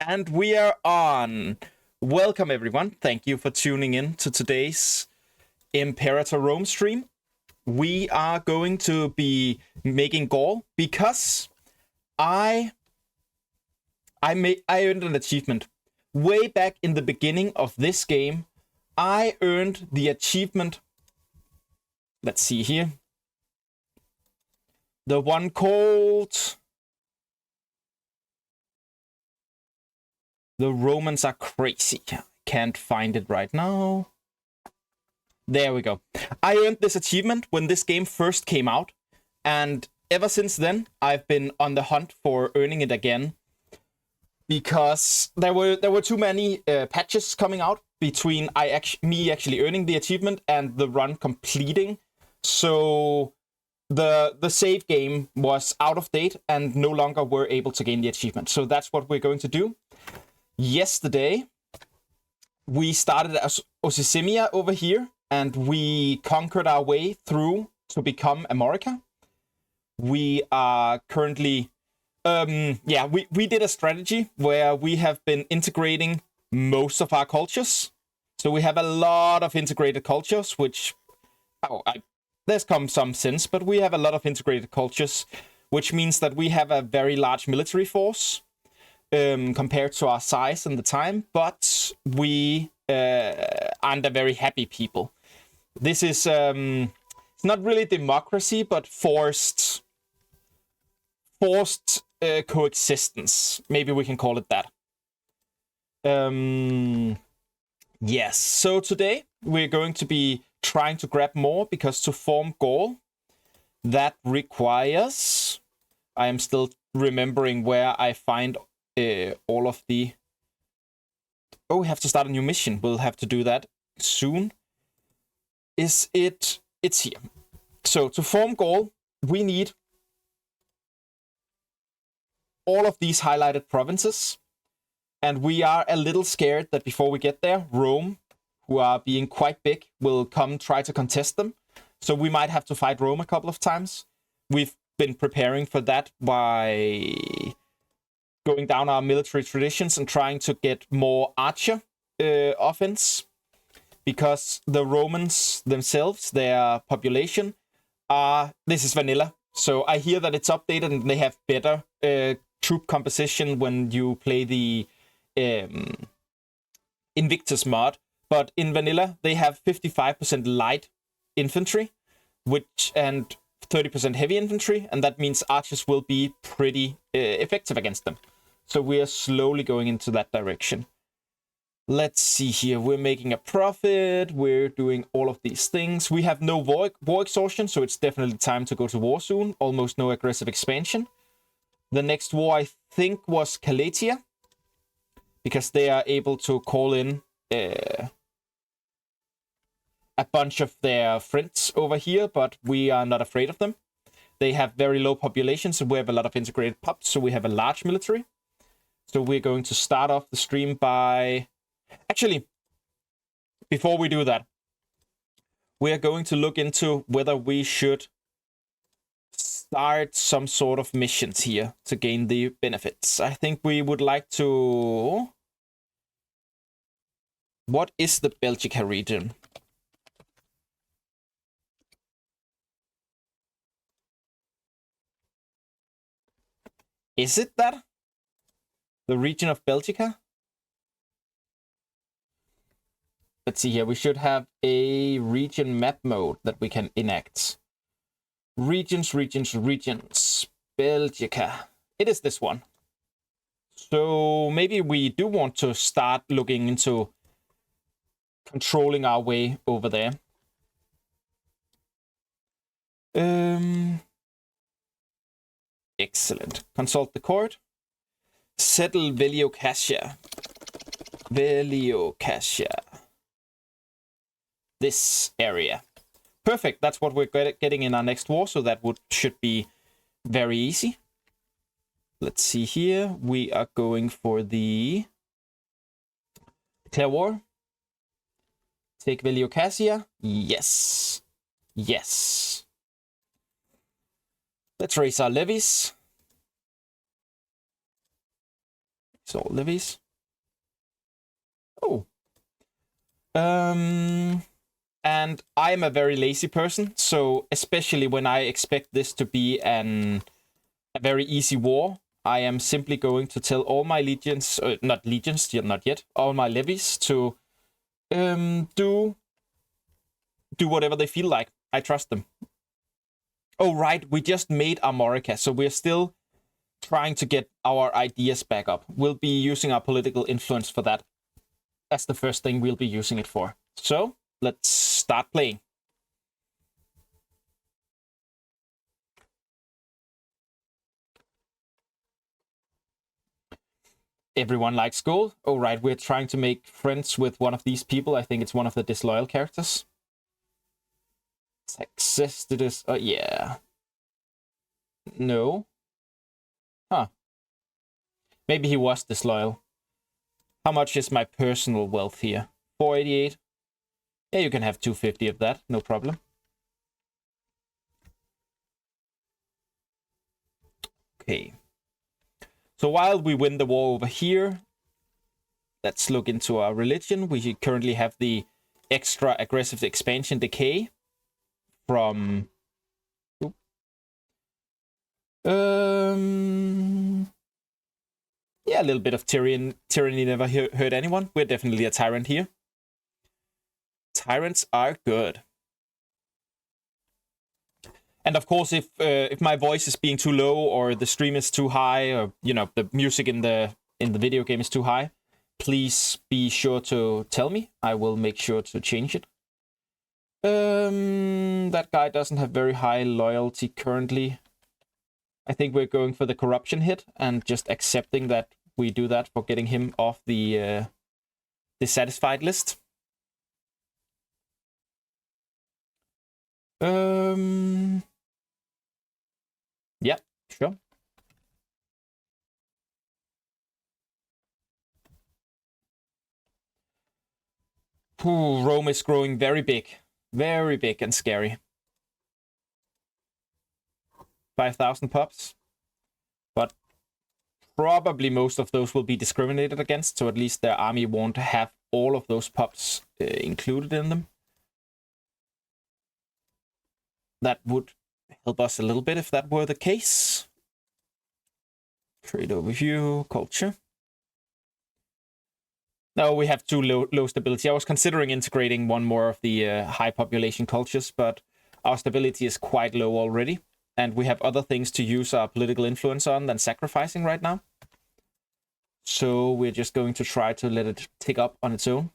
And we are on. Welcome, everyone. Thank you for tuning in to today's Imperator Rome stream. We are going to be making Gaul because I earned an achievement. Way back in the beginning of this game, I earned the achievement. Let's see here. The one called... The Romans are crazy. Can't find it right now. There we go. I earned this achievement when this game first came out. And ever since then, I've been on the hunt for earning it again. Because there were too many patches coming out between me actually earning the achievement and the run completing. So the save game was out of date and no longer were able to gain the achievement. So that's what we're going to do. Yesterday, we started as Osisimia over here, and we conquered our way through to become Amorica. We are currently... we did a strategy where we have been integrating most of our cultures. So we have a lot of integrated cultures, which... there's come some since, but we have a lot of integrated cultures, which means that we have a very large military force. Compared to our size and the time, but we aren't a very happy people. This is it's not really democracy, but forced coexistence. Maybe we can call it that. Yes. So today we're going to be trying to grab more because to form Gaul, that requires. I am still remembering where I find. All of the... Oh, we have to start a new mission. We'll have to do that soon. It's here. So to form Gaul, we need all of these highlighted provinces. And we are a little scared that before we get there, Rome, who are being quite big, will come try to contest them. So we might have to fight Rome a couple of times. We've been preparing for that by... going down our military traditions and trying to get more archer offense. Because the Romans themselves, their population, this is vanilla. So I hear that it's updated and they have better troop composition when you play the Invictus mod. But in vanilla, they have 55% light infantry, and 30% heavy infantry, and that means archers will be pretty effective against them. So we are slowly going into that direction. Let's see here. We're making a profit. We're doing all of these things. We have no war exhaustion, so it's definitely time to go to war soon. Almost no aggressive expansion. The next war, I think, was Calatia, because they are able to call in a bunch of their friends over here, but we are not afraid of them. They have very low populations, and we have a lot of integrated pups, so we have a large military. So we're going to start off the stream by... Actually, before we do that, we are going to look into whether we should start some sort of missions here to gain the benefits. I think we would like to... What is the Belgica region? Is it that? The region of Belgica? Let's see here. We should have a region map mode that we can enact. Regions. Belgica. It is this one. So maybe we do want to start looking into controlling our way over there. Excellent. Consult the court. Settle Veliocasia. This area. Perfect. That's what we're getting in our next war, so that should be very easy. Let's see here. We are going for the declare war. Take Veliocasia. Yes. Let's raise our levies. These are all levies. Oh. And I'm a very lazy person, so especially when I expect this to be a very easy war, I am simply going to tell all my legions, not legions, not yet, all my levies to do whatever they feel like. I trust them. Oh, right, we just made Armorica, so we're still trying to get our ideas back up. We'll be using our political influence for that. That's the first thing we'll be using it for. So, let's start playing. Everyone likes Gaul. Oh, right, we're trying to make friends with one of these people. I think it's one of the disloyal characters. Texas, did this? Oh, yeah. No. Huh. Maybe he was disloyal. How much is my personal wealth here? 488. Yeah, you can have 250 of that. No problem. Okay. So while we win the war over here, let's look into our religion. We currently have the extra aggressive expansion decay from... Yeah, a little bit of tyranny never hurt anyone. We're definitely a tyrant here. Tyrants are good. And of course, if my voice is being too low or the stream is too high, or the music in the video game is too high, please be sure to tell me. I will make sure to change it. That guy doesn't have very high loyalty currently. I think we're going for the corruption hit and just accepting that we do that for getting him off the dissatisfied list. Yeah, sure. Ooh, Rome is growing very big and scary. 5,000 pups, but probably most of those will be discriminated against, so at least their army won't have all of those pups included in them. That would help us a little bit if that were the case. Trade overview, culture. No, we have too low stability. I was considering integrating one more of the high population cultures, but our stability is quite low already. And we have other things to use our political influence on than sacrificing right now. So we're just going to try to let it tick up on its own.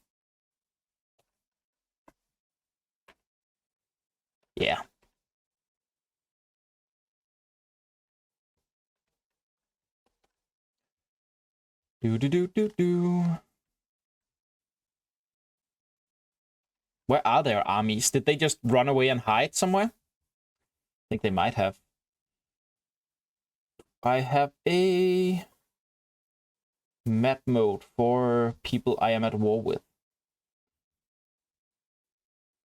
Yeah. Do. Where are their armies? Did they just run away and hide somewhere? I think they might have. I have a map mode for people I am at war with.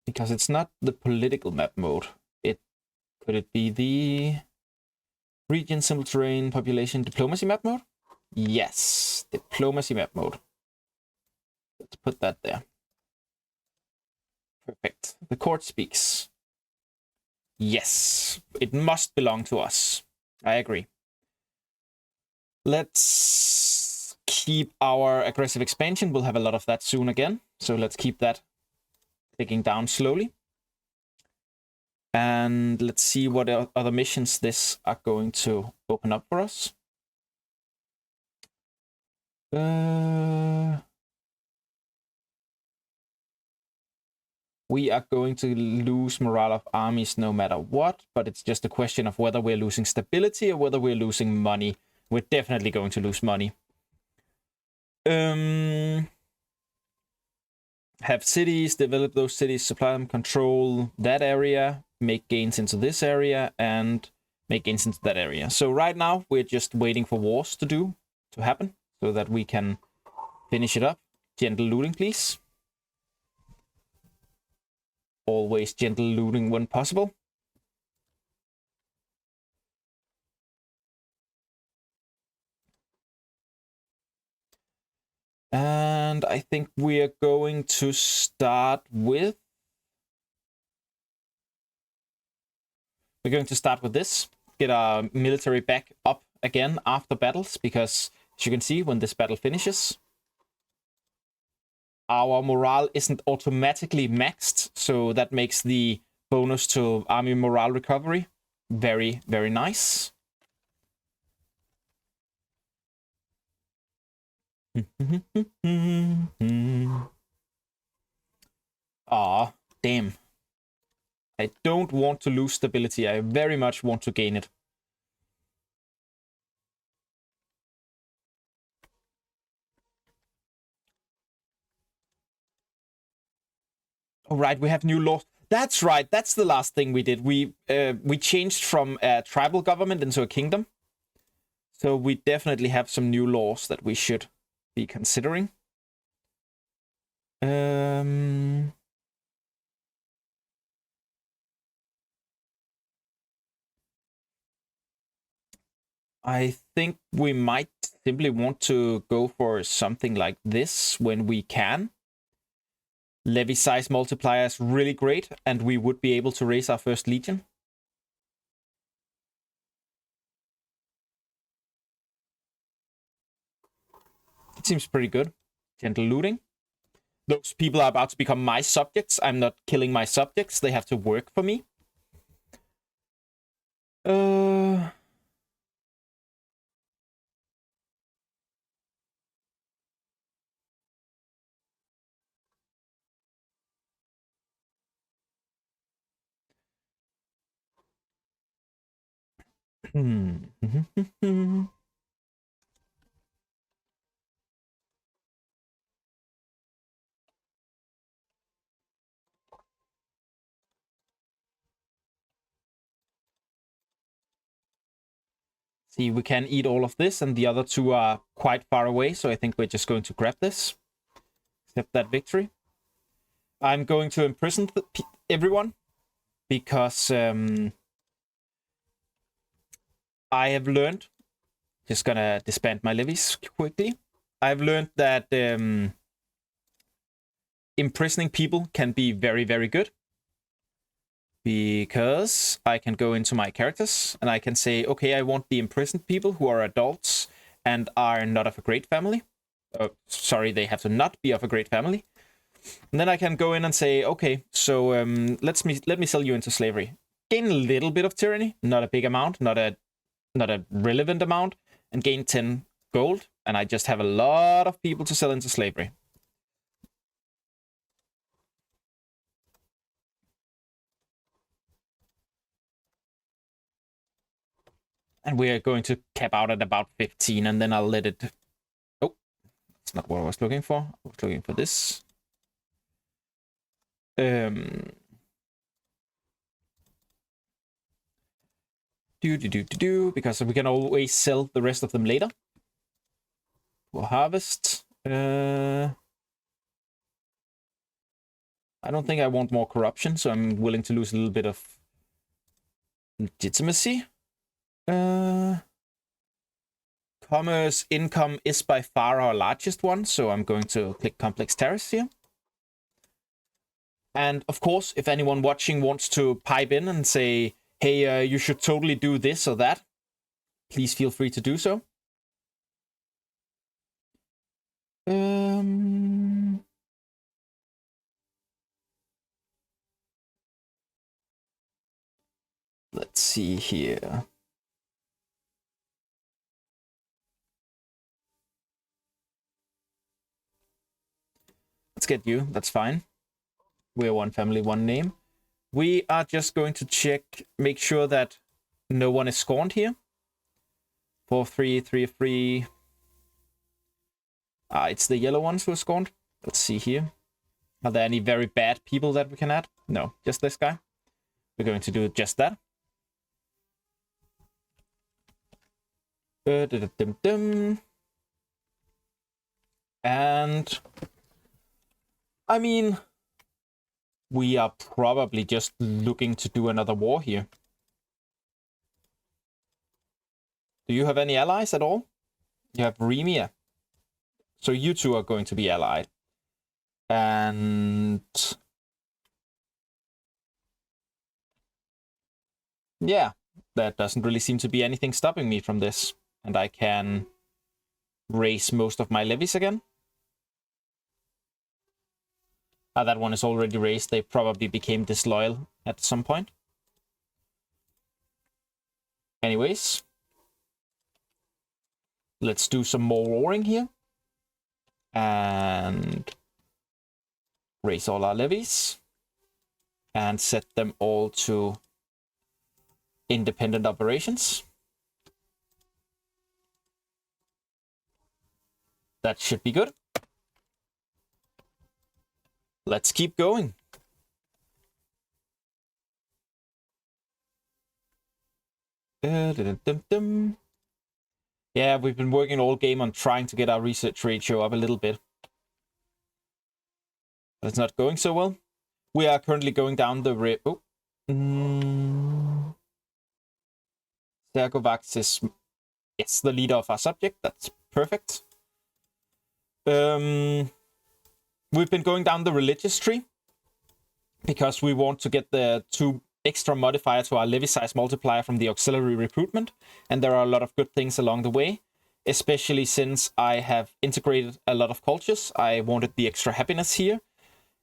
Because it's not the political map mode. Could it be the region, simple terrain, population, diplomacy map mode? Yes, diplomacy map mode. Let's put that there. Perfect. The court speaks. Yes, it must belong to us. I agree. Let's keep our aggressive expansion. We'll have a lot of that soon again. So let's keep that clicking down slowly. And let's see what other missions this are going to open up for us. We are going to lose morale of armies no matter what, but it's just a question of whether we're losing stability or whether we're losing money. We're definitely going to lose money. Have cities, develop those cities, supply them, control that area, make gains into this area, and make gains into that area. So right now, we're just waiting for wars to happen, so that we can finish it up. Gentle looting, please. Always gentle looting when possible. And I think we are going to start with... We're going to start with this. Get our military back up again after battles, because as you can see, when this battle finishes, our morale isn't automatically maxed, so that makes the bonus to army morale recovery very, very nice. Aw, damn. I don't want to lose stability. I very much want to gain it. All right, we have new laws. That's right. That's the last thing we did. We changed from a tribal government into a kingdom. So we definitely have some new laws that we should be considering. I think we might simply want to go for something like this when we can. Levy size multiplier is really great, and we would be able to raise our first legion. It seems pretty good. Gentle looting. Those people are about to become my subjects. I'm not killing my subjects. They have to work for me. See, we can eat all of this, and the other two are quite far away, so I think we're just going to grab this. Accept that victory. I'm going to imprison everyone, because I have learned... Just gonna disband my levies quickly. I've learned that imprisoning people can be very, very good. Because I can go into my characters and I can say, okay, I want the imprisoned people who are adults and are not of a great family. Sorry, they have to not be of a great family. And then I can go in and say, okay, so let me sell you into slavery. Gain a little bit of tyranny, not a big amount, not a relevant amount, and gain 10 gold. And I just have a lot of people to sell into slavery. And we are going to cap out at about 15, and then I'll let it... Oh, that's not what I was looking for. I was looking for this. Because we can always sell the rest of them later. We'll harvest. I don't think I want more corruption, so I'm willing to lose a little bit of legitimacy. Commerce income is by far our largest one, so I'm going to click complex tariffs here. And of course, if anyone watching wants to pipe in and say, hey, you should totally do this or that, please feel free to do so. Let's see here. Let's get you. That's fine. We're one family, one name. We are just going to check, make sure that no one is scorned here. 4-3, 3-3. It's the yellow ones who are scorned. Let's see here. Are there any very bad people that we can add? No, just this guy. We're going to do just that. And I mean, we are probably just looking to do another war here. Do you have any allies at all? You have Remia. So you two are going to be allied. And yeah, that doesn't really seem to be anything stopping me from this. And I can raise most of my levies again. That one is already raised. They probably became disloyal at some point. Anyways, let's do some more warring here. And raise all our levies. And set them all to independent operations. That should be good. Let's keep going. Yeah, we've been working all game on trying to get our research ratio up a little bit. But it's not going so well. We are currently going down the road. Oh. Sergovax is yes, the leader of our subject. That's perfect. We've been going down the religious tree because we want to get the 2 extra modifier to our levy size multiplier from the auxiliary recruitment, and there are a lot of good things along the way, especially since I have integrated a lot of cultures. I wanted the extra happiness here,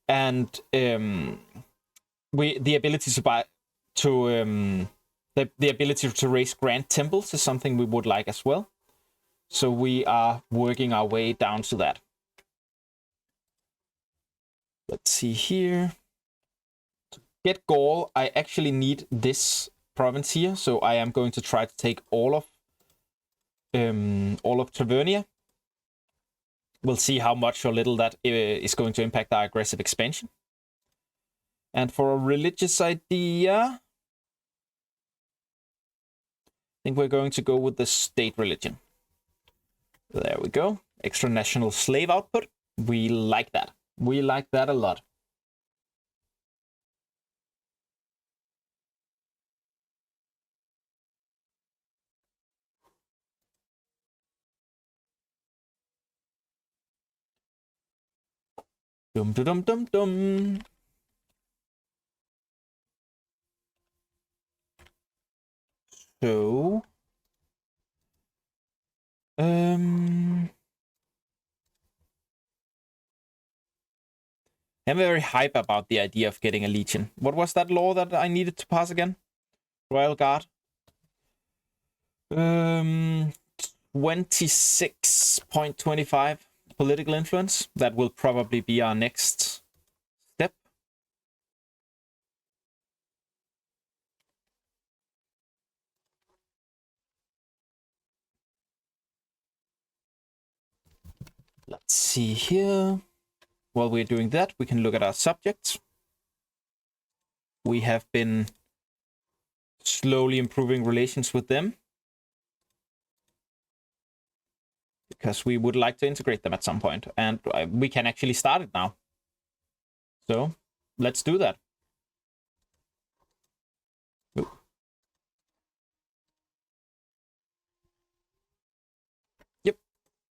and the ability the ability to raise grand temples is something we would like as well. So we are working our way down to that. Let's see here. To get Gaul, I actually need this province here, so I am going to try to take all of Tavernia. We'll see how much or little that is going to impact our aggressive expansion. And for a religious idea, I think we're going to go with the state religion. There we go. Extra national slave output. We like that. We like that a lot. Dum dum dum dum. So, I'm very hype about the idea of getting a legion. What was that law that I needed to pass again? Royal Guard. 26.25 political influence. That will probably be our next step. Let's see here. While we're doing that, we can look at our subjects. We have been slowly improving relations with them, because we would like to integrate them at some point, and we can actually start it now. So let's do that. Ooh. Yep,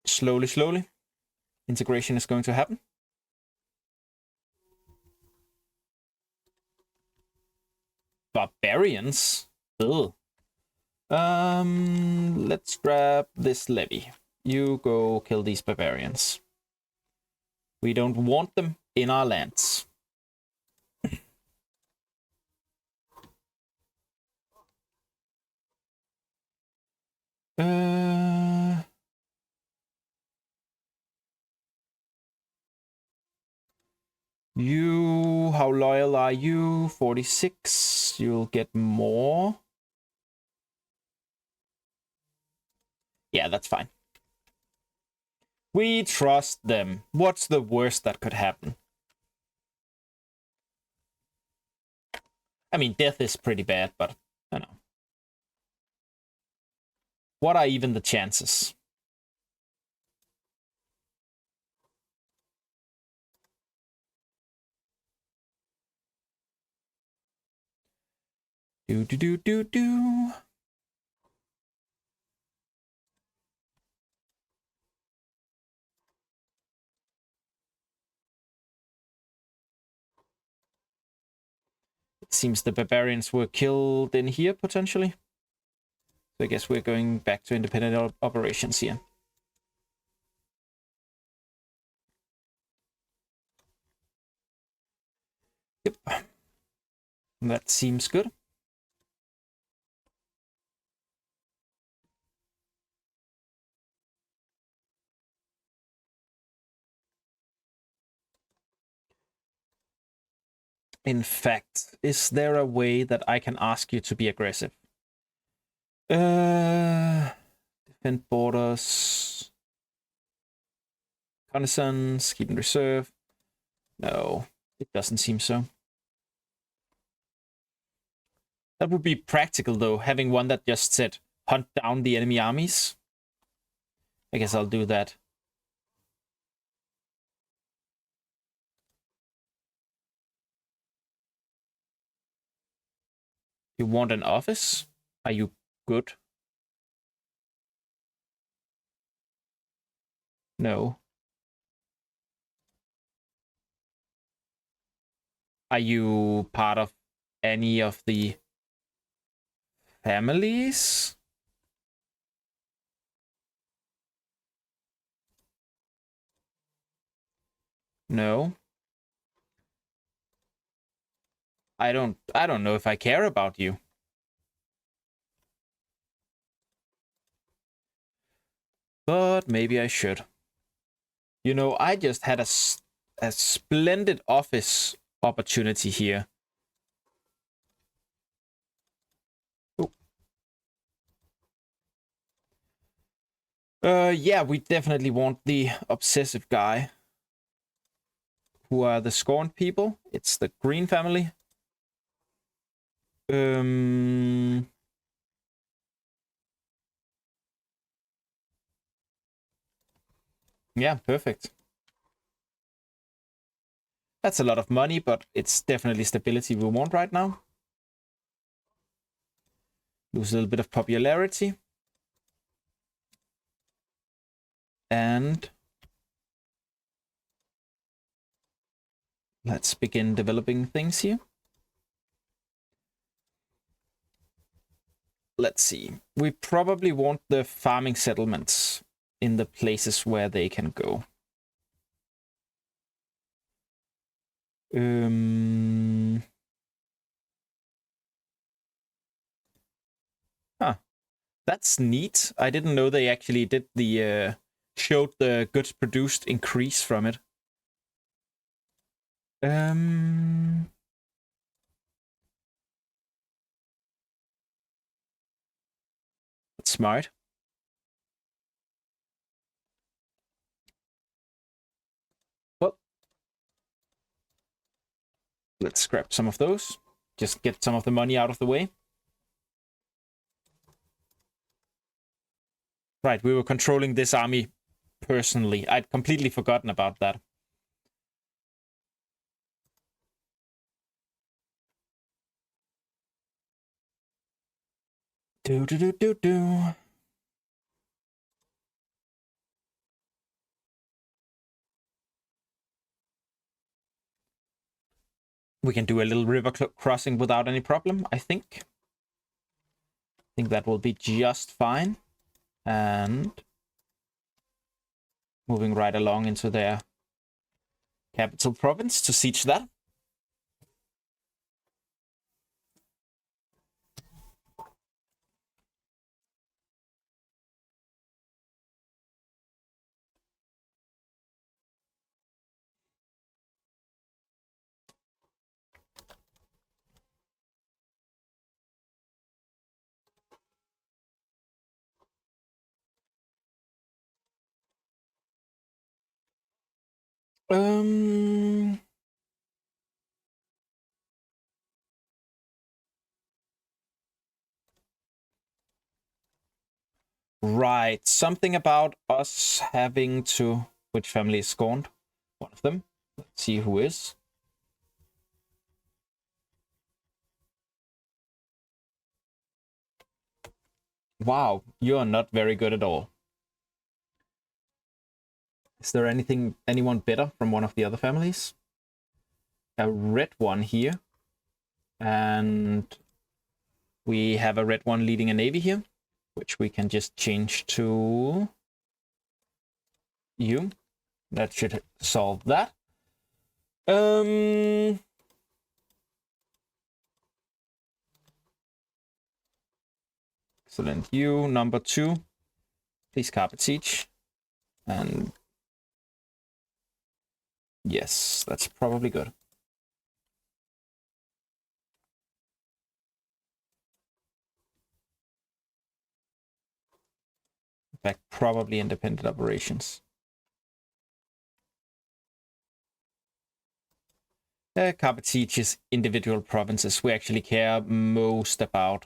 slowly, integration is going to happen. Barbarians? Ugh. Let's grab this levy. You go kill these barbarians. We don't want them in our lands. You, how loyal are you? 46. You'll get more. Yeah, that's fine. We trust them. What's the worst that could happen? I mean, death is pretty bad, but I don't know. What are even the chances? Do. It seems the barbarians were killed in here, potentially. So I guess we're going back to independent operations here. Yep. That seems good. In fact, is there a way that I can ask you to be aggressive? Defend borders. Condensed, keep in reserve. No, it doesn't seem so. That would be practical, though, having one that just said, hunt down the enemy armies. I guess I'll do that. You want an office? Are you good? No. Are you part of any of the families? No. I don't know if I care about you. But maybe I should. You know, I just had a splendid office opportunity here. Yeah, we definitely want the obsessive guy. Who are the scorned people? It's the Green family. Yeah, perfect. That's a lot of money, but it's definitely stability we want right now. Lose a little bit of popularity. And let's begin developing things here. Let's see. We probably want the farming settlements in the places where they can go. Huh. That's neat. I didn't know they actually did the showed the goods produced increase from it. That's smart. Well, let's grab some of those. Just get some of the money out of the way. Right, we were controlling this army personally. I'd completely forgotten about that. Do. We can do a little river crossing without any problem, I think. I think that will be just fine. And moving right along into their capital province to siege that. Right, something about us having to... Which family is scorned? One of them. Let's see who is. Wow, you're not very good at all. Is there anyone better from one of the other families? A red one here. And we have a red one leading a navy here, which we can just change to you. That should solve that. Excellent. You, number 2. Please carpet siege. And yes, that's probably good. In fact, probably independent operations. Carpet siege is individual provinces. We actually care most about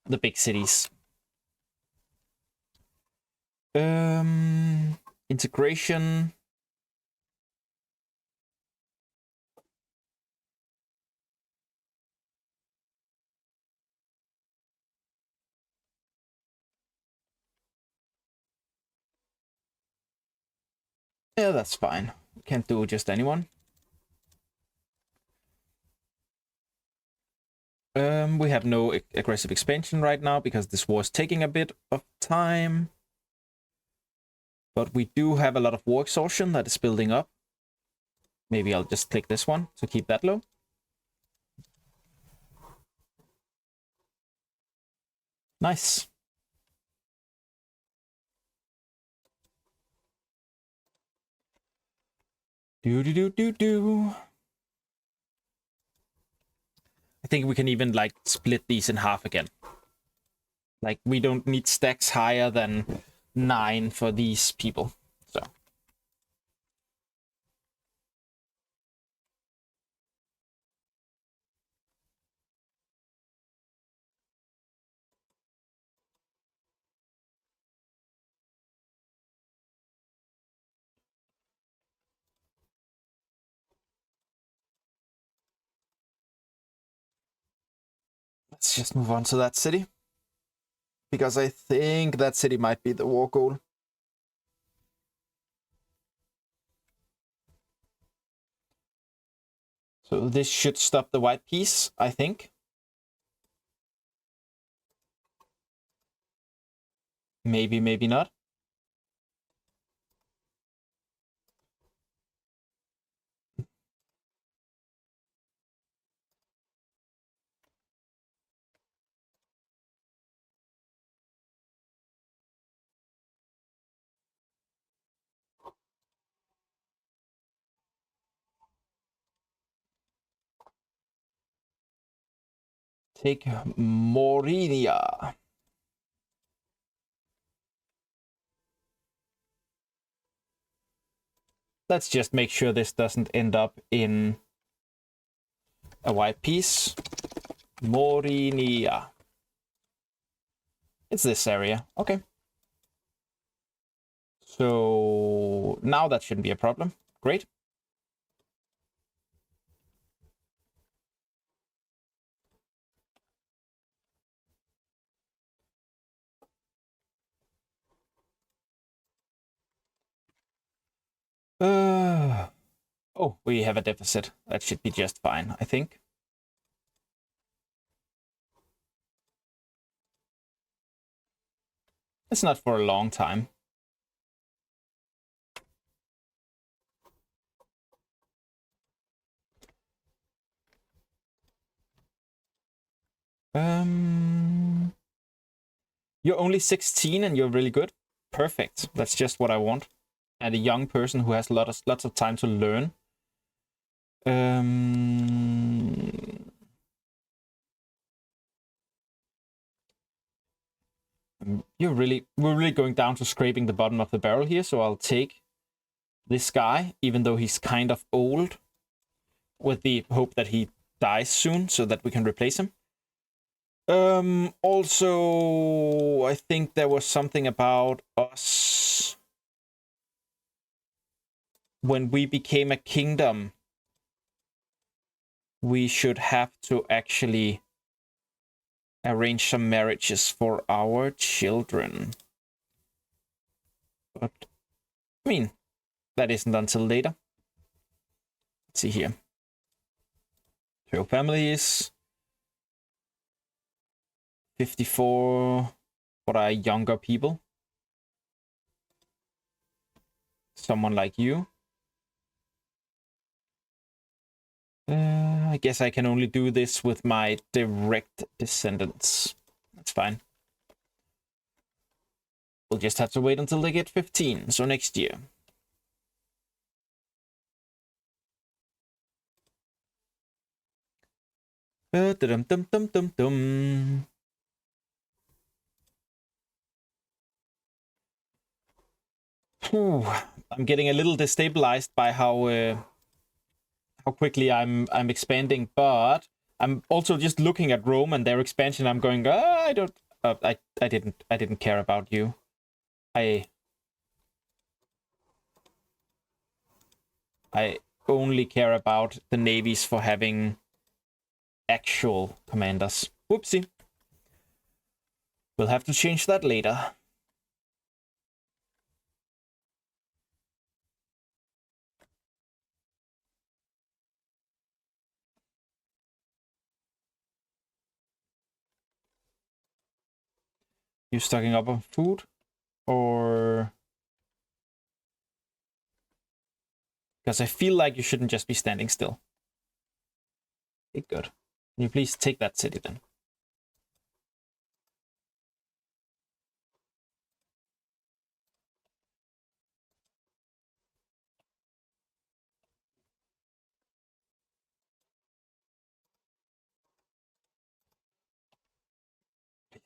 the big cities. Integration. Yeah, that's fine. Can't do just anyone. We have no aggressive expansion right now because this war is taking a bit of time. But we do have a lot of war exhaustion that is building up. Maybe I'll just click this one to keep that low. Nice. Do. I think we can even like split these in half again. Like we don't need stacks higher than 9 for these people. So let's just move on to that city. Because I think that city might be the war goal. So this should stop the white piece, I think. Maybe, maybe not. Take Morinia. Let's just make sure this doesn't end up in a white piece. Morinia. It's this area. Okay. So now that shouldn't be a problem. Great. Oh, we have a deficit. That should be just fine, I think. It's not for a long time. You're only 16 and you're really good. Perfect. That's just what I want. And a young person who has lots of time to learn. We're really going down to scraping the bottom of the barrel here, so I'll take this guy, even though he's kind of old, with the hope that he dies soon so that we can replace him. Also, I think there was something about us when we became a kingdom. We should have to actually arrange some marriages for our children. But, I mean, that isn't until later. Let's see here. 2 families. 54. What are younger people? Someone like you. I guess I can only do this with my direct descendants. That's fine. We'll just have to wait until they get 15, so next year. Dum-dum-dum-dum-dum. I'm getting a little destabilized by how quickly I'm expanding, but I'm also just looking at Rome and their expansion. I'm going, I don't, I didn't care about you. I only care about the navies for having actual commanders. Whoopsie. We'll have to change that later. You stocking up on food? Or... Because I feel like you shouldn't just be standing still. Okay, good. Can you please take that city then?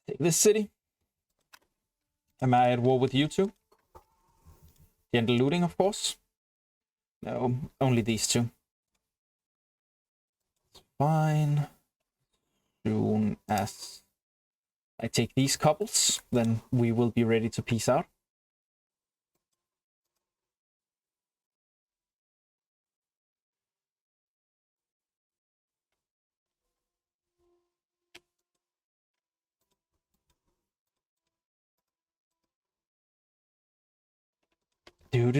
Take this city. Am I at war with you two? Gentle looting, of course. No, only these two. It's fine. Soon as I take these couples, then we will be ready to peace out. Do.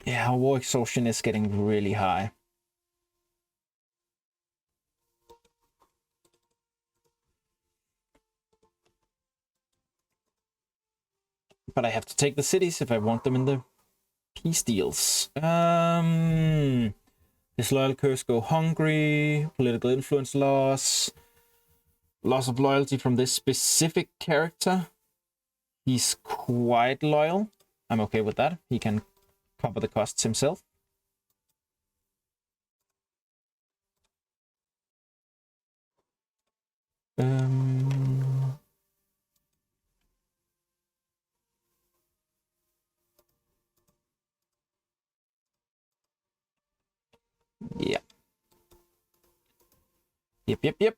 Yeah, war exhaustion is getting really high. But I have to take the cities if I want them in the peace deals. Disloyal curse go hungry. Political influence loss. Loss of loyalty from this specific character. He's quite loyal. I'm okay with that. He can cover the costs himself. Yeah. Yep.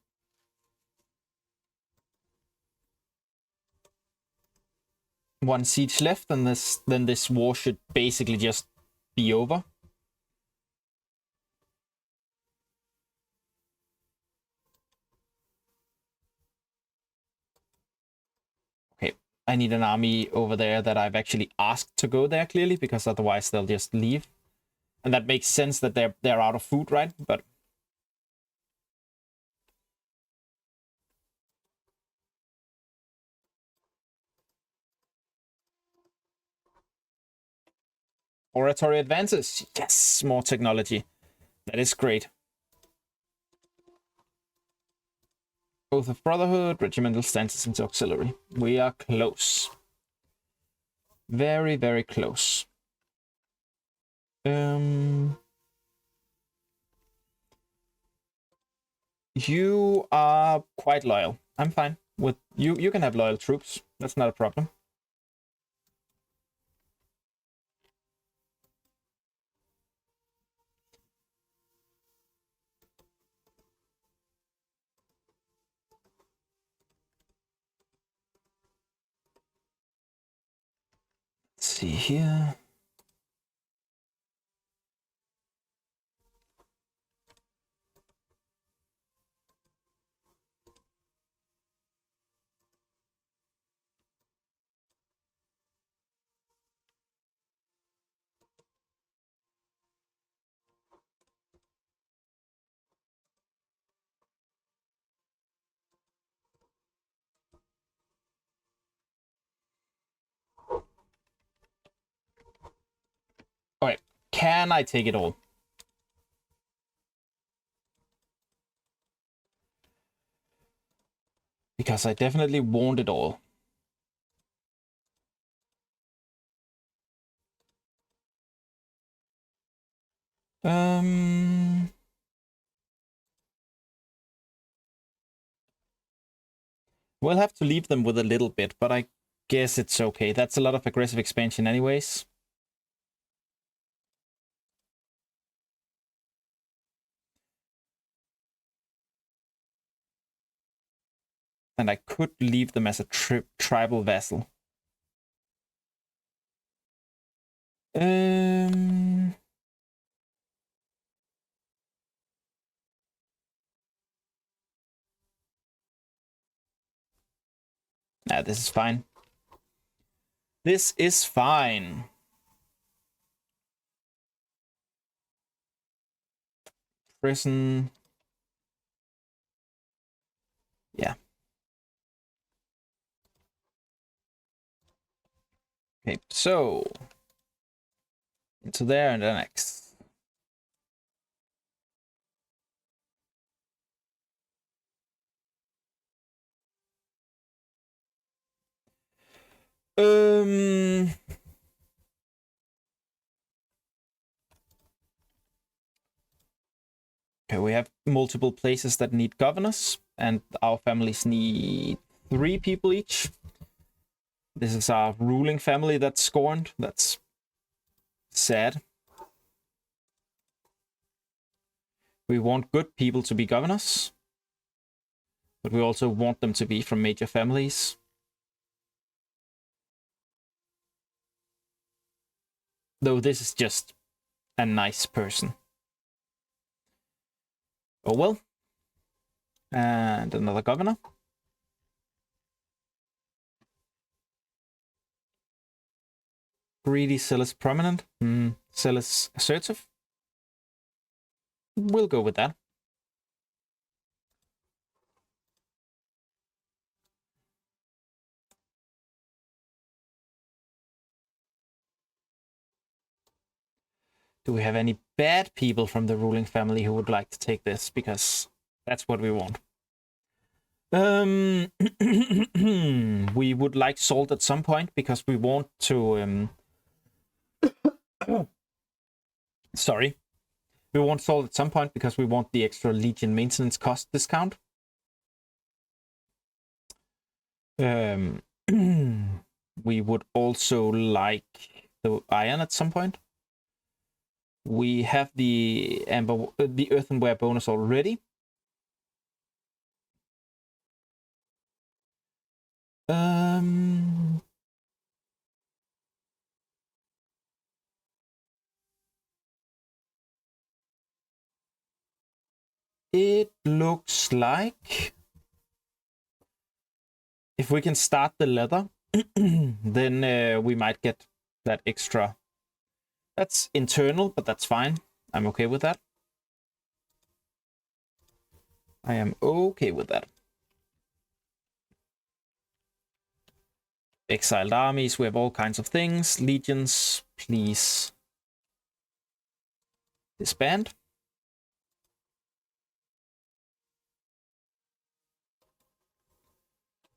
One siege left, and then this war should basically just be over. Okay, I need an army over there that I've actually asked to go there, clearly, because otherwise they'll just leave. And that makes sense that they're out of food, right? But oratory advances. Yes, more technology. That is great. Oath of Brotherhood, regimental stances into auxiliary. We are close. Very, very close. You are quite loyal. I'm fine with you. You can have loyal troops. That's not a problem. Let's see here. Can I take it all? Because I definitely want it all. We'll have to leave them with a little bit, but I guess it's okay. That's a lot of aggressive expansion anyways. And I could leave them as a tribal vassal. Nah, this is fine. This is fine. Prison. Yeah. Okay, so into there and then next. Okay, we have multiple places that need governors, and our families need 3 people each. This is our ruling family that's scorned. That's sad. We want good people to be governors, but we also want them to be from major families. Though this is just a nice person. Oh well. And another governor. Greedy, zealous, prominent. Zealous, assertive. We'll go with that. Do we have any bad people from the ruling family who would like to take this? Because that's what we want. We would like salt at some point because we want to... Sorry. We want salt at some point because we want the extra legion maintenance cost discount. We would also like the iron at some point. We have the earthenware bonus already. It looks like if we can start the leather, then we might get that extra. That's internal, but that's fine. I'm okay with that. I am okay with that. Exiled armies, we have all kinds of things. Legions, please disband.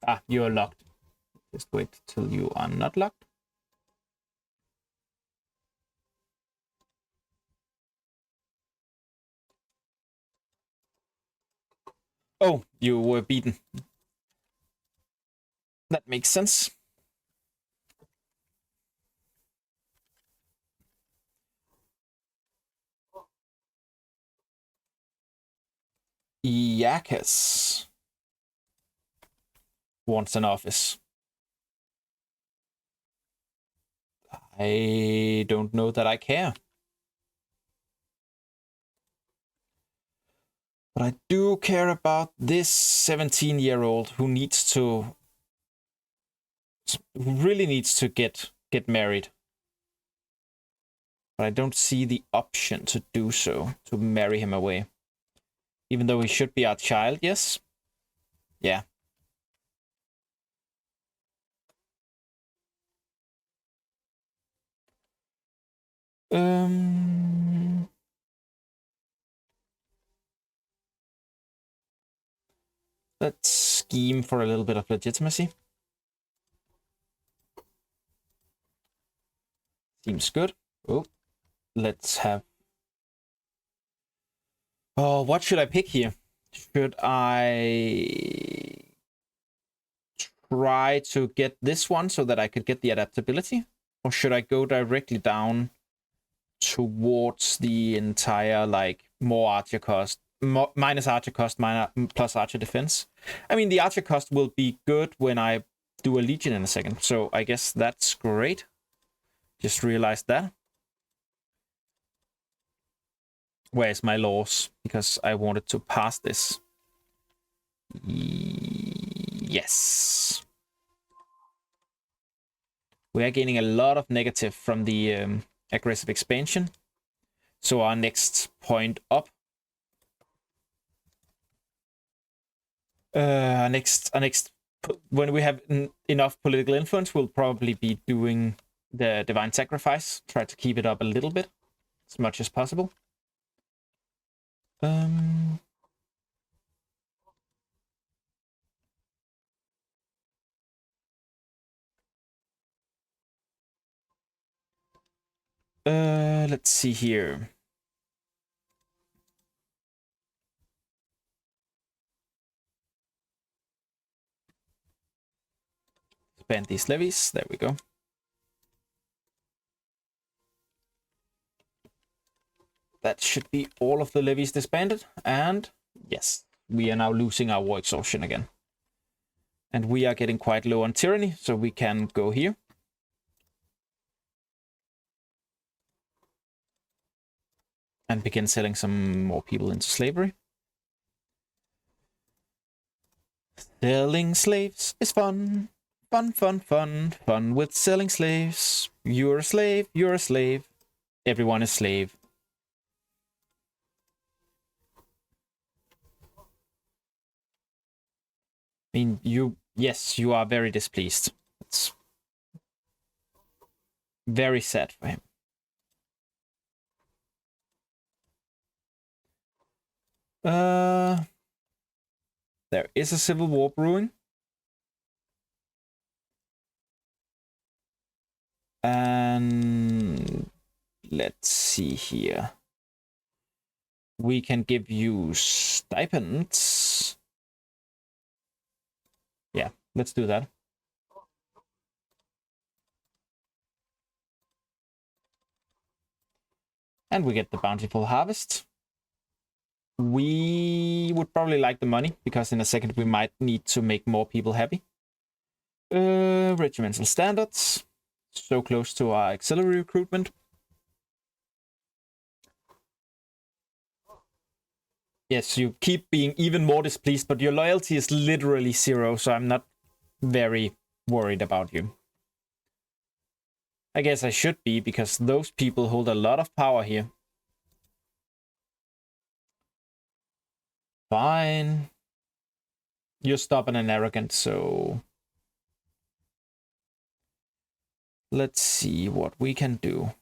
Ah, you are locked. Just wait till you are not locked. Oh, you were beaten. That makes sense. Yakas wants an office. I don't know that I care. But I do care about this 17-year-old who really needs to get married. But I don't see the option to do so, to marry him away. Even though he should be our child, yes? Yeah. Let's scheme for a little bit of legitimacy. Seems good. Oh, let's have... Oh, what should I pick here? Should I try to get this one so that I could get the adaptability? Or should I go directly down towards the entire, like, more archer cost, minus archer cost, plus archer defense? I mean, the archer cost will be good when I do a legion in a second, so I guess that's great. Just realized that. Where's my laws? Because I wanted to pass this. Yes. We are gaining a lot of negative from the aggressive expansion. So our next point up. Our next, when we have enough political influence, we'll probably be doing the divine sacrifice. Try to keep it up a little bit, as much as possible. Let's see here. Spend these levies. There we go. That should be all of the levies disbanded. And yes, we are now losing our war exhaustion again. And we are getting quite low on tyranny, so we can go here. And begin selling some more people into slavery. Selling slaves is fun. Fun, fun, fun. Fun with selling slaves. You're a slave, you're a slave. Everyone is slave. I mean, yes, you are very displeased. It's very sad for him. There is a civil war brewing. And let's see here. We can give you stipends. Yeah, let's do that. And we get the bountiful harvest. We would probably like the money, because in a second we might need to make more people happy. Regimental standards. So close to our auxiliary recruitment. Yes, you keep being even more displeased, but your loyalty is literally 0, so I'm not very worried about you. I guess I should be, because those people hold a lot of power here. Fine. You're stubborn and arrogant, so... Let's see what we can do.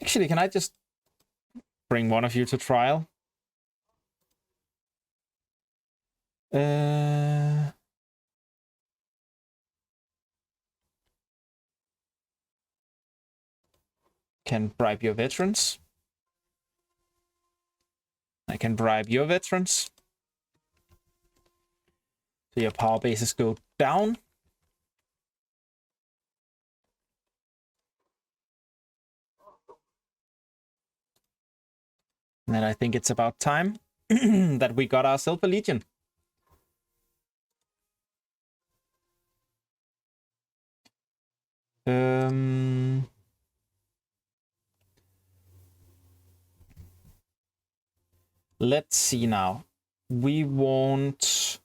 Actually, can I just bring one of you to trial? Can bribe your veterans. I can bribe your veterans. So your power bases go down. And then I think it's about time that we got ourselves a legion. Let's see now. We want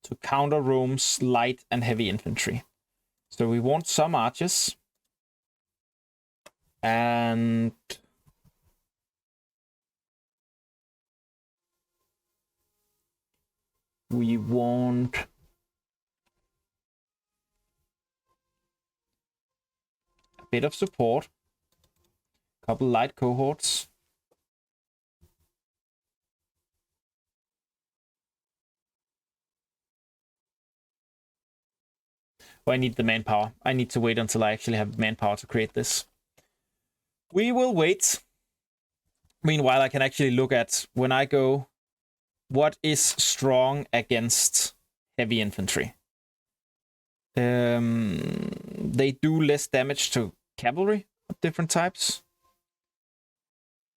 to counter Rome's light and heavy infantry. So we want some archers. And we want a bit of support. A couple light cohorts. Oh, I need the manpower. I need to wait until I actually have manpower to create this. We will wait. Meanwhile, I can actually look at, when I go, what is strong against heavy infantry. They do less damage to cavalry of different types.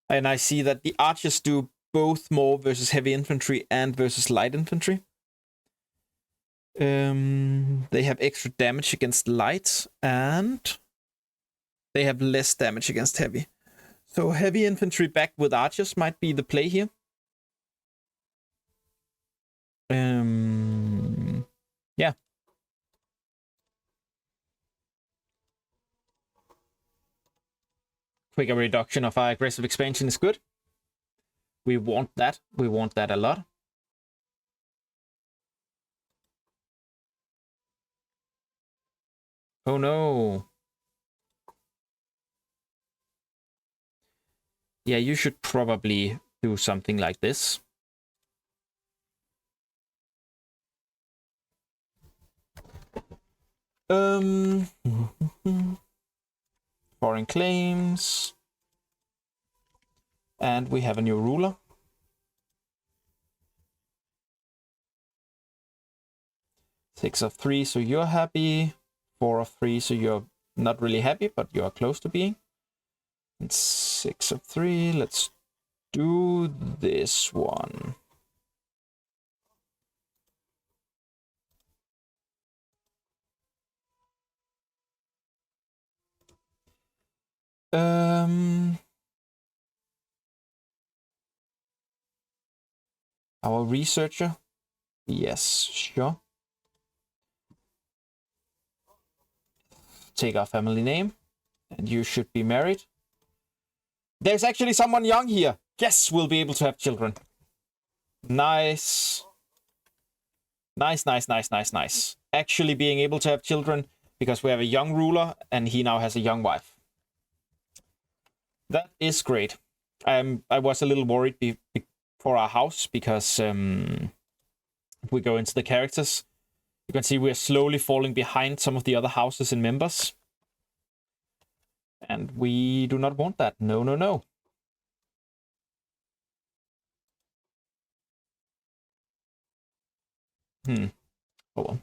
And I see that the archers do both more versus heavy infantry and versus light infantry. They have extra damage against light, and they have less damage against heavy. So heavy infantry backed with archers might be the play here. Yeah. Quicker reduction of our aggressive expansion is good. We want that. We want that a lot. Oh no. Yeah, you should probably do something like this. Foreign claims. And we have a new ruler. 6 of 3, so you're happy. 4 of 3, so you're not really happy, but you are close to being. And 6 of 3, let's do this one. Our researcher. Yes, sure. Take our family name. And you should be married. There's actually someone young here. Yes, we'll be able to have children. Nice. Nice. Actually being able to have children because we have a young ruler and he now has a young wife. That is great. I was a little worried for our house because if we go into the characters, you can see we're slowly falling behind some of the other houses and members. And we do not want that. No. Oh well.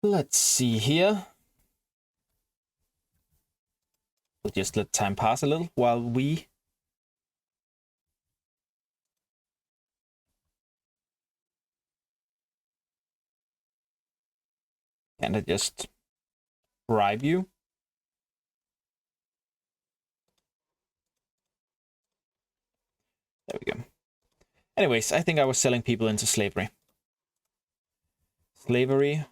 Let's see here. We'll just let time pass a little while we kind of just bribe you. There we go. Anyways, I think I was selling people into slavery. Slavery.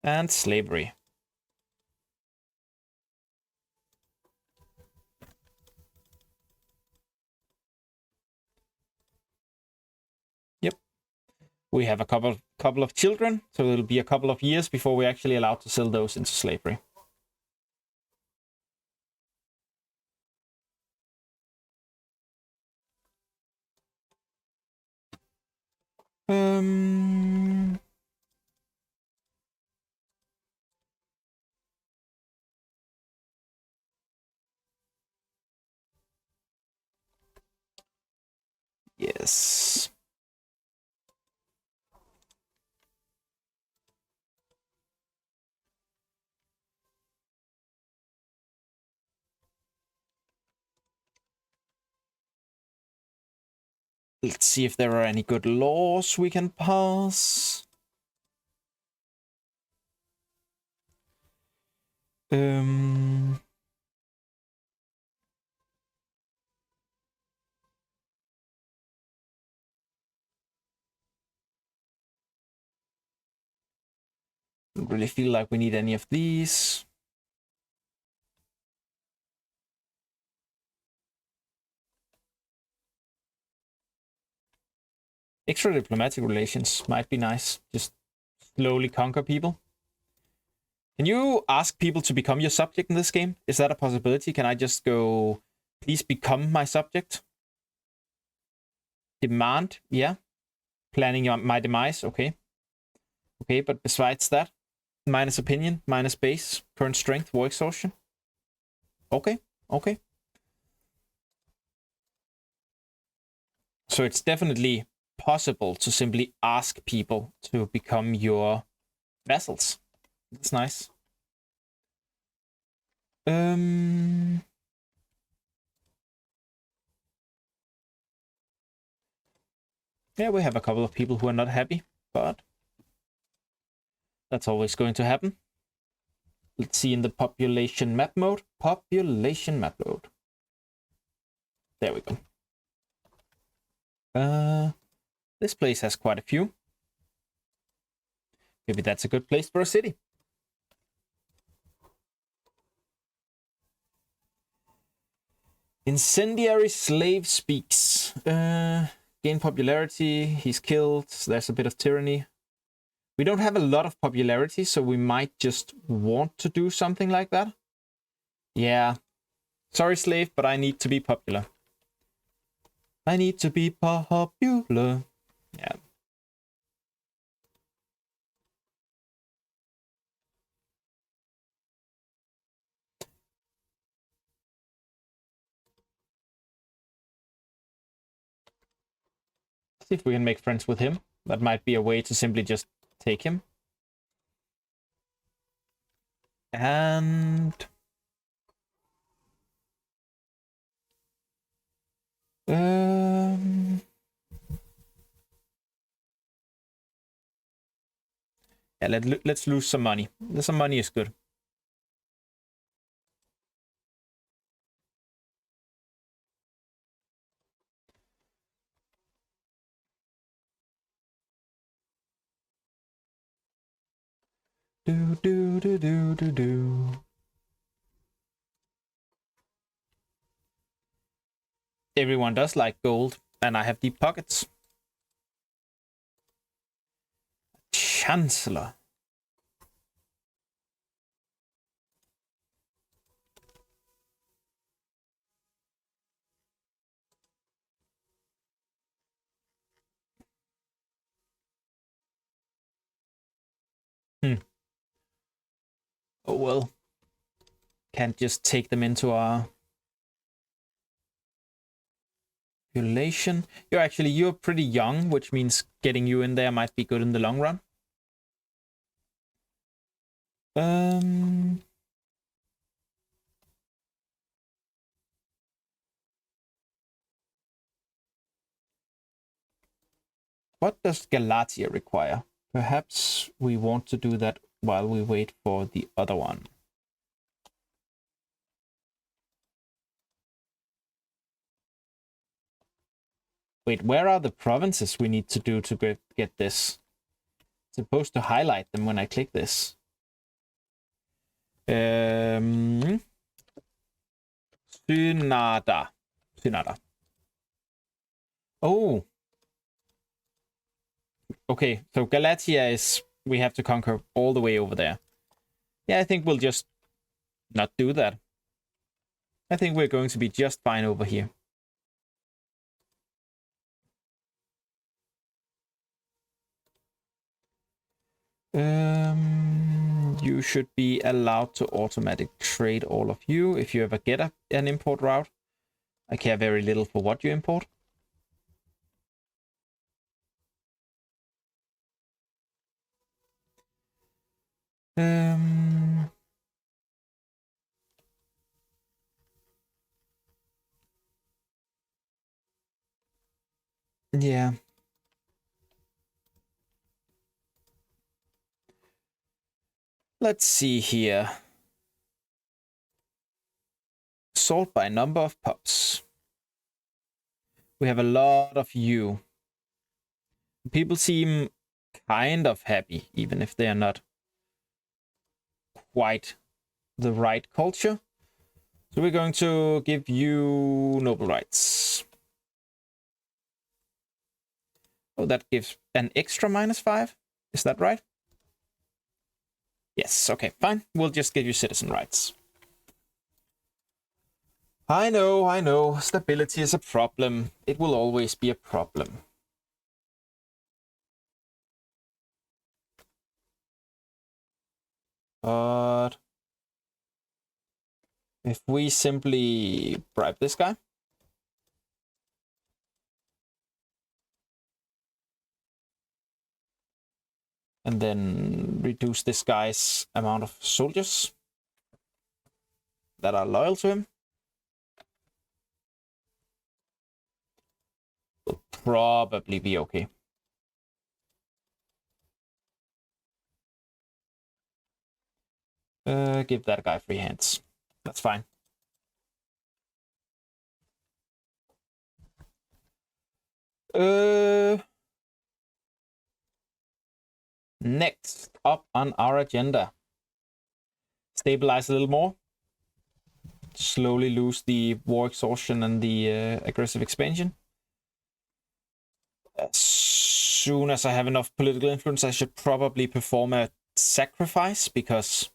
And slavery. Yep. We have a couple of children, so it'll be a couple of years before we're actually allowed to sell those into slavery. Yes. Let's see if there are any good laws we can pass. Don't really feel like we need any of these. Extra diplomatic relations might be nice. Just slowly conquer people. Can you ask people to become your subject in this game? Is that a possibility? Can I just go, please become my subject? Demand, yeah. Planning my demise, okay. Okay, but besides that, minus opinion, minus base, current strength, war exhaustion. Okay, okay. So it's definitely possible to simply ask people to become your vassals. That's nice. Yeah, we have a couple of people who are not happy, but that's always going to happen. Let's see in the population map mode. Population map mode. There we go. This place has quite a few. Maybe that's a good place for a city. Incendiary slave speaks. Gain popularity. He's killed. There's a bit of tyranny. We don't have a lot of popularity, so we might just want to do something like that. Yeah. Sorry, slave, but I need to be popular. I need to be popular. Yeah. See if we can make friends with him. That might be a way to simply just take him. And... yeah, let's lose some money. Some money is good. Do. Everyone does like gold, and I have deep pockets. Chancellor. Oh well. Can't just take them into our population. You're pretty young, which means getting you in there might be good in the long run. What does Galatia require? Perhaps we want to do that while we wait for the other one. Wait, where are the provinces we need to do to get this? It's supposed to highlight them when I click this. Synada. Oh. Okay, so Galatia is... we have to conquer all the way over there. Yeah, I think we'll just not do that. I think we're going to be just fine over here. You should be allowed to automatic trade all of you if you ever get an import route. I care very little for what you import. Yeah. Let's see here. Sort by number of pups. We have a lot of you. People seem kind of happy, even if they are not quite the right culture. So we're going to give you noble rights. Oh, that gives an extra -5. Is that right? Yes, okay, fine. We'll just give you citizen rights. I know. Stability is a problem. It will always be a problem. But if we simply bribe this guy, and then reduce this guy's amount of soldiers that are loyal to him, will probably be okay. Give that guy free hands. That's fine. Next up on our agenda, stabilize a little more. Slowly lose the war exhaustion and the aggressive expansion. As soon as I have enough political influence, I should probably perform a sacrifice, because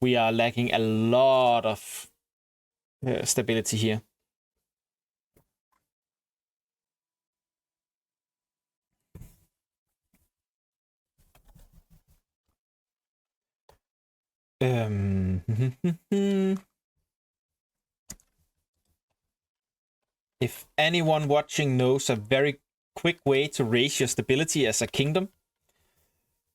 we are lacking a lot of stability here. If anyone watching knows a very quick way to raise your stability as a kingdom,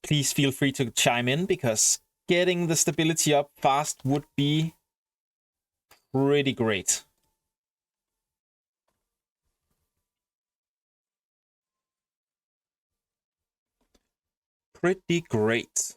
please feel free to chime in, because getting the stability up fast would be pretty great. Pretty great.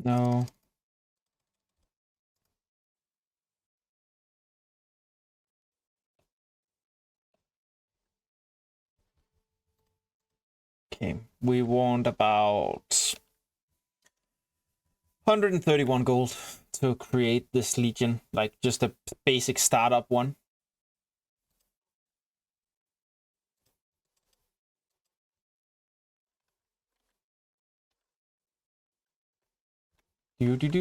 No. Okay, we want about 131 gold to create this legion, like just a basic startup one. Do. Do.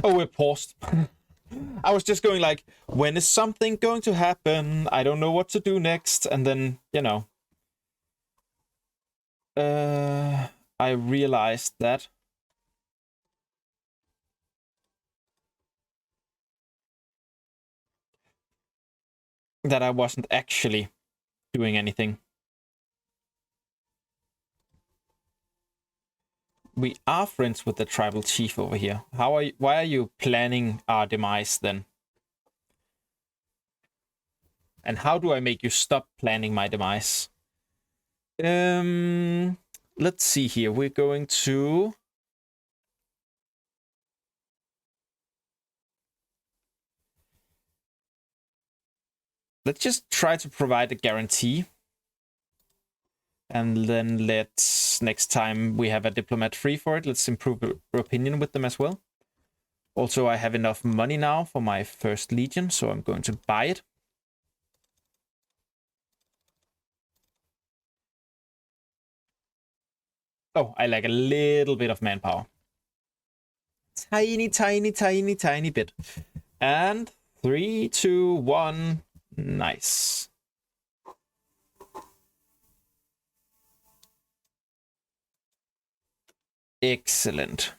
Oh, we're paused. I was just going like, when is something going to happen? I don't know what to do next. And then, I realized that I wasn't actually doing anything. We are friends with the tribal chief over here. Why are you planning our demise then? And how do I make you stop planning my demise? Let's see here. We're going to... Let's just try to provide a guarantee. And then let's, next time we have a diplomat free for it, let's improve our opinion with them as well. Also, I have enough money now for my first legion, so I'm going to buy it. Oh, I lack a little bit of manpower. Tiny, tiny, tiny, tiny bit. And 3, 2, 1. Nice. Excellent.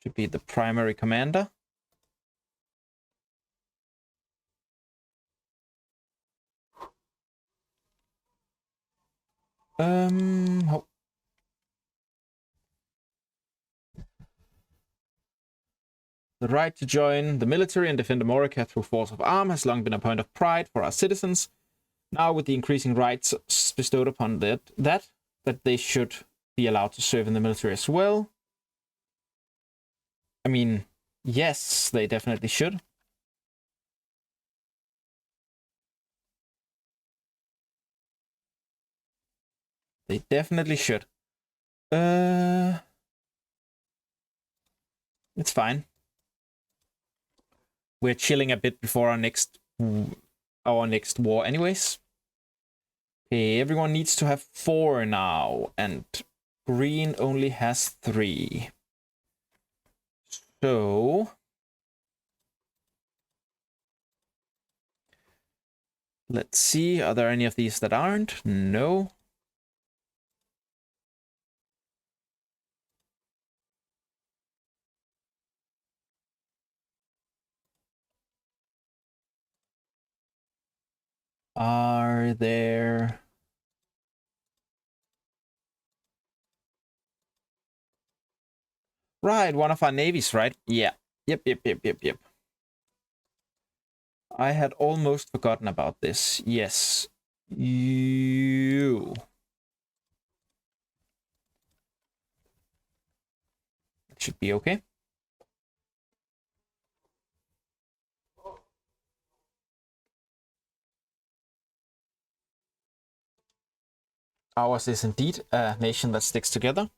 Should be the primary commander. Oh. The right to join the military and defend America through force of arm has long been a point of pride for our citizens. Now, with the increasing rights bestowed upon that they should be allowed to serve in the military as well. I mean, yes, they definitely should. They definitely should. It's fine. We're chilling a bit before our next war anyways. Okay, everyone needs to have 4 now, and green only has 3. So let's see, are there any of these that aren't? No. Are there? Right, one of our navies, right? Yeah. Yep. I had almost forgotten about this. Yes. You. It should be okay. Ours is indeed a nation that sticks together.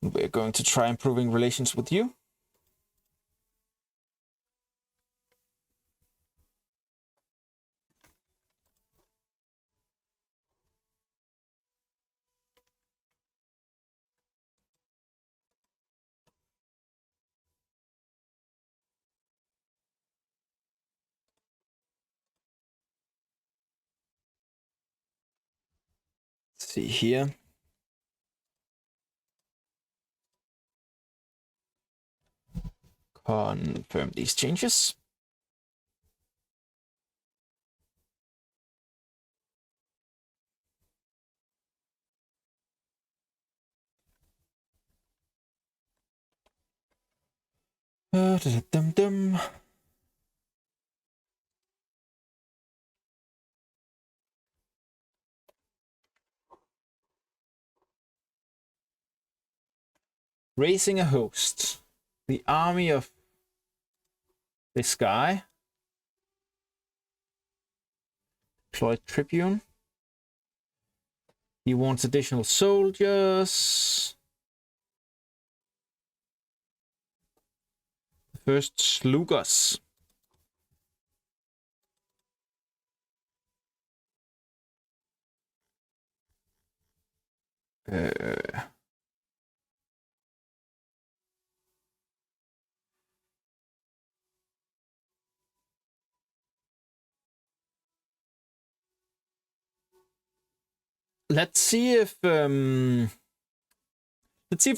We're going to try improving relations with you. Let's see here. Confirm these changes. Raising a host. The army of this guy. Deploy tribune. He wants additional soldiers. First slugers. Let's see if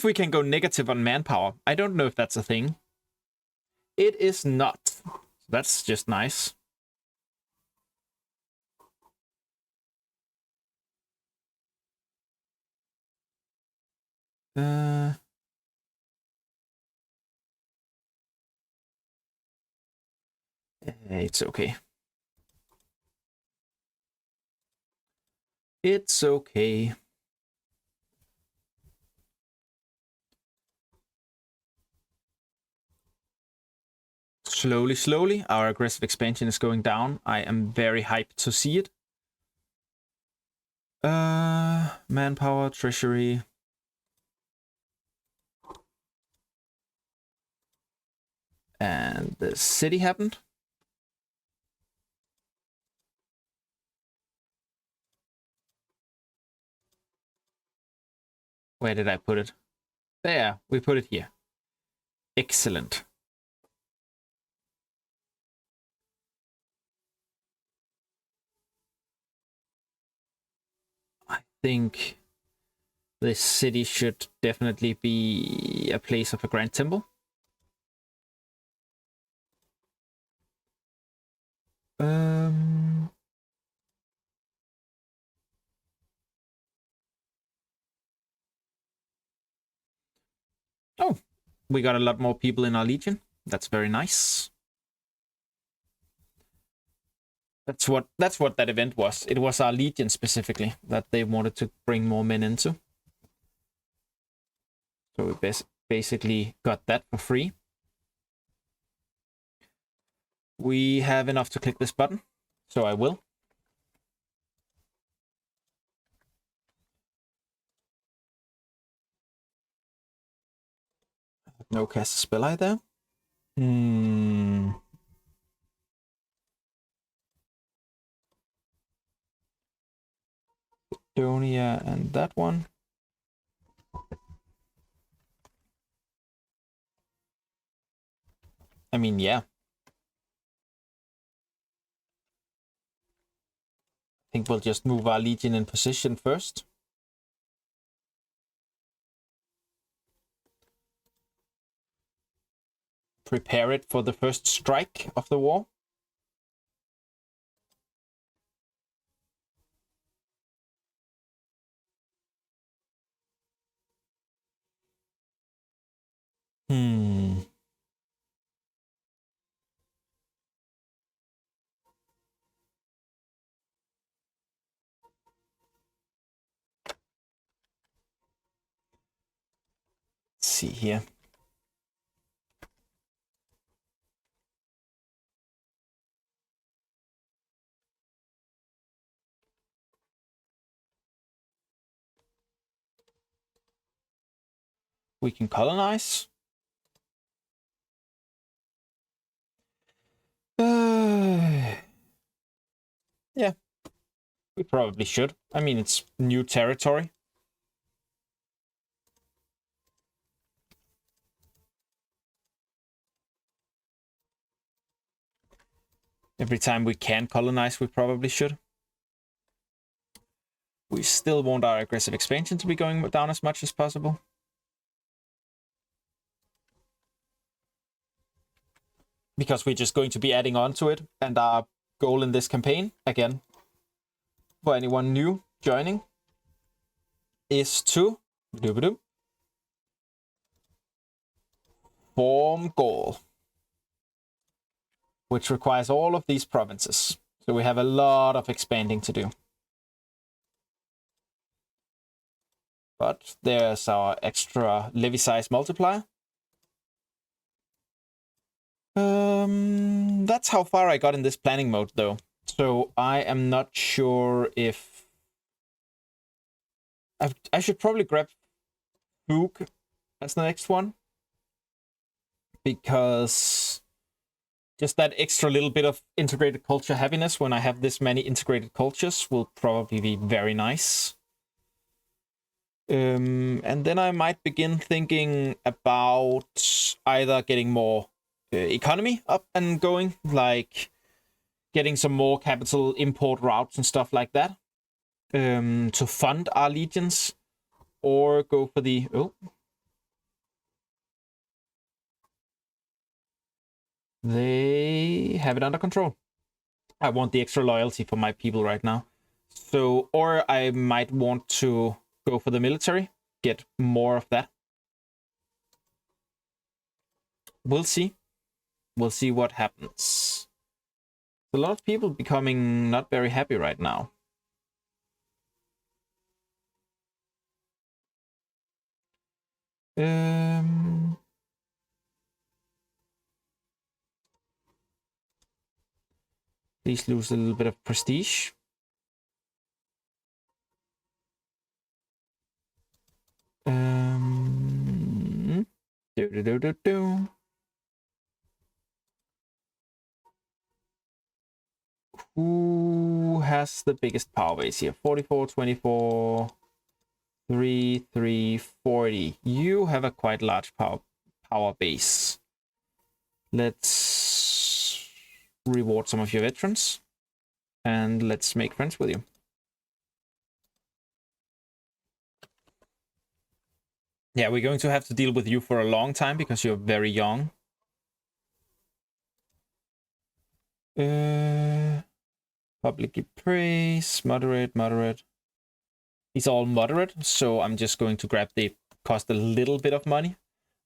we can go negative on manpower. I don't know if that's a thing. It is not. That's just nice. It's okay. It's okay. Slowly, our aggressive expansion is going down. I am very hyped to see it. Manpower, treasury. And the city happened. Where did I put it? There, we put it here. Excellent. I think this city should definitely be a place of a grand temple. Oh, we got a lot more people in our legion. That's very nice. That's what that event was. It was our legion specifically that they wanted to bring more men into. So we basically got that for free. We have enough to click this button, so I will. No cast a spell either. Donia and that one. I mean, yeah. I think we'll just move our legion in position first. Prepare it for the first strike of the war. Let's see here. We can colonize. Yeah, we probably should. I mean, it's new territory. Every time we can colonize, we probably should. We still want our aggressive expansion to be going down as much as possible. Because we're just going to be adding on to it. And our goal in this campaign, again, for anyone new joining, is to form Gaul, which requires all of these provinces. So we have a lot of expanding to do. But there's our extra levy size multiplier. That's how far I got in this planning mode, though. So I am not sure if... I should probably grab Fook as the next one. Because just that extra little bit of integrated culture heaviness when I have this many integrated cultures will probably be very nice. And then I might begin thinking about either getting more economy up and going, like getting some more capital import routes and stuff like that, to fund our legions, or go for the... Oh. They have it under control. I want the extra loyalty for my people right now. So, or I might want to go for the military, get more of that. We'll see. We'll see what happens. A lot of people becoming not very happy right now. Please lose a little bit of prestige. Who has the biggest power base here? 44, 24, 3, 3, 40. You have a quite large power base. Let's reward some of your veterans. And let's make friends with you. Yeah, we're going to have to deal with you for a long time because you're very young. Publicly praise, moderate, moderate. It's all moderate, so I'm just going to grab the cost a little bit of money.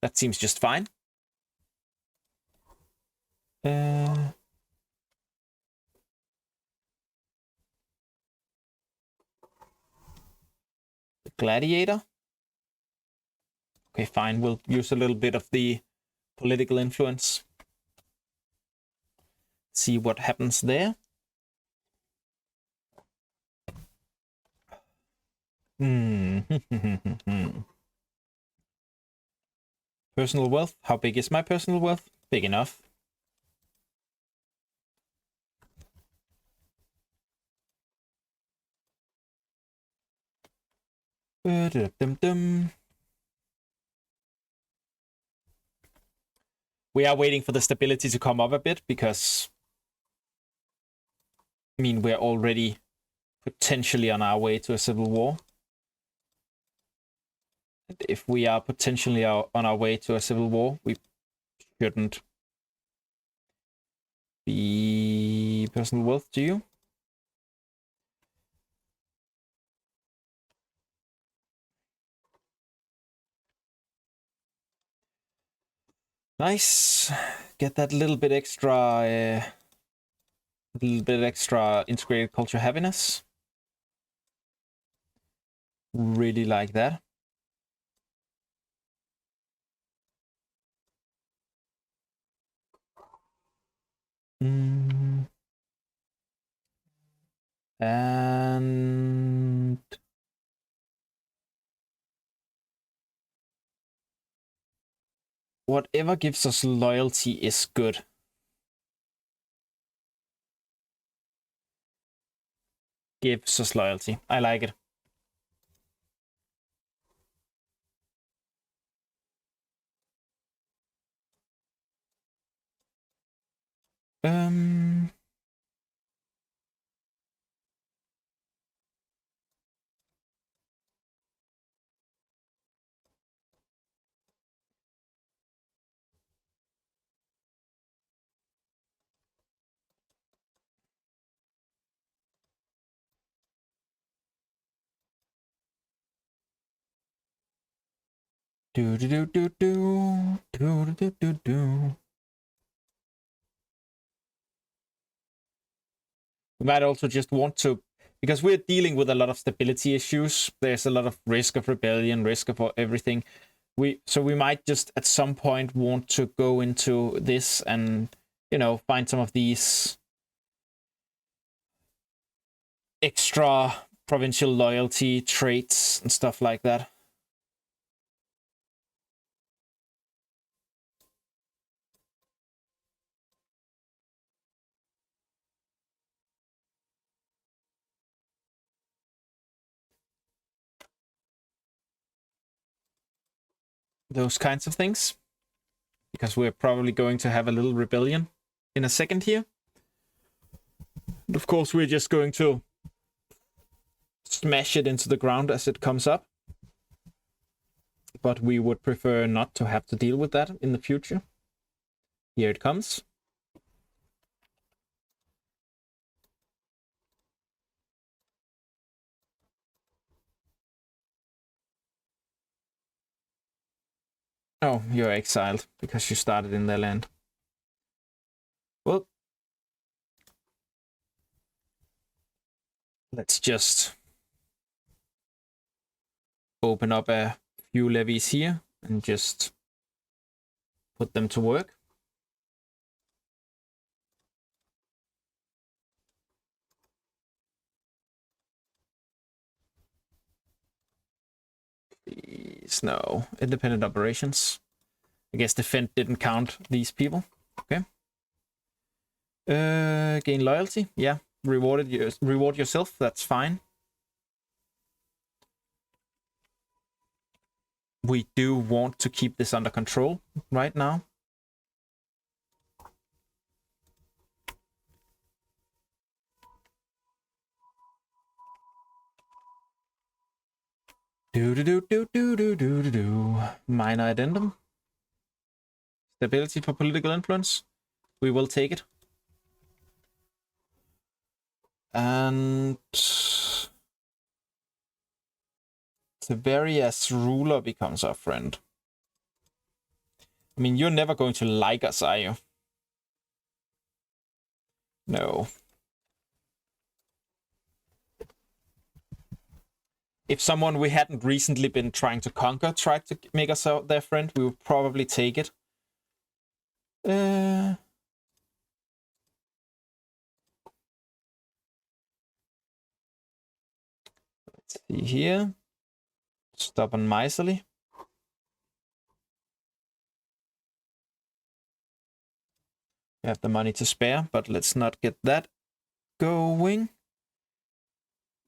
That seems just fine. The gladiator. Okay, fine. We'll use a little bit of the political influence. See what happens there. Personal wealth. How big is my personal wealth? Big enough. We are waiting for the stability to come up a bit because, I mean, we're already potentially on our way to a civil war. And if we are potentially on our way to a civil war, we shouldn't be personal wealth, do you? Nice. Get that little bit extra integrated culture happiness. Really like that. And whatever gives us loyalty is good. Gives us loyalty. I like it. Do do do do do do do do do. We might also just want to, because we're dealing with a lot of stability issues. There's a lot of risk of rebellion, risk of everything. So we might just at some point want to go into this and, you know, find some of these extra provincial loyalty traits and stuff like that. Those kinds of things. Because we're probably going to have a little rebellion in a second here. And of course, we're just going to smash it into the ground as it comes up. But we would prefer not to have to deal with that in the future. Here it comes. Oh, you're exiled because you started in their land. Well, let's just open up a few levies here and just put them to work. Please, no. Independent operations. I guess defend didn't count these people. Okay. Gain loyalty. Yeah, reward yourself. That's fine. We do want to keep this under control right now. Minor addendum. Stability for political influence. We will take it. And Tiberius ruler becomes our friend. I mean, you're never going to like us, are you? No. If someone we hadn't recently been trying to conquer tried to make us their friend, we would probably take it. Let's see here. Stubborn miserly. We have the money to spare, but let's not get that going.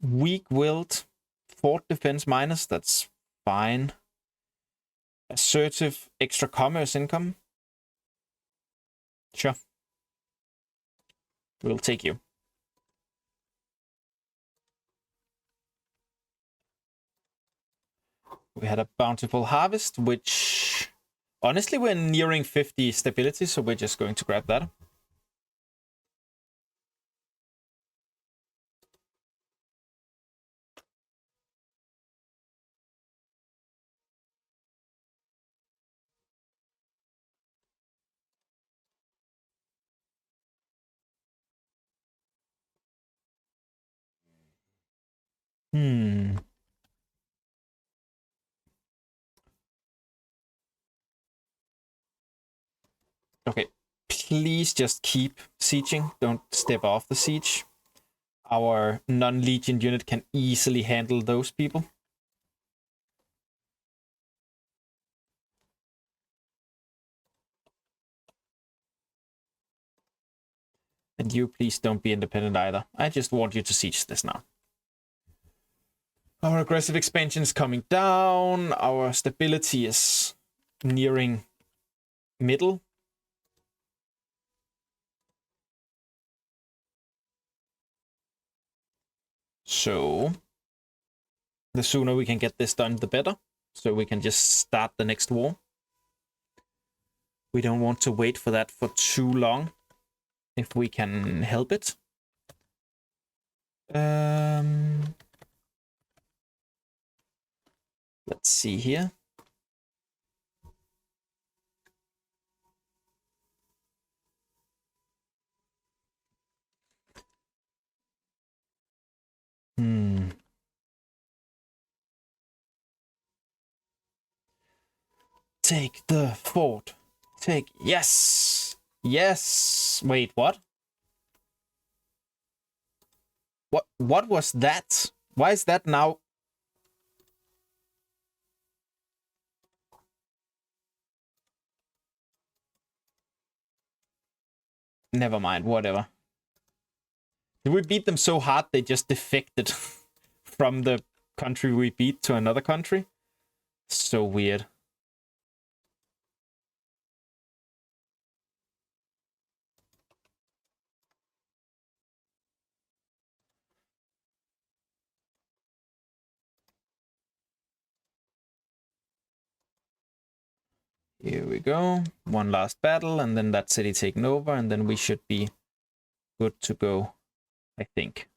Weak-willed. Fort defense minus, that's fine. Assertive extra commerce income. Sure. We'll take you. We had a bountiful harvest, which honestly we're nearing 50 stability, so we're just going to grab that. Okay, please just keep sieging. Don't step off the siege. Our non-legion unit can easily handle those people. And you please don't be independent either. I just want you to siege this now. Our aggressive expansion is coming down. Our stability is nearing middle. So the sooner we can get this done, the better. So we can just start the next war. We don't want to wait for that for too long, if we can help it. Let's see here. Take the fort. Take. Yes. Yes. Wait, what? What was that? Why is that now? Never mind, whatever. Did we beat them so hard they just defected from the country we beat to another country? So weird. Here we go. One last battle, and then that city taken over, and then we should be good to go, I think.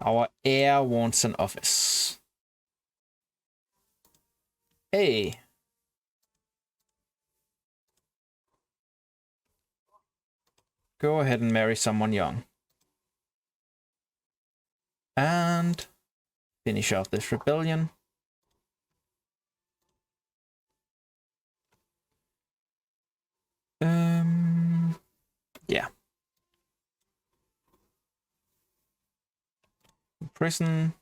Our heir wants an office. Hey. Go ahead and marry someone young. And finish off this rebellion. Yeah. Prison.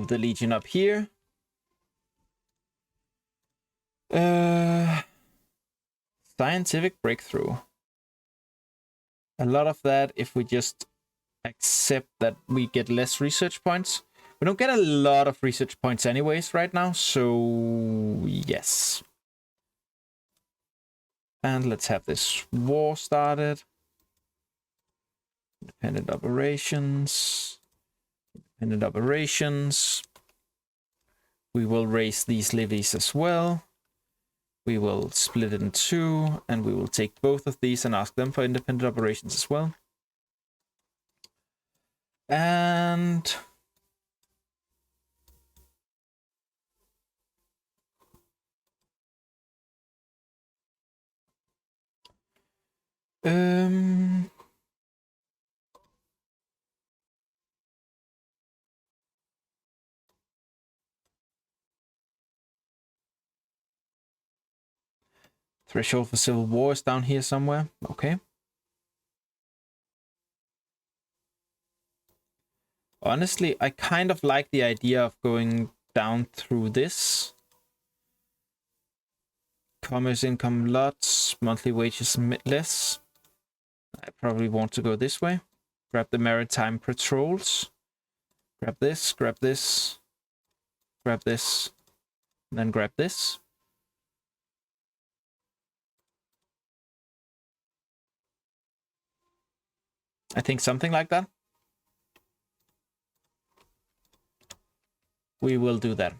move the Legion up here. Scientific breakthrough. A lot of that if we just accept that we get less research points. We don't get a lot of research points anyways right now, so yes. And let's have this war started. Independent operations. Independent operations. We will raise these levies as well. We will split it in two, and we will take both of these and ask them for independent operations as well. And threshold for civil war is down here somewhere. Okay. Honestly, I kind of like the idea of going down through this. Commerce income lots, monthly wages less. I probably want to go this way. Grab the maritime patrols. Grab this, grab this, grab this, and then grab this. I think something like that. We will do that.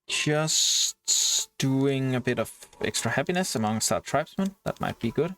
Just doing a bit of extra happiness amongst our tribesmen. That might be good.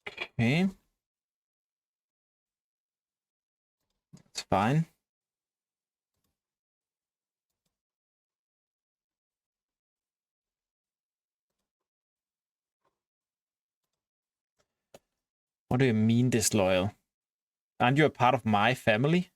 Okay. That's fine. What do you mean disloyal? Aren't you a part of my family?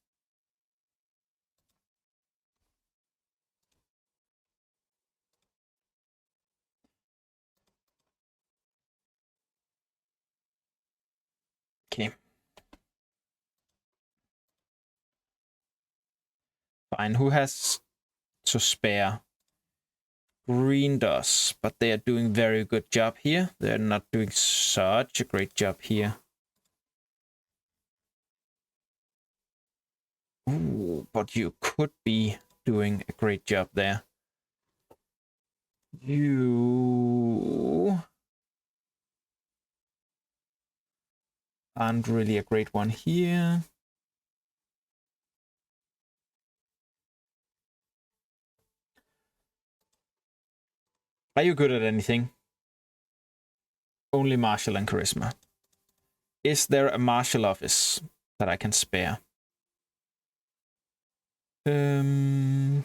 Okay. Fine. Who has to spare? Green does, but they are doing very good job here. They're not doing such a great job here. Ooh, but you could be doing a great job there. You aren't really a great one here. Are you good at anything? Only martial and charisma. Is there a martial office that I can spare? That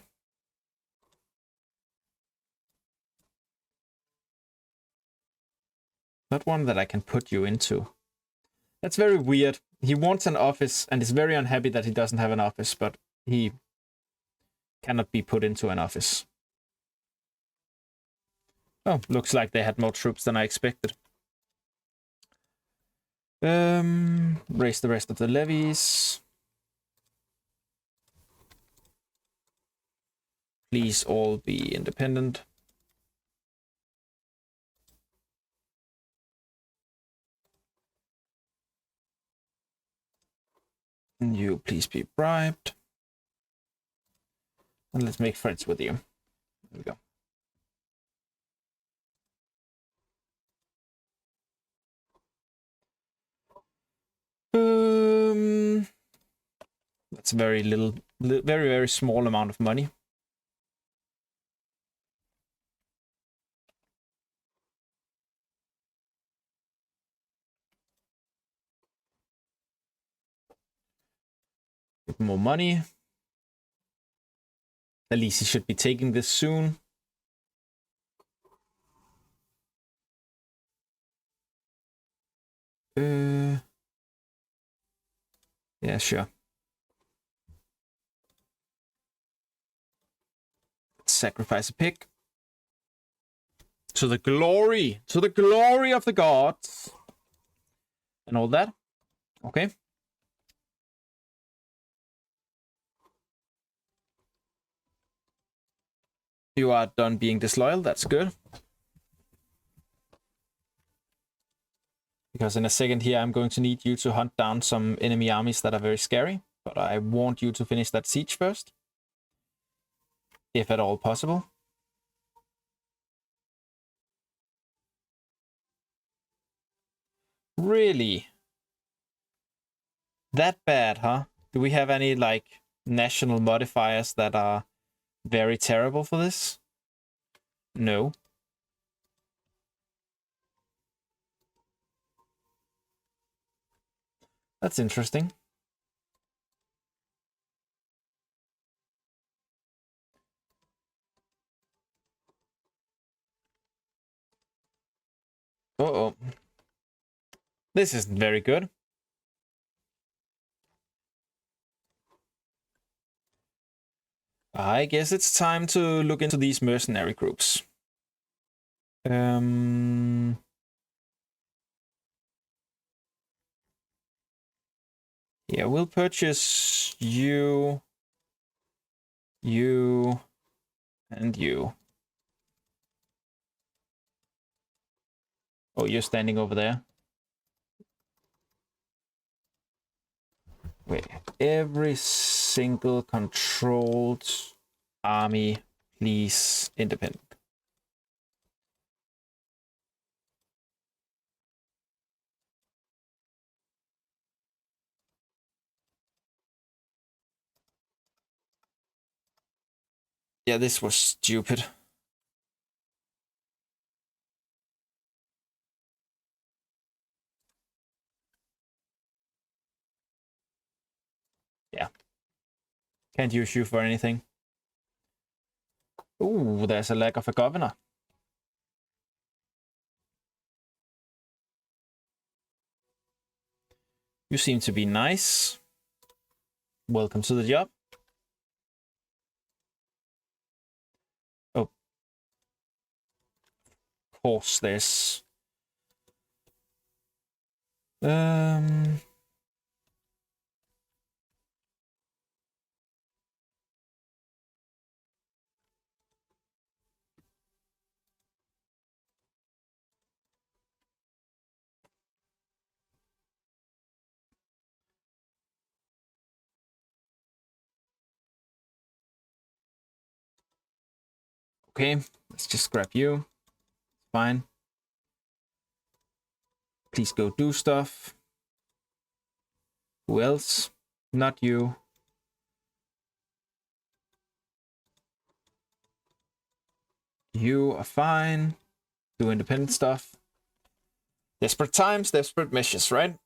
one that I can put you into. That's very weird. He wants an office and is very unhappy that he doesn't have an office, but he cannot be put into an office. Oh, looks like they had more troops than I expected. Raise the rest of the levies. Please all be independent. And you please be bribed. And let's make friends with you. There we go. That's very little, very small amount of money. Get more money. At least he should be taking this soon. Yeah, sure. Let's sacrifice a pig. To the glory of the gods. And all that. Okay. You are done being disloyal, that's good. Because in a second here, I'm going to need you to hunt down some enemy armies that are very scary. But I want you to finish that siege first. If at all possible. Really? That bad, huh? Do we have any, like, national modifiers that are very terrible for this? No. That's interesting. Uh-oh. This isn't very good. I guess it's time to look into these mercenary groups. Yeah, we'll purchase you, you, and you. Oh, you're standing over there. Wait, every single controlled army, please, independent. Yeah, this was stupid. Yeah. Can't use you for anything. Ooh, there's a lack of a governor. You seem to be nice. Welcome to the job. Oh. Of course, there's... Okay, let's just grab you. Fine. Please go do stuff. Who else? Not you. You are fine. Do independent stuff. Desperate times, desperate measures, right?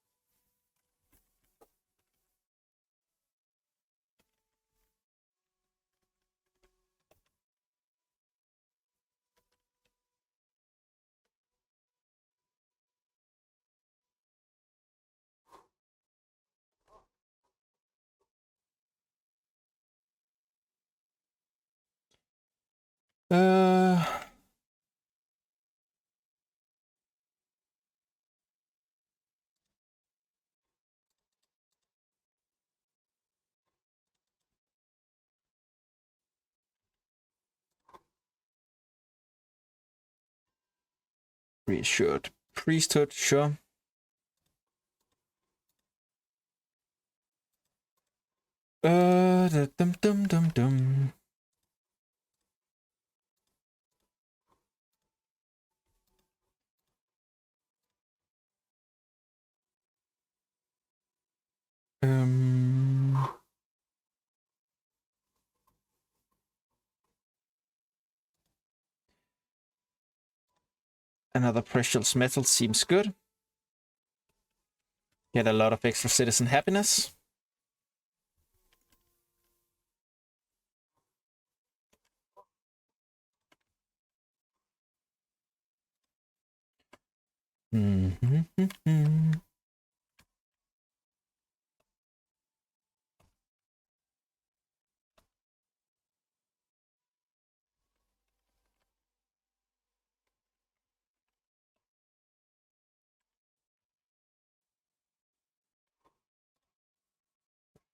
Reassured priesthood, sure. Dum dum dum dum. Another precious metal seems good. Get a lot of extra citizen happiness.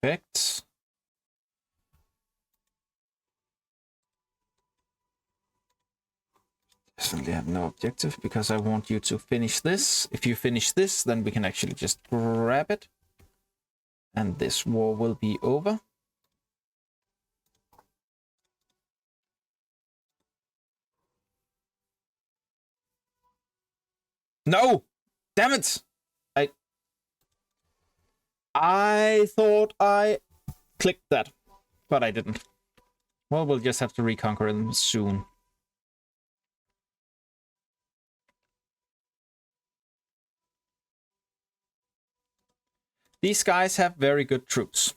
Perfect. Definitely have no objective because I want you to finish this. If you finish this, then we can actually just grab it. And this war will be over. No! Damn it! I thought I clicked that, but I didn't. Well, we'll just have to reconquer them soon. These guys have very good troops.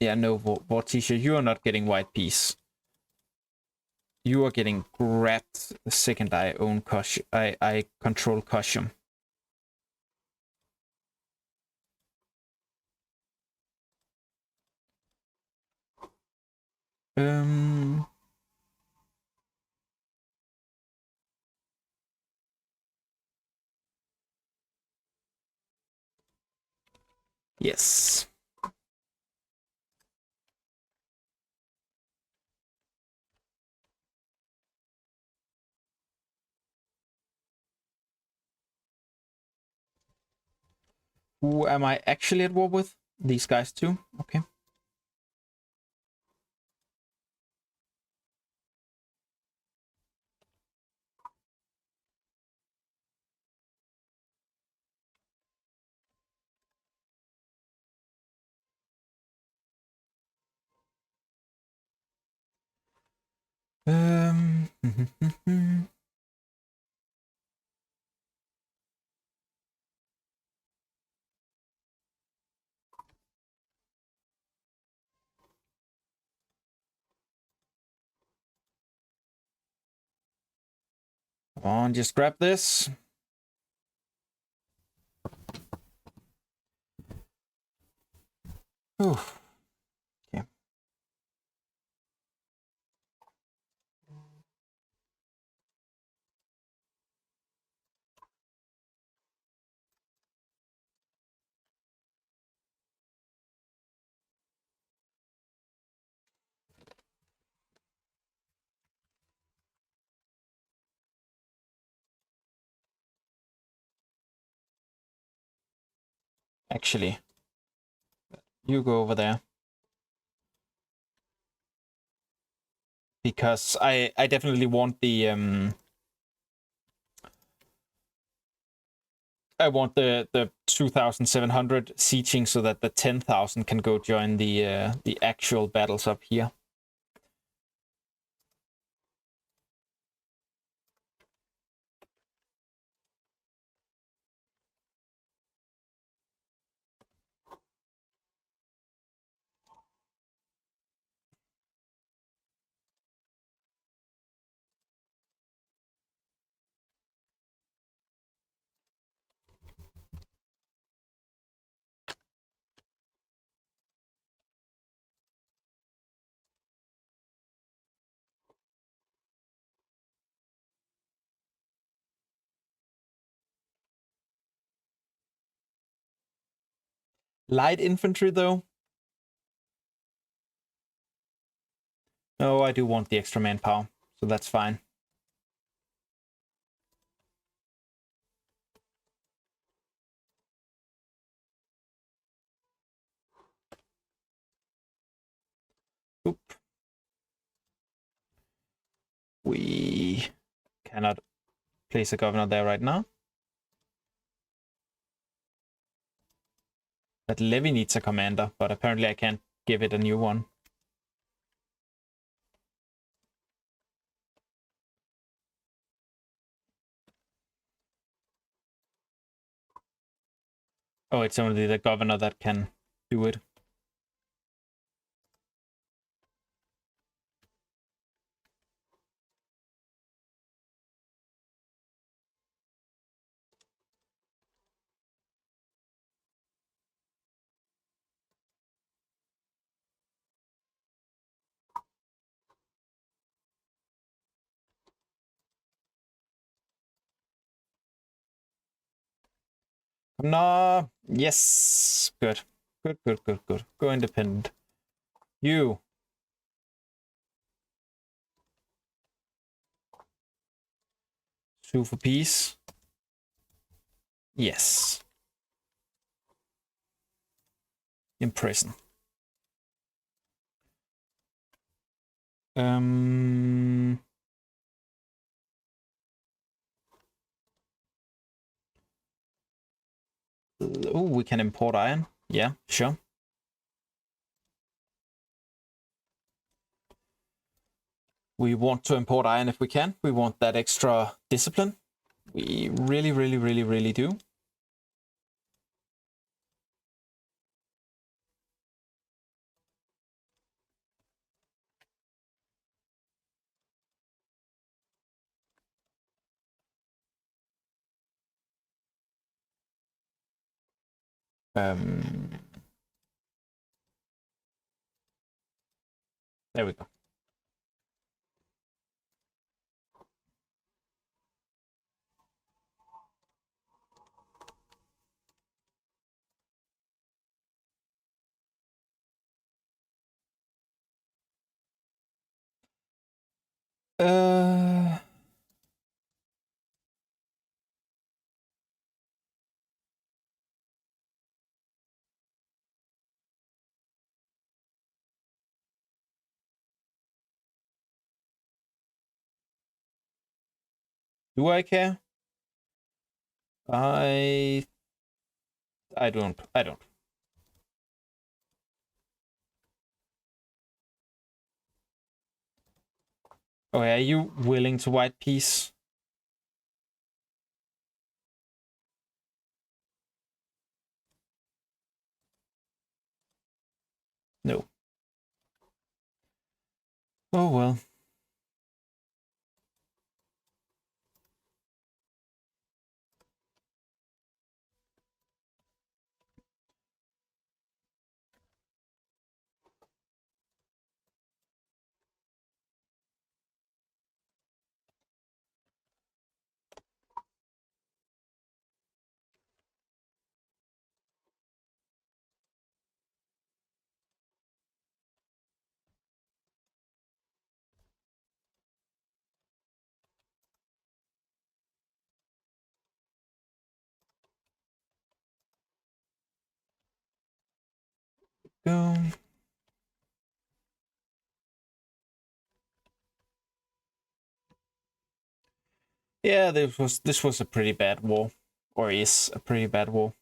Yeah, no, Vorticia, you are not getting white peace. You are getting grabbed the second I own Kosh. I control Koshum. Yes. Who am I actually at war with? These guys too? Okay. Come on, just grab this. Oof. Okay. Actually, you go over there. Because I definitely want the I want the 2,700 sieging so that the 10,000 can go join the actual battles up here. Light infantry, though? No, I do want the extra manpower, so that's fine. Oop. We cannot place a governor there right now. That levy needs a commander, but apparently I can't give it a new one. Oh, it's only the governor that can do it. No. Yes. Good. Good. Go independent. You. Sue for peace. Yes. In prison. Oh, we can import iron. Yeah, sure. We want to import iron if we can. We want that extra discipline. We really do. There we go. Do I care? I don't. Okay, are you willing to white peace? No. Oh well. Go. Yeah, this was a pretty bad war, or is a pretty bad war.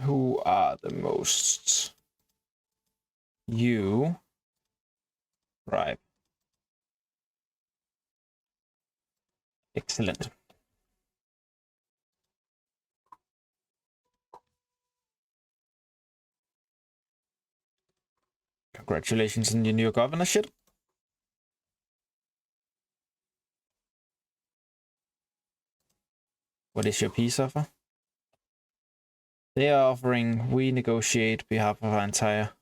Who are the most? You. Right. Excellent. Congratulations on your new governorship. What is your peace offer? They are offering we negotiate behalf of our entire.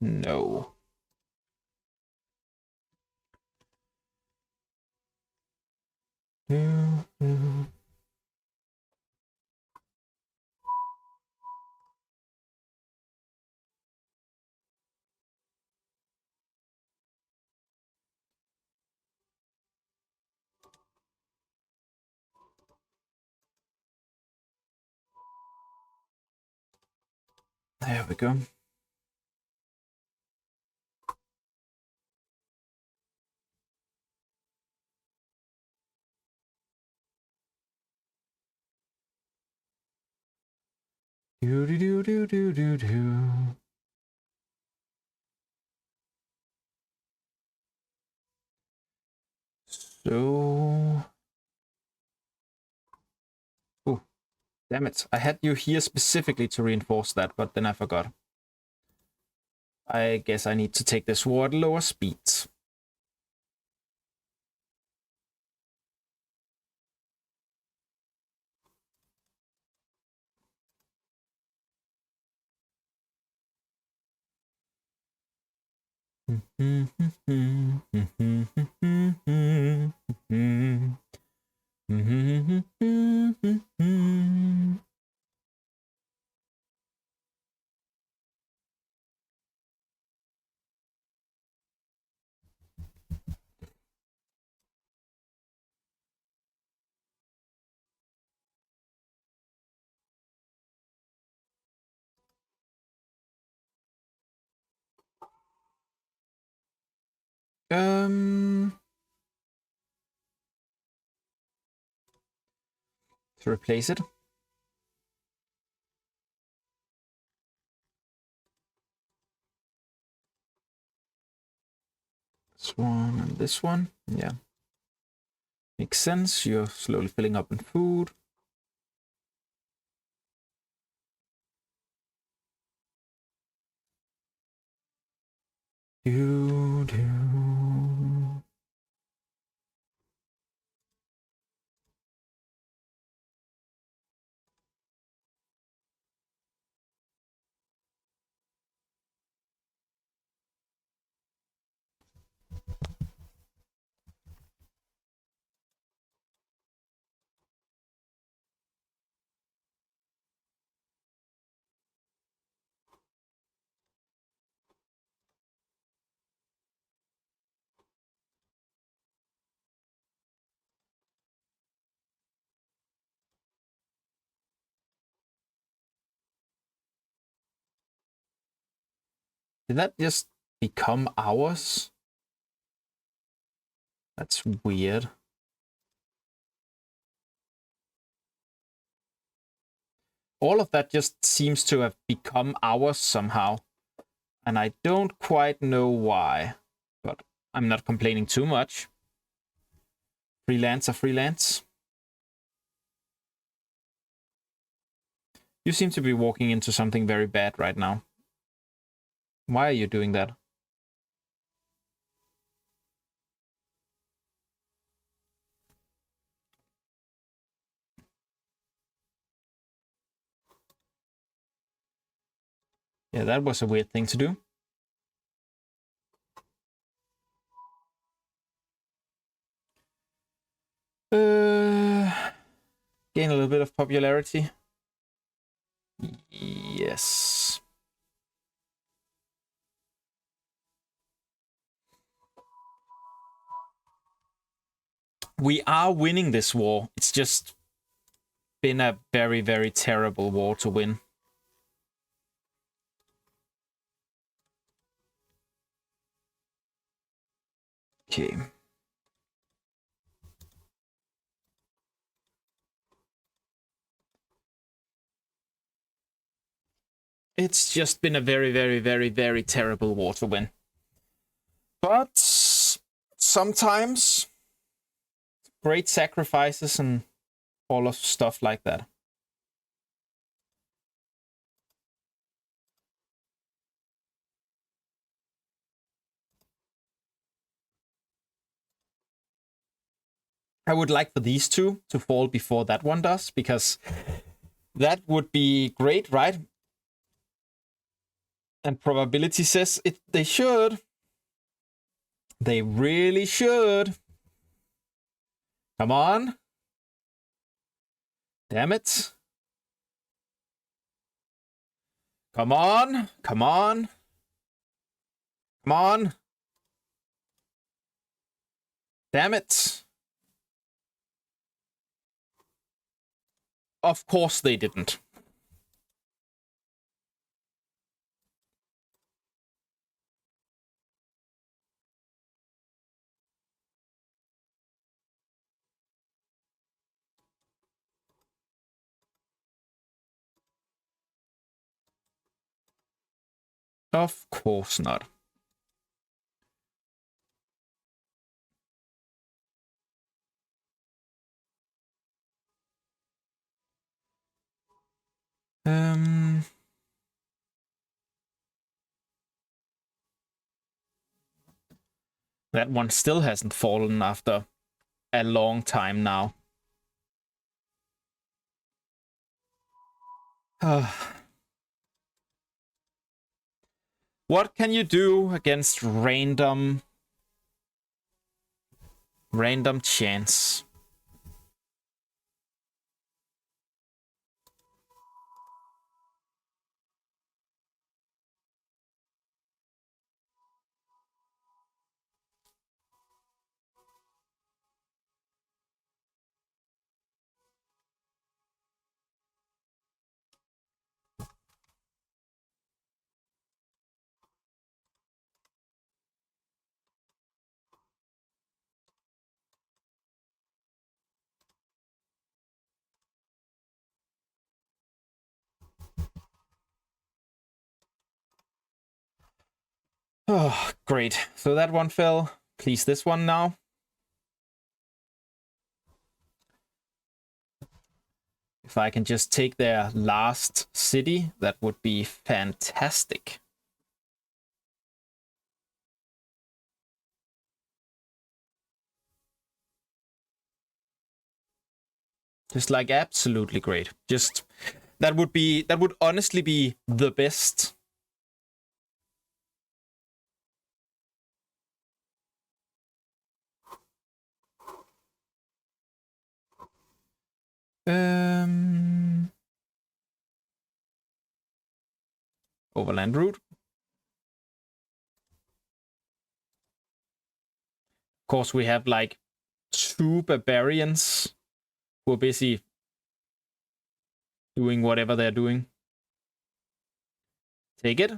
No. There we go. Do do do do do do do. So, oh, damn it! I had you here specifically to reinforce that, but then I forgot. I guess I need to take this war at lower speeds. To replace it. This one and this one. Yeah. Makes sense. You're slowly filling up in food. Do, do. Did that just become ours? That's weird. All of that just seems to have become ours somehow. And I don't quite know why. But I'm not complaining too much. Freelance are freelance. You seem to be walking into something very bad right now. Why are you doing that? Yeah, that was a weird thing to do. Gain a little bit of popularity. Yes. We are winning this war. It's just been a very, very terrible war to win. Okay. It's just been a very, very, very, very terrible war to win. But sometimes great sacrifices and all of stuff like that. I would like for these two to fall before that one does, because that would be great, right? And probability says they should. They really should. Come on. Damn it. Come on. Come on. Come on. Damn it. Of course they didn't. Of course not. That one still hasn't fallen after a long time now. What can you do against random chance? Oh, great. So that one fell. Please, this one now. If I can just take their last city, that would be fantastic. Just like absolutely great. Just that would honestly be the best. Overland route. Of course, we have like 2 barbarians who are busy doing whatever they're doing. Take it.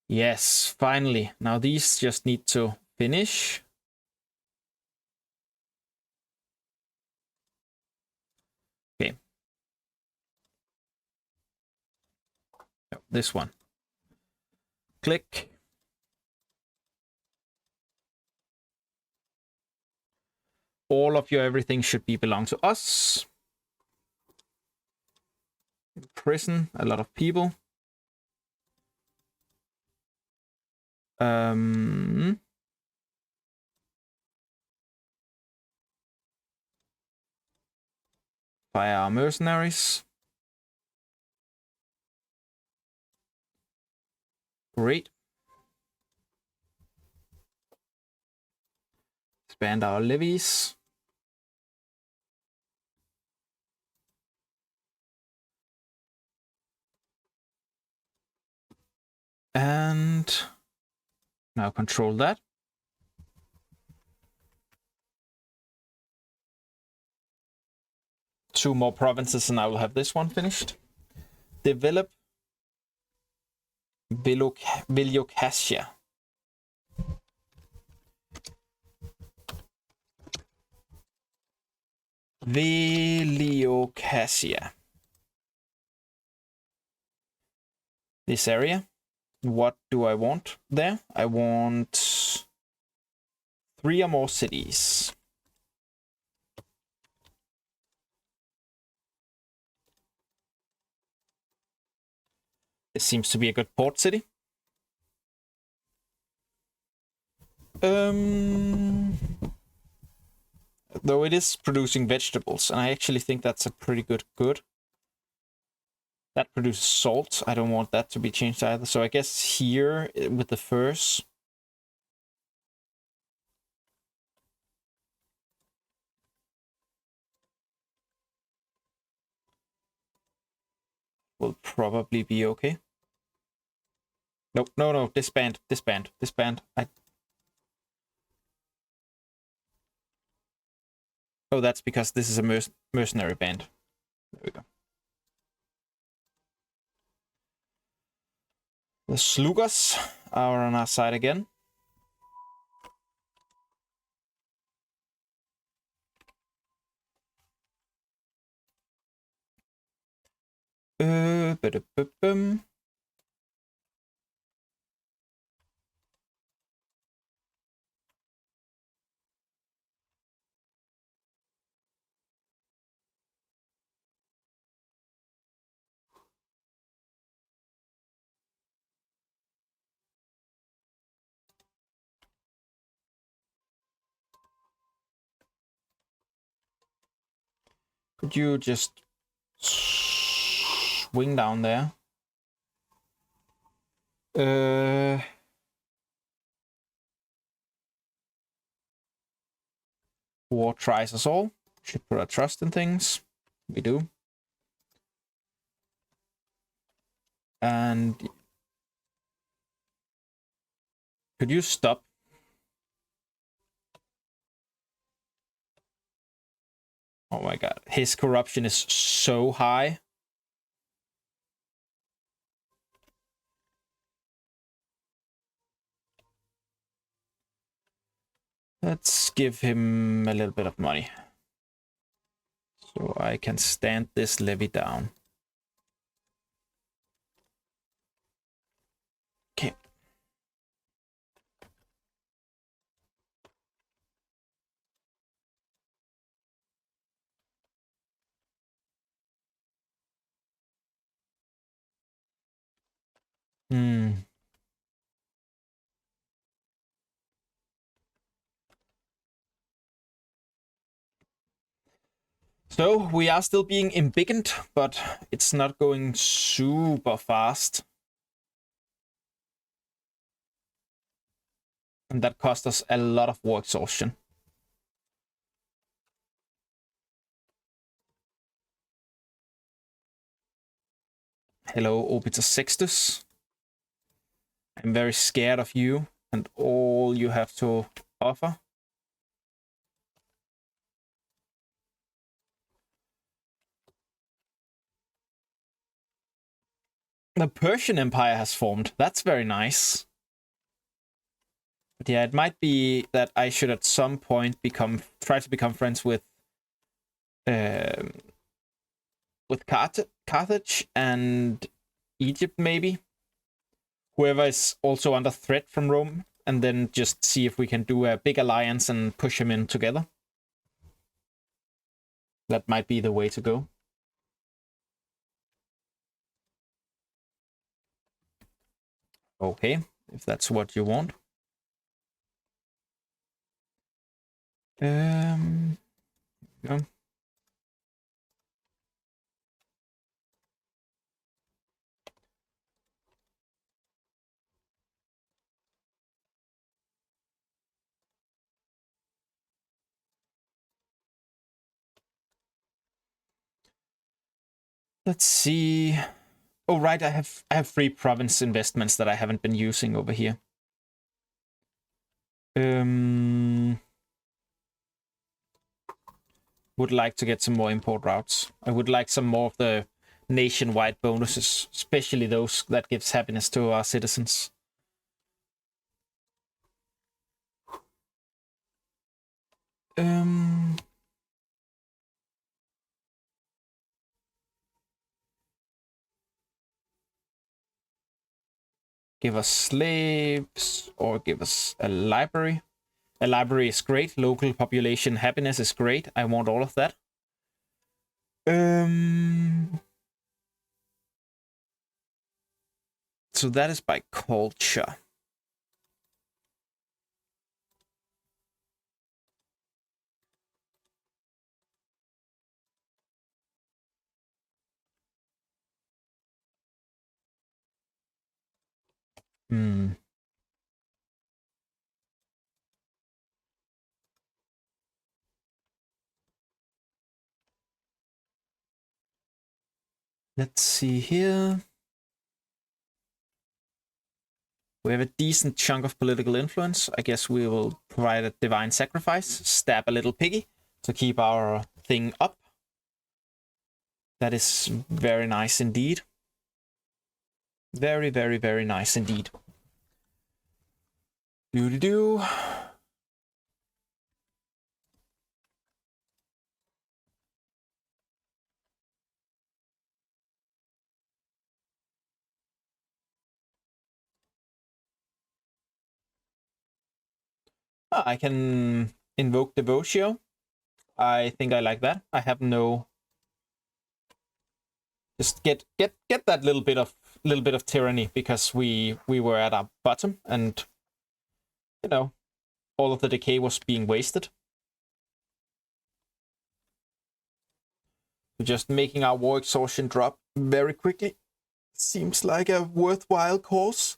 Yes, finally. Now these just need to finish. Okay. Oh, this one. Click. All of your everything should belong to us. Prison, a lot of people. Fire our mercenaries. Great. Expand our levies. And now control that. Two more provinces and I will have this one finished. Develop Villocassia. Villocassia. This area. What do I want there? I want 3 or more cities. This seems to be a good port city. Though it is producing vegetables, and I actually think that's a pretty good. That produces salt. I don't want that to be changed either. So I guess here with the furs. Will probably be okay. Nope, no, disband. Oh, that's because this is a mercenary band. There we go. The Sluggers are on our side again. Could you just swing down there? War tries us all. Should put our trust in things. We do. And could you stop? Oh my god. His corruption is so high. Let's give him a little bit of money. So I can stand this levy down. Okay. So we are still being embiggened, but it's not going super fast. And that cost us a lot of war exhaustion. Hello, Obiter Sextus. I'm very scared of you and all you have to offer. The Persian Empire has formed. That's very nice. But yeah, it might be that I should at some point try to become friends with Carthage and Egypt, maybe. Whoever is also under threat from Rome, and then just see if we can do a big alliance and push him in together. That might be the way to go. Okay, if that's what you want. Yeah. Let's see. Oh right, I have 3 province investments that I haven't been using over here. Would like to get some more import routes. I would like some more of the nationwide bonuses, especially those that gives happiness to our citizens. Give us slaves or give us a library. A library is great. Local population happiness is great. I want all of that. So that is by culture. Let's see here. We have a decent chunk of political influence. I guess we will provide a divine sacrifice, stab a little piggy to keep our thing up. That is very nice indeed. Very, very, very nice indeed. Do-do-do. I can invoke Devotio. I think I like that. I have no. Just get that little bit of tyranny because we were at our bottom and you know all of the decay was being wasted. So just making our war exhaustion drop very quickly seems like a worthwhile cause.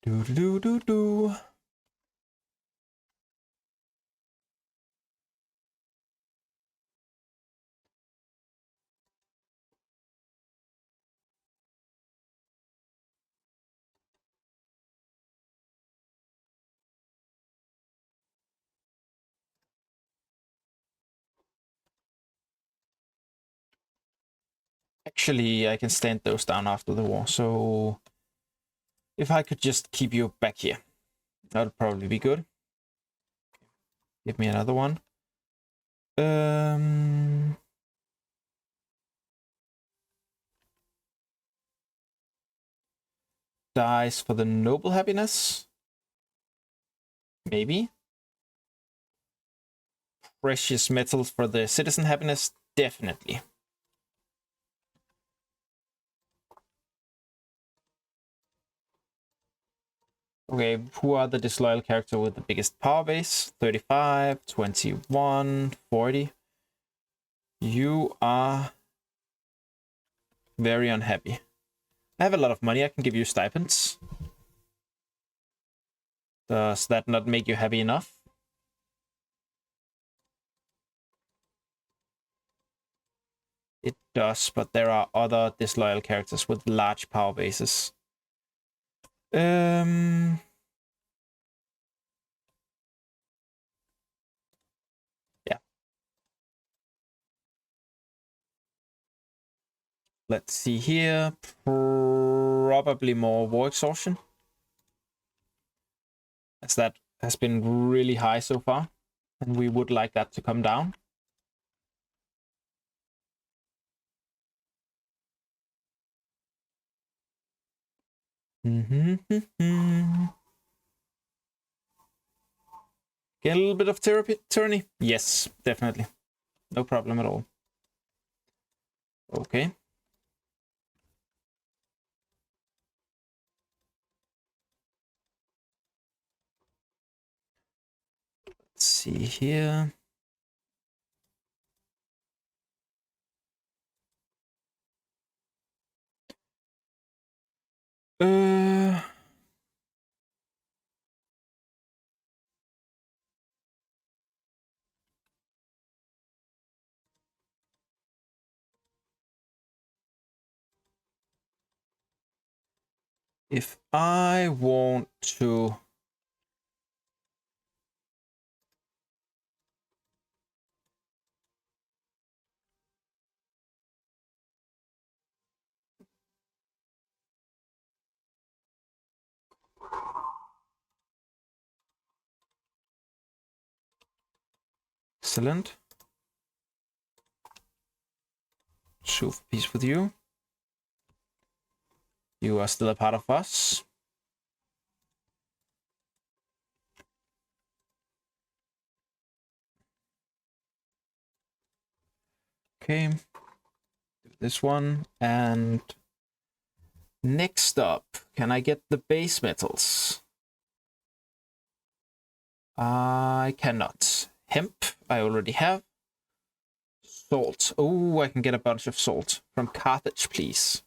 Do do do do. Actually, I can stand those down after the war, so if I could just keep you back here, that would probably be good. Give me another one. Dies for the noble happiness? Maybe. Precious metals for the citizen happiness? Definitely. Okay, who are the disloyal character with the biggest power base? 35, 21, 40. You are very unhappy. I have a lot of money. I can give you stipends. Does that not make you happy enough? It does, but there are other disloyal characters with large power bases. Yeah. Let's see here. Probably more war exhaustion, as that has been really high so far, and we would like that to come down. Get a little bit of tyranny? Yes, definitely. No problem at all. Okay. Let's see here. If I want to... Excellent. Sue for peace with you. You are still a part of us. Okay. Do this one. And next up, can I get the base metals? I cannot. Hemp, I already have. Salt. Oh, I can get a bunch of salt from Carthage, please.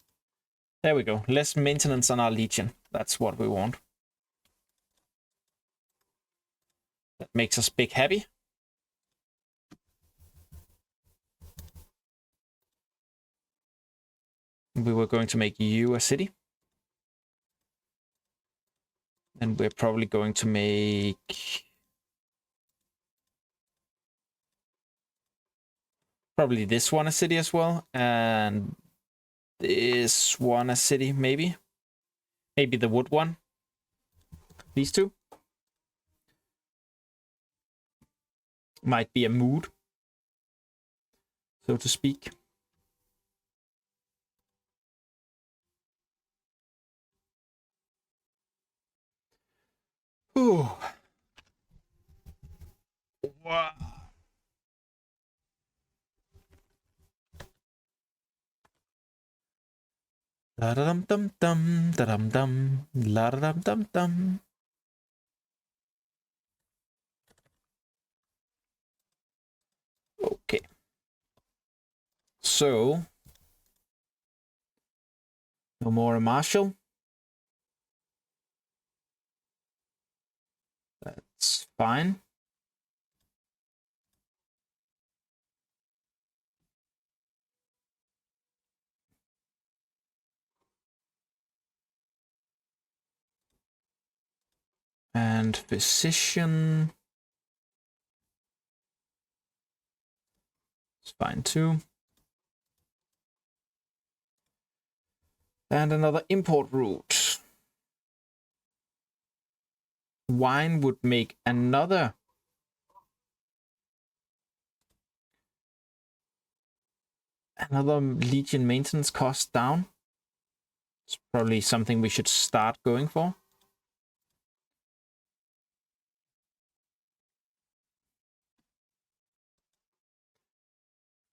There we go. Less maintenance on our legion. That's what we want. That makes us big happy. We were going to make you a city. And we're probably going to make... probably this one a city as well. And this one a city, maybe. Maybe the wood one. These two. Might be a mood, so to speak. Ooh. Wow. Da da dum dum dum da dum dum la da dum dum dum. Okay. So no more Marshall. That's fine. And physician. It's fine too. And another import route. Wine would make another Legion maintenance cost down. It's probably something we should start going for.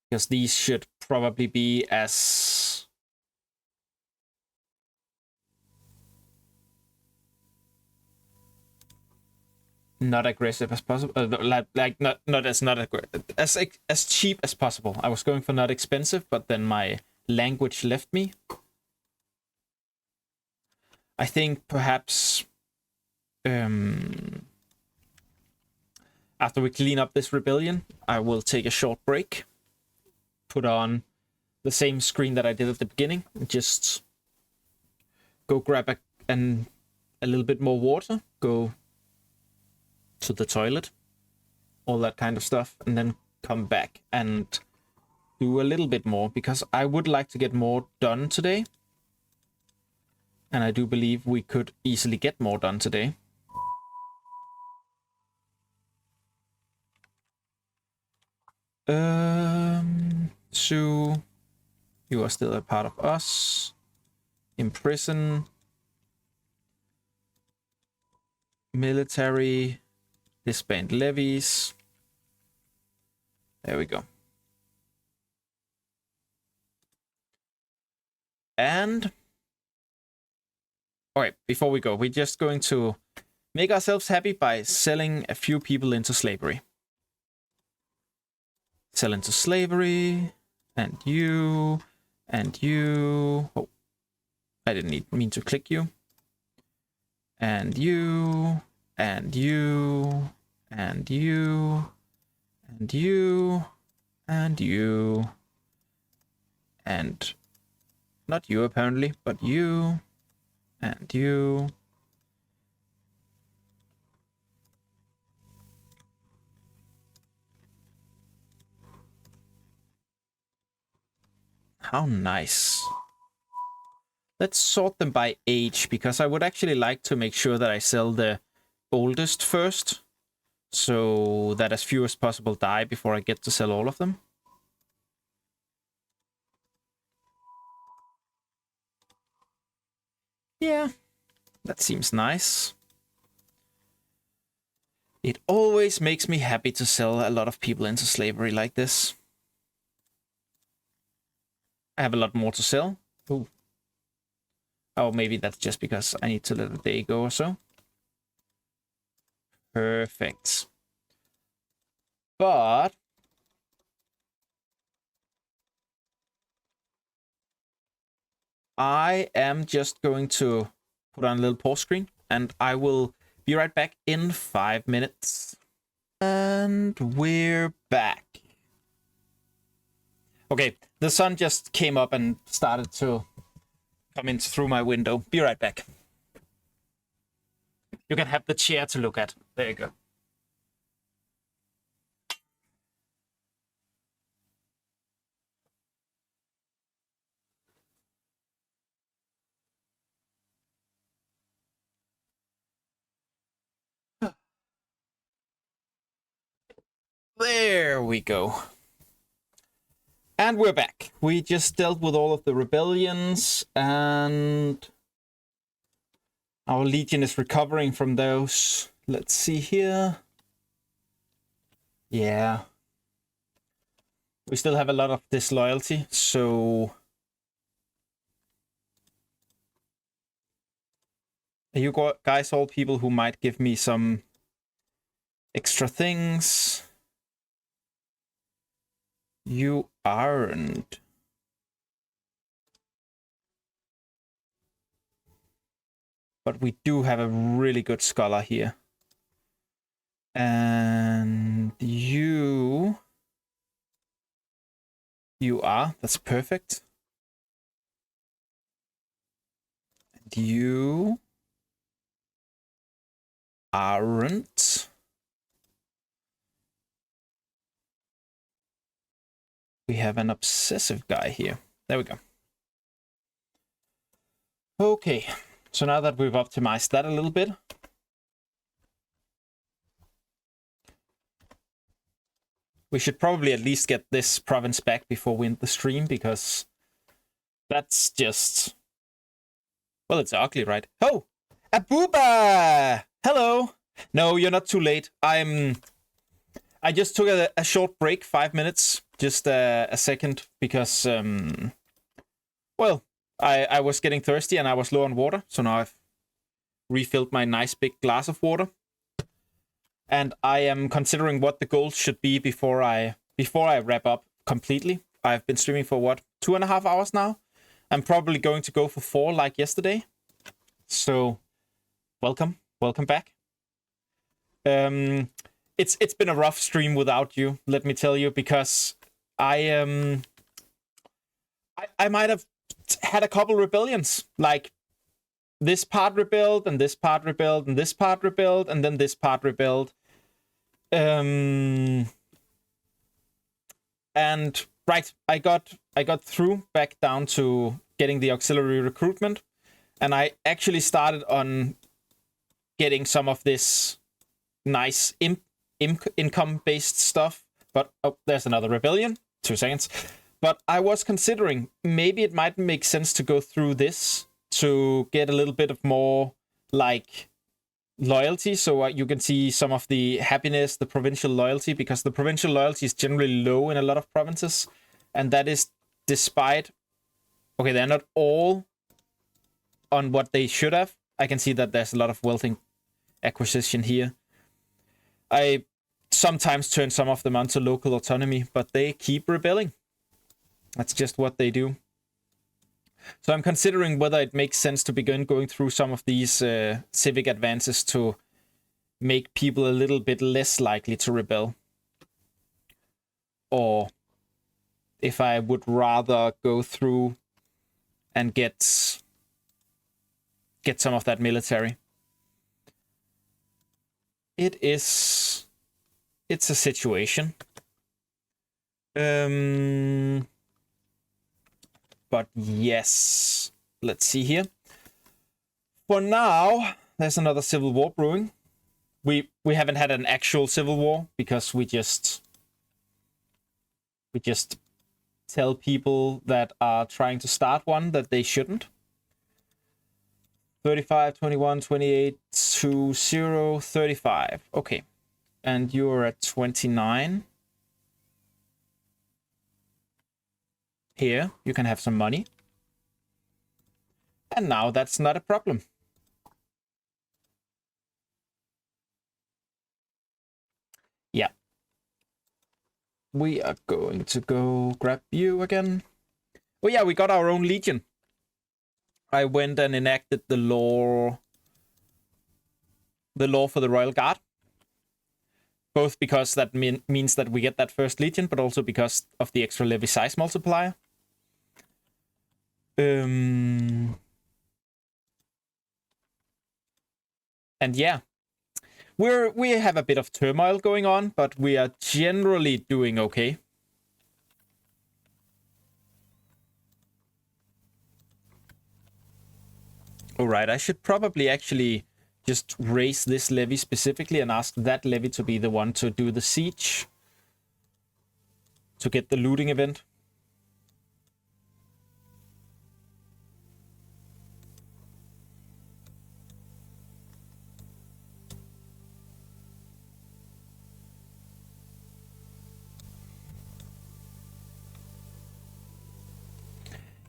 Because these should probably be as not aggressive as possible. As cheap as possible. I was going for not expensive, but then my language left me. I think perhaps after we clean up this rebellion, I will take a short break, put on the same screen that I did at the beginning, and just go grab a little bit more water, go to the toilet, all that kind of stuff, and then come back and do a little bit more, because I would like to get more done today. And I do believe we could easily get more done today. So you are still a part of us. Imprison. Military. Disband levies. There we go. And all right, before we go, we're just going to make ourselves happy by selling a few people into slavery. Sell into slavery, and you, and you. Oh, I didn't mean to click you. And you, and you, and you, and you, and you, and not you apparently, but you, and you. How nice. Let's sort them by age, because I would actually like to make sure that I sell the oldest first, so that as few as possible die before I get to sell all of them. Yeah, that seems nice. It always makes me happy to sell a lot of people into slavery like this. I have a lot more to sell. Ooh. Oh, maybe that's just because I need to let a day go or so. Perfect. But I am just going to put on a little pause screen, and I will be right back in 5 minutes. And we're back. Okay, the sun just came up and started to come in through my window. Be right back. You can have the chair to look at. There you go. There we go. And we're back. We just dealt with all of the rebellions, and our legion is recovering from those. Let's see here. Yeah. We still have a lot of disloyalty, so Are you guys all people who might give me some extra things? You aren't. But we do have a really good scholar here. And you are. That's perfect. And you aren't. We have an obsessive guy here. There we go. Okay, so now that we've optimized that a little bit, we should probably at least get this province back before we end the stream, because that's just... Well, it's ugly, right? Oh! Abuba! Hello! No, you're not too late. I just took a short break, 5 minutes. Just a second, because... well, I was getting thirsty and I was low on water, so now I've refilled my nice big glass of water. And I am considering what the goals should be before I wrap up completely. I've been streaming for what, 2.5 hours now? I'm probably going to go for 4 like yesterday. So, welcome back. It's been a rough stream without you, let me tell you, because I might have had a couple rebellions, like this part rebuild, and this part rebuild, and this part rebuild, and then this part rebuild. And right, I got through back down to getting the auxiliary recruitment, and I actually started on getting some of this nice income-based stuff. But oh, there's another rebellion. 2 seconds. But I was considering maybe it might make sense to go through this to get a little bit of more, like, loyalty, so you can see some of the happiness, the provincial loyalty, because the provincial loyalty is generally low in a lot of provinces, and that is despite... Okay, they're not all on what they should have. I can see that there's a lot of wealth acquisition here. I sometimes turn some of them onto local autonomy, but they keep rebelling. That's just what they do. So I'm considering whether it makes sense to begin going through some of these civic advances to make people a little bit less likely to rebel. Or if I would rather go through and get some of that military. It's a situation. But yes, let's see here. For now, there's another civil war brewing. We haven't had an actual civil war because we just tell people that are trying to start one that they shouldn't. 35, 21, 28, 20, 35. Okay. And you're at 29. Here, you can have some money. And now that's not a problem. Yeah. We are going to go grab you again. Oh yeah, we got our own legion. I went and enacted the law for the Royal Guard. Both because that means that we get that first legion, but also because of the extra levy size multiplier. And yeah, we have a bit of turmoil going on, but we are generally doing okay. All right, I should probably actually just raise this levy specifically and ask that levy to be the one to do the siege, to get the looting event.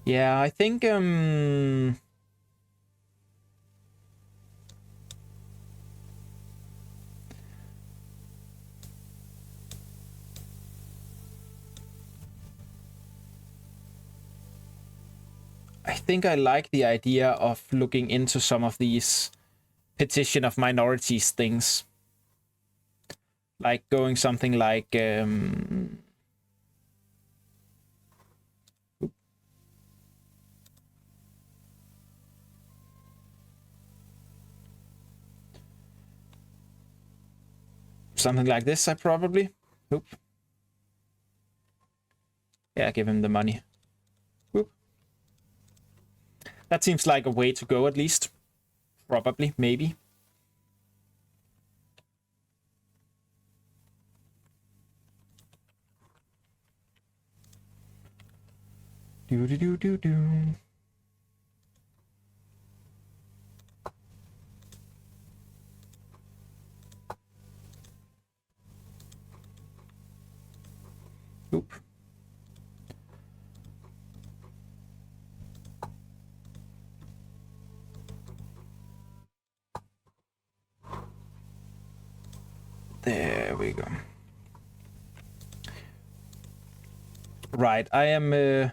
Yeah, I think I think I like the idea of looking into some of these petition of minorities things. Like going something like... something like this, I probably. Oop. Yeah, give him the money. Oop. That seems like a way to go, at least. Probably, maybe. Do. Oop. There we go. Right, I'm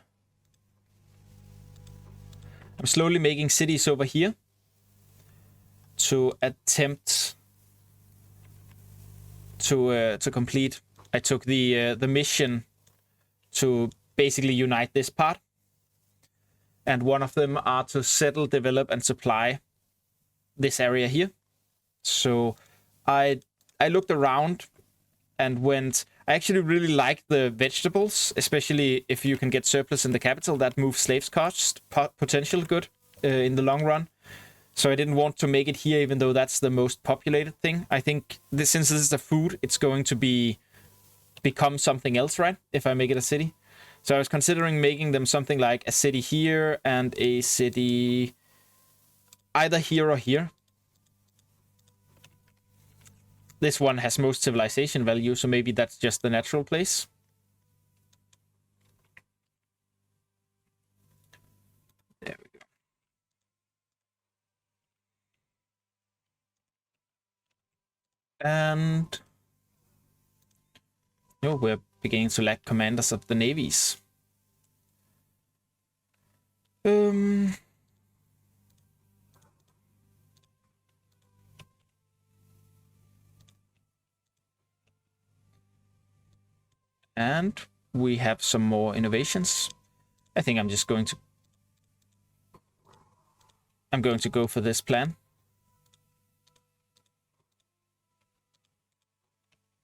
slowly making cities over here to attempt to complete. I took the mission to basically unite this part, and one of them are to settle, develop, and supply this area here. So I looked around and went. I actually really like the vegetables, especially if you can get surplus in the capital. That moves slaves cost potential good in the long run. So I didn't want to make it here, even though that's the most populated thing. I think since this is the food, it's going to become something else, right? If I make it a city. So I was considering making them something like a city here and a city either here or here. This one has most civilization value, so maybe that's just the natural place. There we go. And... oh, we're beginning to lack commanders of the navies. And we have some more innovations. I think I'm just going to... I'm going to go for this plan.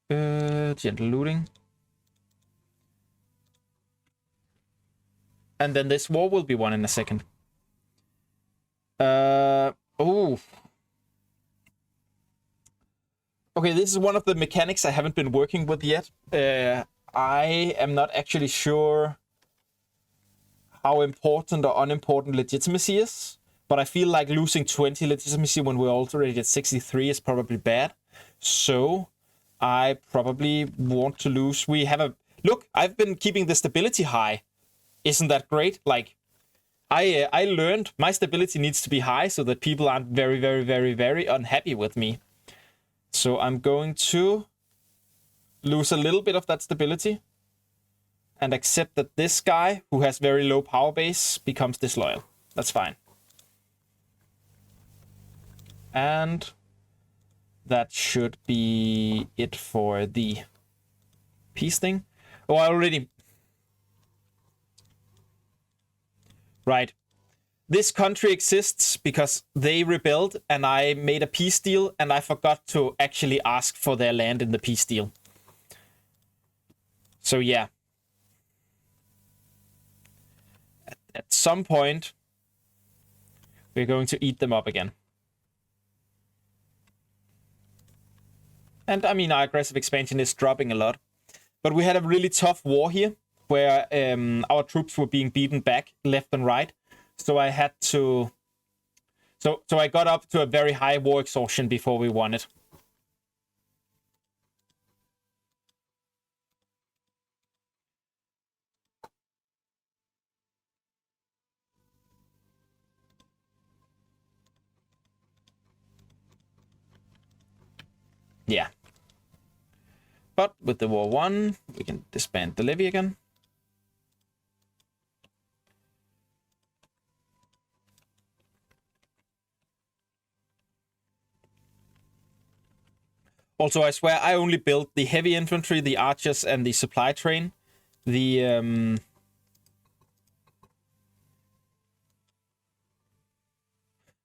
Gentle looting. And then this war will be won in a second. Oh. Okay, this is one of the mechanics I haven't been working with yet. I am not actually sure how important or unimportant legitimacy is, but I feel like losing 20 legitimacy when we're already at 63 is probably bad. So I probably want to lose. We have a... look, I've been keeping the stability high. Isn't that great? Like, I learned my stability needs to be high so that people aren't very, very, very, very unhappy with me. So I'm going to lose a little bit of that stability and accept that this guy, who has very low power base, becomes disloyal. That's fine. And that should be it for the peace thing. Oh, I already... right. This country exists because they rebelled and I made a peace deal and I forgot to actually ask for their land in the peace deal. So yeah. At some point, we're going to eat them up again. And I mean, our aggressive expansion is dropping a lot. But we had a really tough war here where our troops were being beaten back left and right. So I had to... So I got up to a very high war exhaustion before we won it. Yeah. But with the war won, we can disband the levy again. Also, I swear, I only built the heavy infantry, the archers, and the supply train. The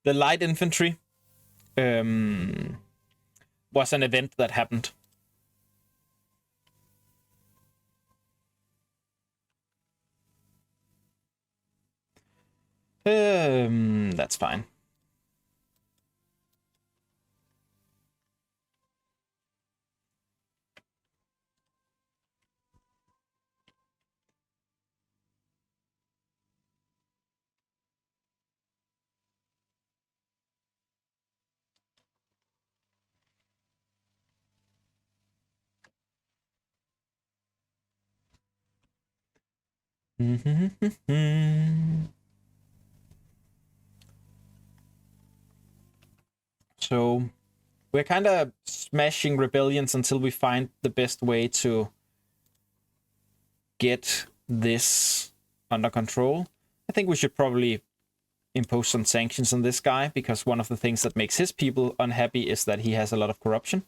light infantry was an event that happened. That's fine. So we're kind of smashing rebellions until we find the best way to get this under control. I think we should probably impose some sanctions on this guy, because one of the things that makes his people unhappy is that he has a lot of corruption.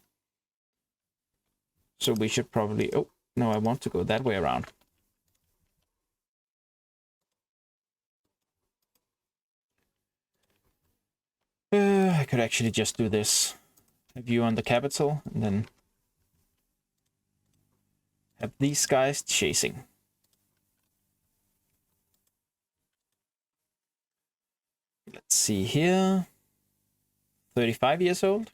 So we should probably... Oh, no, I want to go that way around. I could actually just do this. Have you on the capital, and then have these guys chasing. Let's see here. 35 years old.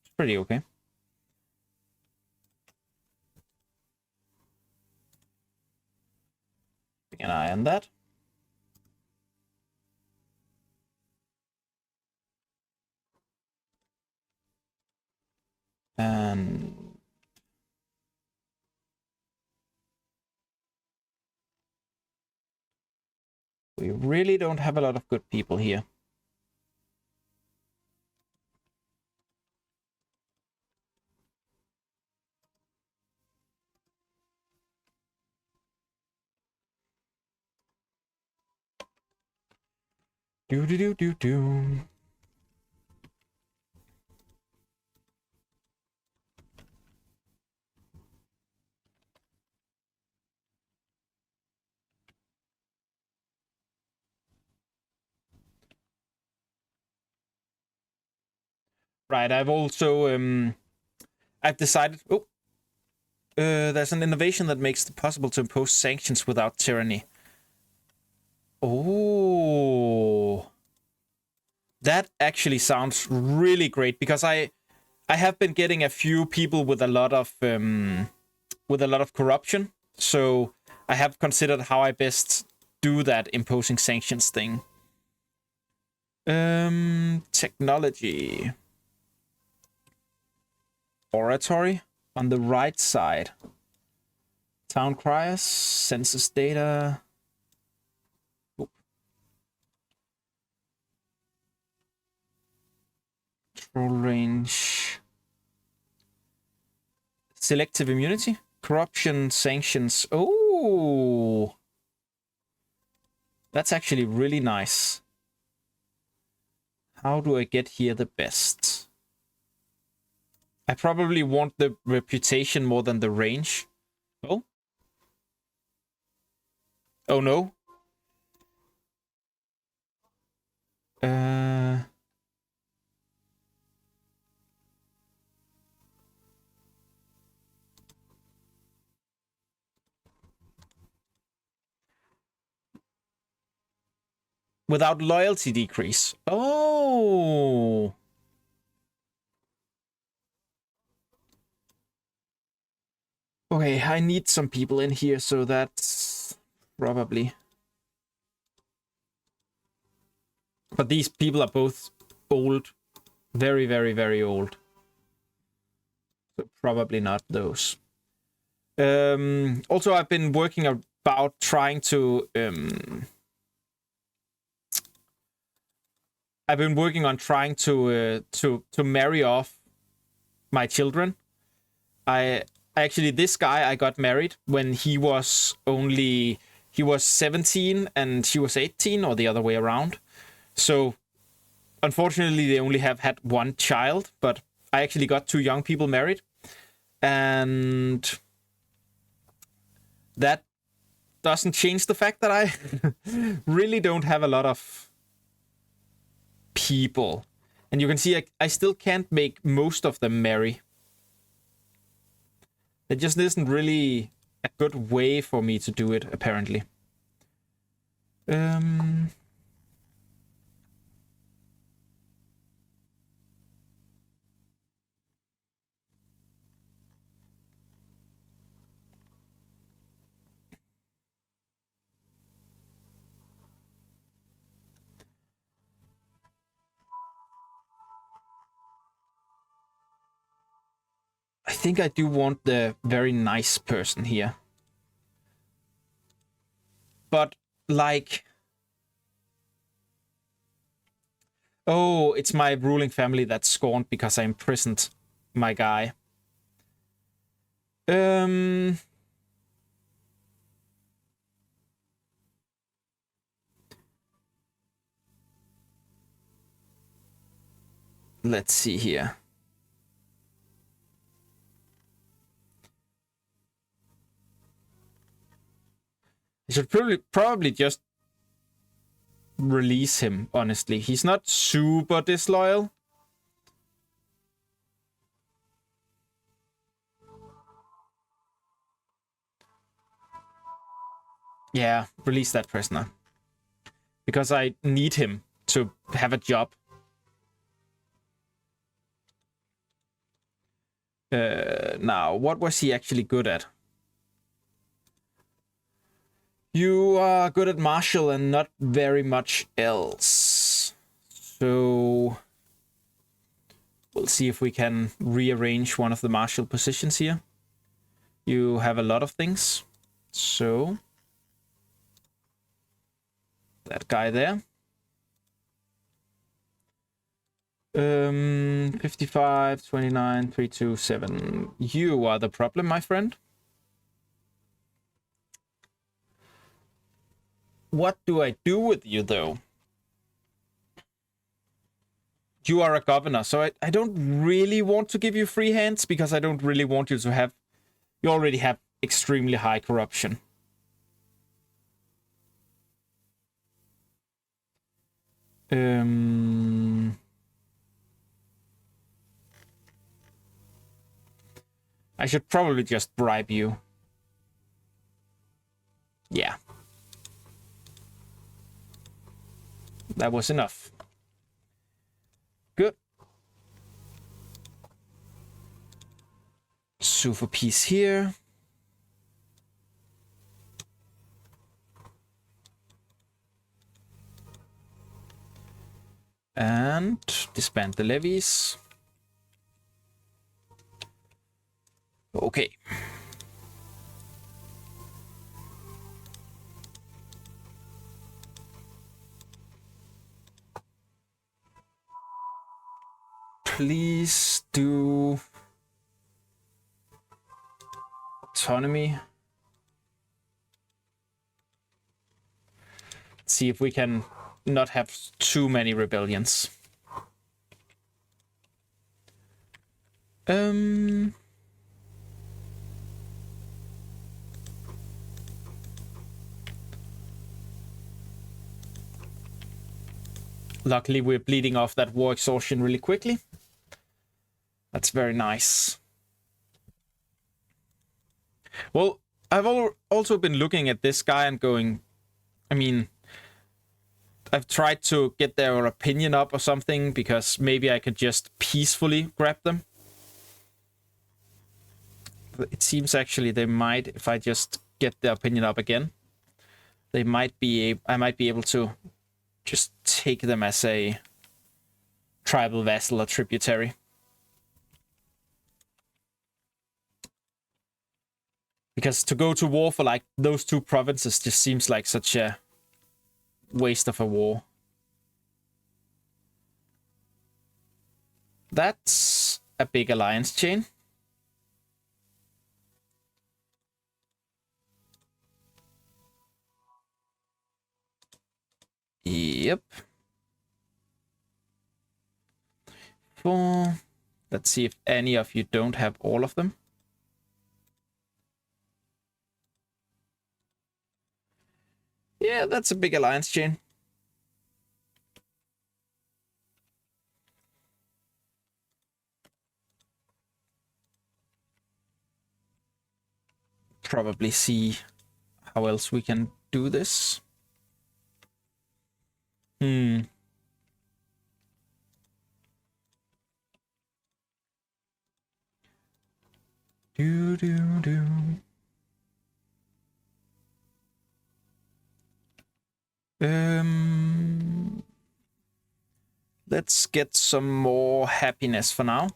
It's pretty okay. Keep an eye on that. And we really don't have a lot of good people here. Do. Right, I've also I've decided. Oh, there's an innovation that makes it possible to impose sanctions without tyranny. Oh, that actually sounds really great, because I have been getting a few people with a lot of corruption, so I have considered how I best do that imposing sanctions thing. Technology. Oratory on the right side. Town criers, census data. Oop. Control range. Selective immunity. Corruption, sanctions. Oh, that's actually really nice. How do I get here the best? I probably want the reputation more than the range. Oh? Oh no. Without loyalty decrease. Oh. Okay, I need some people in here, so that's probably... But these people are both old. Very, very, very old. So probably not those. Also, I've been working about trying to... I've been working on trying to marry off my children. Actually, this guy, I got married when he was 17 and she was 18, or the other way around. So, unfortunately, they only have had one child, but I actually got 2 young people married, and that doesn't change the fact that I really don't have a lot of people. And you can see I still can't make most of them marry. There just isn't really a good way for me to do it, apparently. I think I do want the very nice person here. But, like... Oh, it's my ruling family that's scorned because I imprisoned my guy. Let's see here. I should probably just release him, honestly. He's not super disloyal. Yeah, release that prisoner. Because I need him to have a job. Now, what was he actually good at? You are good at martial and not very much else. So we'll see if we can rearrange one of the martial positions here. You have a lot of things. So that guy there. 55, 29, 327. You are the problem, my friend. What do I do with you, though? You are a governor, so I don't really want to give you free hands because I don't really want you to have... You already have extremely high corruption. I should probably just bribe you. Yeah. That was enough. Good. Sue for peace here. And disband the levies. Okay. Please do autonomy. Let's see if we can not have too many rebellions. Luckily, we're bleeding off that war exhaustion really quickly. That's very nice. Well, I've also been looking at this guy and going, I mean, I've tried to get their opinion up or something because maybe I could just peacefully grab them. But it seems actually they might, if I just get their opinion up again, they might be, I might be able to just take them as a tribal vassal or tributary. Because to go to war for like those 2 provinces just seems like such a waste of a war. That's a big alliance chain. Yep. 4. Let's see if any of you don't have all of them. Yeah, that's a big alliance chain. Probably see how else we can do this. Do. Let's get some more happiness for now.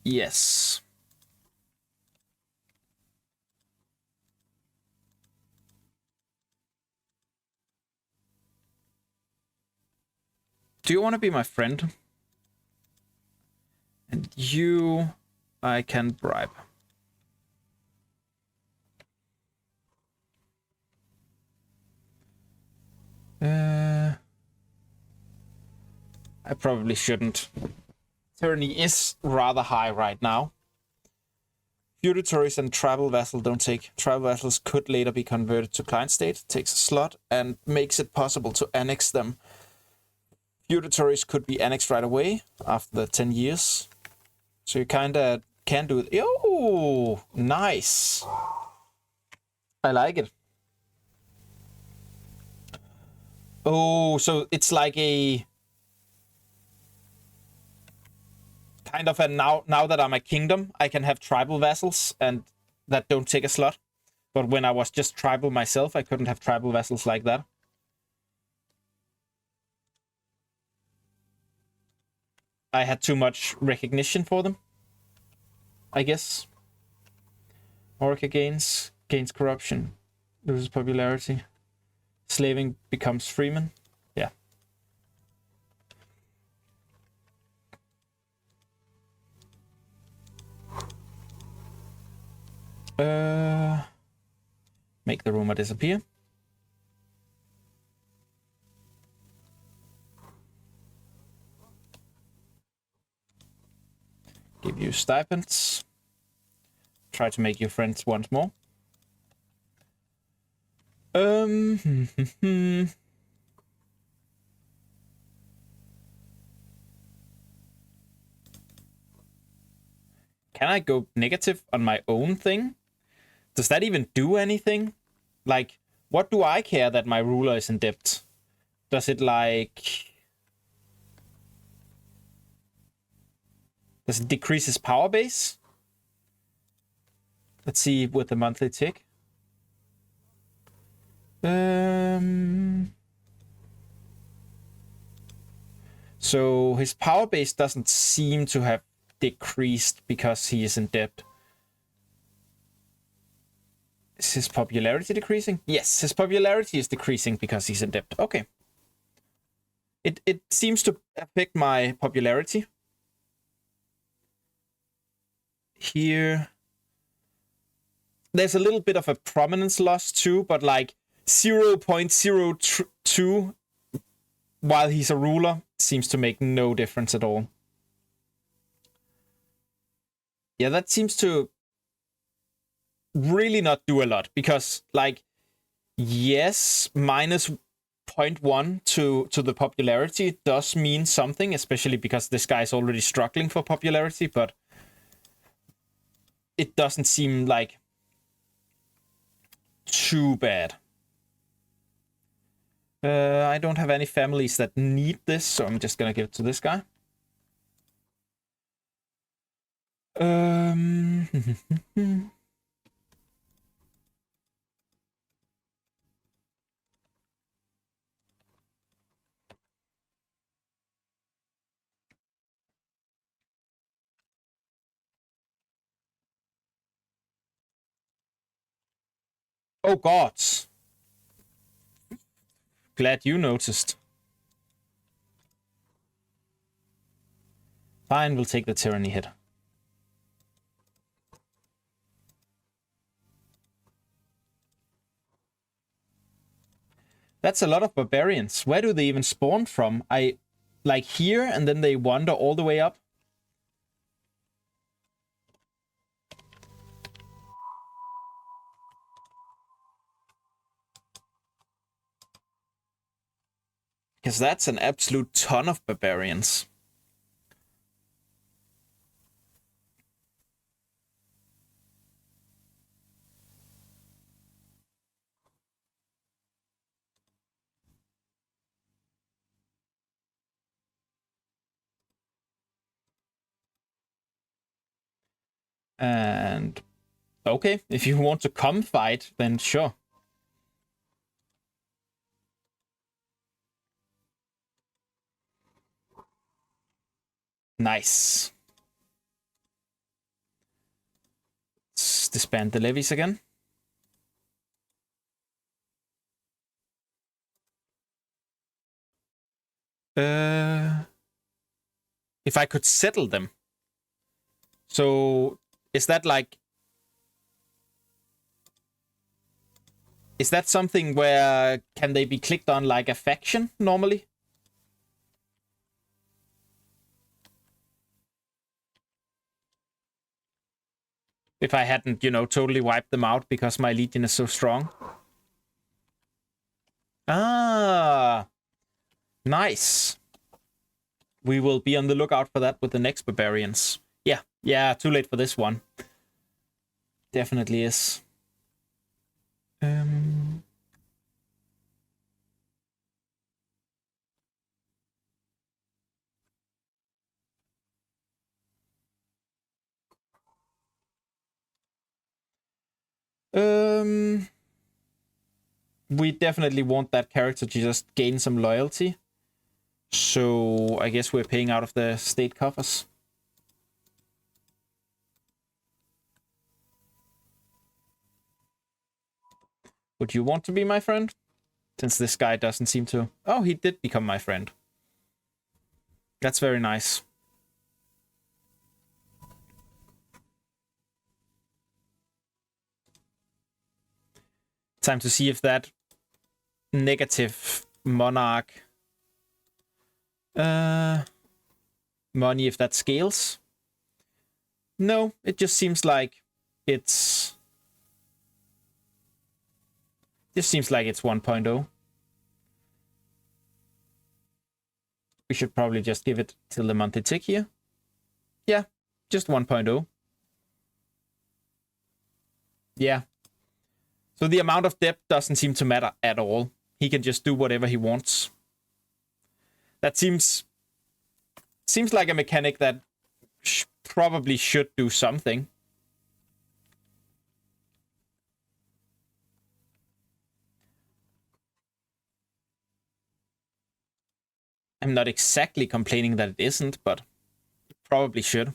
Yes. Do you want to be my friend? And you, I can bribe. I probably shouldn't. Tyranny is rather high right now. Feudatories and travel vassal don't take. Travel vassals could later be converted to client state, takes a slot, and makes it possible to annex them. Feudatories could be annexed right away after the 10 years. So you kind of can do it. Oh, nice. I like it. Oh, so it's like a kind of a now that I'm a kingdom, I can have tribal vassals and that don't take a slot. But when I was just tribal myself, I couldn't have tribal vassals like that. I had too much recognition for them, I guess. Orca gains corruption, loses popularity. Slaving becomes freeman. Yeah. Make the rumor disappear. Give you stipends. Try to make you friends once more. Can I go negative on my own thing? Does that even do anything? Like, what do I care that my ruler is in debt? Does it does it decrease his power base? Let's see with the monthly tick. So his power base doesn't seem to have decreased because he is in debt. Is his popularity decreasing? Yes, his popularity is decreasing because he's in debt. Okay. It seems to affect my popularity. Here. There's a little bit of a prominence loss too, but like 0.02 while he's a ruler seems to make no difference at all. Yeah, that seems to really not do a lot because, like, yes, minus 0.1 to the popularity does mean something, especially because this guy's already struggling for popularity, but it doesn't seem like too bad. I don't have any families that need this, so I'm just gonna give it to this guy. Oh, gods. Glad you noticed. Fine, we'll take the tyranny hit. That's a lot of barbarians. Where do they even spawn from? Like here, and then they wander all the way up? Because that's an absolute ton of barbarians. And okay, if you want to come fight, then sure. Nice. Let's disband the levies again. If I could settle them. So is that like... Is that something where can they be clicked on like a faction normally? If I hadn't, you know, totally wiped them out because my legion is so strong. Ah, nice. We will be on the lookout for that with the next barbarians. Yeah, too late for this one. Definitely is. We definitely want that character to just gain some loyalty. So I guess we're paying out of the state coffers. Would you want to be my friend? Since this guy doesn't seem to... Oh, he did become my friend. That's very nice. Time to see if that negative monarch money, if that scales. No, it just seems like it's... Just seems like it's 1.0. We should probably just give it till the monthly tick here. Yeah, just 1.0. Yeah. So the amount of debt doesn't seem to matter at all. He can just do whatever he wants. That seems like a mechanic that probably should do something. I'm not exactly complaining that it isn't, but it probably should.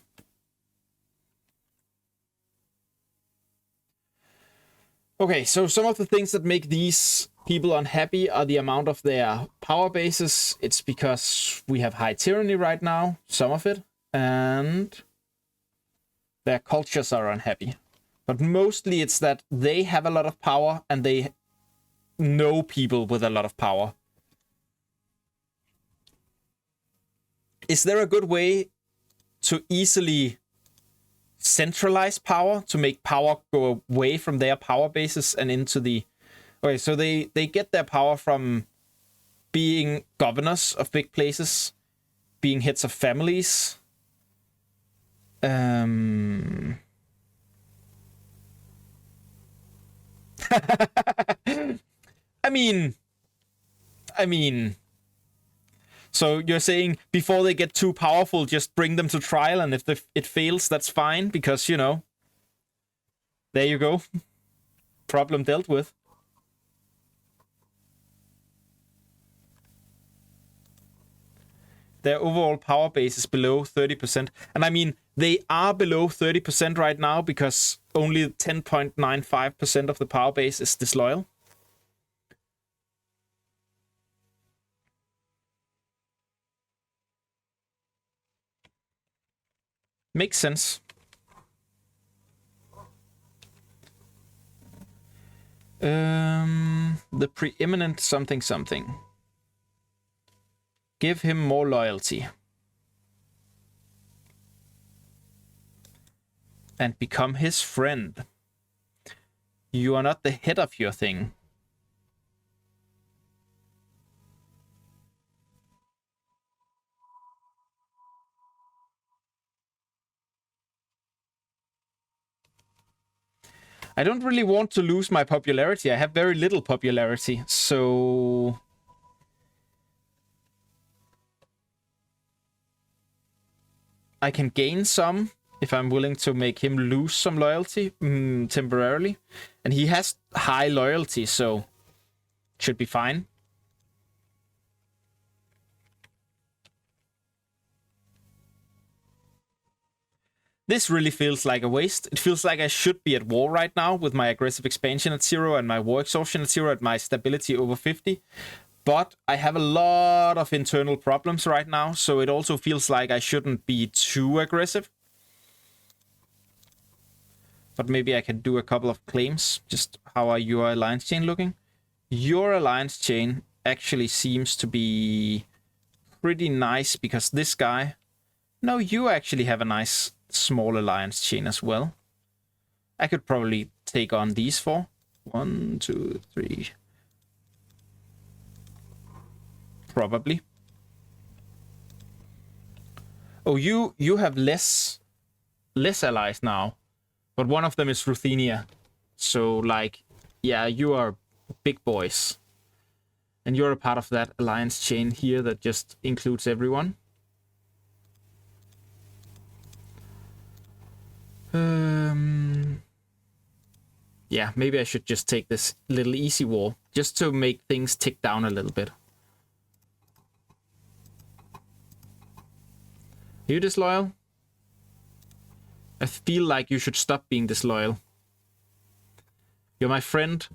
Okay, so some of the things that make these people unhappy are the amount of their power bases. It's because we have high tyranny right now, some of it, and their cultures are unhappy. But mostly it's that they have a lot of power and they know people with a lot of power. Is there a good way to easily centralize power, to make power go away from their power bases and into the... Okay, so they get their power from being governors of big places, being heads of families. I mean, so you're saying before they get too powerful, just bring them to trial, and if it fails, that's fine, because, you know, there you go. Problem dealt with. Their overall power base is below 30%. And I mean, they are below 30% right now because only 10.95% of the power base is disloyal. Makes sense. The preeminent something something. Give him more loyalty. And become his friend. You are not the head of your thing. I don't really want to lose my popularity. I have very little popularity, so... I can gain some if I'm willing to make him lose some loyalty temporarily. And he has high loyalty, so should be fine. This really feels like a waste. It feels like I should be at war right now with my aggressive expansion at 0 and my war exhaustion at 0 and my stability over 50. But I have a lot of internal problems right now, so it also feels like I shouldn't be too aggressive. But maybe I can do a couple of claims. Just how are your alliance chain looking? Your alliance chain actually seems to be pretty nice because this guy... No, you actually have a nice small alliance chain as well. I could probably take on these 4. 1, 2, 3... Probably. Oh, you have less allies now, but one of them is Ruthenia. So, like, yeah, you are big boys. And you're a part of that alliance chain here that just includes everyone. Yeah, maybe I should just take this little easy war, just to make things tick down a little bit. Are you disloyal? I feel like you should stop being disloyal. You're my friend.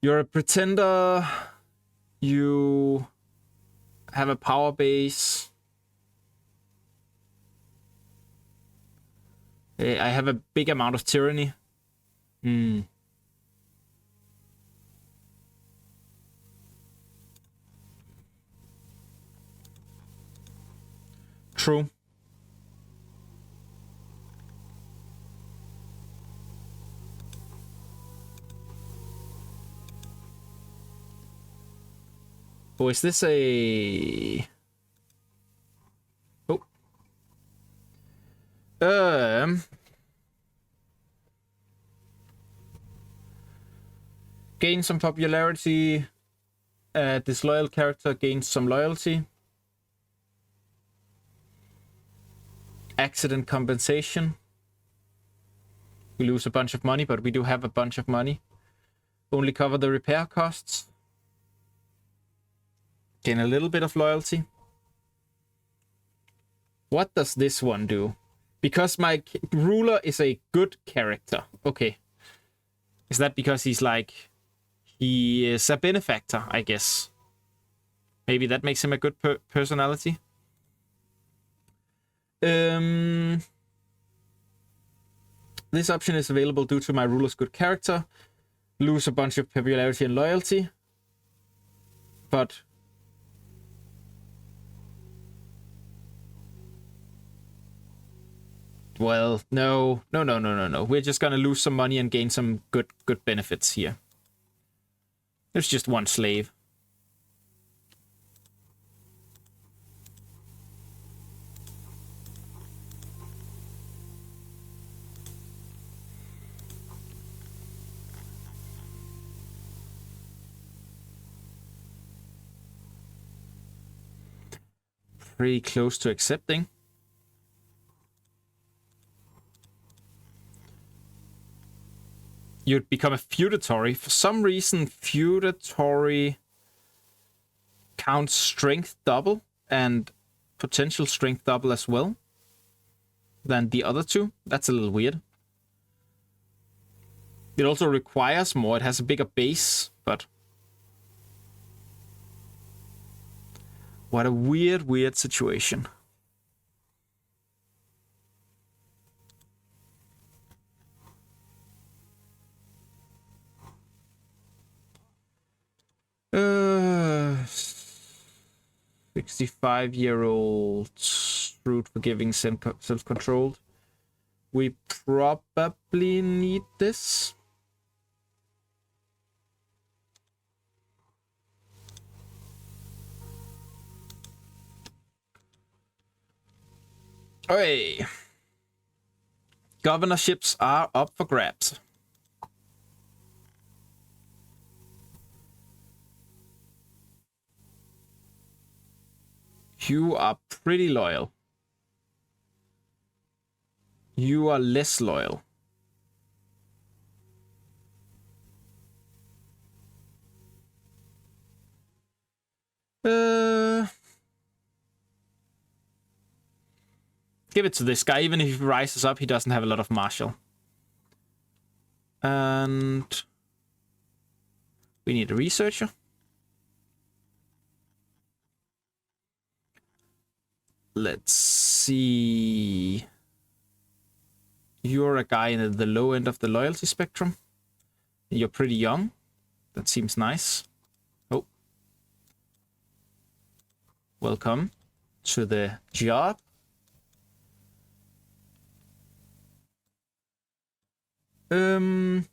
You're a pretender. You have a power base. I have a big amount of tyranny. True. Oh, is this a... Oh. Gain some popularity. Disloyal character gains some loyalty. Accident compensation. We lose a bunch of money, but we do have a bunch of money. Only cover the repair costs. Gain a little bit of loyalty. What does this one do? Because my ruler is a good character. Okay. Is that because he's like... He is a benefactor, I guess. Maybe that makes him a good personality. This option is available due to my ruler's good character. Lose a bunch of popularity and loyalty. But... Well, no. We're just gonna lose some money and gain some good benefits here. There's just one slave. Pretty close to accepting. You'd become a feudatory. For some reason, feudatory counts strength double and potential strength double as well. than the other two. That's a little weird. It also requires more. It has a bigger base, but... What a weird, weird situation. Uh, 65-year-old root forgiving, self-controlled. We probably need this. Hey, governorships are up for grabs. You are pretty loyal. You are less loyal. Give it to this guy. Even if he rises up, he doesn't have a lot of martial. And we need a researcher. Let's see. You're a guy in the low end of the loyalty spectrum. You're pretty young. That seems nice. Oh. Welcome to the job.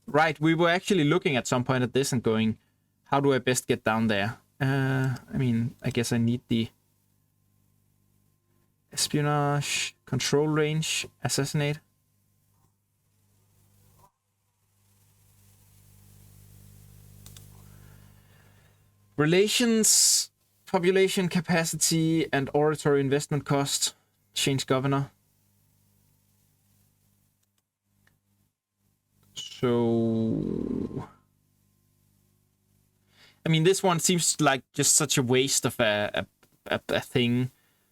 Right, we were actually looking at some point at this and going, how do I best get down there? I mean, I guess I need the espionage, control range, assassinate. Relations, population capacity, and oratory investment cost. Change governor. So, I mean, this one seems like just such a waste of a thing.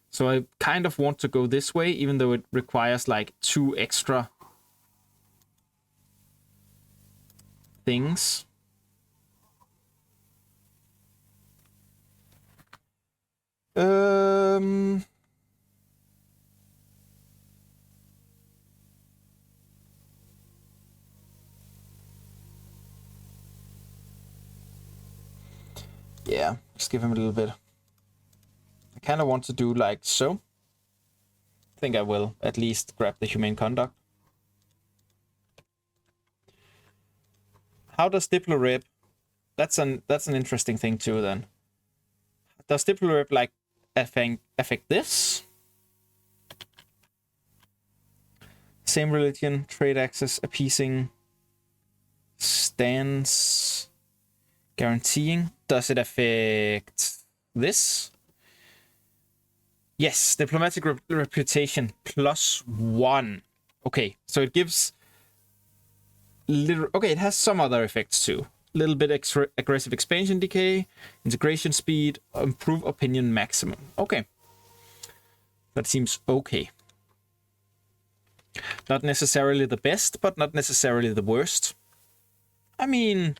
So I kind of want to go this way, even though it requires like 2 extra things. Yeah, just give him a little bit. I kind of want to do like so. I think I will at least grab the humane conduct. How does Diplorep? That's an interesting thing too. Then does Diplorep like affect this? Same religion, trade access, appeasing, stance, guaranteeing. Does it affect this? Yes, diplomatic reputation +1. Okay, so it gives little. Okay, it has some other effects too. A little bit extra aggressive expansion decay, integration speed, improve opinion maximum. Okay, that seems okay. Not necessarily the best, but not necessarily the worst. I mean,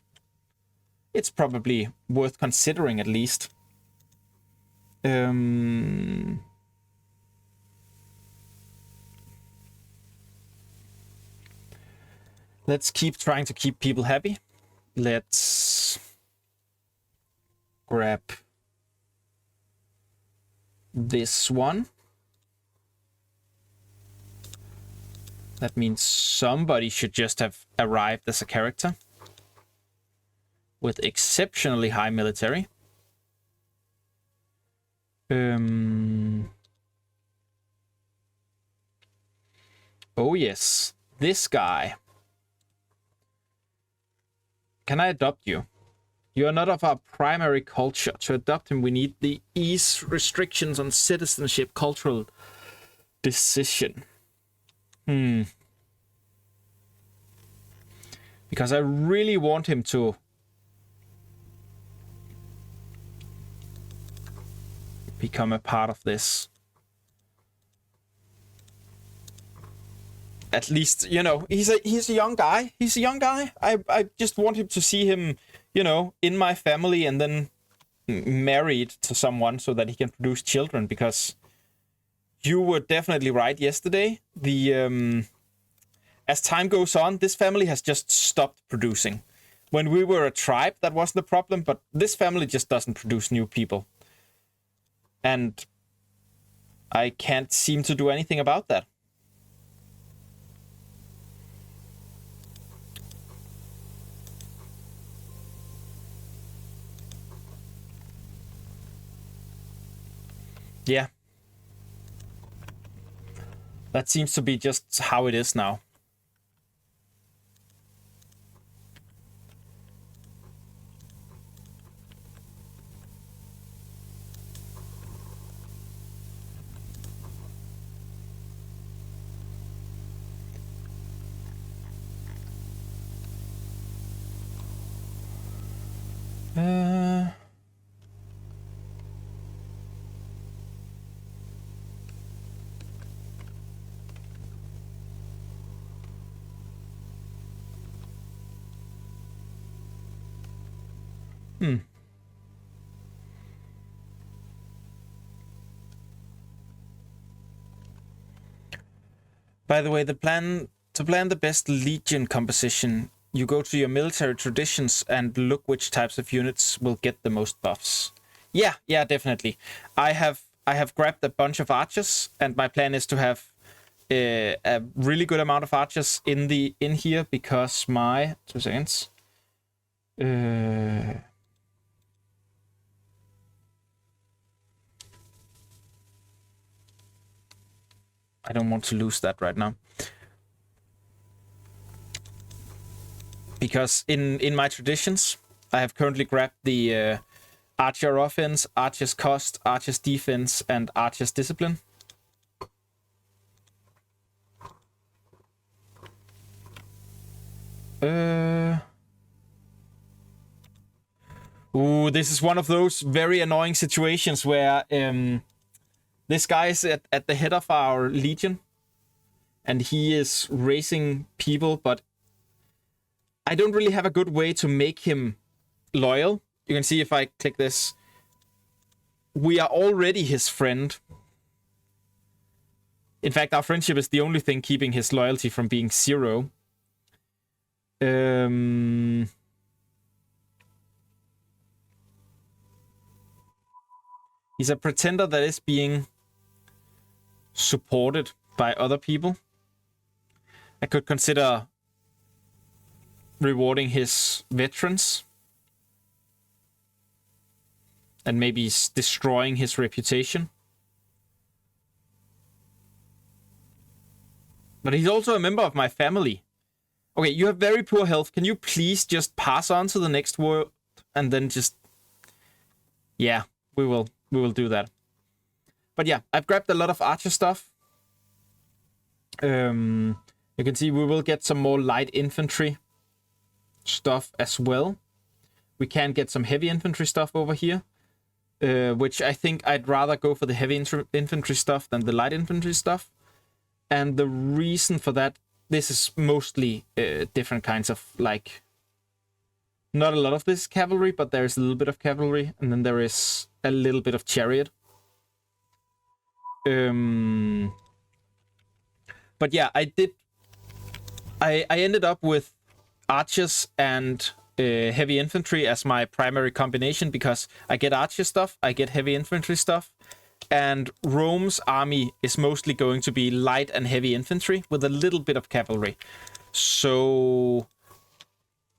it's probably worth considering at least. Let's keep trying to keep people happy. Let's grab this one. That means somebody should just have arrived as a character with exceptionally high military. Oh yes, this guy. Can I adopt you? You are not of our primary culture. To adopt him, we need the ease restrictions on citizenship cultural decision. Because I really want him to become a part of this. at least, you know, he's a young guy. He's a young guy. I just want him to see him, you know, in my family and then married to someone so that he can produce children, because you were definitely right yesterday. The as time goes on, this family has just stopped producing. When we were a tribe, that wasn't the problem, but this family just doesn't produce new people. And I can't seem to do anything about that. Yeah. That seems to be just how it is now. By the way, to plan the best legion composition, you go to your military traditions and look which types of units will get the most buffs. Yeah, definitely. I have grabbed a bunch of archers, and my plan is to have a really good amount of archers in here, because my 2 seconds. I don't want to lose that right now. Because in my traditions, I have currently grabbed the Archer offense, Archer's cost, Archer's defense, and Archer's discipline. Ooh, this is one of those very annoying situations where this guy is at the head of our legion, and he is raising people, but I don't really have a good way to make him loyal. You can see if I click this, we are already his friend. In fact, our friendship is the only thing keeping his loyalty from being 0. He's a pretender that is being supported by other people. I could consider rewarding his veterans and maybe destroying his reputation. But he's also a member of my family. Okay, you have very poor health. Can you please just pass on to the next world and then just... Yeah, we will do that. But yeah, I've grabbed a lot of archer stuff. You can see we will get some more light infantry stuff as well. We can get some heavy infantry stuff over here, which I think I'd rather go for the heavy infantry stuff than the light infantry stuff. And the reason for that, this is mostly different kinds of, like, not a lot of this cavalry, but there's a little bit of cavalry, and then there is a little bit of chariot. But yeah, I ended up with archers and heavy infantry as my primary combination, because I get archer stuff, I get heavy infantry stuff, and Rome's army is mostly going to be light and heavy infantry with a little bit of cavalry. So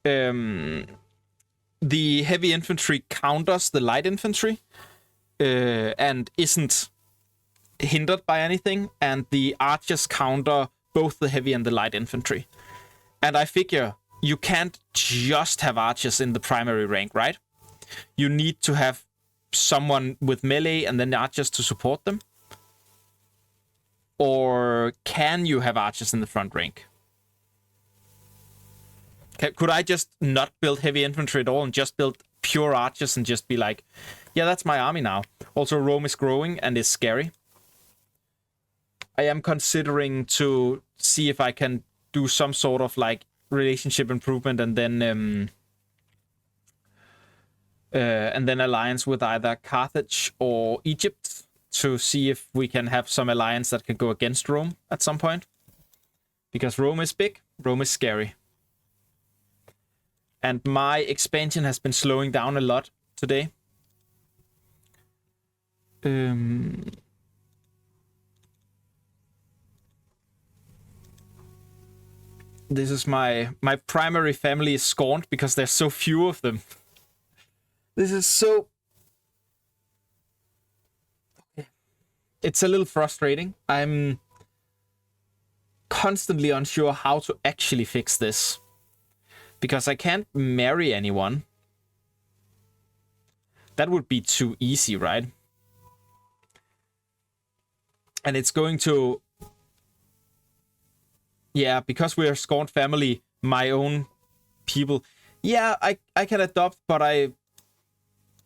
the heavy infantry counters the light infantry and isn't hindered by anything, and the archers counter both the heavy and the light infantry. And I figure you can't just have archers in the primary rank, right? You need to have someone with melee and then the archers to support them. Or can you have archers in the front rank? Could I just not build heavy infantry at all and just build pure archers and just be like, yeah, that's my army now. Also, Rome is growing and is scary. I am considering to see if I can do some sort of like relationship improvement, and then alliance with either Carthage or Egypt to see if we can have some alliance that can go against Rome at some point. Because Rome is big, Rome is scary. And my expansion has been slowing down a lot today. This is my primary family is scorned because there's so few of them. This is so... It's a little frustrating. I'm constantly unsure how to actually fix this. Because I can't marry anyone. That would be too easy, right? And it's going to... Yeah, because we're a scorned family, my own people... Yeah, I can adopt, but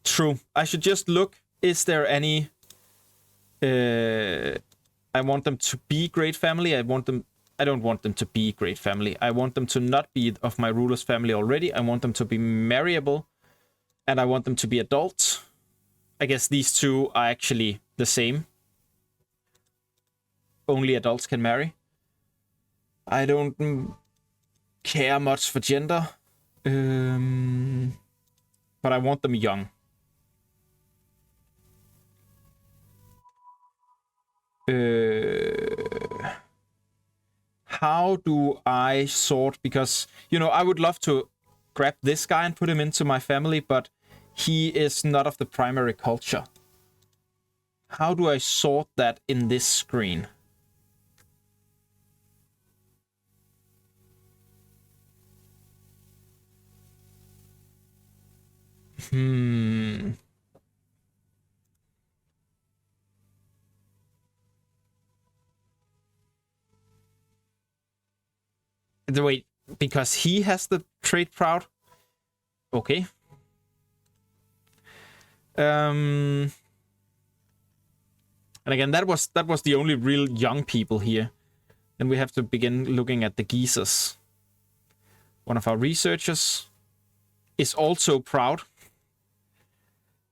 True. I should just look. Is there any... I want them to be great family. I don't want them to be great family. I want them to not be of my ruler's family already. I want them to be marryable. And I want them to be adults. I guess these two are actually the same. Only adults can marry. I don't care much for gender. But I want them young. How do I sort? Because, you know, I would love to grab this guy and put him into my family, but he is not of the primary culture. How do I sort that in this screen? Wait, because he has the trait proud? Okay. And again, that was the only real young people here. Then we have to begin looking at the geezers. One of our researchers is also proud.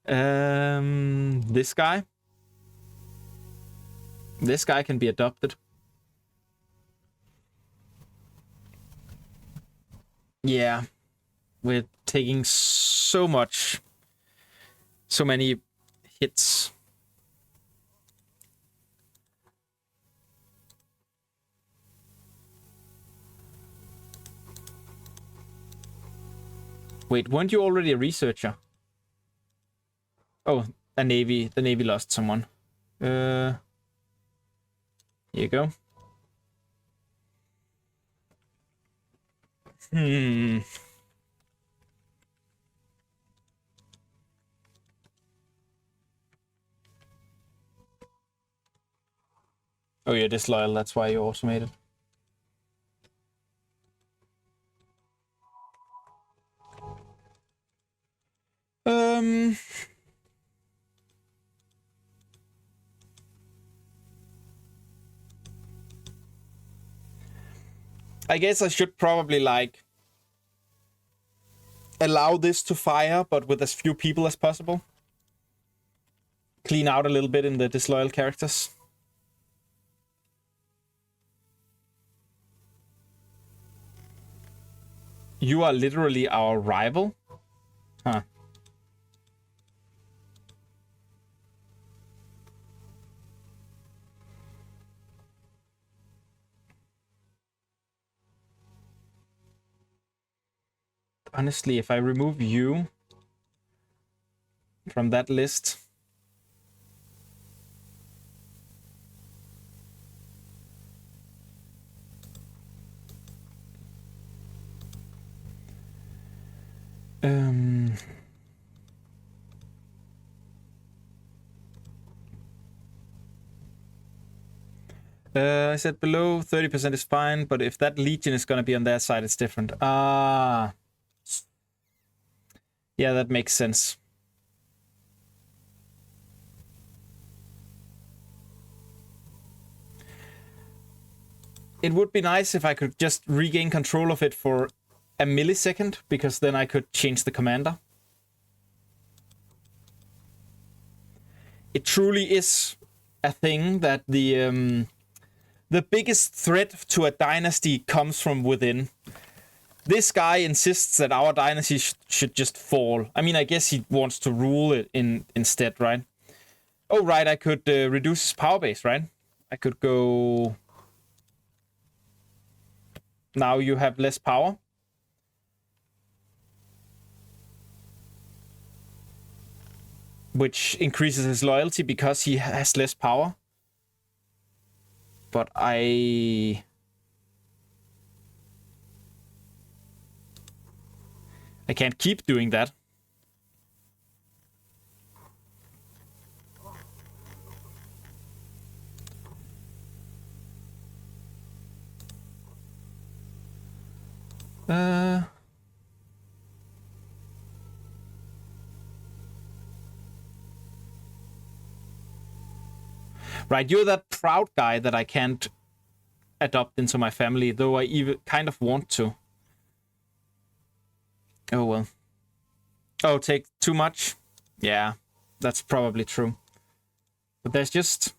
This guy. This guy can be adopted. Yeah. We're taking so many hits. Wait, weren't you already a researcher? Oh, the Navy lost someone. Here you go. Oh, you're disloyal, that's why you automated. I guess I should probably, like, allow this to fire, but with as few people as possible. Clean out a little bit in the disloyal characters. You are literally our rival? Huh. Honestly, if I remove you from that list... I said below 30% is fine, but if that legion is gonna be on their side, it's different. Ah. Yeah, that makes sense. it would be nice if I could just regain control of it for a millisecond, because then I could change the commander. It truly is a thing that the biggest threat to a dynasty comes from within. This guy insists that our dynasty should just fall. I mean, I guess he wants to rule it instead, right? Oh, right, I could reduce his power base, right? I could go... Now you have less power. Which increases his loyalty because he has less power. But I can't keep doing that. Right, you're that proud guy that I can't adopt into my family, though I even kind of want to. Oh, well. Oh, take too much? Yeah, that's probably true. But there's just...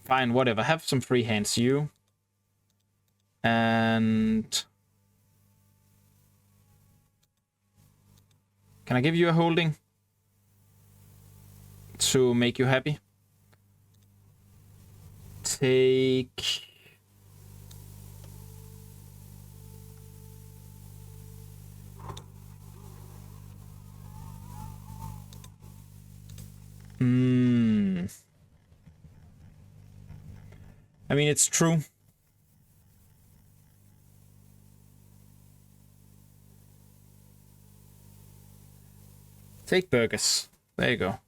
Fine, whatever. Have some free hands, you. And... Can I give you a holding? To make you happy? Take... I mean, it's true. Take burgers. There you go.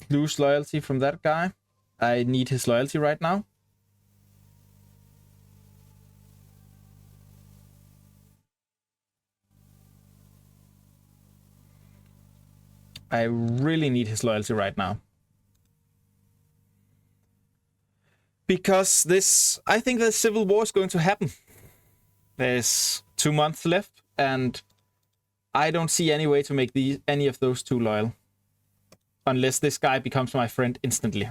Lose loyalty from that guy. I need his loyalty right now. I really need his loyalty right now. Because this... I think the civil war is going to happen. There's 2 months left, and I don't see any way to make any of those two loyal. Unless this guy becomes my friend instantly.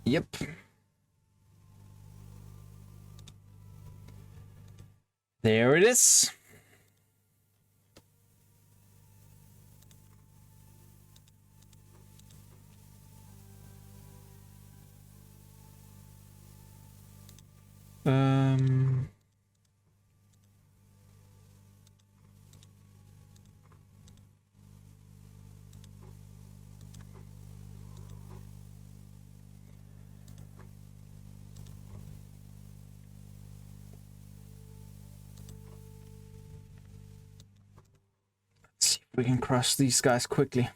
Yep. There it is. We can crush these guys quickly.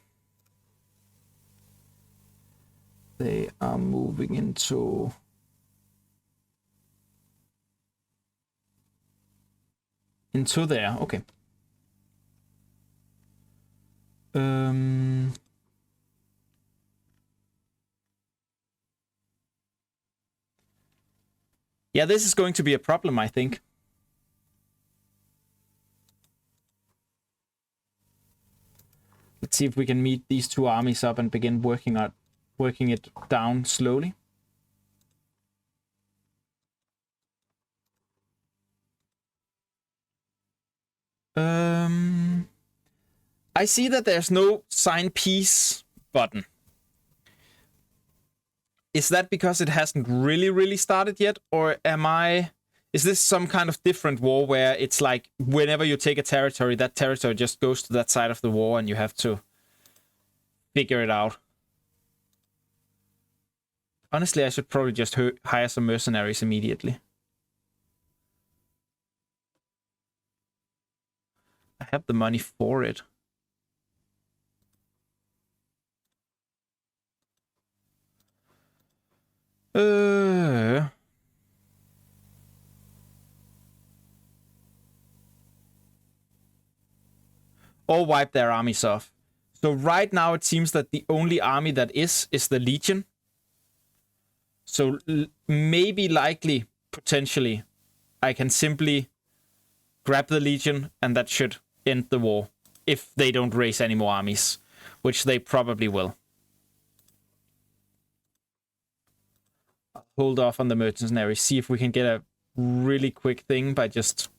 They are moving into... Into there, okay. Yeah, this is going to be a problem, I think. Let's see if we can meet these two armies up and begin working it down slowly. I see that there's no sign peace button. Is that because it hasn't really started yet? Or is this some kind of different war where it's like whenever you take a territory, that territory just goes to that side of the war and you have to figure it out? Honestly, I should probably just hire some mercenaries immediately. I have the money for it. Or wipe their armies off. So right now it seems that the only army that is the Legion. So maybe, likely, potentially, I can simply grab the Legion and that should end the war. If they don't raise any more armies, which they probably will. I'll hold off on the mercenaries, see if we can get a really quick thing by just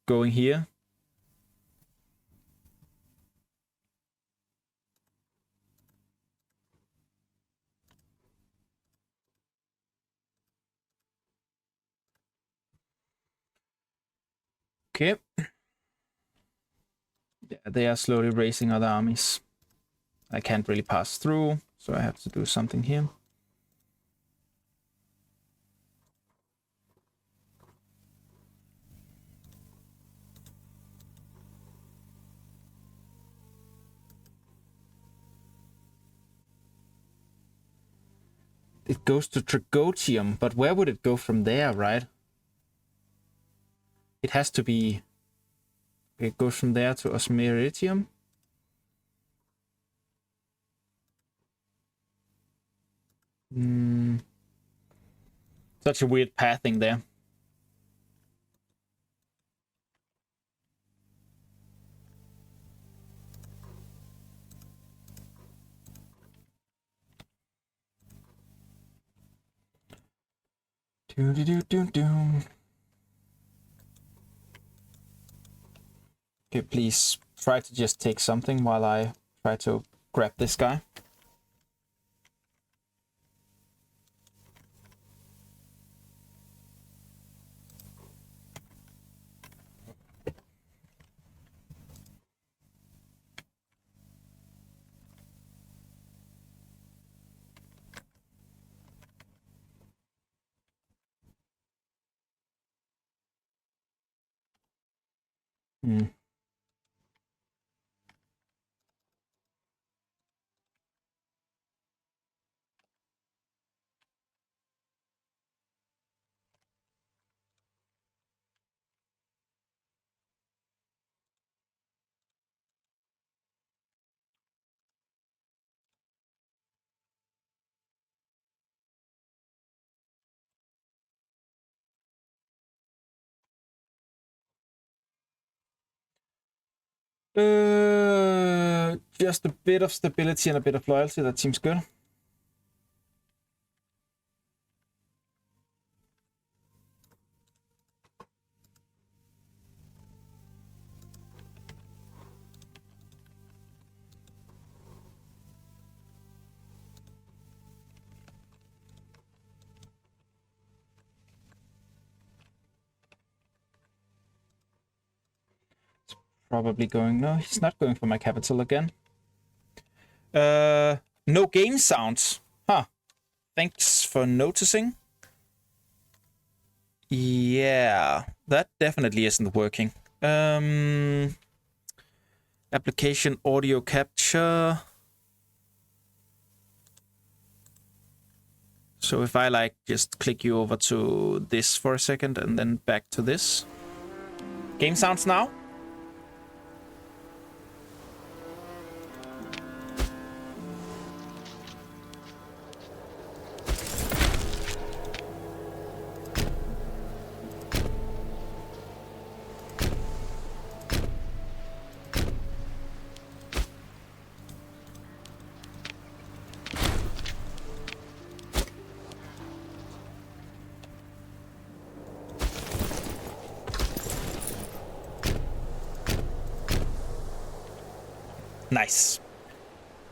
going here. Okay. Yeah, they are slowly raising other armies. I can't really pass through, so I have to do something here. It goes to Trigotium, but where would it go from there, right? It has to be... It goes from there to Osmeritium. Such a weird pathing there. Okay, please try to just take something while I try to grab this guy. Just a bit of stability and a bit of loyalty. That seems good. Probably going... No, he's not going for my capital again. No game sounds. Huh. Thanks for noticing. Yeah, that definitely isn't working. Application audio capture. So if I like just click you over to this for a second and then back to this. Game sounds now. Nice.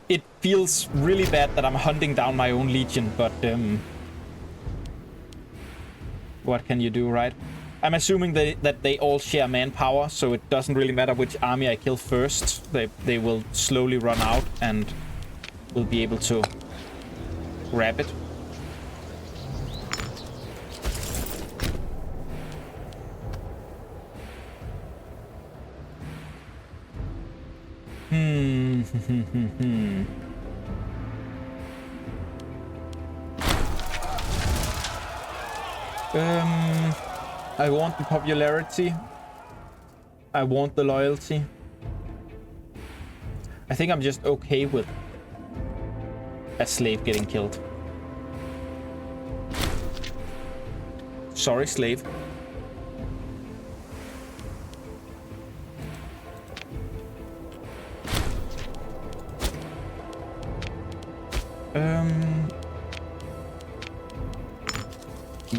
it feels really bad that I'm hunting down my own legion, but what can you do, right? I'm assuming that they all share manpower, so it doesn't really matter which army I kill first. They will slowly run out and will be able to grab it. I want the popularity. I want the loyalty. I think I'm just okay with a slave getting killed. Sorry, slave.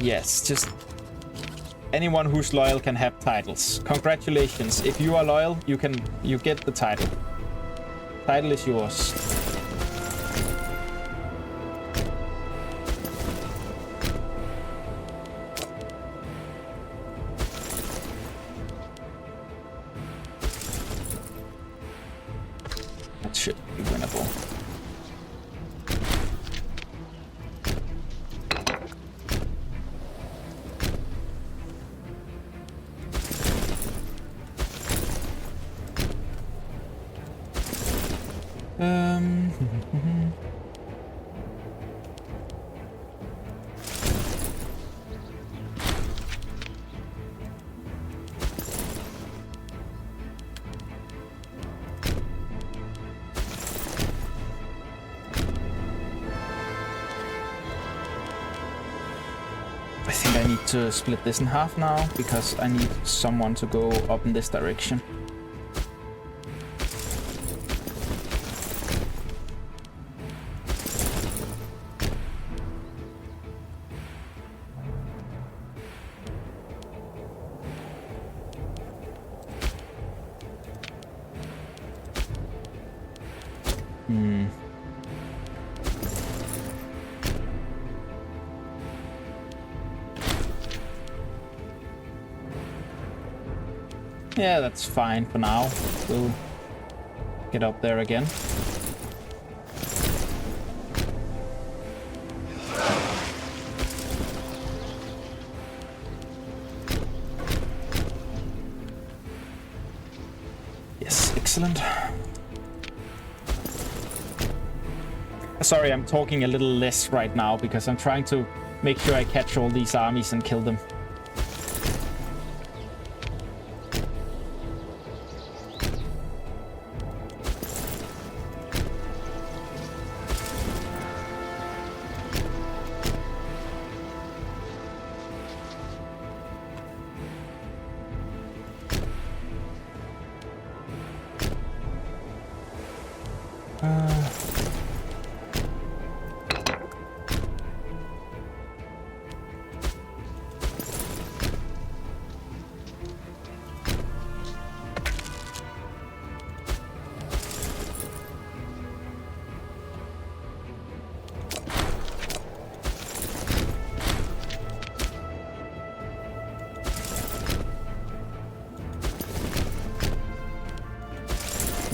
Yes, just anyone who's loyal can have titles. Congratulations. If you are loyal, you get the title. Title is yours. That should be winnable. I think I need to split this in half now, because I need someone to go up in this direction. Yeah, that's fine for now. We'll get up there again. Yes, excellent. Sorry, I'm talking a little less right now because I'm trying to make sure I catch all these armies and kill them.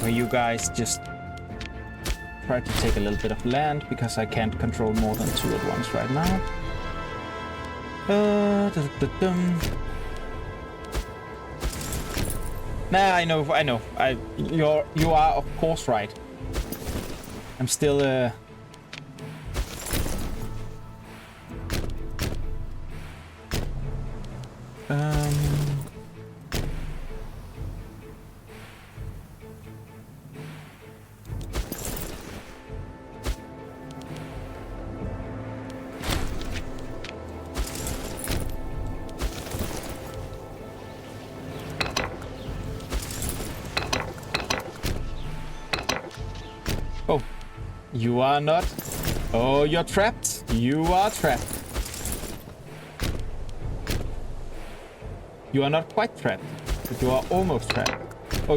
You guys just try to take a little bit of land because I can't control more than 2 at once right now. Nah, I know. You are of course right. I'm still You are not. Oh, you're trapped. You are trapped. You are not quite trapped, but you are almost trapped. Oh,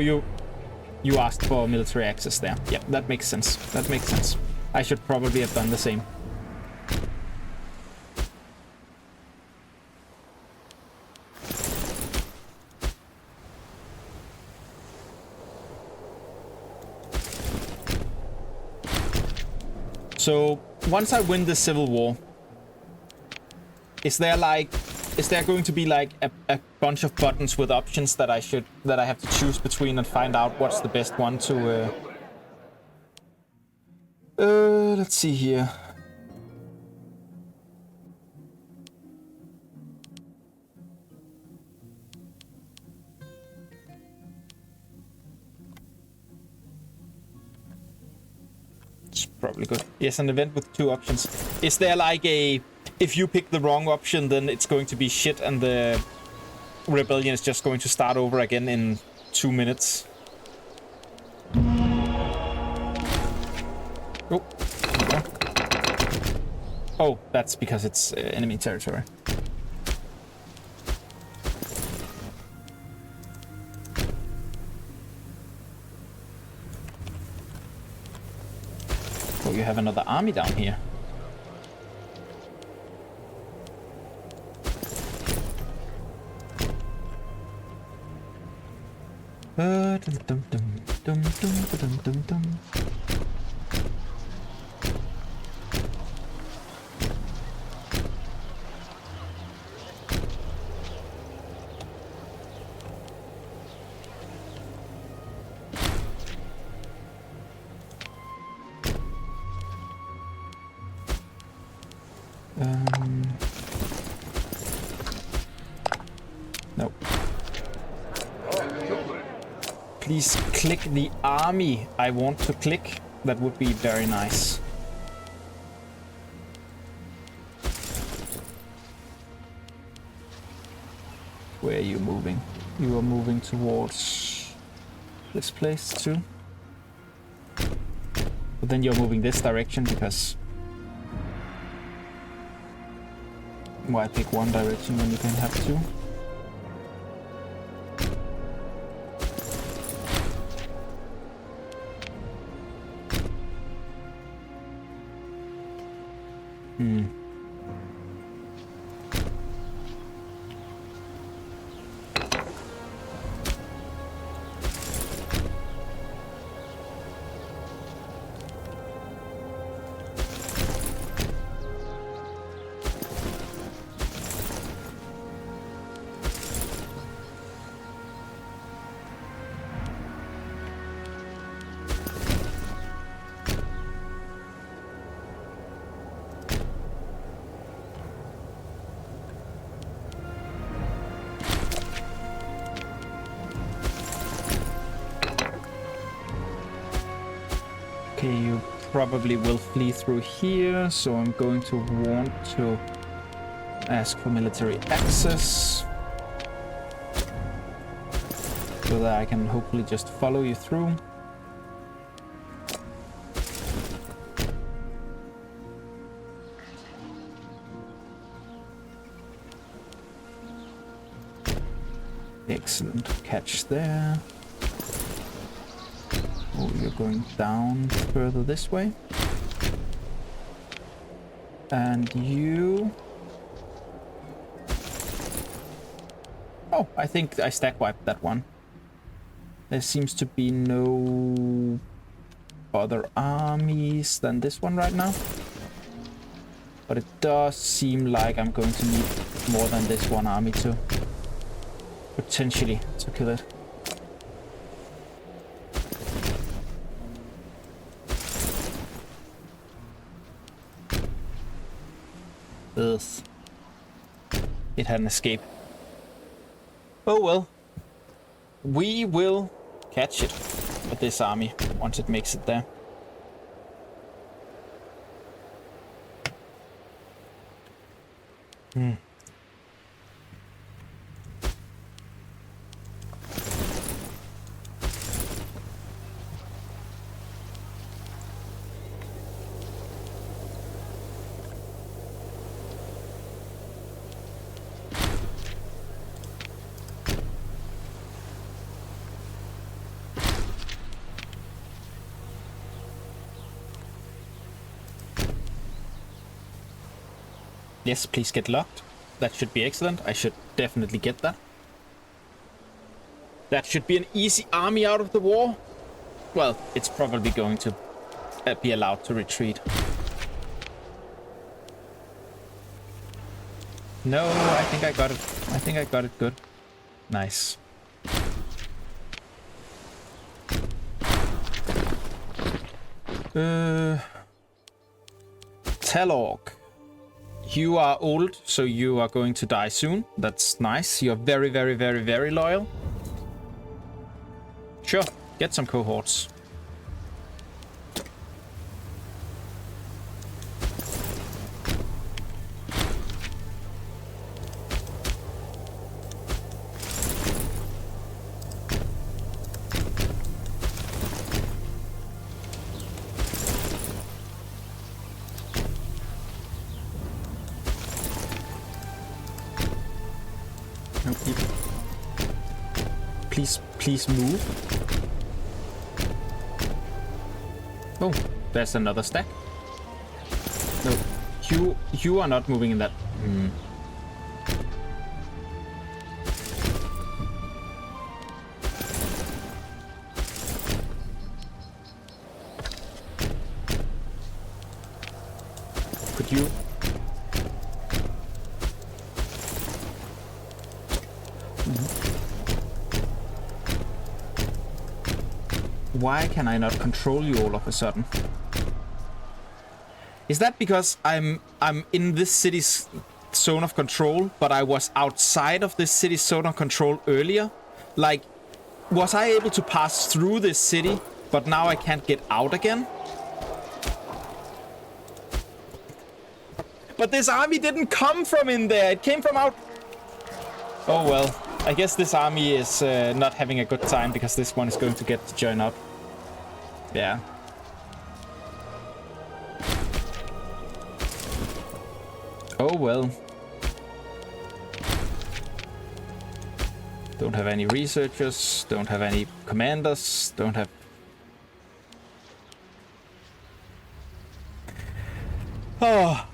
You asked for military access there. Yeah, that makes sense. That makes sense. I should probably have done the same. So, once I win this civil war, is there going to be like a bunch of buttons with options that I have to choose between and find out what's the best one to let's see here. It's probably good. Yes, an event with 2 options. Is there like a... If you pick the wrong option, then it's going to be shit and the rebellion is just going to start over again in 2 minutes? Oh. Oh, that's because it's enemy territory. Oh, you have another army down here. No. Please click the army I want to click. That would be very nice. Where are you moving? You are moving towards this place too. But then you're moving this direction because... Why pick one direction when you can have 2? Okay, you probably will flee through here, so I'm going to want to ask for military access so that I can hopefully just follow you through. Excellent catch there. Oh, you're going down further this way. And you... Oh, I think I stack wiped that one. There seems to be no other armies than this one right now. But it does seem like I'm going to need more than this one army to potentially to kill it. Ugh. It had an escape. Oh well. We will catch it with this army once it makes it there. Yes, please get locked. That should be excellent. I should definitely get that. That should be an easy army out of the war. Well, it's probably going to be allowed to retreat. No, I think I got it. I think I got it good. Nice. Talorg. You are old, so you are going to die soon. That's nice. You're very, very, very, very loyal. Sure, get some cohorts. Please move. Oh, there's another stack. No, you are not moving in that. Could you? Why can I not control you all of a sudden? Is that because I'm in this city's zone of control, but I was outside of this city's zone of control earlier? Like, was I able to pass through this city, but now I can't get out again? But this army didn't come from in there. It came from out... Oh, well. I guess this army is not having a good time because this one is going to get to join up. Yeah. Oh, well. Don't have any researchers. Don't have any commanders. Don't have... Oh.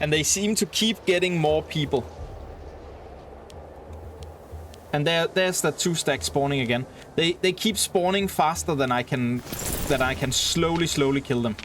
And they seem to keep getting more people. And there's the 2 stack spawning again. They keep spawning faster than I can slowly kill them.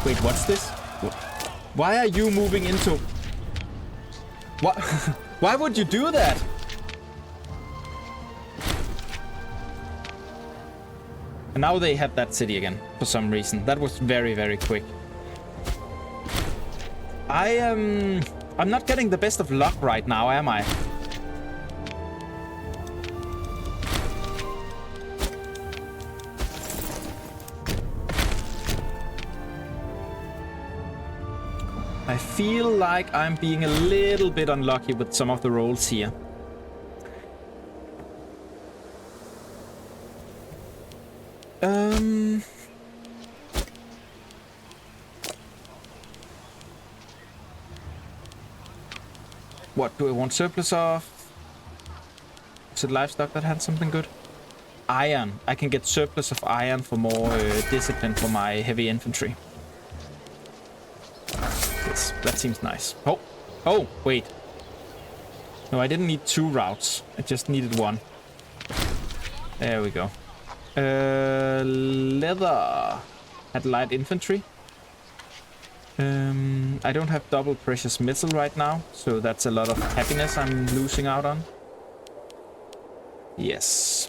Wait, what's this? Why are you moving into... What? Why would you do that? And now they have that city again, for some reason. That was very, very quick. I'm not getting the best of luck right now, am I? I feel like I'm being a little bit unlucky with some of the rolls here. What do I want surplus of? Is it livestock that had something good? Iron. I can get surplus of iron for more discipline for my heavy infantry. Yes, that seems nice. Oh, oh, wait. No, I didn't need 2 routes. I just needed 1. There we go. Leather. Had light infantry. I don't have double precious metal right now, so that's a lot of happiness I'm losing out on. Yes.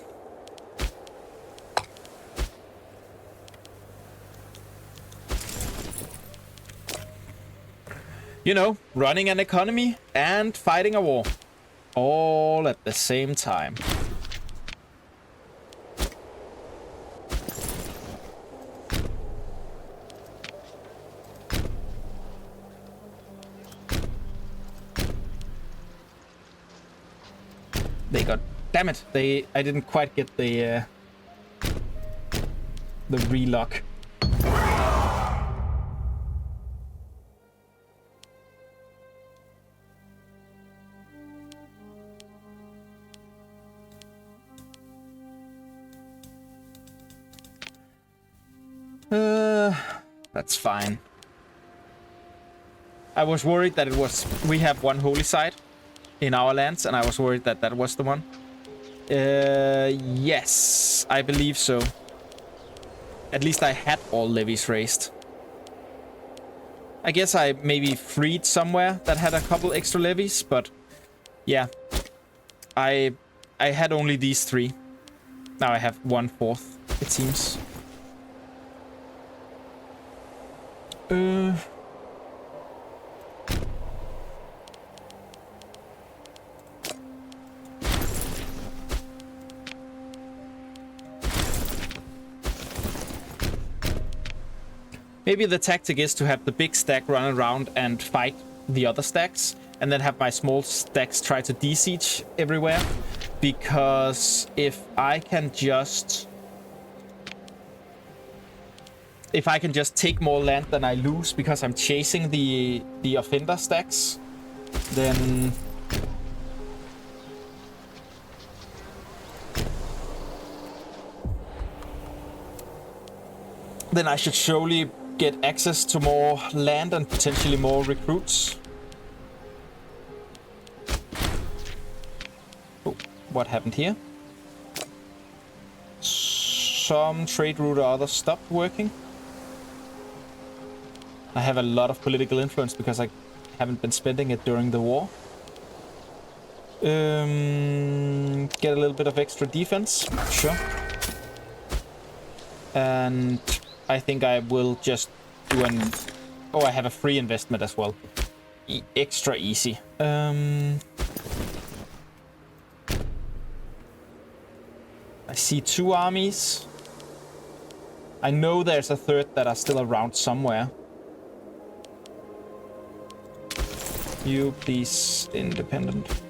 You know, running an economy and fighting a war. All at the same time. They got... Damn it! I didn't quite get the relock. That's fine. I was worried that it was... We have one holy site in our lands, and I was worried that that was the one. Yes, I believe so. At least I had all levies raised. I guess I maybe freed somewhere that had a couple extra levies, but yeah. I had only these 3. Now I have 1/4, it seems. Maybe the tactic is to have the big stack run around and fight the other stacks, and then have my small stacks try to de-siege everywhere. Because if I can just take more land than I lose because I'm chasing the offender stacks, then I should surely get access to more land and potentially more recruits. Oh, what happened here? Some trade route or other stopped working. I have a lot of political influence because I haven't been spending it during the war. Get a little bit of extra defense, sure. And I think I will just do an... Oh, I have a free investment as well. Extra easy. I see 2 armies. I know there's a third that are still around somewhere. You, please, independent.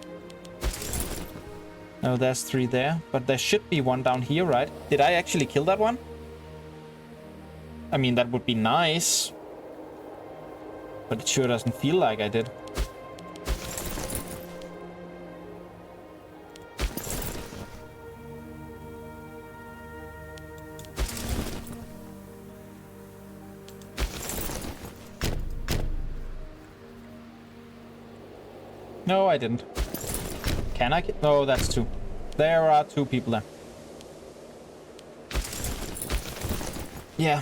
No, there's 3 there. But there should be 1 down here, right? Did I actually kill that one? I mean, that would be nice. But it sure doesn't feel like I did. No, I didn't. Can I? No, that's 2. There are 2 people there. Yeah.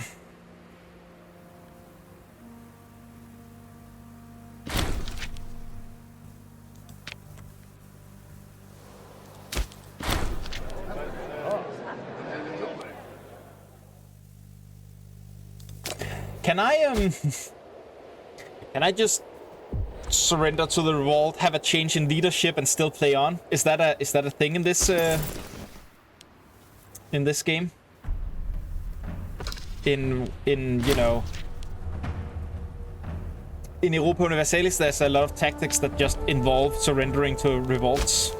Can I just surrender to the revolt, have a change in leadership, and still play on? Is that a thing in this game? In you know, in Europa Universalis, there's a lot of tactics that just involve surrendering to revolts.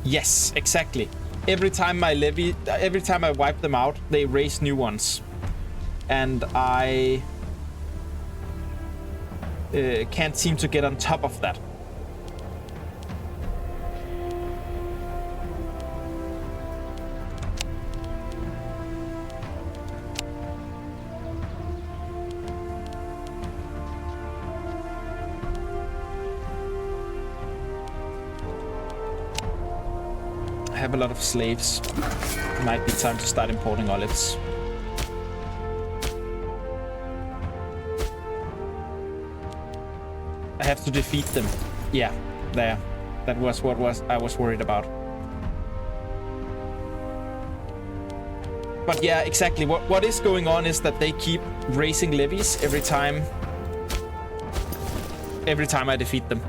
Yes, exactly. Every time I wipe them out, they raise new ones. And I can't seem to get on top of that. I have a lot of slaves. It might be time to start importing olives. I have to defeat them. Yeah, there. That was what I was worried about. But yeah, exactly. What is going on is that they keep raising levies every time I defeat them.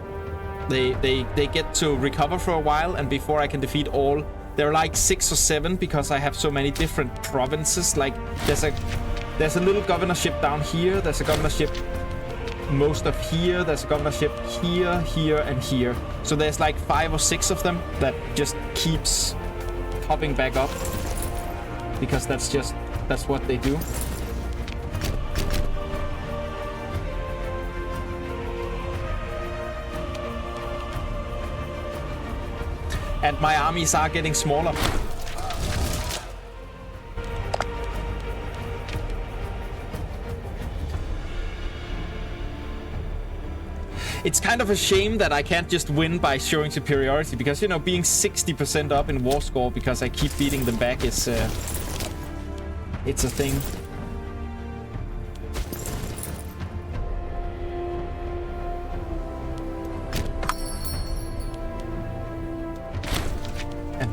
They get to recover for a while, and before I can defeat all, there are like 6 or 7 because I have so many different provinces. Like there's There's a little governorship down here. There's a governorship most of here. There's a governorship here, here, and here. So there's like 5 or 6 of them that just keeps popping back up. Because that's what they do. And my armies are getting smaller. It's kind of a shame that I can't just win by showing superiority, because, you know, being 60% up in war score because I keep beating them back is, it's a thing.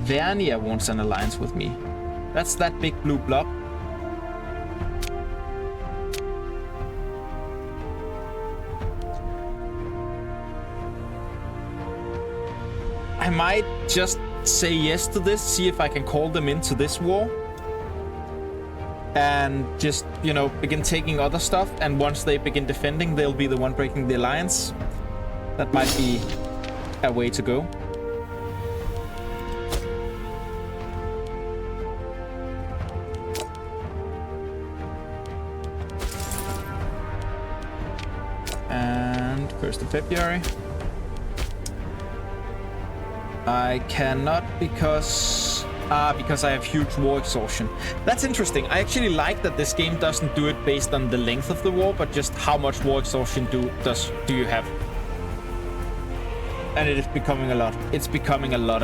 Vernia wants an alliance with me. That's that big blue blob. I might just say yes to this, see if I can call them into this war. And just, you know, begin taking other stuff. And once they begin defending, they'll be the one breaking the alliance. That might be a way to go. And 1st of February. I cannot because I have huge war exhaustion. That's interesting. I actually like that this game doesn't do it based on the length of the war, but just how much war exhaustion do you have. And it is becoming a lot. It's becoming a lot.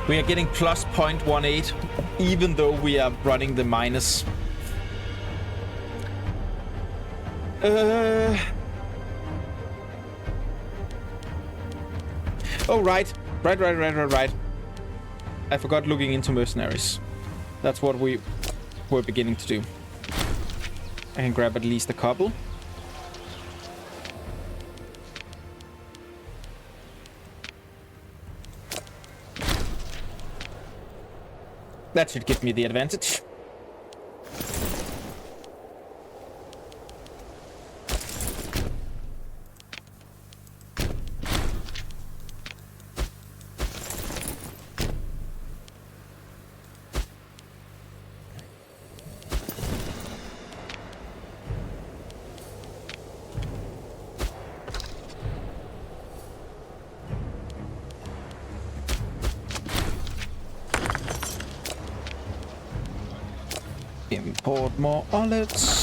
We are getting plus 0.18, even though we are running the minus. Oh, right. I forgot looking into mercenaries. That's what we were beginning to do. I can grab at least a couple. That should give me the advantage. Import more olives.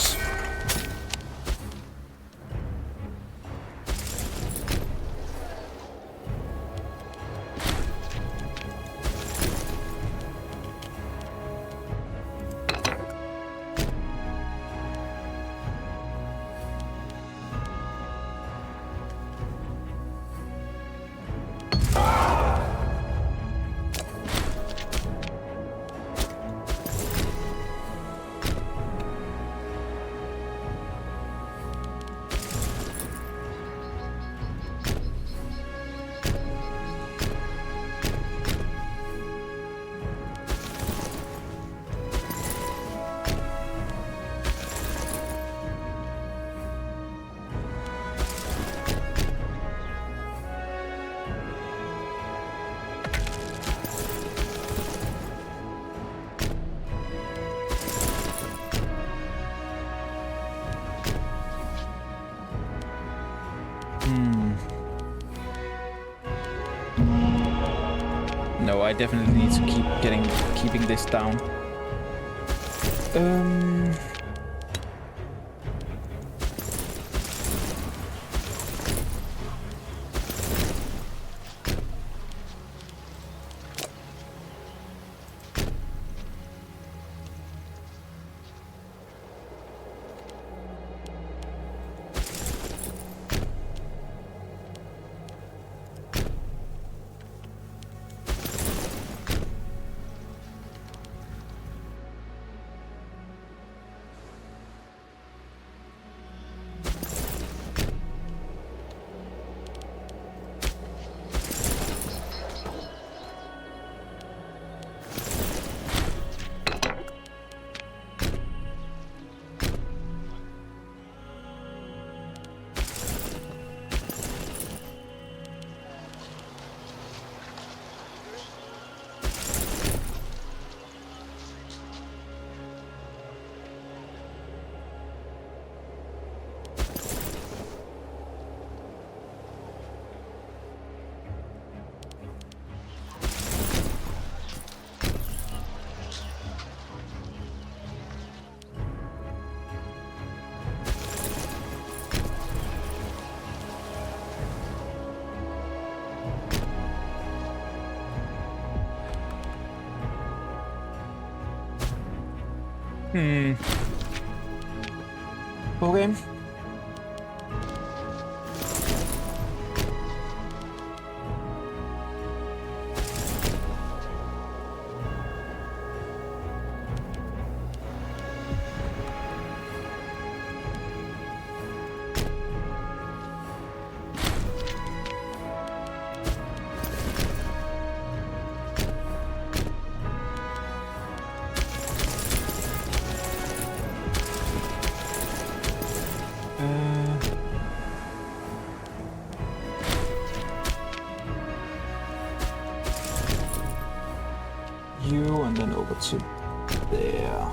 No, I definitely need to keeping this down. Okay. You and then over to there.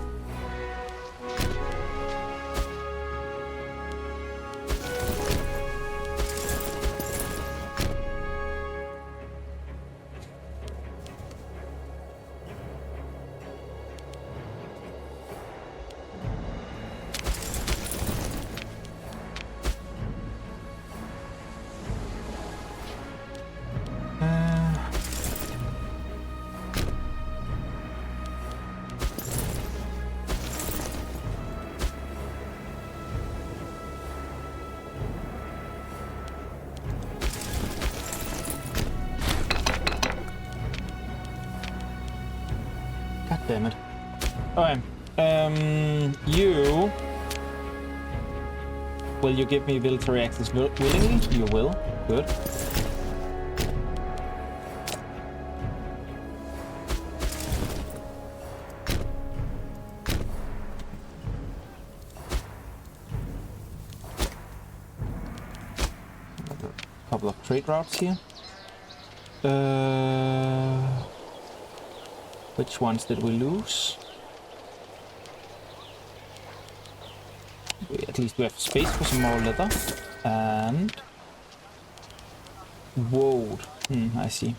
God damn it. Okay. You... Will you give me military access willingly? You will. Good. A couple of trade routes here. Which ones did we lose? At least we have space for some more leather. And... VoD. I see.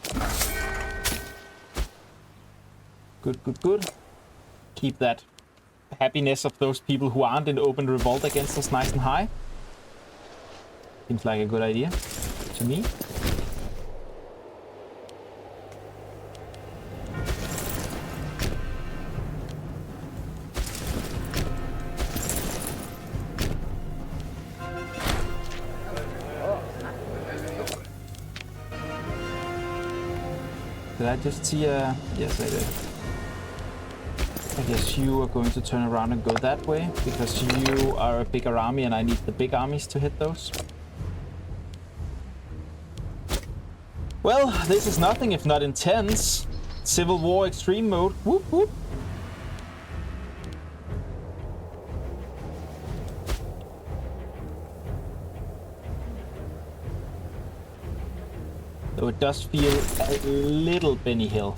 Good, good, good. Keep that happiness of those people who aren't in open revolt against us nice and high. Seems like a good idea to me. Did I just see a... Yes, I did. I guess you are going to turn around and go that way, because you are a bigger army and I need the big armies to hit those. Well, this is nothing if not intense. Civil War extreme mode. Whoop whoop. Though it does feel a little Benny Hill.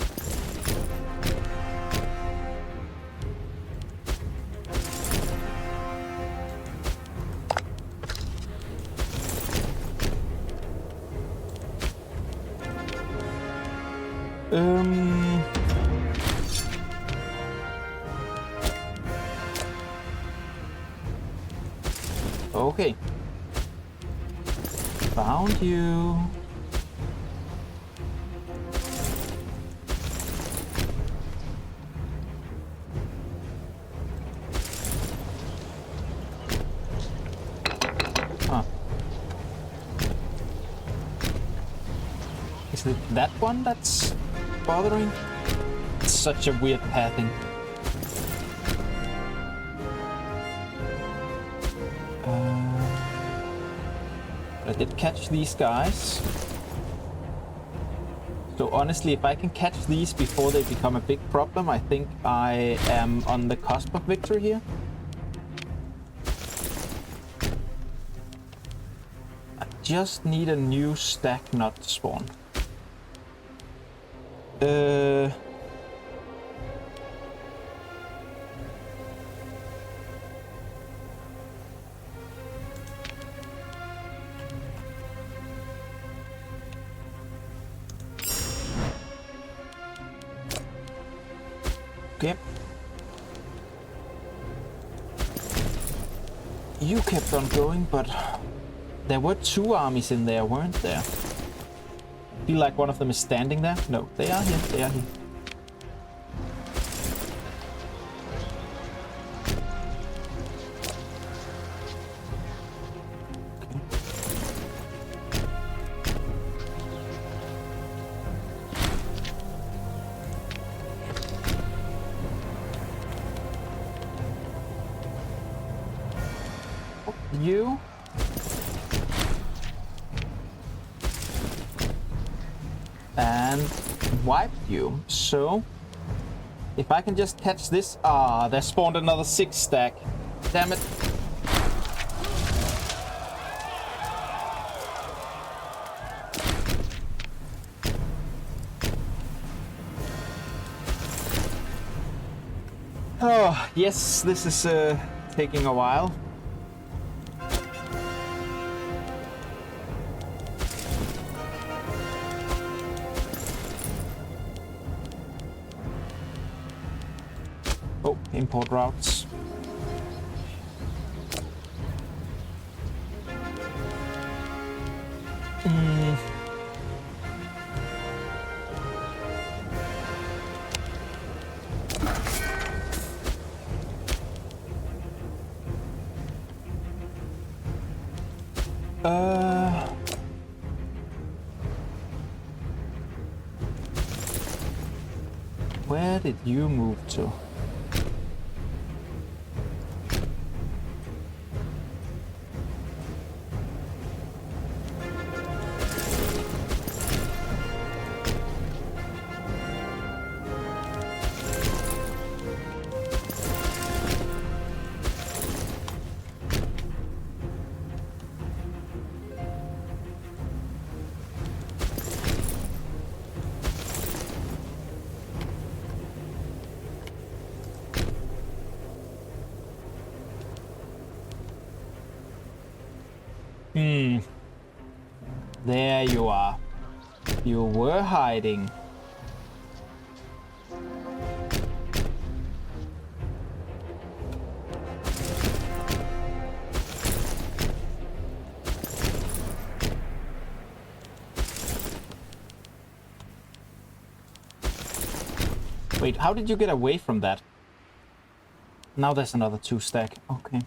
Okay. Found you. Huh. Is it that one that's bothering? It's such a weird pathing. I did catch these guys. So honestly, if I can catch these before they become a big problem, I think I am on the cusp of victory here. I just need a new stack not to spawn. Okay. You kept on going, but there were two armies in there, weren't there? I feel like one of them is standing there. No, they are here. They are here. you. And wipe you. So, if I can just catch this... Ah, there spawned another 6 stack. Damn it. Oh, yes, this is taking a while. Oh, import routes. Where did you move to? There you are. You were hiding. Wait, how did you get away from that? Now there's another 2 stack. Okay.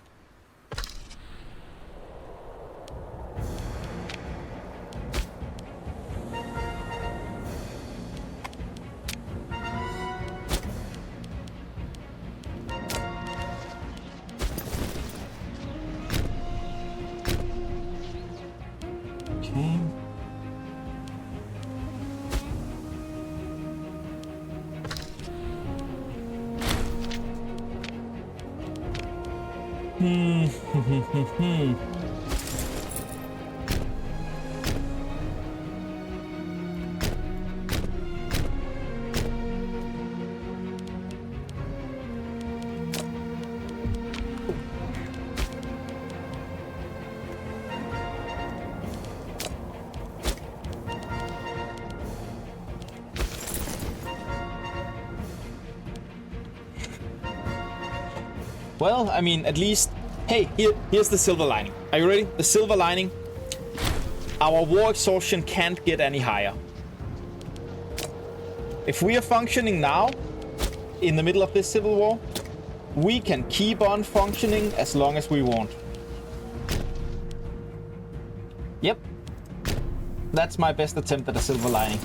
Well, I mean, at least... Hey, here's the silver lining. Are you ready? The silver lining. Our war exhaustion can't get any higher. If we are functioning now, in the middle of this civil war, we can keep on functioning as long as we want. Yep. That's my best attempt at a silver lining.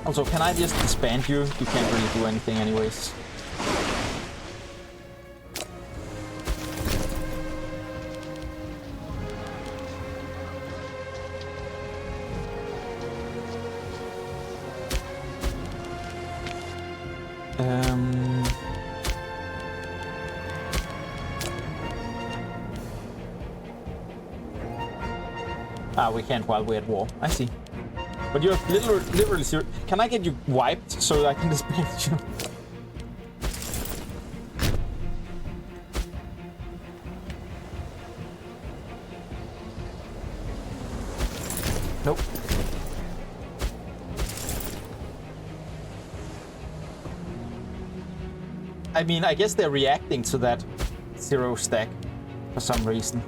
Also, can I just disband you? You can't really do anything anyways. We can't while we're at war. I see. But you're literally serious. Can I get you wiped so that I can disband you? Nope. I mean, I guess they're reacting to that 0 stack for some reason.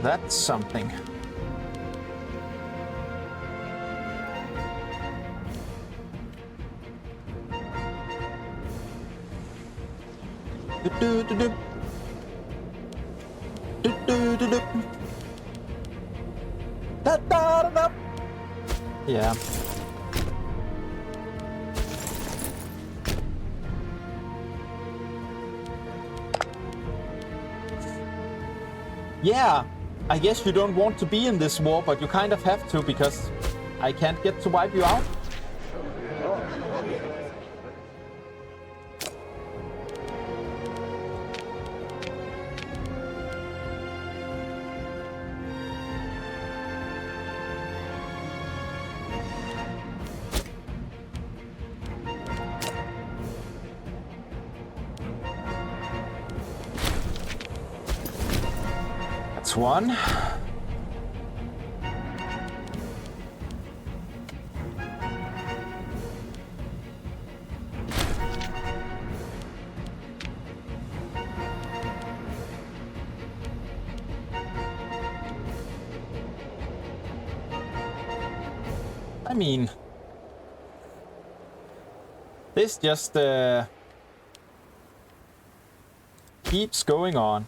That's something. Yeah. Yeah, I guess you don't want to be in this war, but you kind of have to because I can't get to wipe you out. That's one. I mean, this just keeps going on.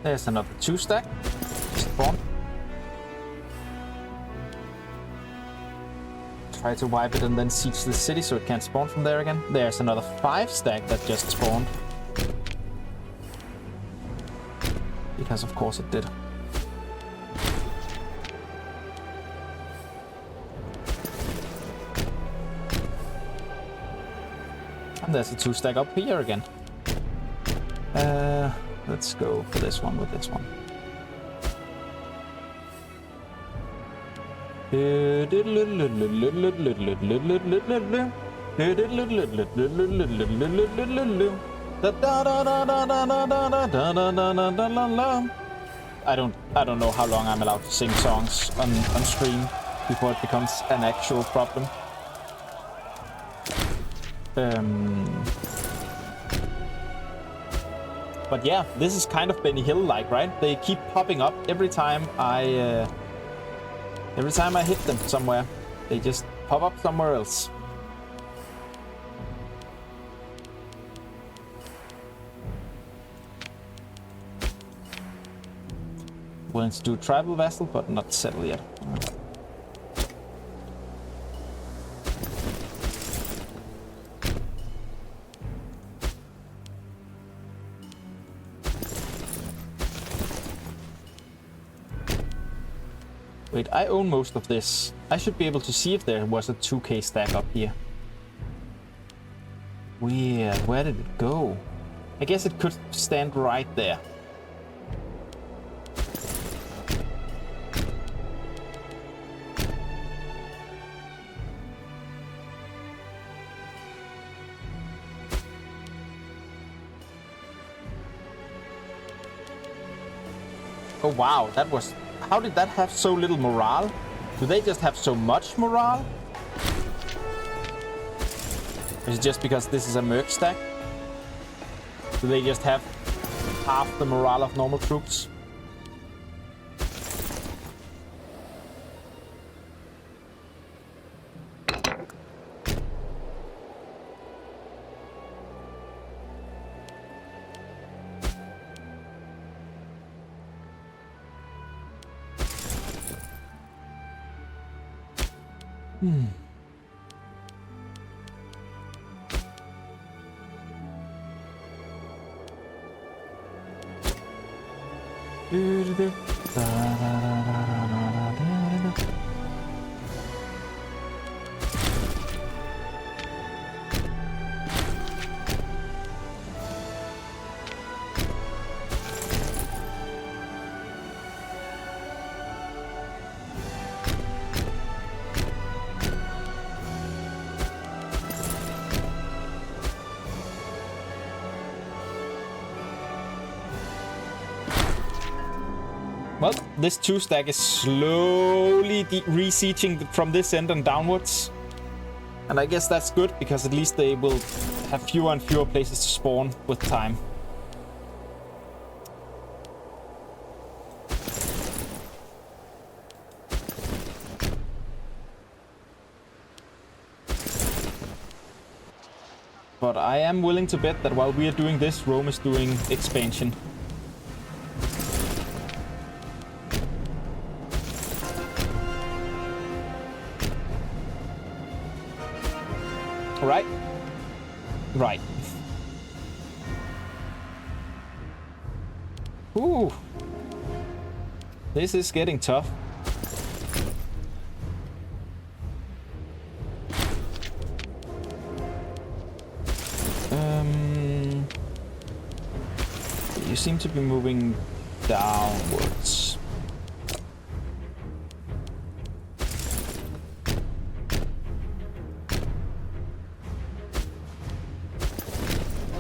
There's another 2-stack. Spawn. Try to wipe it and then siege the city so it can't spawn from there again. There's another 5-stack that just spawned. Because of course it did. And there's a 2-stack up here again. Let's go for this one with this one. I don't know how long I'm allowed to sing songs on stream before it becomes an actual problem. But yeah, this is kind of Benny Hill-like, right? They keep popping up every time I hit them somewhere. They just pop up somewhere else. Willing to do tribal vassal, but not settle yet. Wait, I own most of this. I should be able to see if there was a 2k stack up here. Weird, where did it go? I guess it could stand right there. Oh wow, that was... How did that have so little morale? Do they just have so much morale? Is it just because this is a merc stack? Do they just have half the morale of normal troops? Well, this 2-stack is slowly re-sieging from this end and downwards. And I guess that's good, because at least they will have fewer and fewer places to spawn with time. But I am willing to bet that while we are doing this, Rome is doing expansion. Right? Right. Ooh. This is getting tough. You seem to be moving downwards.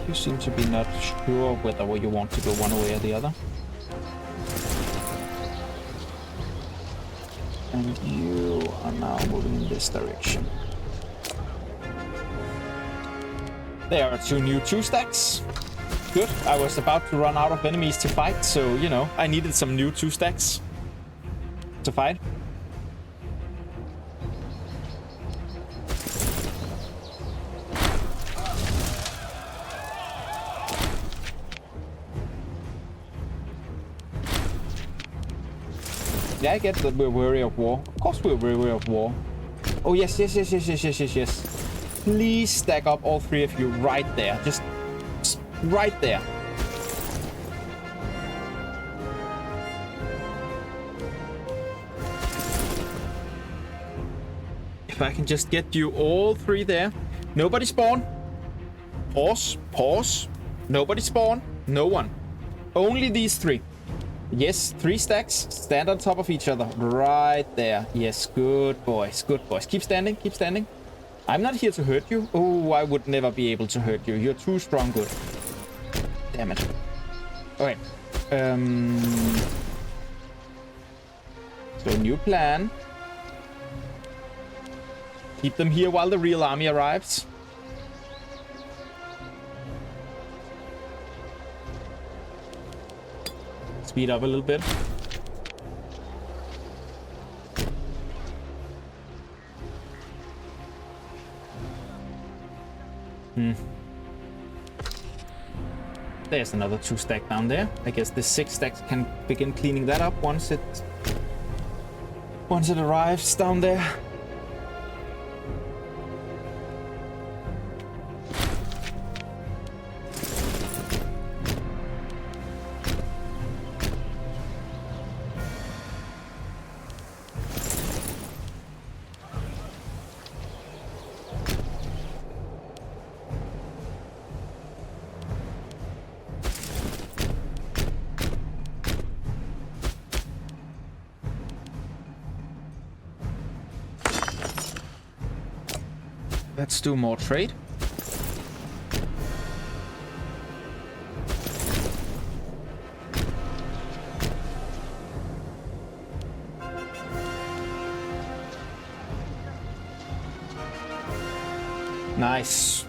You seem to be not sure whether you want to go one way or the other. And you are now moving in this direction. There are 2 new 2-stacks. Good. I was about to run out of enemies to fight, so, you know, I needed some new 2-stacks to fight. Yeah, I get that we're weary of war. Of course we're weary of war. Oh, yes. Please stack up all 3 of you right there. Just right there. If I can just get you all 3 there. Nobody spawn. Pause. Nobody spawn. No one. Only these 3. Yes, 3 stacks. Stand on top of each other. Right there. Yes, good boys. Keep standing. I'm not here to hurt you. Oh, I would never be able to hurt you. You're too strong. Good. Damn it. Okay. So, new plan. Keep them here while the real army arrives. Speed up a little bit. There's another 2-stack down there. I guess the 6 stacks can begin cleaning that up once it arrives down there. Let's do more trade. Nice.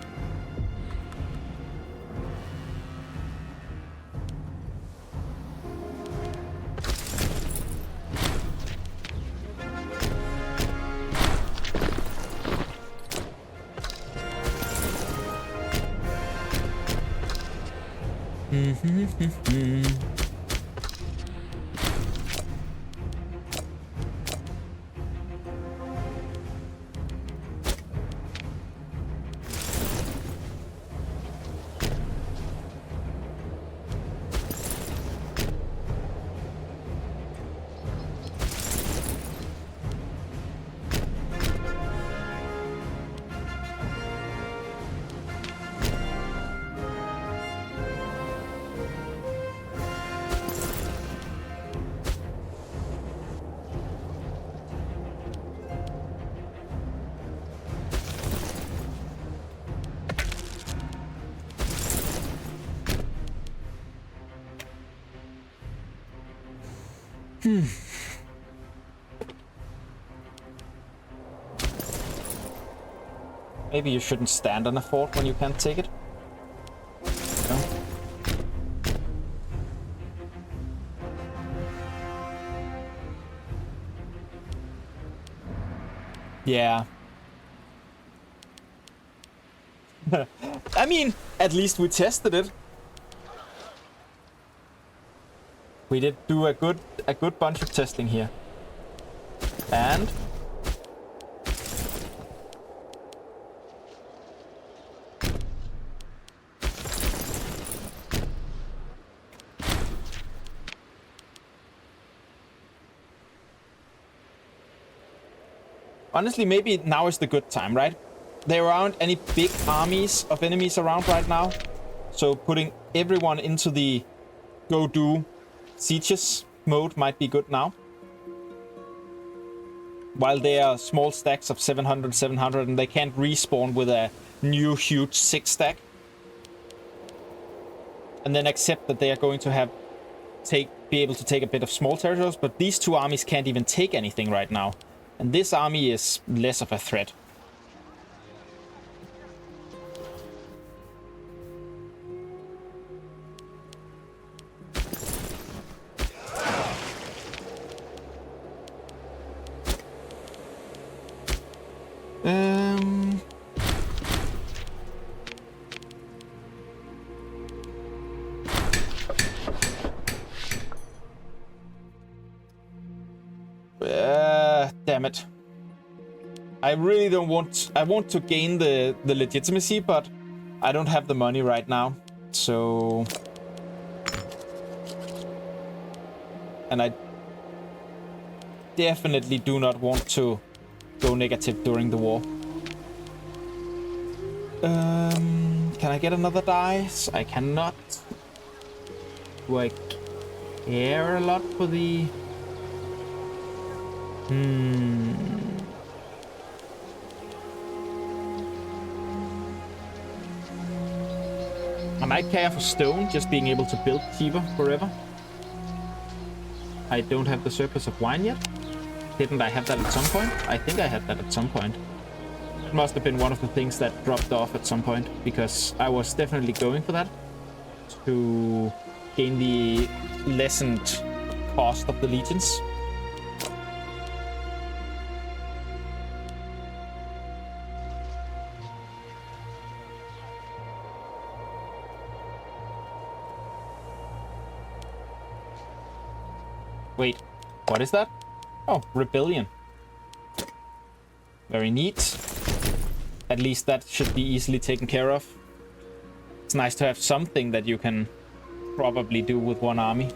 Maybe you shouldn't stand on a fort when you can't take it. No? Yeah. I mean, at least we tested it. We did do a good bunch of testing here. And honestly, maybe now is the good time, right? There aren't any big armies of enemies around right now. So putting everyone into the go do sieges mode might be good now. While they are small stacks of 700, 700, and they can't respawn with a new huge 6 stack. And then accept that they are going to have be able to take a bit of small territories, but these two armies can't even take anything right now. And this army is less of a threat. Damn it. I really don't want... I want to gain the legitimacy, but I don't have the money right now. So... And I definitely do not want to go negative during the war. Can I get another dice? I cannot. Do I care a lot for the... I might care for stone, just being able to build cheaper forever. I don't have the surplus of wine yet. Didn't I have that at some point? I think I had that at some point. It must have been one of the things that dropped off at some point, because I was definitely going for that to gain the lessened cost of the legions. Wait, what is that? Oh, rebellion. Very neat. At least that should be easily taken care of. It's nice to have something that you can probably do with one army.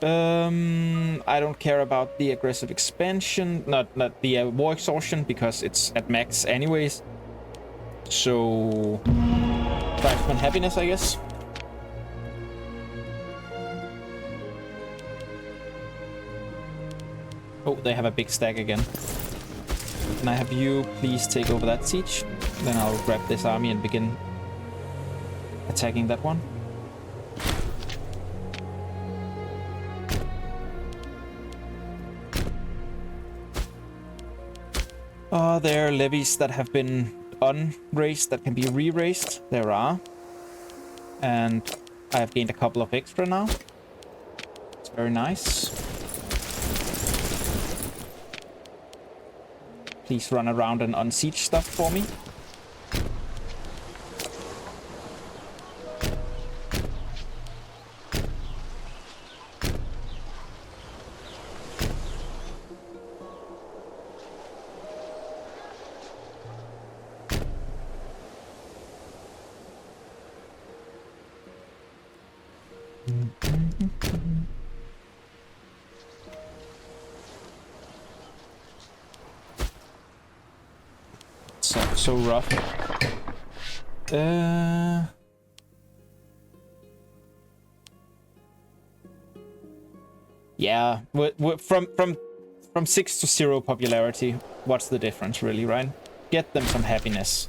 I don't care about the aggressive expansion, not the war exhaustion, because it's at max anyways. So, tribesman happiness, I guess. Oh, they have a big stack again. Can I have you please take over that siege? Then I'll grab this army and begin attacking that one. There are levies that have been unraised that can be re-raised. There are. And I have gained a couple of extra now. It's very nice. Please run around and unsiege stuff for me. So rough. Yeah, from 6 to 0 popularity, what's the difference really, right? Get them some happiness.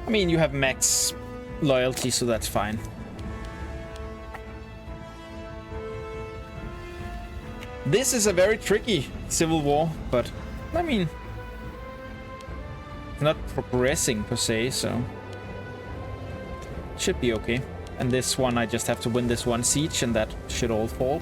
I mean, you have max loyalty, so that's fine. This is a very tricky civil war, but I mean, it's not progressing per se, so should be okay. And this one, I just have to win this one siege, and that should all fall.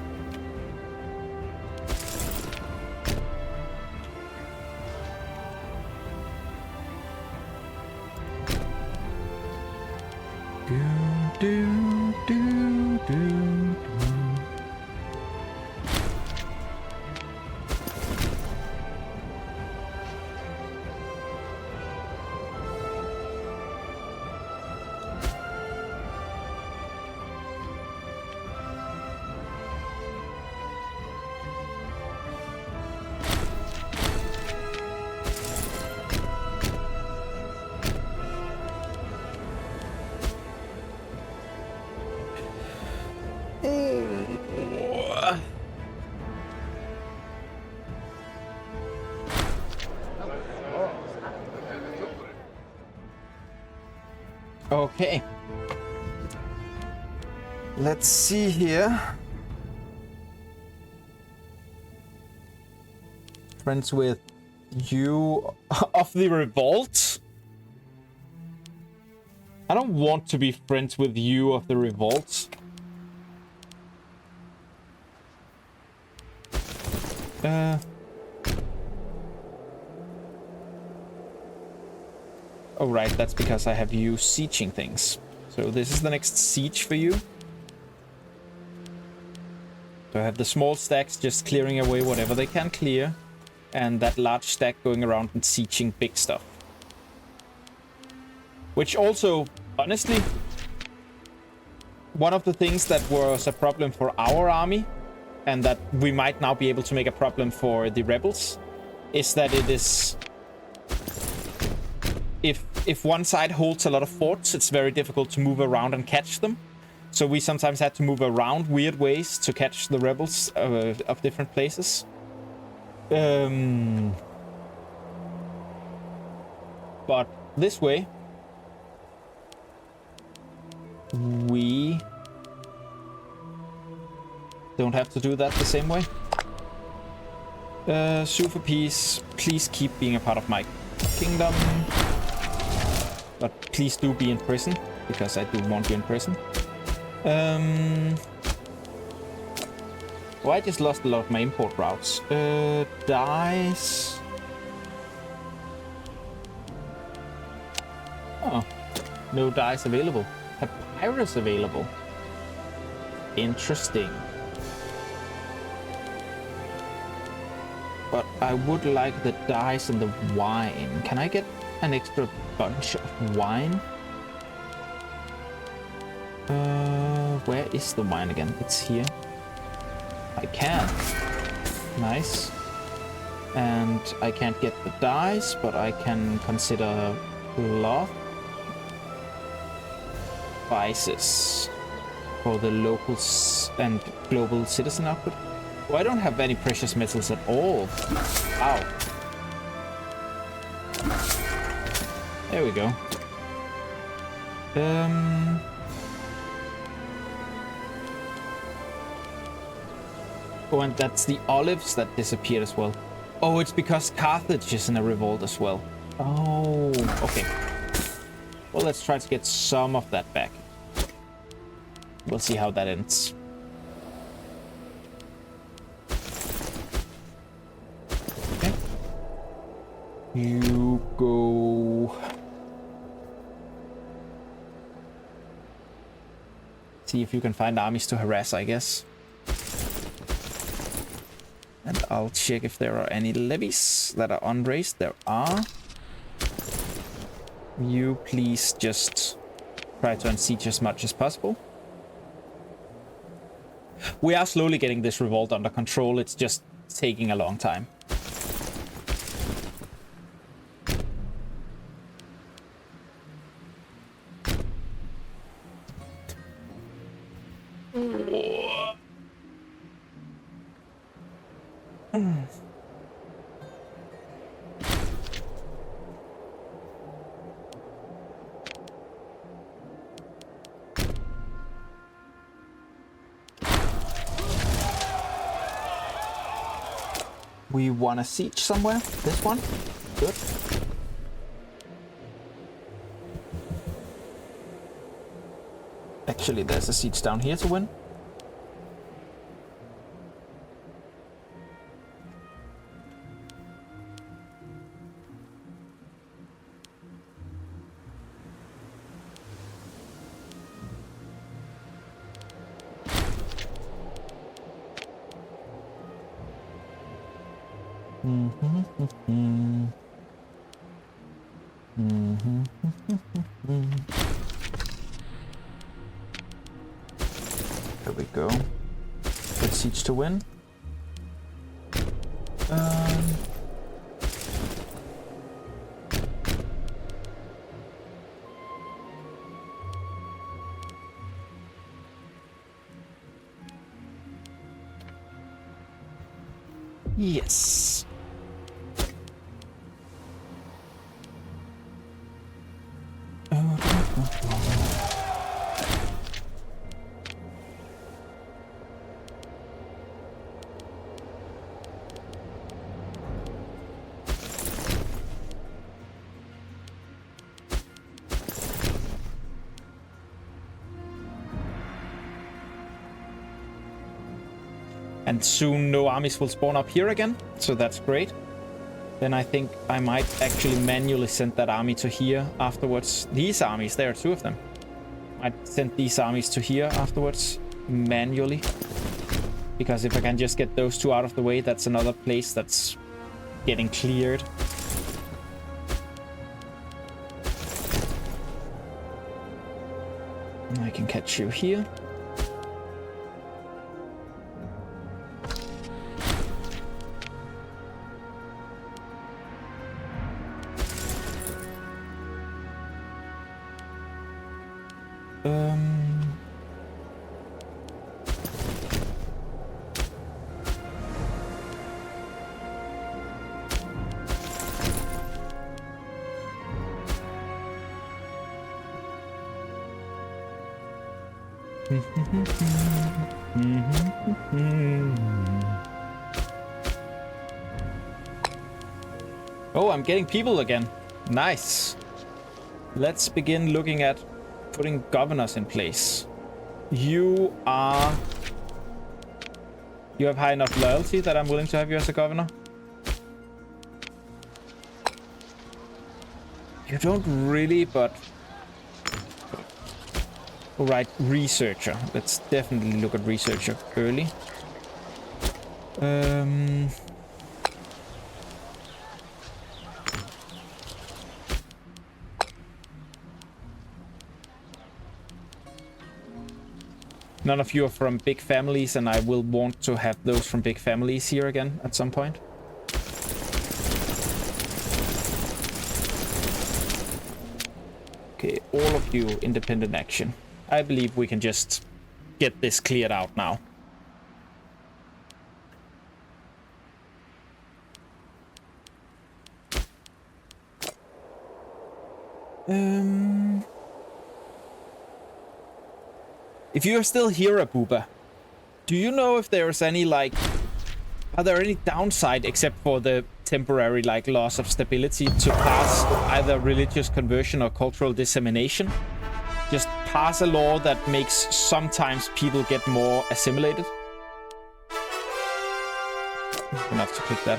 Okay. Let's see here. Friends with you of the revolt? I don't want to be friends with you of the revolt. Oh, right, that's because I have you sieging things. So this is the next siege for you. So I have the small stacks just clearing away whatever they can clear, and that large stack going around and sieging big stuff. Which also, honestly, one of the things that was a problem for our army, and that we might now be able to make a problem for the rebels, is that it is... If one side holds a lot of forts, it's very difficult to move around and catch them. So we sometimes had to move around weird ways to catch the rebels of different places. But this way, we don't have to do that the same way. Sue for peace, please keep being a part of my kingdom. But please do be in prison, because I do want you in prison. Oh, I just lost a lot of my import routes. Dice. Oh, no dice available. Papyrus available. Interesting. But I would like the dice and the wine. Can I get an extra bunch of wine? Where is the wine again? It's here. I can. Nice. And I can't get the dice, but I can consider cloth. Spices for the locals and global citizen output. Oh, I don't have any precious metals at all. Ow. There we go. Oh, and that's the olives that disappeared as well. Oh, it's because Carthage is in a revolt as well. Oh, okay. Well, let's try to get some of that back. We'll see how that ends. Okay. You go... See if you can find armies to harass, I guess. And I'll check if there are any levies that are unraised. There are. You please just try to unsiege as much as possible. We are slowly getting this revolt under control. It's just taking a long time. We want a siege somewhere. This one. Good. Actually, there's a siege down here to win. There we go. Good siege to win. Yes. And soon no armies will spawn up here again, so that's great. Then I think I might actually manually send that army to here afterwards. These armies, there are two of them. I'd send these armies to here afterwards, manually. Because if I can just get those two out of the way, that's another place that's getting cleared. I can catch you here. Oh, I'm getting people again. Nice. Let's begin looking at putting governors in place. You have high enough loyalty that I'm willing to have you as a governor. You don't really, but... Alright, researcher. Let's definitely look at researcher early. None of you are from big families, and I will want to have those from big families here again at some point. Okay, all of you, independent action. I believe we can just get this cleared out now. If you're still here, Abuba, do you know if there's any, like... Are there any downside except for the temporary, like, loss of stability to pass either religious conversion or cultural dissemination? Just pass a law that makes sometimes people get more assimilated? I'm gonna have to click that.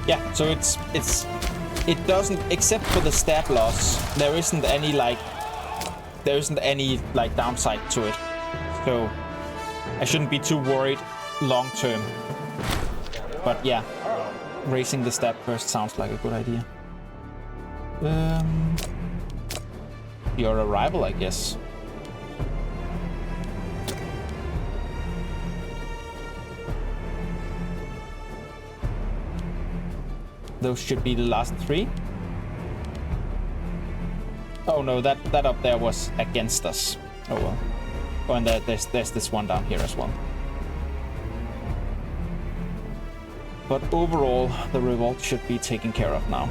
Yeah, so it doesn't, except for the stat loss, there isn't any downside to it. So I shouldn't be too worried long term. But yeah, raising the stat first sounds like a good idea. Your arrival, I guess. Those should be the last 3. Oh no, that up there was against us. Oh well. Oh, and there's this one down here as well. But overall, the revolt should be taken care of now.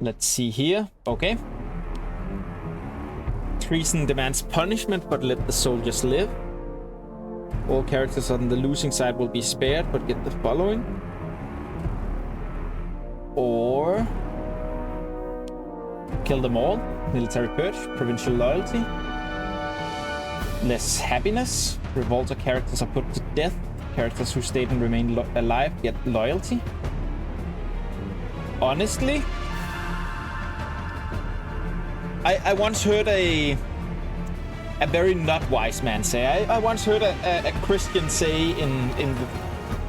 Let's see here. Okay. Treason demands punishment, but let the soldiers live. All characters on the losing side will be spared, but get the following. Or kill them all. Military purge, provincial loyalty. Less happiness. Revolter characters are put to death. Characters who stayed and remain alive get loyalty. Honestly, I once heard a very not wise man say. I once heard a Christian say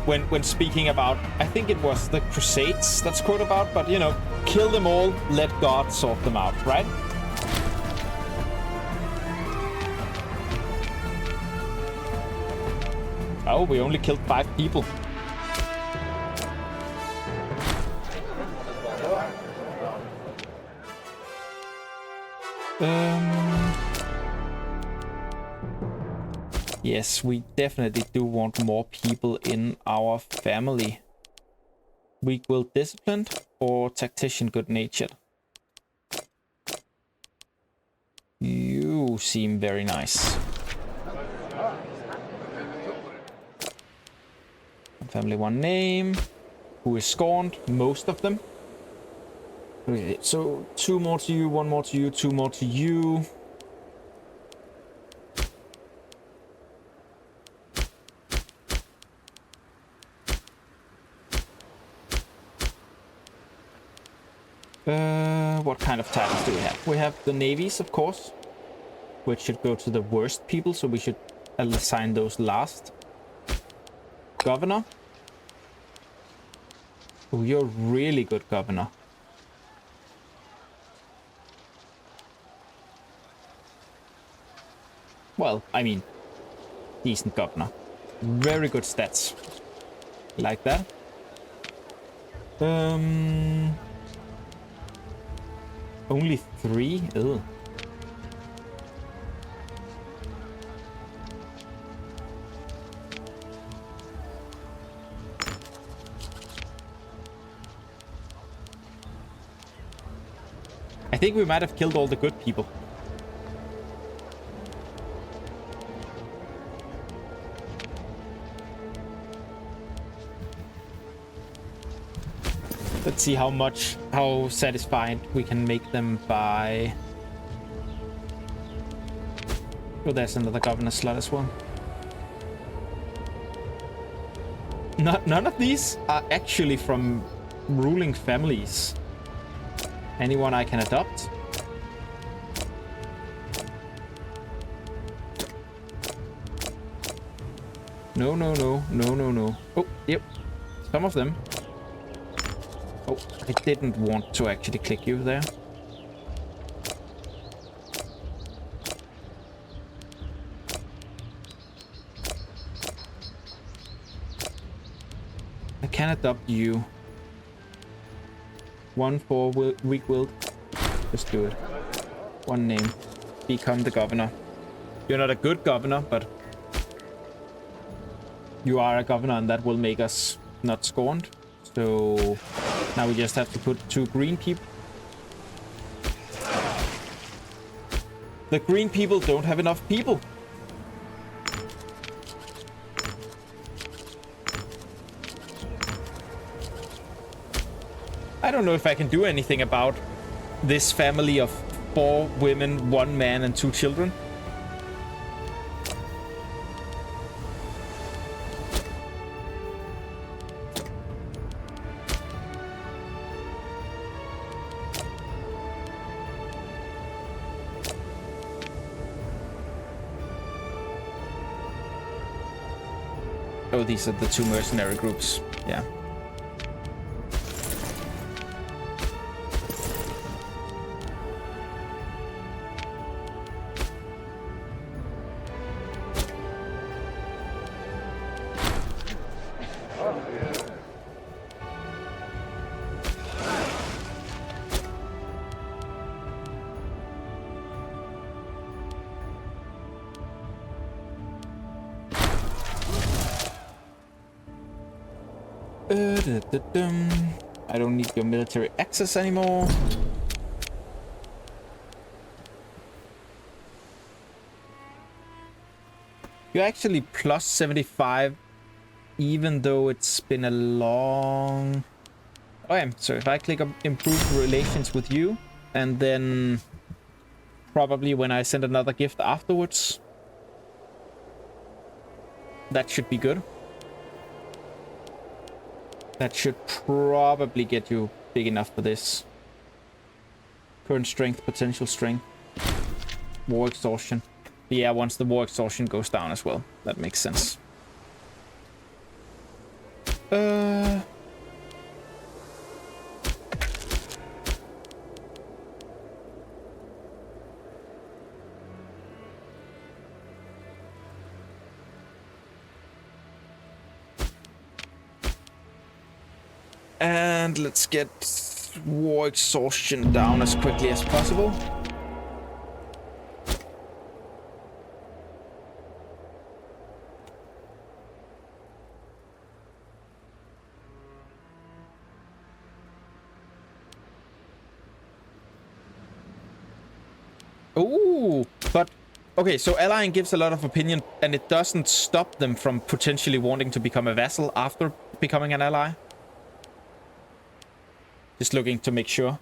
when speaking about, I think it was the Crusades that's quote about, but you know, kill them all, let God sort them out, right? Oh, we only killed 5 people. Yes, we definitely do want more people in our family. Weak-willed disciplined or tactician good-natured? You seem very nice. Family one name. Who is scorned? Most of them. Okay, so 2 more to you, 1 more to you, 2 more to you. What kind of titles do we have? We have the navies, of course, which should go to the worst people, so we should assign those last. Governor. Oh, you're a really good governor. Well, I mean, decent governor. Very good stats. Like that. Only 3? Ugh. I think we might have killed all the good people. Let's see how satisfied we can make them by... Oh, there's another governor slot as well. None of these are actually from ruling families. Anyone I can adopt? No. Oh, yep. Some of them. Oh, I didn't want to actually click you there. I can adopt you. 1 for weak-willed. Just do it. 1 name. Become the governor. You're not a good governor, but you are a governor, and that will make us not scorned. So now we just have to put 2 green people. The green people don't have enough people. I don't know if I can do anything about this family of 4 women, 1 man, and 2 children. Oh, these are the 2 mercenary groups. Yeah. I don't need your military access anymore. You're actually plus 75, even though it's been a long... Okay, so if I click on improve relations with you, and then probably when I send another gift afterwards, that should be good. That should probably get you big enough for this. Current strength, potential strength. War exhaustion. Yeah, once the war exhaustion goes down as well. That makes sense. And let's get war exhaustion down as quickly as possible. Ooh, but okay, so allying gives a lot of opinion, and it doesn't stop them from potentially wanting to become a vassal after becoming an ally. Just looking to make sure.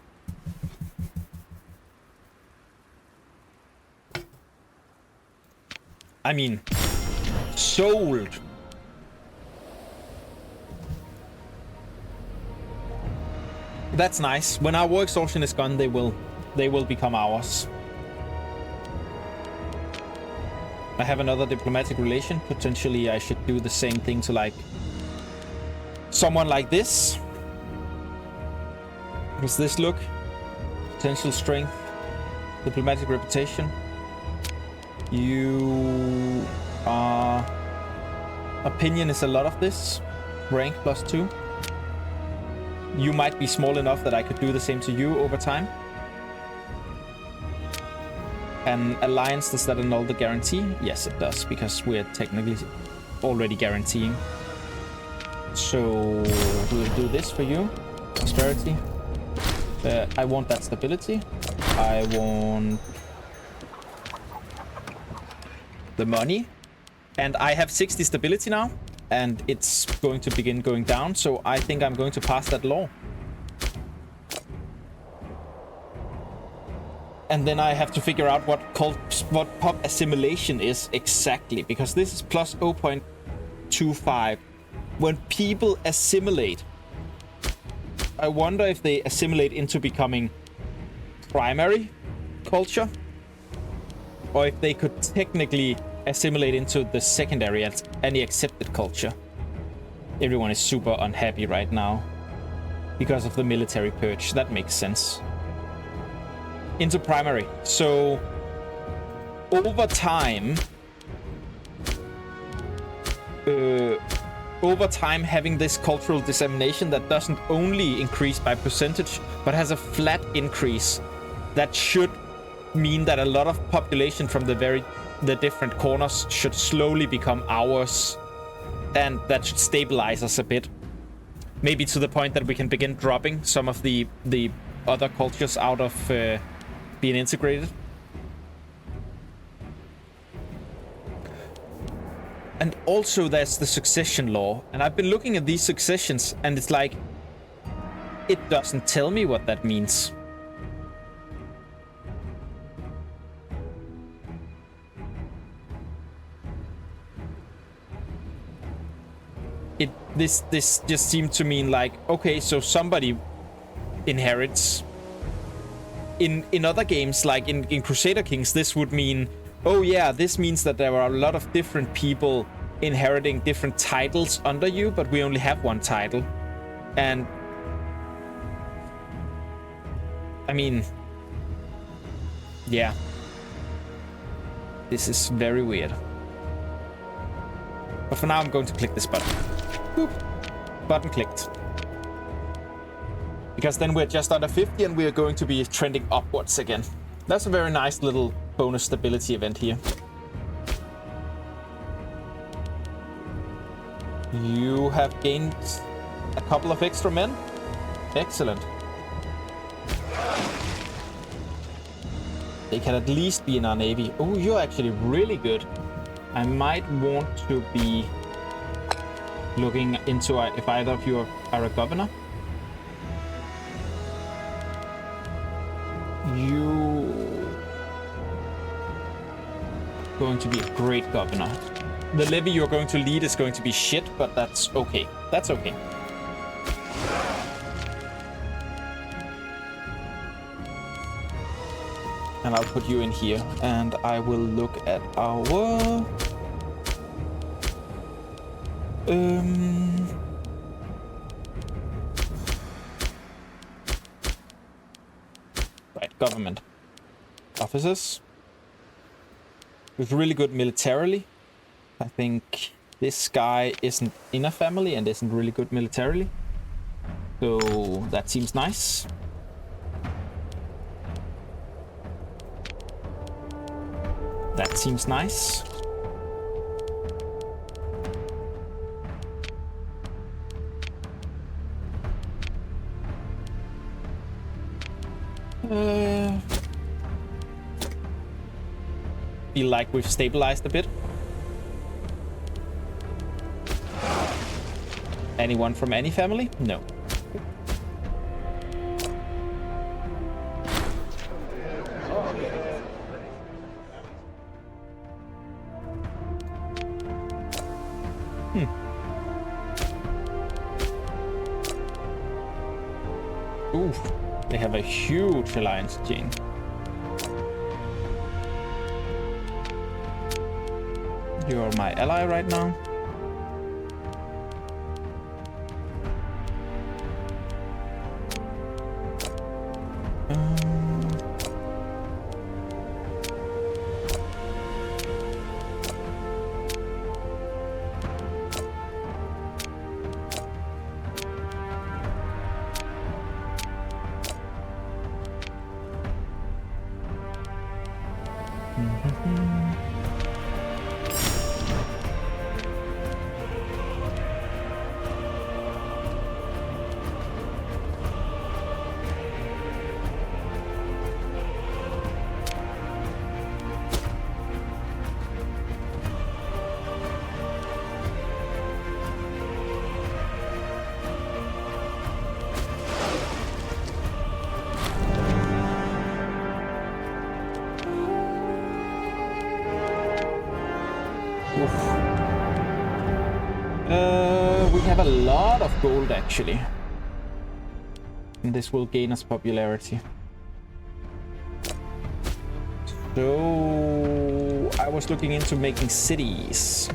I mean, sold. That's nice. When our war exhaustion is gone, they will become ours. I have another diplomatic relation. Potentially, I should do the same thing to, like, someone like this. How does this look? Potential strength. Diplomatic reputation. You are... Opinion is a lot of this. Rank +2. You might be small enough that I could do the same to you over time. An alliance, does that annul the guarantee? Yes, it does, because we're technically already guaranteeing. So we'll do this for you. Prosperity. I want that stability. I want the money. And I have 60 stability now. And it's going to begin going down. So I think I'm going to pass that law. And then I have to figure out what pop assimilation is exactly. Because this is plus 0.25. When people assimilate, I wonder if they assimilate into becoming primary culture, or if they could technically assimilate into the secondary and any accepted culture. Everyone is super unhappy right now because of the military purge. That makes sense. Into primary. So over time, having this cultural dissemination that doesn't only increase by percentage, but has a flat increase, that should mean that a lot of population from the different corners should slowly become ours, and that should stabilize us a bit. Maybe to the point that we can begin dropping some of the other cultures out of being integrated. And also there's the succession law. And I've been looking at these successions, and it's like, it doesn't tell me what that means. This just seemed to mean like, okay, so somebody inherits. In other games, like in Crusader Kings, this would mean, oh yeah, this means that there are a lot of different people inheriting different titles under you, but we only have one title. And I mean, yeah, this is very weird. But for now, I'm going to click this button. Boop. Button clicked. Because then we're just under 50 and we are going to be trending upwards again. That's a very nice little bonus stability event here. You have gained A couple of extra men. Excellent. They can at least be in our navy. Oh, you're actually really good. I might want to be looking into if either of you are a governor. You going to be a great governor. The levy you're going to lead is going to be shit, but that's okay. That's okay. And I'll put you in here, and I will look at our right, government officers. Who's really good militarily. I think this guy isn't in a family and isn't really good militarily. So that seems nice. That seems nice. Feel like we've stabilized a bit. Anyone from any family? No. Ooh, they have a huge alliance chain. You're my ally right now. We have a lot of gold, actually. And this will gain us popularity. So I was looking into making cities.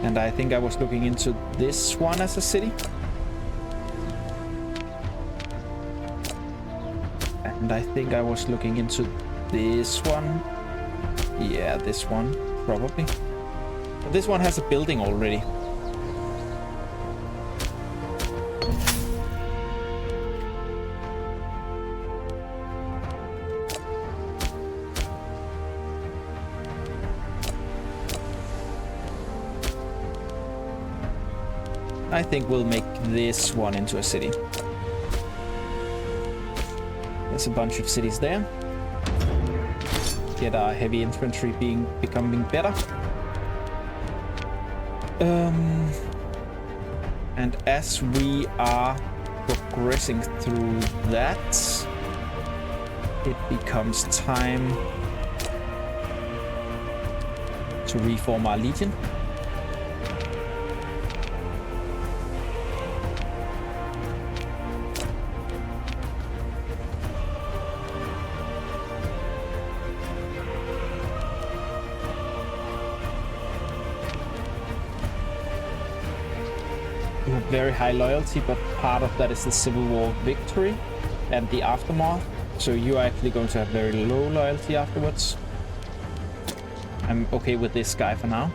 And I think I was looking into this one as a city. And I think I was looking into this one. Yeah, this one, probably. But this one has a building already. I think we'll make this one into a city. There's a bunch of cities there. Get our heavy infantry becoming better. And as we are progressing through that, it becomes time to reform our legion. Very high loyalty, but part of that is the Civil War victory and the aftermath. So you are actually going to have very low loyalty afterwards. I'm okay with this guy for now.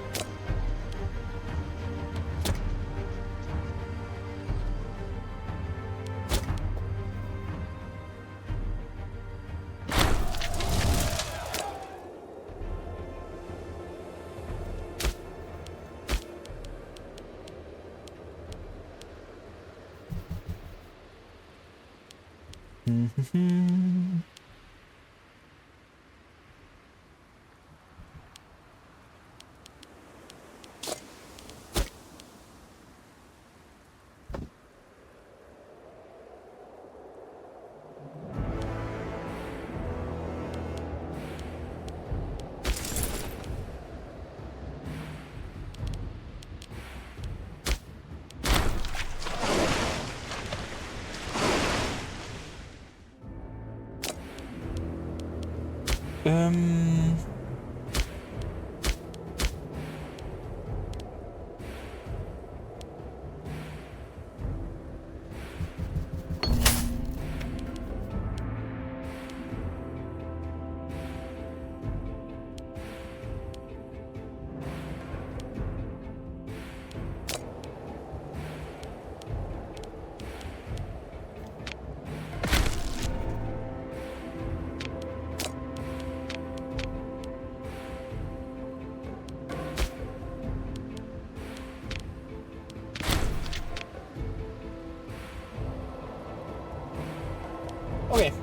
Okay.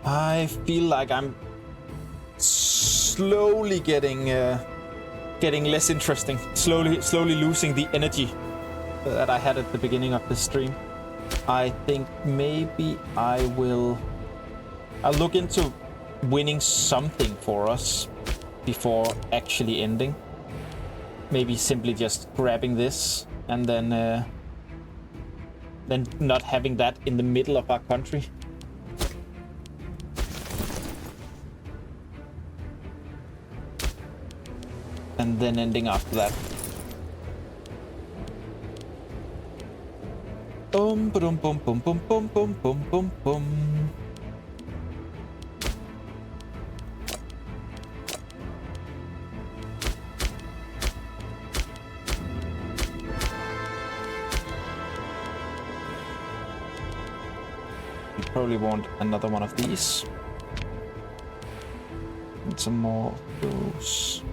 I feel like I'm slowly getting less interesting. Slowly losing the energy that I had at the beginning of the stream. I think maybe I'll look into winning something for us before actually ending. Maybe simply just grabbing this and then not having that in the middle of our country. And then ending after that. Boom, boom, boom, boom, boom, boom, boom, boom, boom, boom. Probably want another one of these. And some more of those.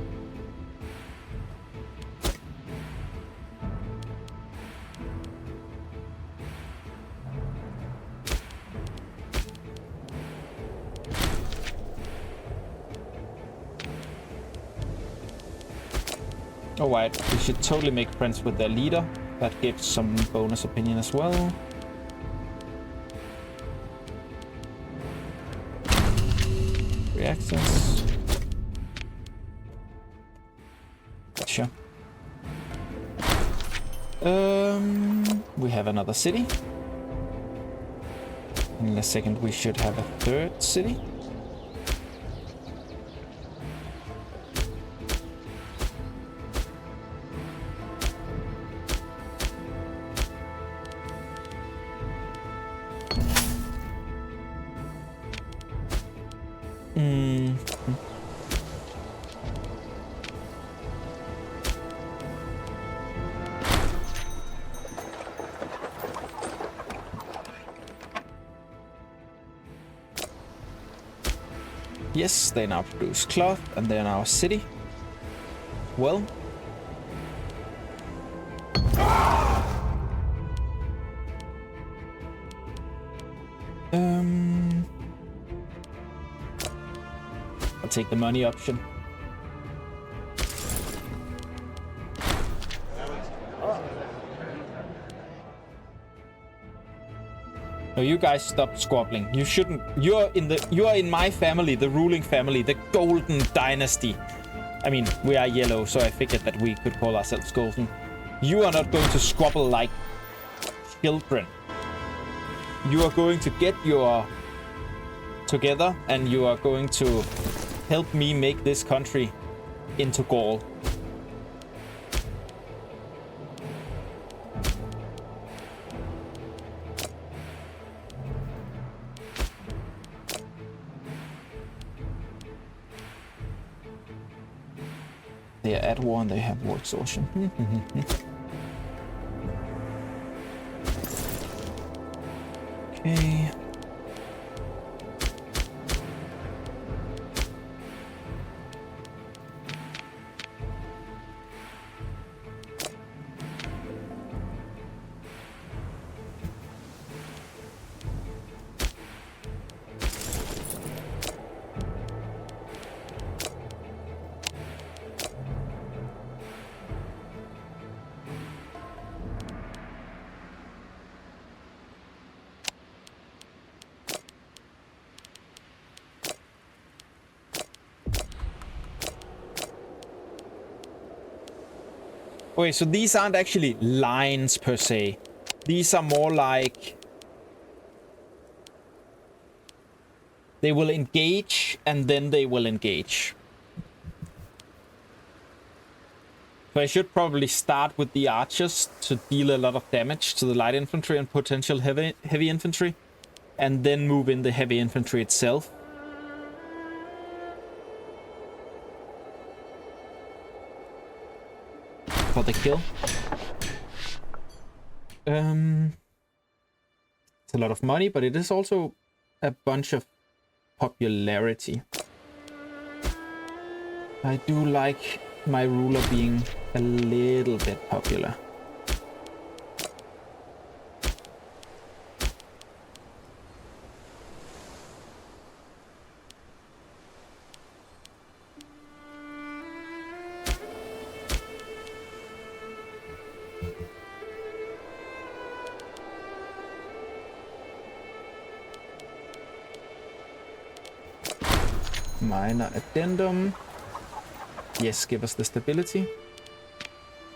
Alright, we should totally make friends with their leader. That gives some bonus opinion as well. Access. Gotcha. We have another city. In a second, we should have a third city. Yes, they now produce cloth, and they're now a city. Well. I'll take the money option. No, you guys stop squabbling. You shouldn't. You are in my family, the ruling family, the golden dynasty. I mean, we are yellow, so I figured that we could call ourselves golden. You are not going to squabble like children. You are going to get your together, and you are going to help me make this country into Gaul. They are at war and they have war exhaustion. Okay. Okay, so these aren't actually lines per se. These are more like... they will engage, and then they will engage. So I should probably start with the archers to deal a lot of damage to the light infantry and potential heavy infantry. And then move in the heavy infantry itself. For the kill. It's a lot of money, but it is also a bunch of popularity. I do like my ruler being a little bit popular. Minor addendum. Yes, give us the stability.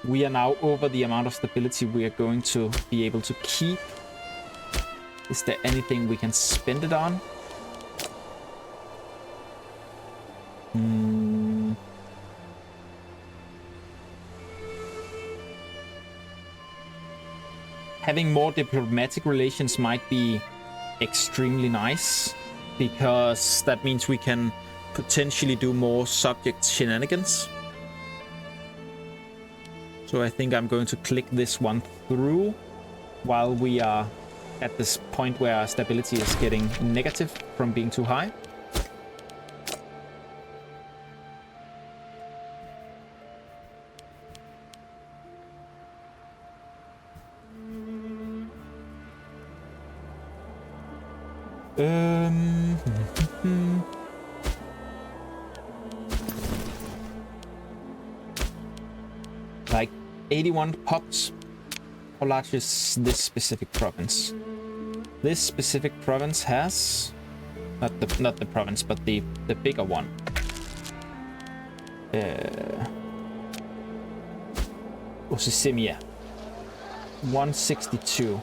We are now over the amount of stability we are going to be able to keep. Is there anything we can spend it on? Having more diplomatic relations might be extremely nice, because that means we can potentially do more subject shenanigans. So I think I'm going to click this one through while we are at this point where our stability is getting negative from being too high. Like 81 pops. How large is this specific province? This specific province has not the province, but the bigger one. Osisimia. 162.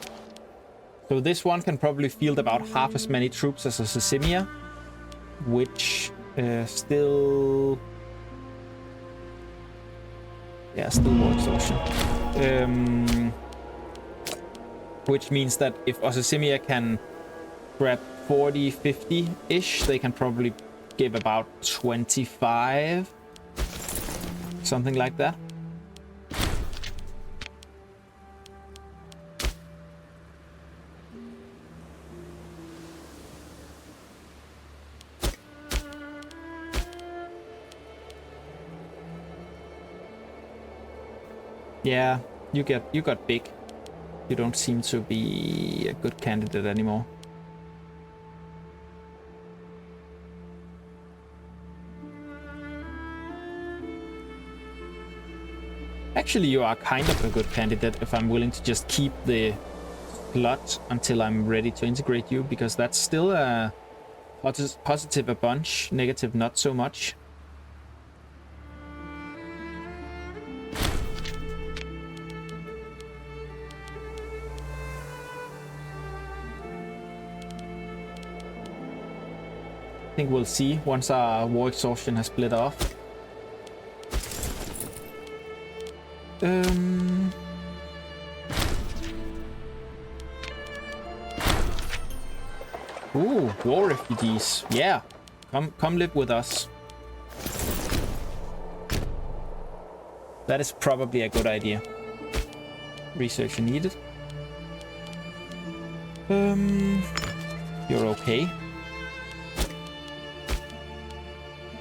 So this one can probably field about half as many troops as Osisimia, which still... yeah, still war exhaustion. Which means that if Osisimia can grab 40, 50-ish, they can probably give about 25. Something like that. Yeah, you got big. You don't seem to be a good candidate anymore. Actually, you are kind of a good candidate if I'm willing to just keep the slot until I'm ready to integrate you, because that's still a positive a bunch, negative not so much. I think we'll see once our war exhaustion has split off. Ooh, war refugees. Yeah, come live with us. That is probably a good idea. Research needed. You're okay.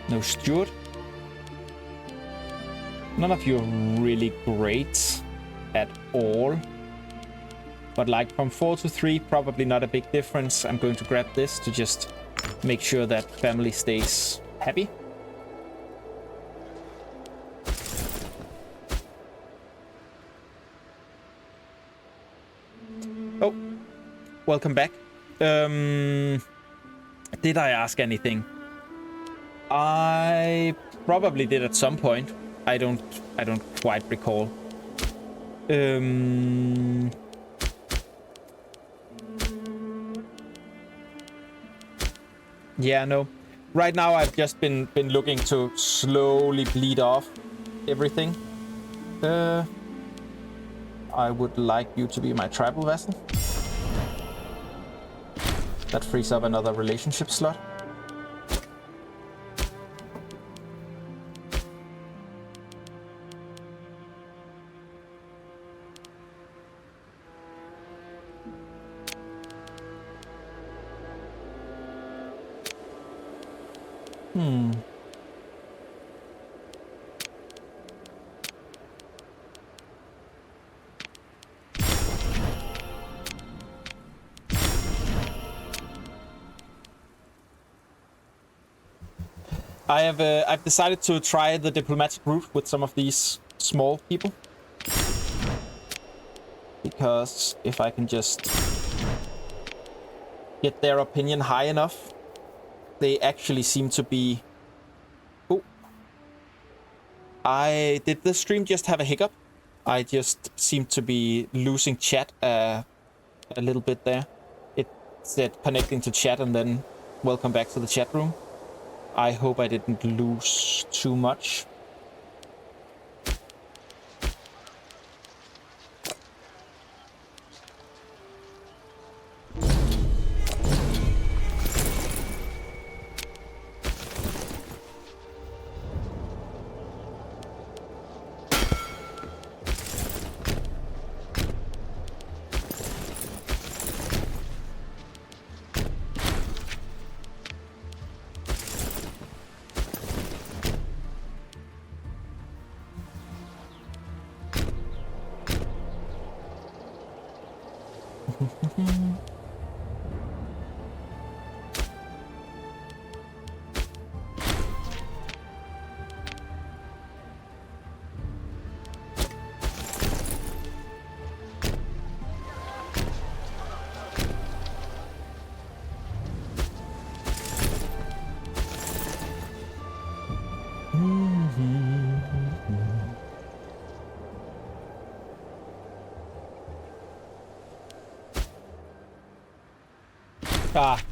No steward. None of you are really great at all. But like from 4 to 3, probably not a big difference. I'm going to grab this to just make sure that family stays happy. Oh, welcome back. Did I ask anything? I probably did at some point. I don't quite recall. Yeah, no. Right now, I've just been looking to slowly bleed off everything. I would like you to be my tribal vessel. That frees up another relationship slot. I've decided to try the diplomatic route with some of these small people. Because if I can just get their opinion high enough, they actually seem to be... Oh. Did the stream just have a hiccup? I just seem to be losing chat a little bit there. It said connecting to chat and then welcome back to the chat room. I hope I didn't lose too much.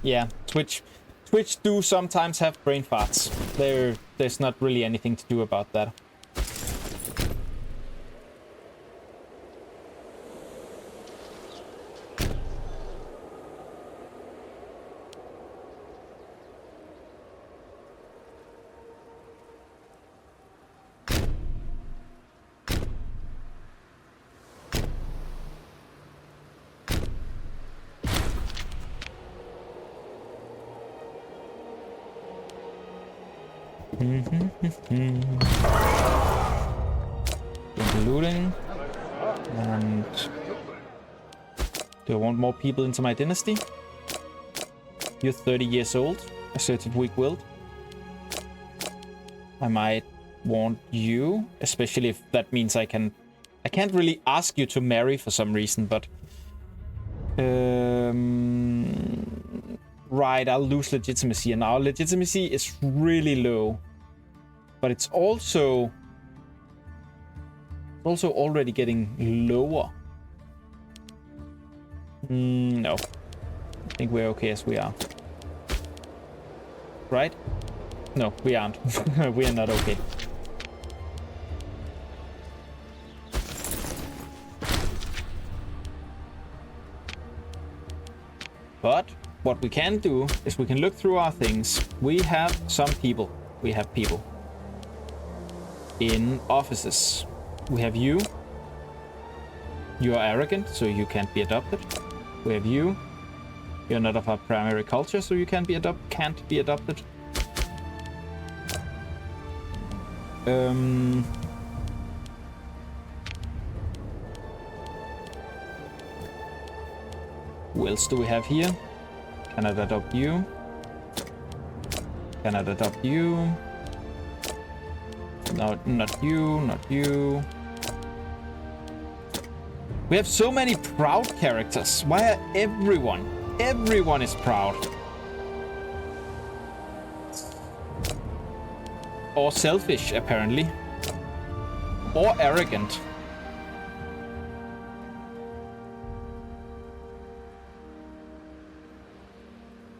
Yeah, Twitch do sometimes have brain farts. There's not really anything to do about that. Looting. And do I want more people into my dynasty? You're 30 years old, assertive, weak-willed. I might want you, especially if that means I can't really ask you to marry for some reason, but right, I'll lose legitimacy, and our legitimacy is really low, but it's also already getting lower. No, I think we're okay as we are. Right? No, we aren't. We are not okay. But what we can do is we can look through our things. We have some people. We have people in offices. We have you. You are arrogant, so you can't be adopted. We have you. You're not of our primary culture, so you can't be adopted. Who else do we have here? Cannot adopt you. Cannot adopt you. No, not you, not you. We have so many proud characters. Why are everyone is proud? Or selfish, apparently. Or arrogant.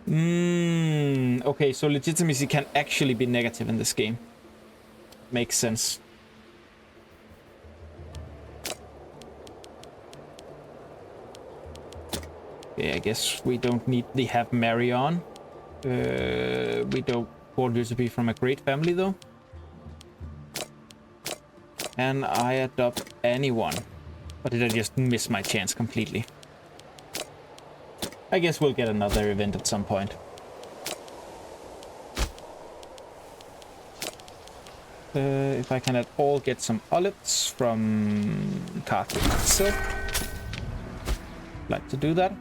Okay, so legitimacy can actually be negative in this game. Makes sense. Okay, I guess we don't need to have Mary on. We don't want you to be from a great family, though. And I adopt anyone. Or did I just miss my chance completely? I guess we'll get another event at some point. If I can at all get some olives from Carthage itself. Like to do that.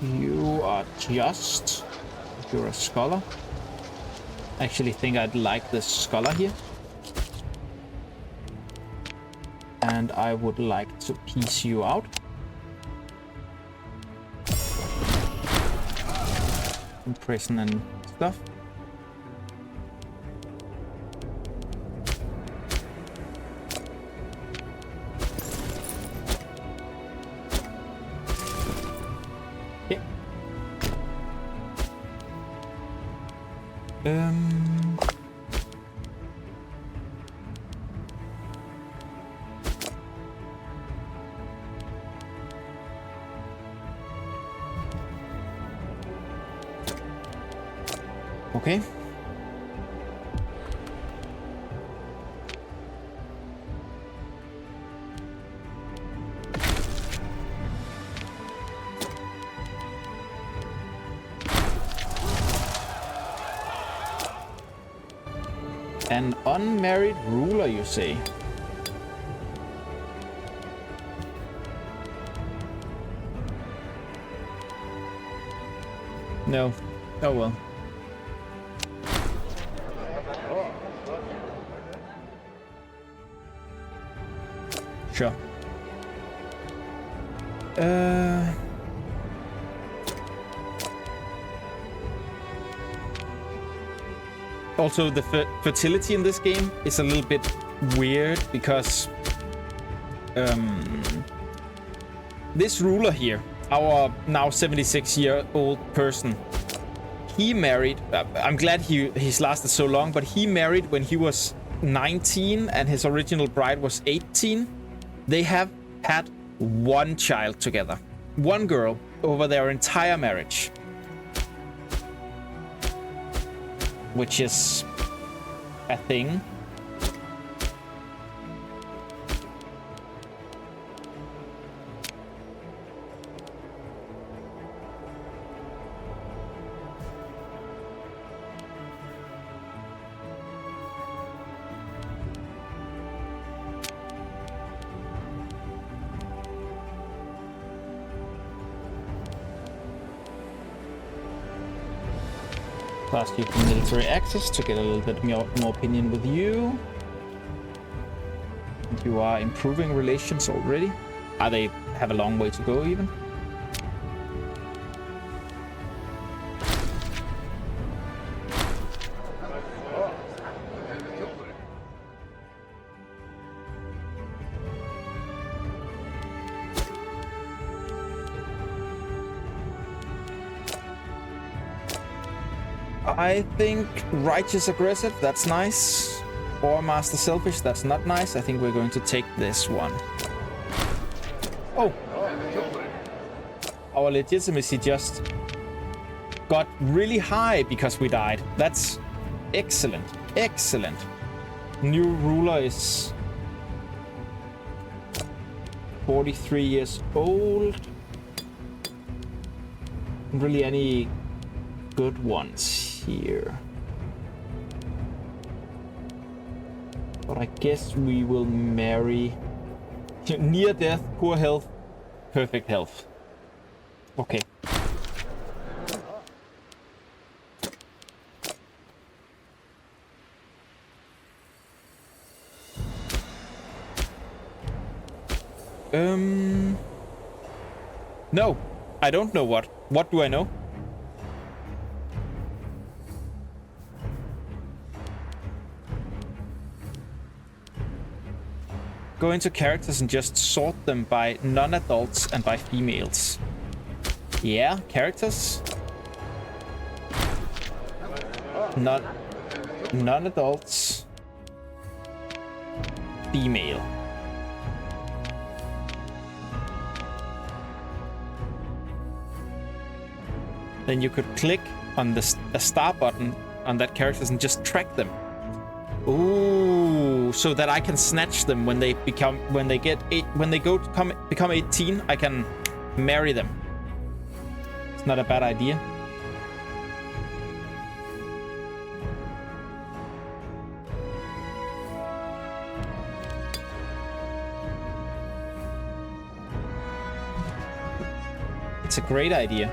You are just... You're a scholar. I actually think I'd like this scholar here. And I would like to piece you out. In prison and stuff. Yeah. Okay. An unmarried ruler, you say? No. Oh well. Sure. Also, the fertility in this game is a little bit weird because this ruler here, our now 76-year-old person, he married. I'm glad he's lasted so long, but he married when he was 19 and his original bride was 18. They have had one child together, one girl, over their entire marriage. Which is a thing. Ask you for military access to get a little bit more opinion with you. You are improving relations already. They have a long way to go even. I think righteous aggressive, that's nice. Or master selfish, that's not nice. I think we're going to take this one. Oh! Our legitimacy just got really high because we died. That's excellent. Excellent. New ruler is 43 years old. Really any good ones here. But I guess we will marry near death, poor health, perfect health. Okay. No, I don't know what. What do I know? Go into characters and just sort them by non-adults and by females. Yeah, characters. Non-adults. Female. Then you could click on the star button on that characters and just track them. Ooh, so that I can snatch them when they become become 18. I can marry them. It's not a bad idea. It's a great idea.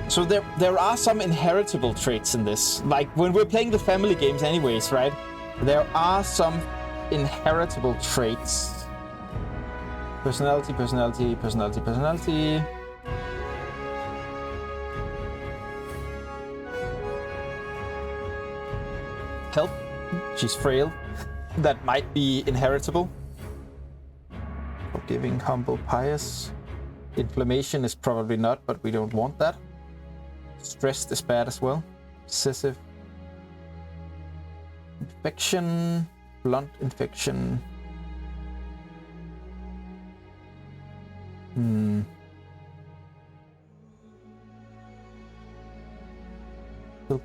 So there are some inheritable traits in this. Like when we're playing the family games anyways, right? There are some inheritable traits. Personality, personality, personality, personality. Help. She's frail. That might be inheritable. Forgiving, humble, pious. Inflammation is probably not, but we don't want that. Stressed is bad as well. Obsessive. Infection. Blunt infection.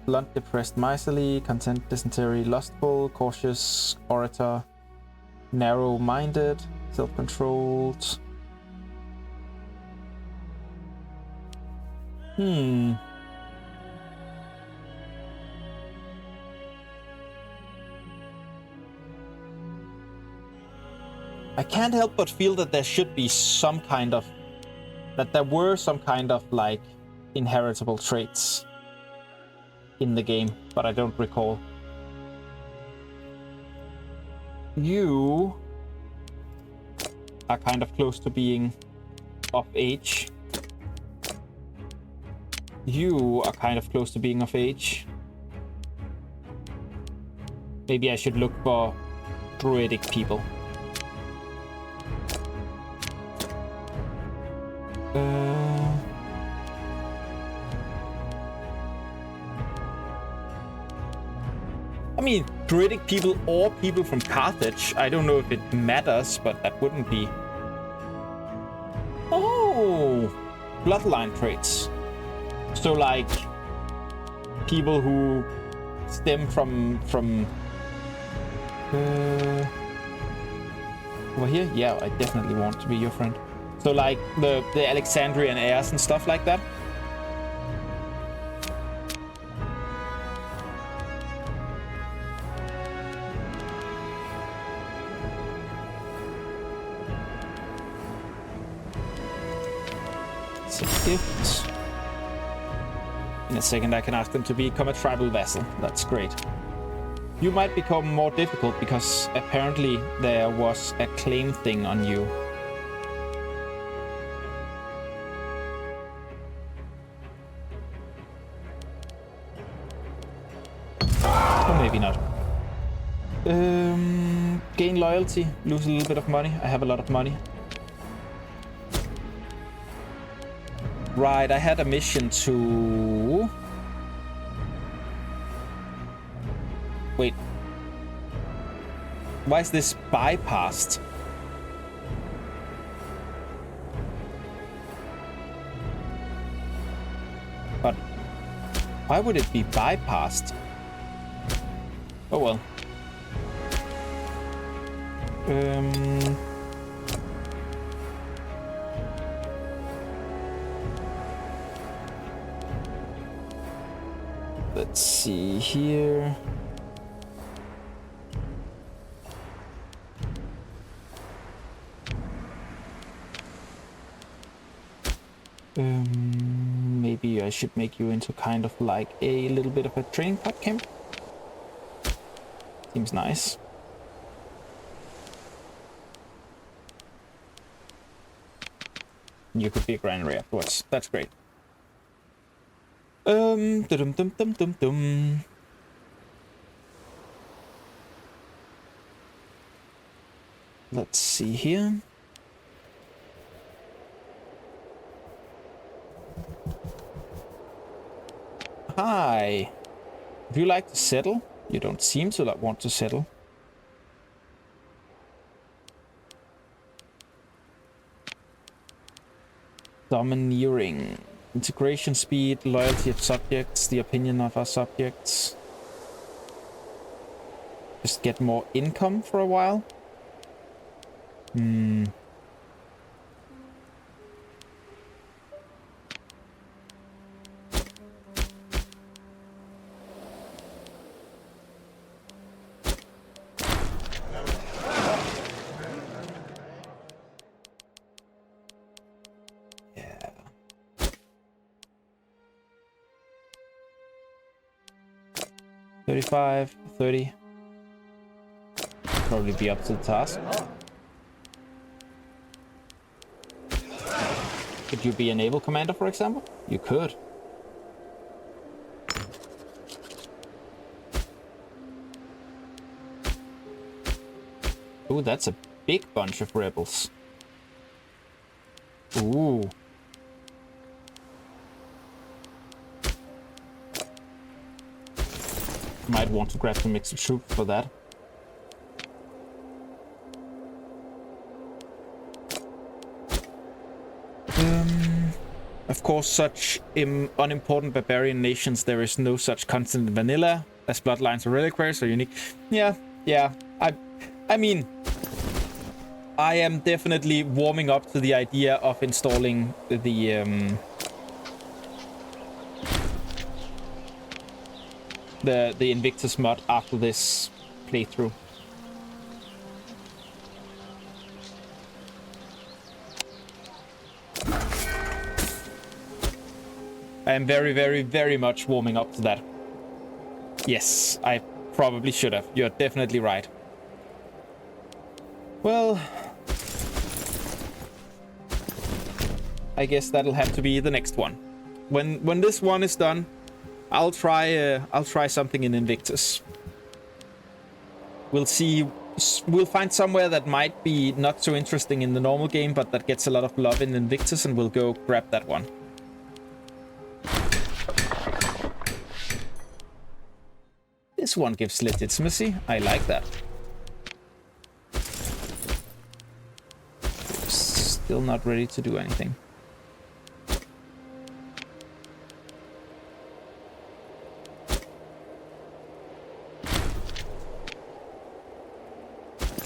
Blunt, depressed, miserly, content, dysentery, lustful, cautious, orator, narrow-minded, self-controlled. I can't help but feel that there should be some kind of... that there were some kind of, like, inheritable traits in the game, but I don't recall. You are kind of close to being of age. You are kind of close to being of age. Maybe I should look for druidic people. I mean, druidic people or people from Carthage. I don't know if it matters, but that wouldn't be... Oh! Bloodline traits. So, like, people who stem from over here? Yeah, I definitely want to be your friend. So, like, the Alexandrian heirs and stuff like that. It's a gift. In a second, I can ask them to become a tribal vassal. That's great. You might become more difficult because apparently there was a claim thing on you. Or maybe not. Gain loyalty, lose a little bit of money. I have a lot of money. Right, I had a mission to... Wait. Why is this bypassed? But why would it be bypassed? Oh well. Let's see here. Maybe I should make you into kind of like a little bit of a training pod camp. Seems nice. You could be a granary afterwards. That's great. Let's see here. Hi. Would you like to settle? You don't seem to want to settle. Domineering. Integration speed, loyalty of subjects, the opinion of our subjects. Just get more income for a while. Yeah. $35, $30. Probably be up to the task. Could you be a naval commander, for example? You could. Ooh, that's a big bunch of rebels. Ooh. Might want to grab some mixed troops for that. Of course, such unimportant barbarian nations, there is no such constant in vanilla, as bloodlines or reliquaries are unique. Yeah. I mean, I am definitely warming up to the idea of installing the Invictus mod after this playthrough. I am very, very, very much warming up to that. Yes, I probably should have. You're definitely right. Well, I guess that'll have to be the next one. When this one is done, I'll try something in Invictus. We'll see. We'll find somewhere that might be not so interesting in the normal game, but that gets a lot of love in Invictus, and we'll go grab that one. This one gives legitimacy. I like that. Still not ready to do anything.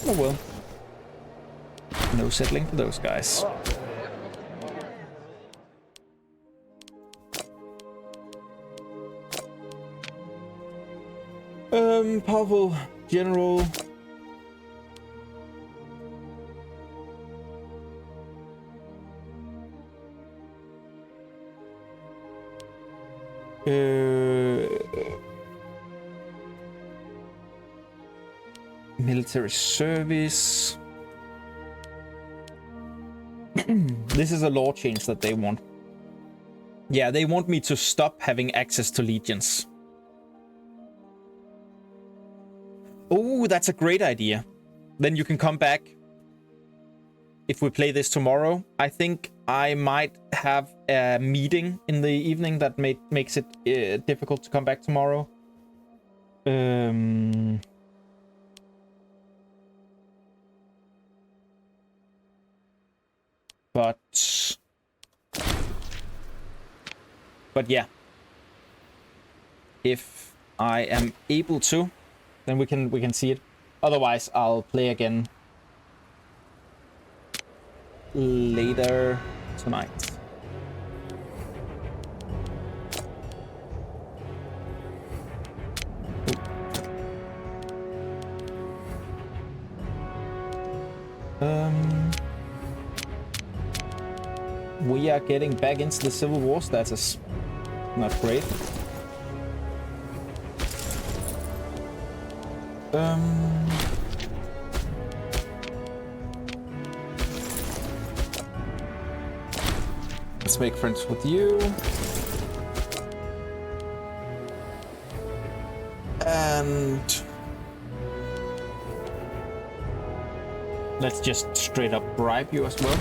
Oh well. No settling for those guys. Powerful general. Military service. This is a law change that they want. Yeah, they want me to stop having access to legions. Oh, that's a great idea. Then you can come back. If we play this tomorrow, I think I might have a meeting in the evening that makes it difficult to come back tomorrow. But yeah, if I am able to, then we can see it. Otherwise, I'll play again later tonight. We are getting back into the Civil War status. Not great. Let's make friends with you. And Let's just straight up bribe you as well.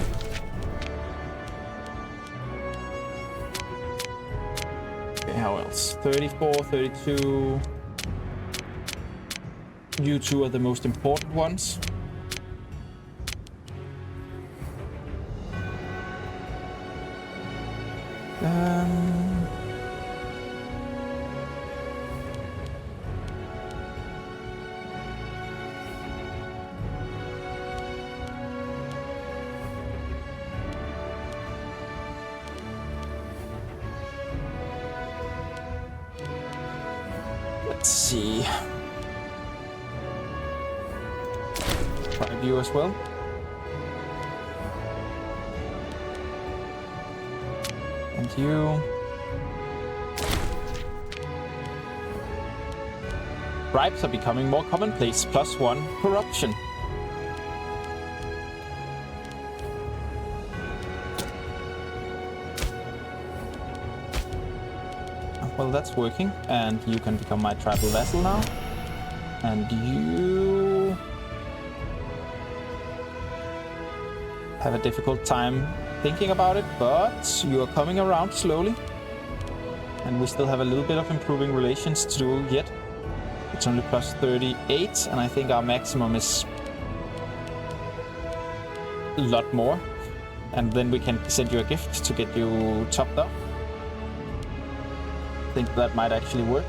Okay, how else? 34, 32. You two are the most important ones. Let's see. Bribe you as well. And you. Bribes are becoming more commonplace. +1 corruption. Well, that's working. And you can become my tribal vassal now. And you have a difficult time thinking about it, but you are coming around slowly. And we still have a little bit of improving relations to do yet. It's only +38, and I think our maximum is a lot more. And then we can send you a gift to get you topped up. I think that might actually work.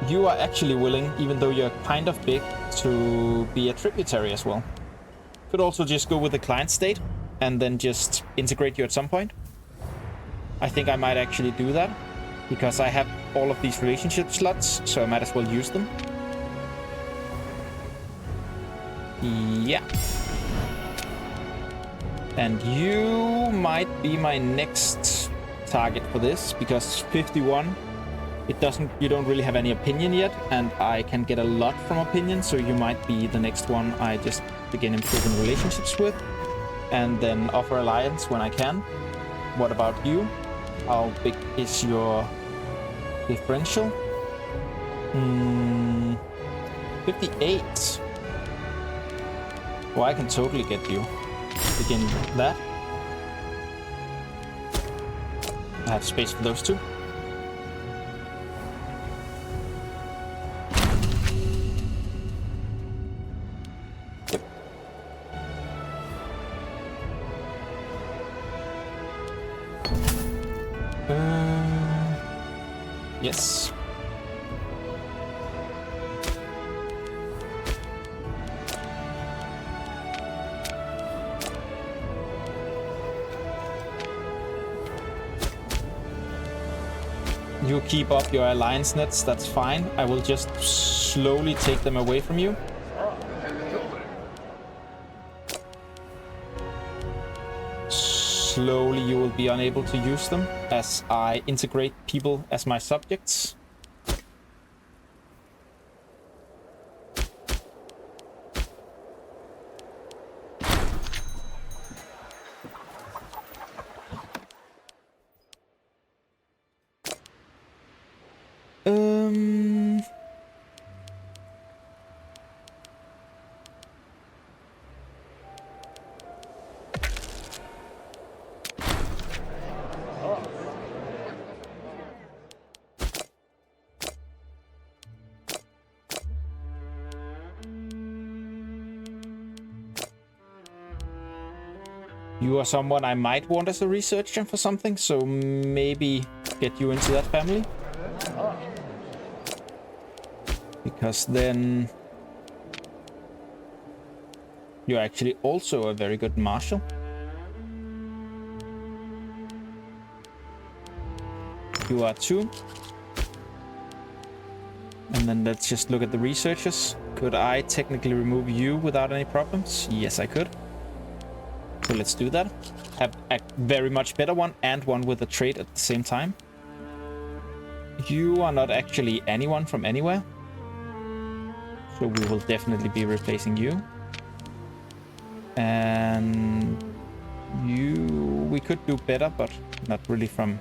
You are actually willing, even though you're kind of big, to be a tributary as well. Could also just go with the client state and then just integrate you at some point. I think I might actually do that because I have all of these relationship slots, so I might as well use them. Yeah. And you might be my next target for this because 51, you don't really have any opinion yet, and I can get a lot from opinion, so you might be the next one I just begin improving relationships with and then offer alliance when I can. What about you? How big is your differential? 58. Well, I can totally get you. Begin that. I have space for those two. Yep. Yes. You keep up your alliance nets, that's fine. I will just slowly take them away from you. Slowly you will be unable to use them as I integrate people as my subjects. You are someone I might want as a researcher for something, so maybe get you into that family. Because then you're actually also a very good marshal. You are too. And then let's just look at the researchers. Could I technically remove you without any problems? Yes, I could. So let's do that. Have a very much better one and one with a trait at the same time. You are not actually anyone from anywhere. So we will definitely be replacing you. And you... we could do better, but not really from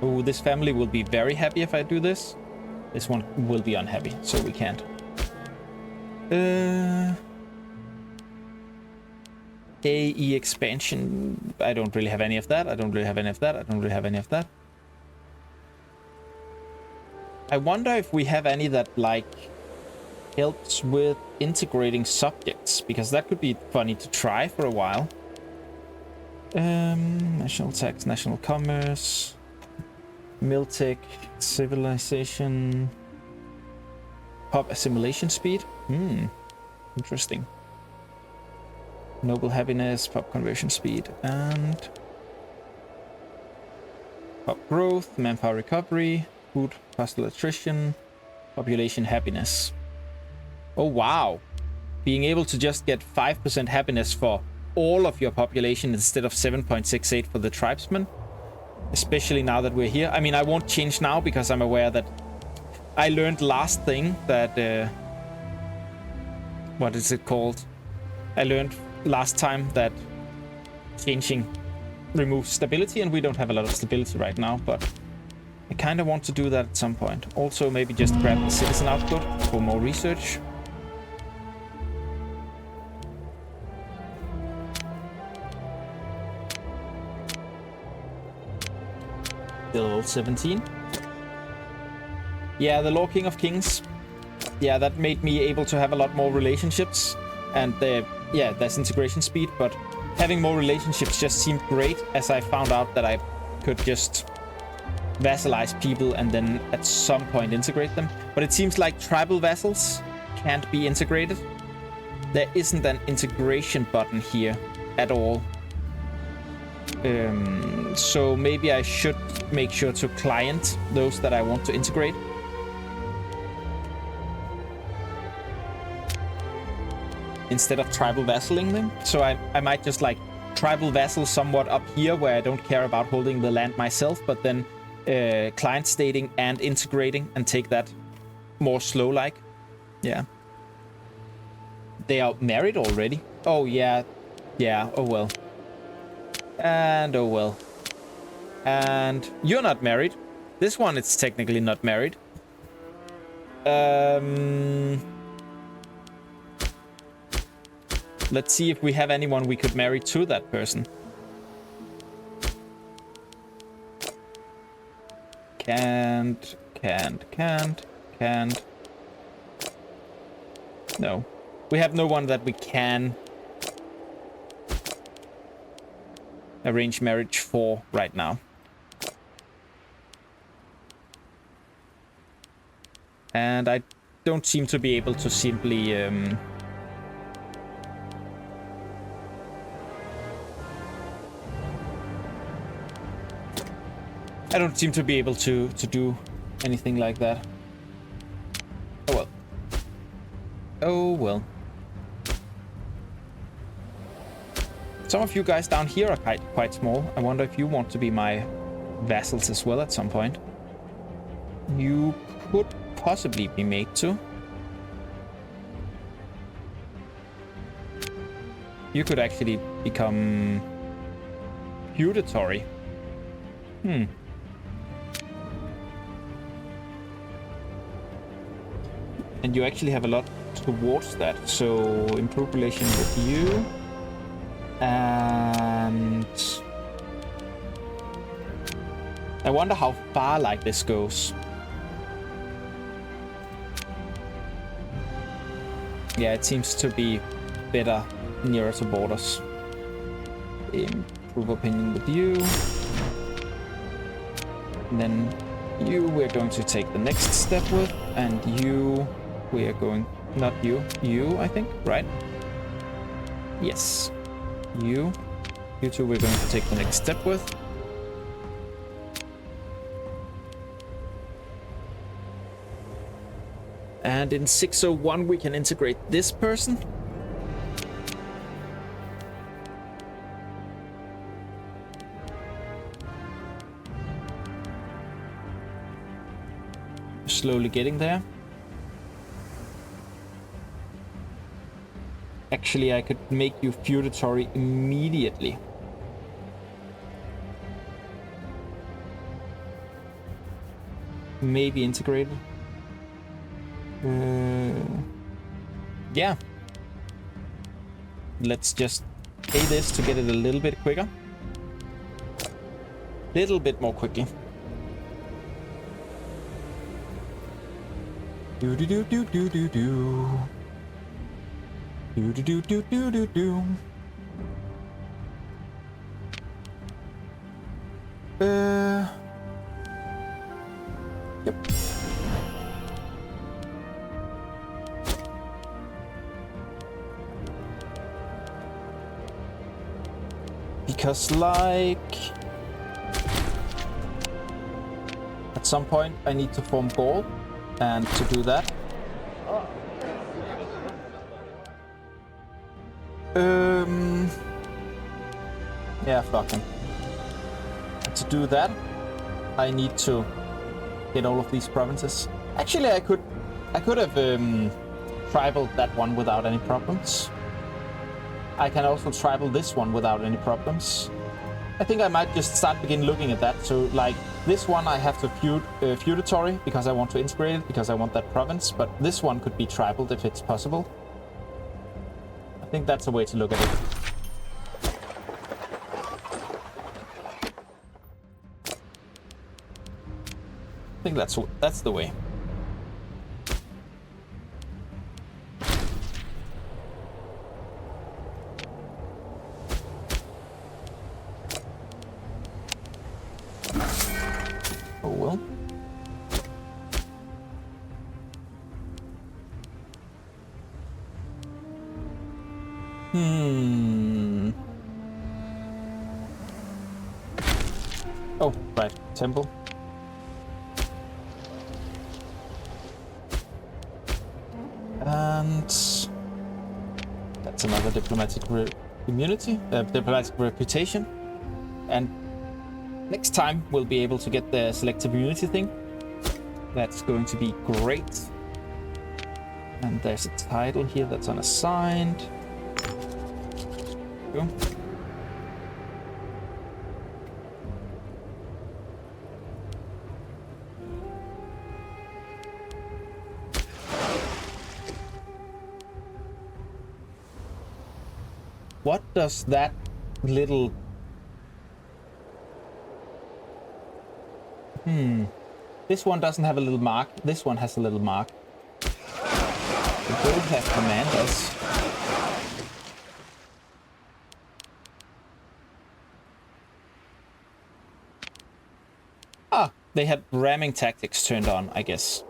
Oh, this family will be very happy if I do this. This one will be unhappy, so we can't. AE expansion. I don't really have any of that. I don't really have any of that. I don't really have any of that. I wonder if we have any that, like, helps with integrating subjects, because that could be funny to try for a while. National tax, national commerce, Miltech, civilization, pop assimilation speed. Interesting. Noble happiness, pop conversion speed, and pop growth, manpower recovery, food, postal attrition, population happiness. Oh wow. Being able to just get 5% happiness for all of your population instead of 7.68 for the tribesmen. Especially now that we're here. I mean, I won't change now because I'm aware that I learned last thing that... what is it called? I learned last time that changing removes stability, and we don't have a lot of stability right now, but I kind of want to do that at some point. Also, maybe just grab the citizen output for more research. Level 17. Yeah, the Law King of Kings. Yeah, that made me able to have a lot more relationships. And yeah, there's integration speed, but having more relationships just seemed great, as I found out that I could just vassalize people and then at some point integrate them. But it seems like tribal vassals can't be integrated. There isn't an integration button here at all. So maybe I should make sure to client those that I want to integrate. Instead of tribal vassaling them. So I might just like tribal vassal somewhat up here where I don't care about holding the land myself, but then client stating and integrating and take that more slow like. Yeah. They are married already. Oh yeah. Yeah, oh well. And oh well. And you're not married. This one is technically not married. Let's see if we have anyone we could marry to that person. Can't. No. We have no one that we can arrange marriage for right now. And I don't seem to be able to simply I don't seem to be able to do anything like that. Oh well. Oh well. Some of you guys down here are quite small. I wonder if you want to be my vassals as well at some point. You could possibly be made to. You could actually become feudatory. And you actually have a lot towards that. So improve relation with you. And I wonder how far like this goes. Yeah, it seems to be better nearer to borders. Improve opinion with you. And then you we're going to take the next step with, and you we are going, not you, you I think, right? Yes. You two we're going to take the next step with. And in 601 we can integrate this person. Slowly getting there. Actually, I could make you feudatory immediately. maybe integrated. Yeah. Let's just pay this to get it a little bit quicker. Little bit more quickly. Do do do do do do do. Do do do do do do do. Yep. Because like at some point I need to form Gaul, and to do that yeah, fuck him. To do that I need to get all of these provinces. Actually I could have tribaled that one without any problems. I can also tribal this one without any problems. I think I might just begin looking at that. So like this one I have to feudatory because I want to integrate it, because I want that province, but this one could be tribaled if it's possible. I think that's a way to look at it. I think that's the way. Oh well. Oh, right. Temple. And that's another diplomatic diplomatic reputation. And next time we'll be able to get the selective immunity thing. That's going to be great. And there's a title here that's unassigned. Go. What does that little... This one doesn't have a little mark. This one has a little mark. We both have commanders. Ah, they had ramming tactics turned on, I guess.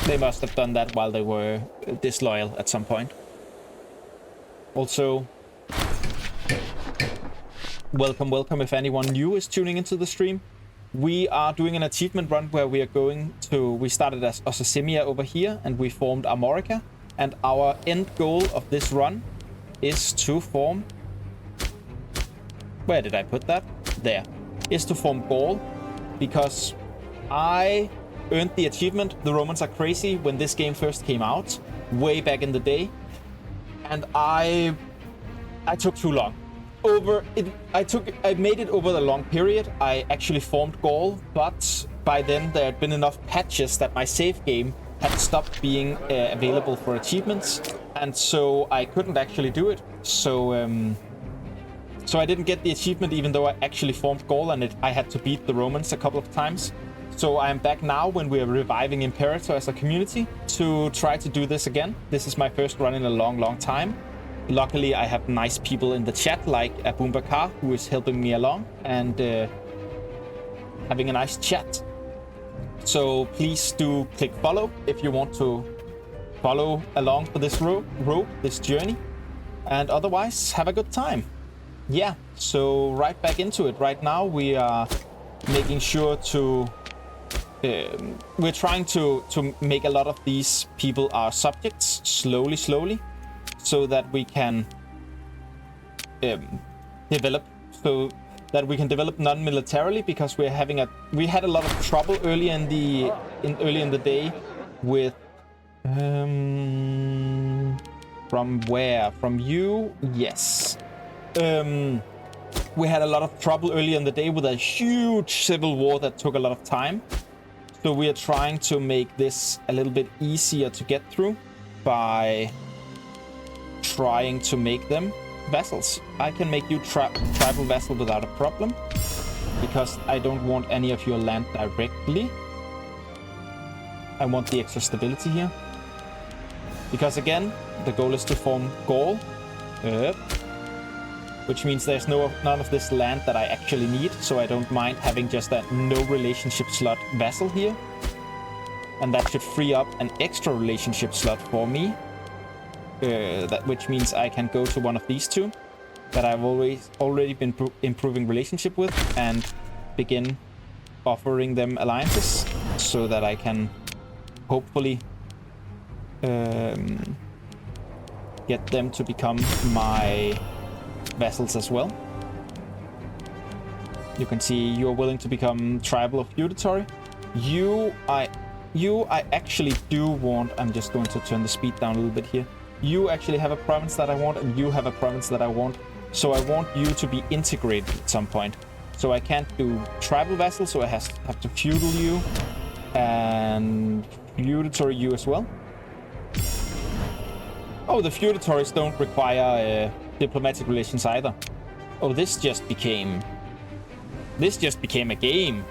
They must have done that while they were disloyal at some point. Also, welcome if anyone new is tuning into the stream. We are doing an achievement run where we are going to... We started as Ossimia over here, and we formed Armorica. And our end goal of this run is to form... Where did I put that? There. Is to form Gaul, because I earned the achievement. The Romans are crazy when this game first came out, way back in the day. And I took too long. I made it over the long period. I actually formed Gaul, but by then there had been enough patches that my save game had stopped being available for achievements, and so I couldn't actually do it. So I didn't get the achievement, even though I actually formed Gaul, and I had to beat the Romans a couple of times. So I am back now when we are reviving Imperator as a community to try to do this again. This is my first run in a long time. Luckily, I have nice people in the chat, like Aboubakar, who is helping me along and having a nice chat. So please do click follow if you want to follow along for this road, this journey. And otherwise, have a good time. Yeah, so right back into it. Right now, we are making sure to... we're trying to make a lot of these people our subjects, slowly. So that we can develop, non-militarily, because we had a lot of trouble early in the day with from where? From you? Yes. We had a lot of trouble early in the day with a huge civil war that took a lot of time. So we are trying to make this a little bit easier to get through by trying to make them vassals. I can make you tribal vassal without a problem, because I don't want any of your land directly. I want the extra stability here. Because again, the goal is to form Gaul. Which means there's none of this land that I actually need, so I don't mind having just a no relationship slot vassal here. And that should free up an extra relationship slot for me. Which means I can go to one of these two that I've already been improving relationship with and begin offering them alliances so that I can hopefully get them to become my vassals as well. You can see you're willing to become tribal of feudatory. You I actually do want. I'm just going to turn the speed down a little bit here. You actually have a province that I want, and you have a province that I want. So I want you to be integrated at some point. So I can't do tribal vassal, so I have to feudal you and feudatory you as well. Oh, the feudatories don't require diplomatic relations either. Oh, this just became a game.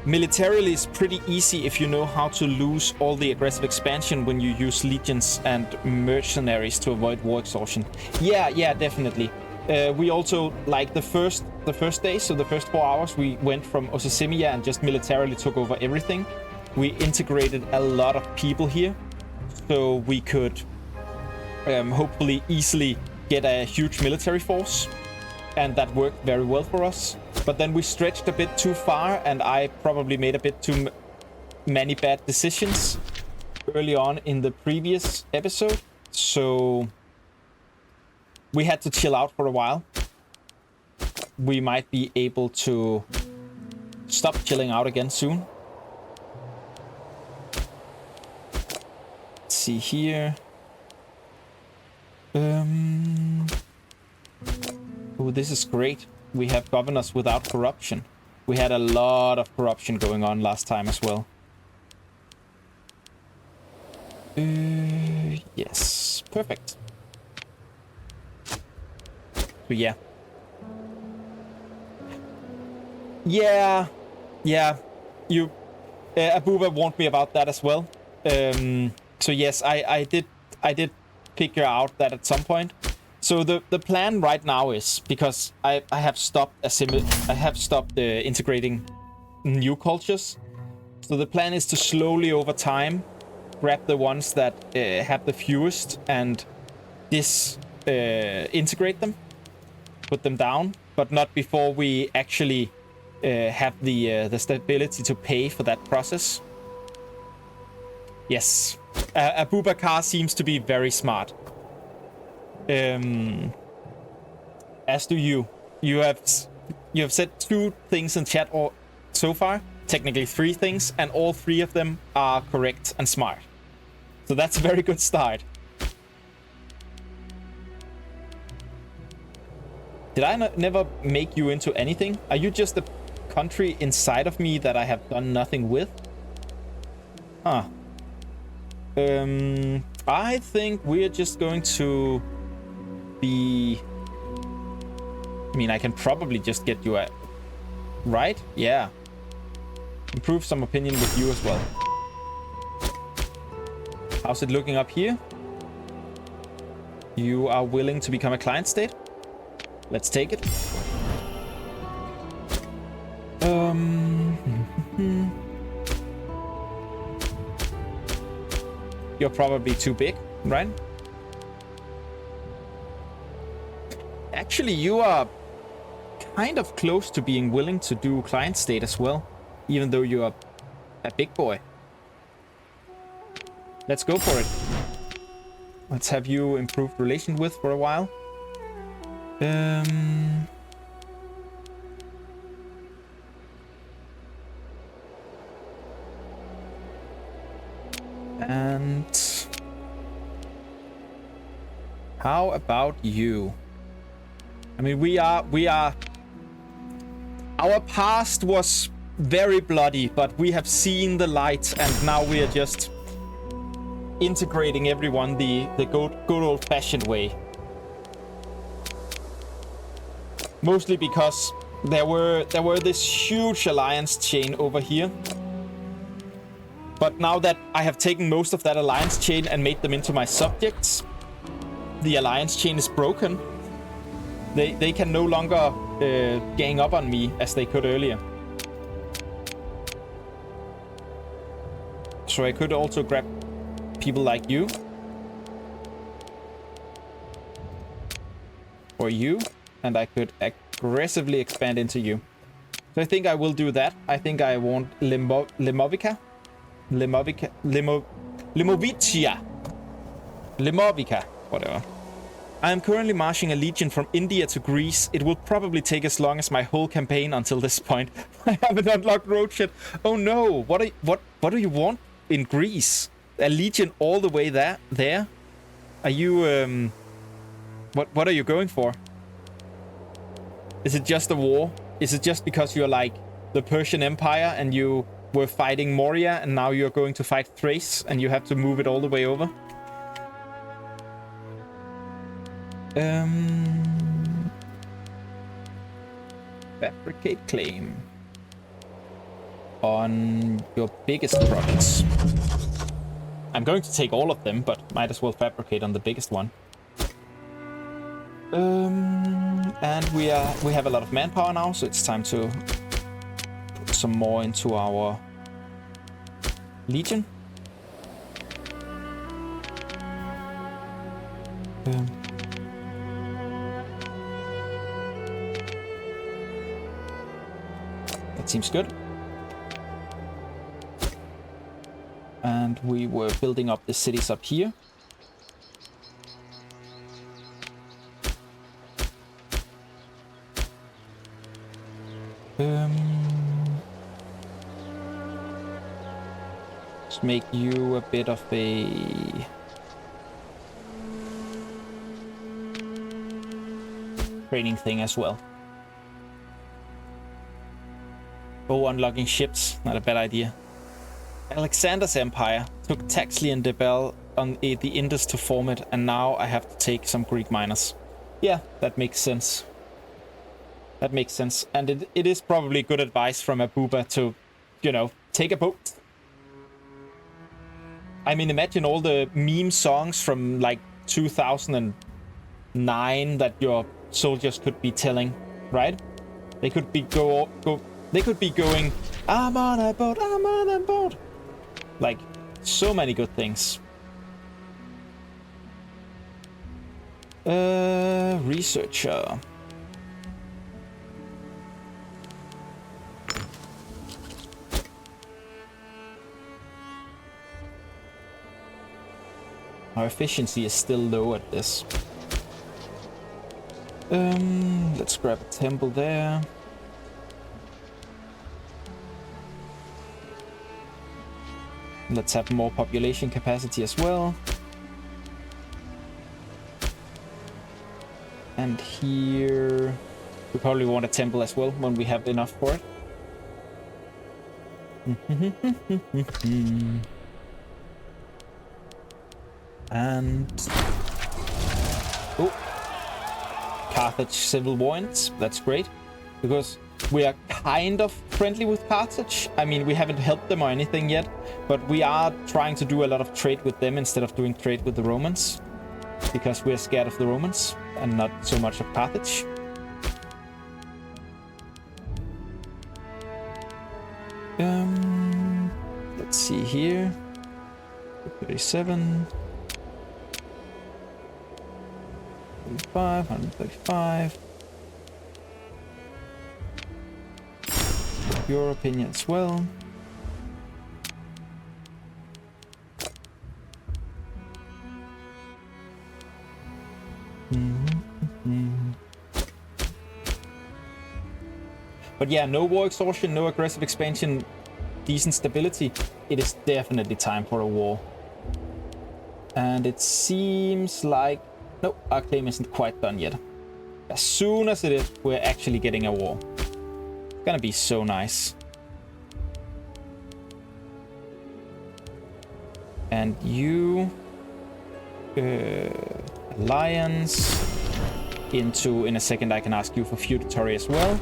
Militarily is pretty easy if you know how to lose all the aggressive expansion when you use legions and mercenaries to avoid war exhaustion. Yeah, definitely. We also, like the first day, so the first 4 hours, we went from Osasimia and just militarily took over everything. We integrated a lot of people here, so we could hopefully easily get a huge military force, and that worked very well for us. But then we stretched a bit too far, and I probably made a bit too many bad decisions early on in the previous episode, so we had to chill out for a while. We might be able to stop chilling out again soon. Let's see here. Oh, this is great. We have governors without corruption. We had a lot of corruption going on last time as well. Yes, perfect. So yeah. You, Abuba warned me about that as well. So yes, I did figure out that at some point. So the plan right now is, because I have stopped integrating new cultures. So the plan is to slowly over time grab the ones that have the fewest and integrate them, put them down, but not before we actually have the stability to pay for that process. Yes, Abubakar seems to be very smart. As do you. You have said 2 things in chat so far. Technically 3 things, and all 3 of them are correct and smart. So that's a very good start. Did I never make you into anything? Are you just a country inside of me that I have done nothing with? Huh. I think we're just going to be... I mean, I can probably just get you a... Right? Yeah. Improve some opinion with you as well. How's it looking up here? You are willing to become a client state? Let's take it. You're probably too big, right? Actually, you are kind of close to being willing to do client state as well, even though you are a big boy. Let's go for it. Let's have you improved relation with for a while. And how about you? I mean, we are our past was very bloody, but we have seen the light, and now we are just integrating everyone the good old-fashioned way. Mostly because there were this huge alliance chain over here. But now that I have taken most of that alliance chain and made them into my subjects, the alliance chain is broken. They can no longer gang up on me as they could earlier. So I could also grab people like you. Or you. And I could aggressively expand into you. So I think I will do that. I think I want Limovica, whatever. I am currently marching a legion from India to Greece. It will probably take as long as my whole campaign until this point. I haven't unlocked road shit. Oh no! What do you want in Greece? A legion all the way there? Are you what are you going for? Is it just a war? Is it just because you're like the Persian Empire and you were fighting Moria and now you're going to fight Thrace and you have to move it all the way over? Fabricate claim on your biggest province. I'm going to take all of them, but might as well fabricate on the biggest one. And we have a lot of manpower now, so it's time to put some more into our legion. That seems good. And we were building up the cities up here. Let's make you a bit of a training thing as well. Oh, unlocking ships, not a bad idea. Alexander's empire took Taxley and Debel on the Indus to form it, and now I have to take some Greek miners. Yeah, that makes sense. That makes sense. And it is probably good advice from Abuba to, you know, take a boat. I mean, imagine all the meme songs from like 2009 that your soldiers could be telling, right? They could be they could be going, I'm on a boat, I'm on a boat. Like, so many good things. Researcher. Our efficiency is still low at this. Let's grab a temple there. Let's have more population capacity as well. And here we probably want a temple as well when we have enough for it. And oh, Carthage civil war ends. That's great, because we are kind of friendly with Carthage. I mean, we haven't helped them or anything yet, but we are trying to do a lot of trade with them instead of doing trade with the Romans, because we're scared of the Romans and not so much of Carthage. Let's see here. 37. 135. Your opinion as well. But yeah, no war exhaustion, no aggressive expansion, decent stability. It is definitely time for a war. And it seems like... No, our claim isn't quite done yet. As soon as it is, we're actually getting a war. It's gonna be so nice. And you... alliance... into... In a second I can ask you for feudatory as well.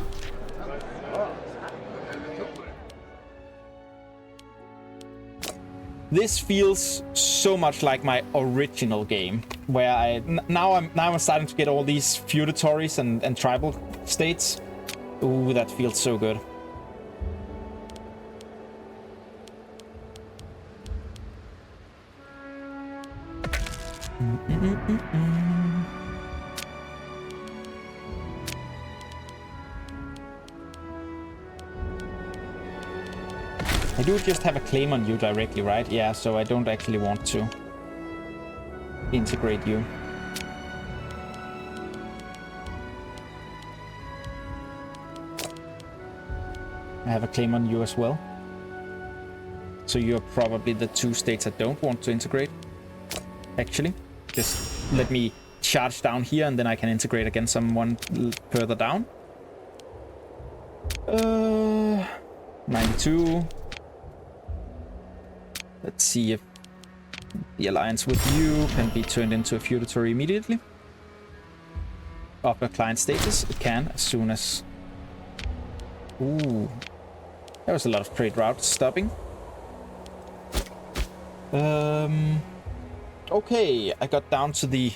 This feels so much like my original game, where now I'm starting to get all these feudatories and tribal states. Ooh, that feels so good. I do just have a claim on you directly, right? Yeah, so I don't actually want to integrate you. I have a claim on you as well. So you're probably the two states I don't want to integrate. Actually, just let me charge down here and then I can integrate against someone further down. 92. Let's see if the alliance with you can be turned into a feudatory immediately. Upper client status, it can as soon as... Ooh, there was a lot of trade routes stopping. Okay, I got down to the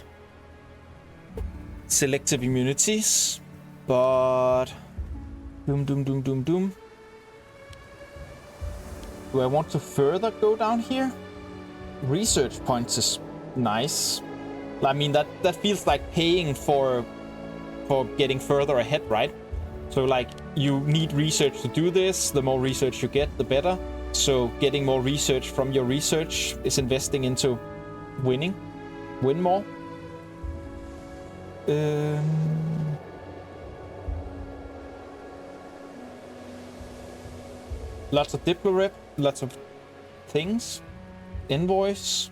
selective immunities, but... Doom. Do I want to further go down here? Research points is nice. I mean, that feels like paying for getting further ahead, right? So, like, you need research to do this. The more research you get, the better. So, getting more research from your research is investing into winning. Win more. Lots of Diplorep, lots of things. Invoice.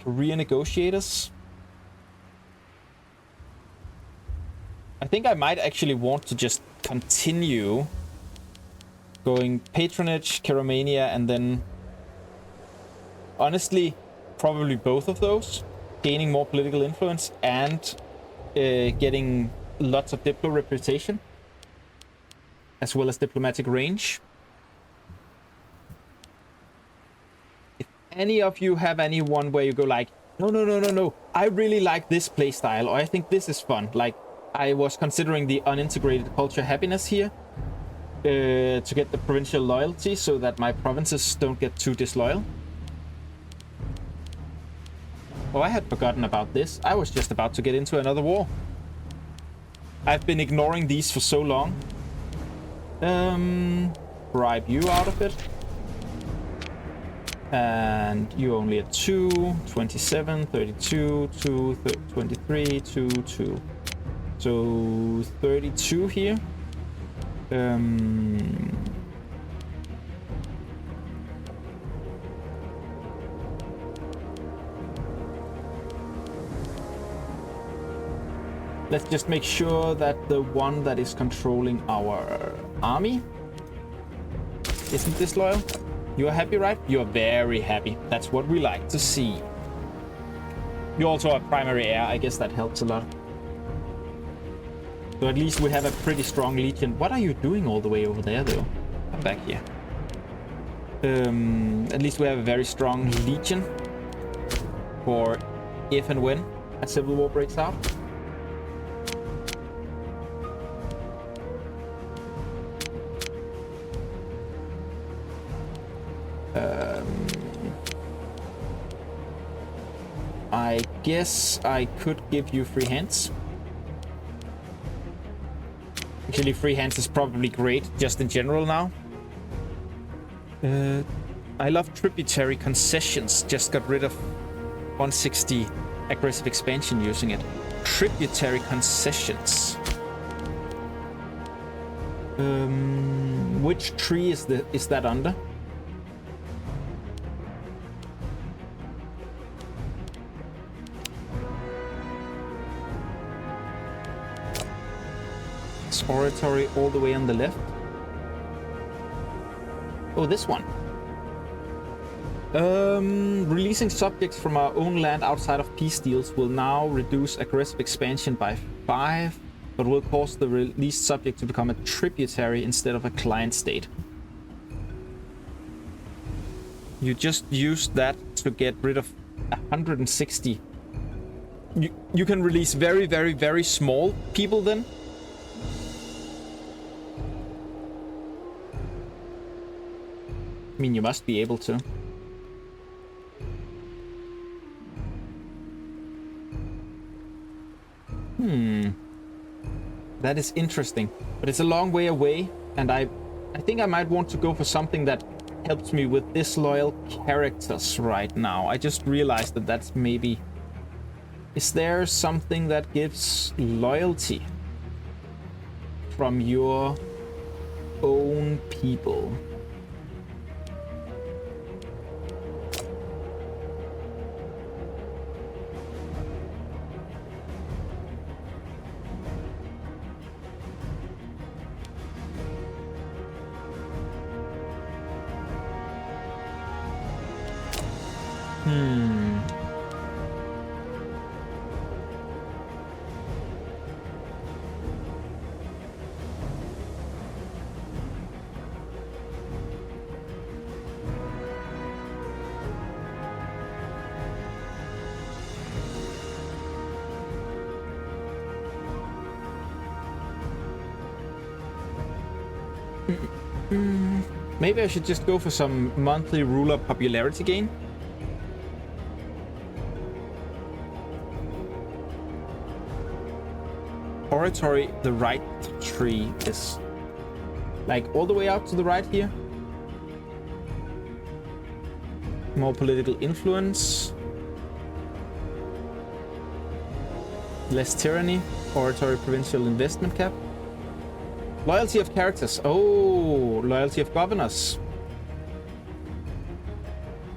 Career negotiators. I think I might actually want to just continue going patronage, Keromania, and then honestly, probably both of those. Gaining more political influence and getting lots of Diplo reputation, as well as diplomatic range. If any of you have anyone where you go like, no, I really like this playstyle, or I think this is fun. Like, I was considering the unintegrated culture happiness here to get the provincial loyalty so that my provinces don't get too disloyal. Oh, I had forgotten about this. I was just about to get into another war. I've been ignoring these for so long. Bribe you out of it. And you only at 2, 27, 32, 2, 23, 2, 2. So 32 here. Let's just make sure that the one that is controlling our army isn't disloyal. You are happy, right? You are very happy. That's what we like to see. You also have primary heir. I guess that helps a lot. So at least we have a pretty strong legion. What are you doing all the way over there, though? Come back here. At least we have a very strong legion for if and when a civil war breaks out. I guess I could give you free hands. Actually, free hands is probably great, just in general now. I love tributary concessions. Just got rid of 160 aggressive expansion using it. Tributary concessions. Which tree is that under? Oratory all the way on the left. Oh, this one. Releasing subjects from our own land outside of peace deals will now reduce aggressive expansion by 5, but will cause the released subject to become a tributary instead of a client state. You just used that to get rid of 160. You can release very, very, very small people then? I mean, you must be able to. That is interesting, but it's a long way away, and I think I might want to go for something that helps me with disloyal characters right now. I just realized that that's maybe... Is there something that gives loyalty from your own people? Maybe I should just go for some monthly ruler popularity gain. Oratory, the right tree is like all the way out to the right here. More political influence. Less tyranny. Oratory provincial investment cap. Loyalty of characters. Oh, loyalty of governors.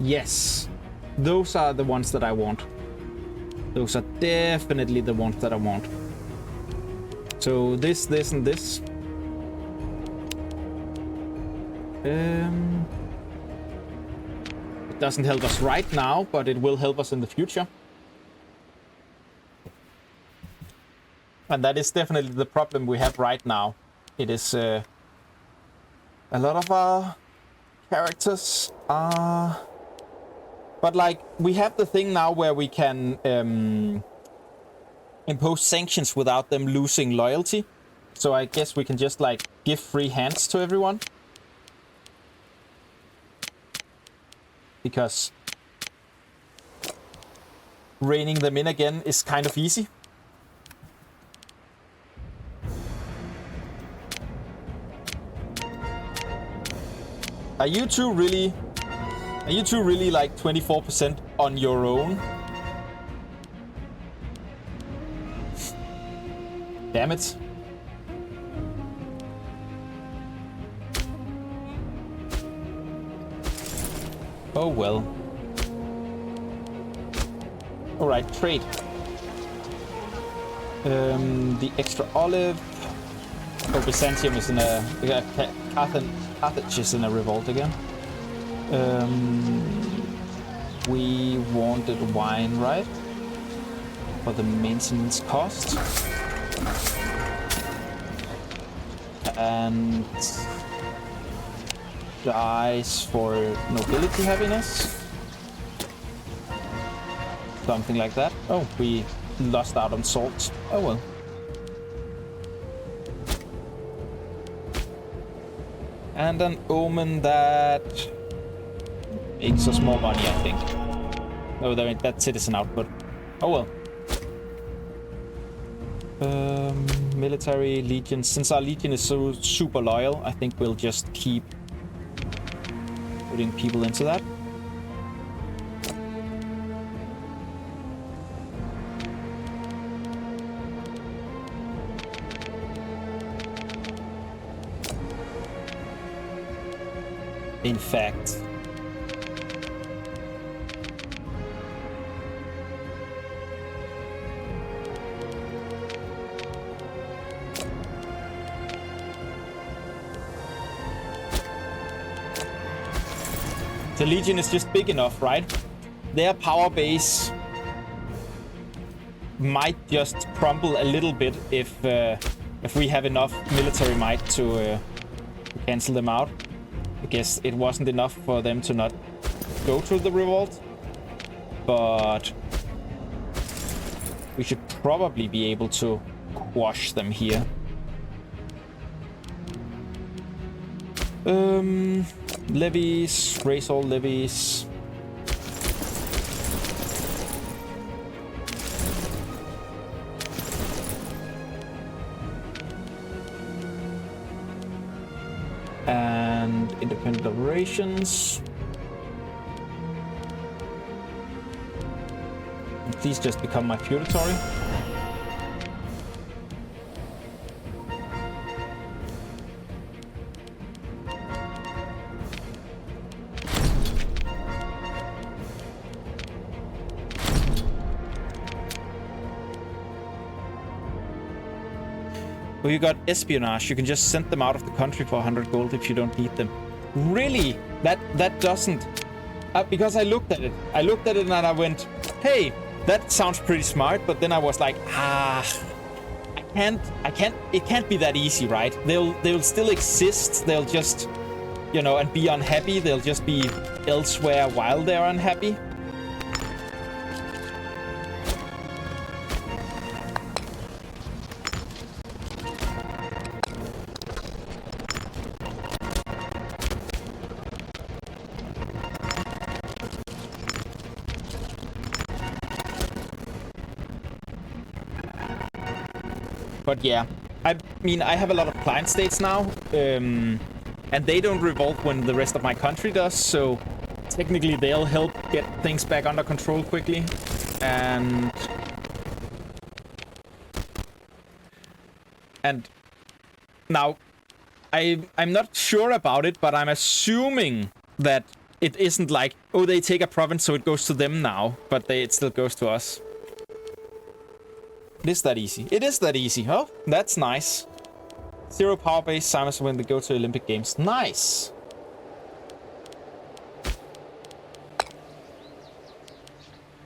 Yes. Those are the ones that I want. Those are definitely the ones that I want. So this, and this. It doesn't help us right now, but it will help us in the future. And that is definitely the problem we have right now. It is a lot of our characters are... But like, we have the thing now where we can impose sanctions without them losing loyalty. So I guess we can just like give free hands to everyone. Because reining them in again is kind of easy. Are you two really like 24% on your own? Damn it. Oh well. Alright, trade. The extra olive. Oh, Byzantium is in a... Carthage is in a revolt again. We wanted wine, right? For the maintenance cost. And... dice for nobility heaviness. Something like that. Oh, we lost out on salt. Oh well. And an omen that makes us more money, I think. Oh, that's citizen output. Oh well. Military legion. Since our legion is so super loyal, I think we'll just keep putting people into that. In fact, The Legion is just big enough, right? Their power base might just crumble a little bit if we have enough military might to cancel them out. I guess it wasn't enough for them to not go to the revolt, but we should probably be able to quash them here. Levies, raise all levies. And independent operations. And please just become my feudatory. Well, you got espionage. You can just send them out of the country for 100 gold if you don't need them. Really? That doesn't... because I looked at it. I looked at it and I went, hey, that sounds pretty smart. But then I was like, it can't be that easy, right? They'll still exist. They'll just, you know, and be unhappy. They'll just be elsewhere while they're unhappy. But yeah, I mean, I have a lot of client states now, and they don't revolt when the rest of my country does, so technically they'll help get things back under control quickly. And now, I'm not sure about it, but I'm assuming that it isn't like, oh, they take a province, so it goes to them now, but it still goes to us. It is that easy. It is that easy. Oh, that's nice. 0 power base, Simons when they go to Olympic Games. Nice.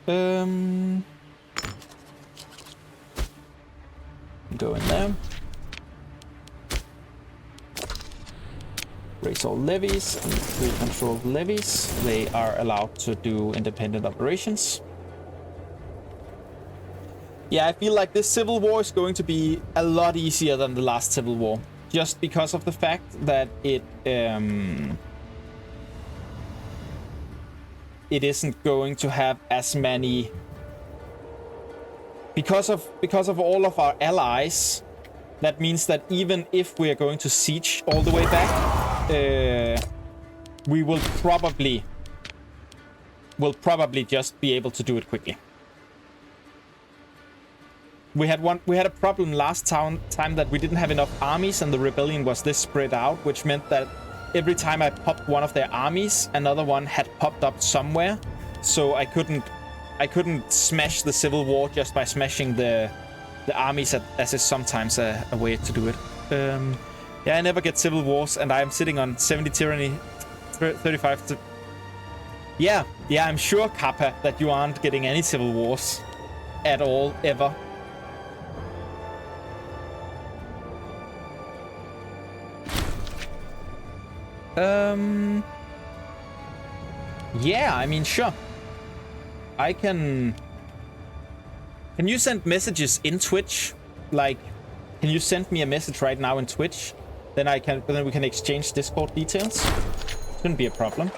Go in there. Raise all levies and free control levies. They are allowed to do independent operations. Yeah, I feel like this civil war is going to be a lot easier than the last civil war. Just because of the fact that it isn't going to have as many... Because of all of our allies, that means that even if we are going to siege all the way back, we will probably just be able to do it quickly. We had a problem last time that we didn't have enough armies and the rebellion was this spread out, which meant that every time I popped one of their armies, another one had popped up somewhere. So I couldn't smash the civil war just by smashing the armies, as is sometimes a way to do it. Yeah, I never get civil wars, and I'm sitting on 70 tyranny, 35 to... Yeah, I'm sure, Kappa, that you aren't getting any civil wars at all, ever. Yeah, I mean, sure. I can... Can you send messages in Twitch? Like, can you send me a message right now in Twitch? Then we can exchange Discord details. Shouldn't be a problem.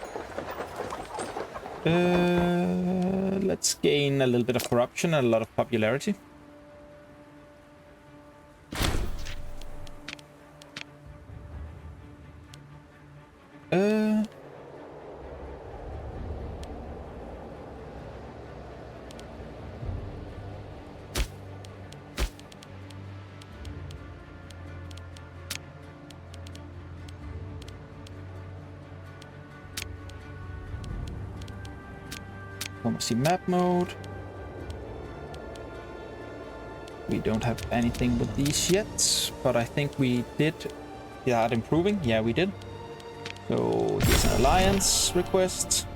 Let's gain a little bit of corruption and a lot of popularity. Diplomacy map mode. We don't have anything with these yet, but I think we did start improving. Yeah, we did. So here's an alliance request.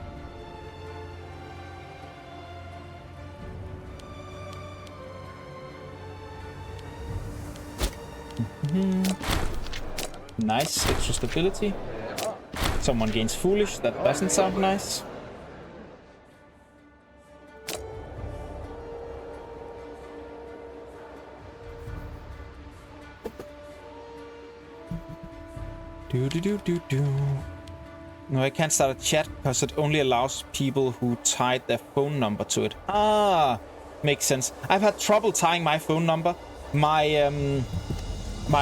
Nice, extra stability. Someone gains foolish, that doesn't sound nice. No, I can't start a chat because it only allows people who tied their phone number to it. Ah, makes sense. I've had trouble tying my phone number. My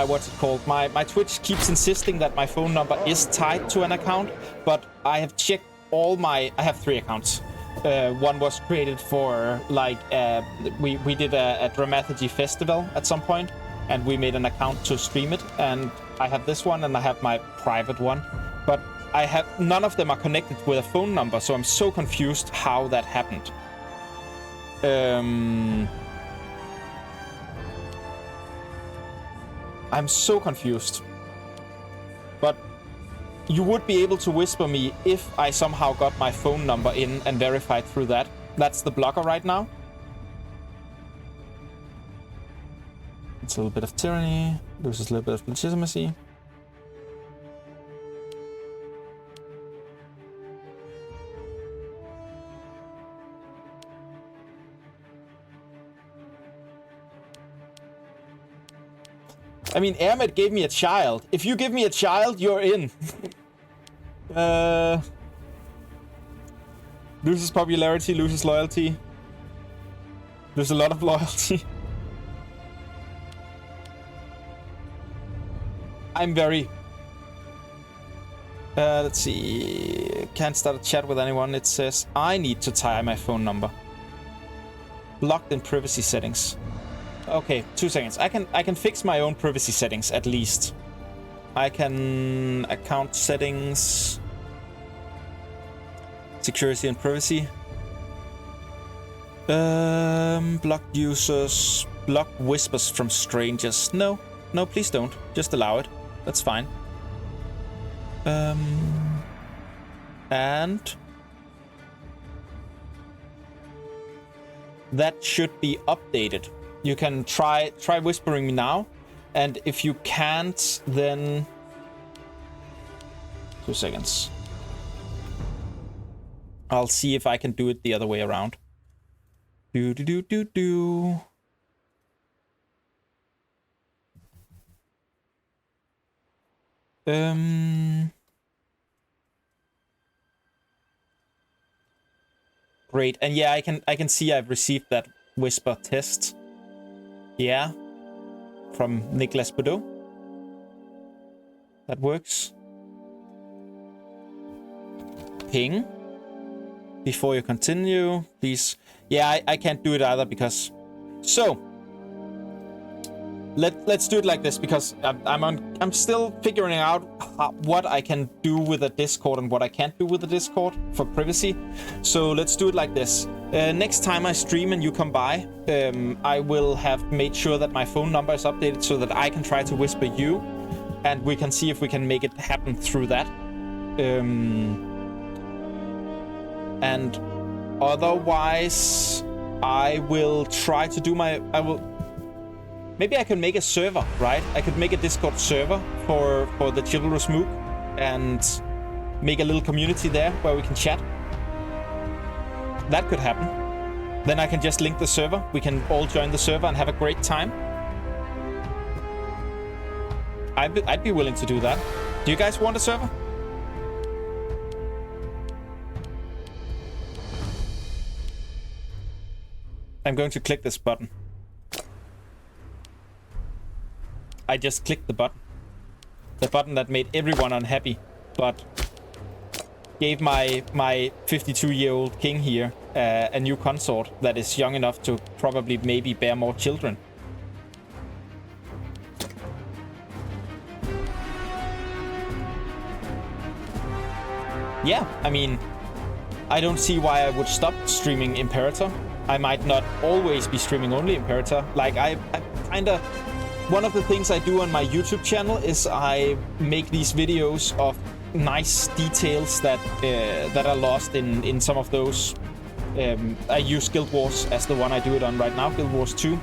what's it called? My Twitch keeps insisting that my phone number is tied to an account, but I have checked all my. I have 3 accounts. One was created for like we did a dramaturgy festival at some point, and we made an account to stream it. And I have this one, and I have my private one, but I have none of them are connected with a phone number, so I'm so confused how that happened. I'm so confused. But you would be able to whisper me if I somehow got my phone number in and verified through that. That's the blocker right now. It's a little bit of tyranny. Loses a little bit of legitimacy. I mean, Ahmed gave me a child. If you give me a child, you're in. Loses popularity, loses loyalty. There's a lot of loyalty. I'm very... let's see... Can't start a chat with anyone. It says, I need to tie my phone number. Locked in privacy settings. Okay, 2 seconds. I can fix my own privacy settings at least. I can account settings, security and privacy. Block users, block whispers from strangers. No, please don't. Just allow it. That's fine. And that should be updated. You can try whispering me now, and if you can't, then 2 seconds. I'll see if I can do it the other way around. Great, and yeah, I can see I've received that whisper test. Yeah, from Nicolas Bordeaux. That works. Ping. Before you continue, please. Yeah, I can't do it either because... So, let's do it like this because I'm still figuring out what I can do with the Discord and what I can't do with the Discord for privacy. So let's do it like this. Next time I stream and you come by, I will have made sure that my phone number is updated so that I can try to whisper you, and we can see if we can make it happen through that. And otherwise, I will try to do my... Maybe I can make a server, right? I could make a Discord server for the Chivalrous Mook and make a little community there where we can chat. That could happen. Then I can just link the server. We can all join the server and have a great time. I'd be willing to do that. Do you guys want a server? I'm going to click this button. I just clicked the button. The button that made everyone unhappy, but gave my 52-year-old king here a new consort that is young enough to probably maybe bear more children. Yeah, I mean, I don't see why I would stop streaming Imperator. I might not always be streaming only Imperator. Like, I kinda... one of the things I do on my YouTube channel is I make these videos of nice details that are lost in some of those. I use Guild Wars as the one I do it on right now, Guild Wars 2.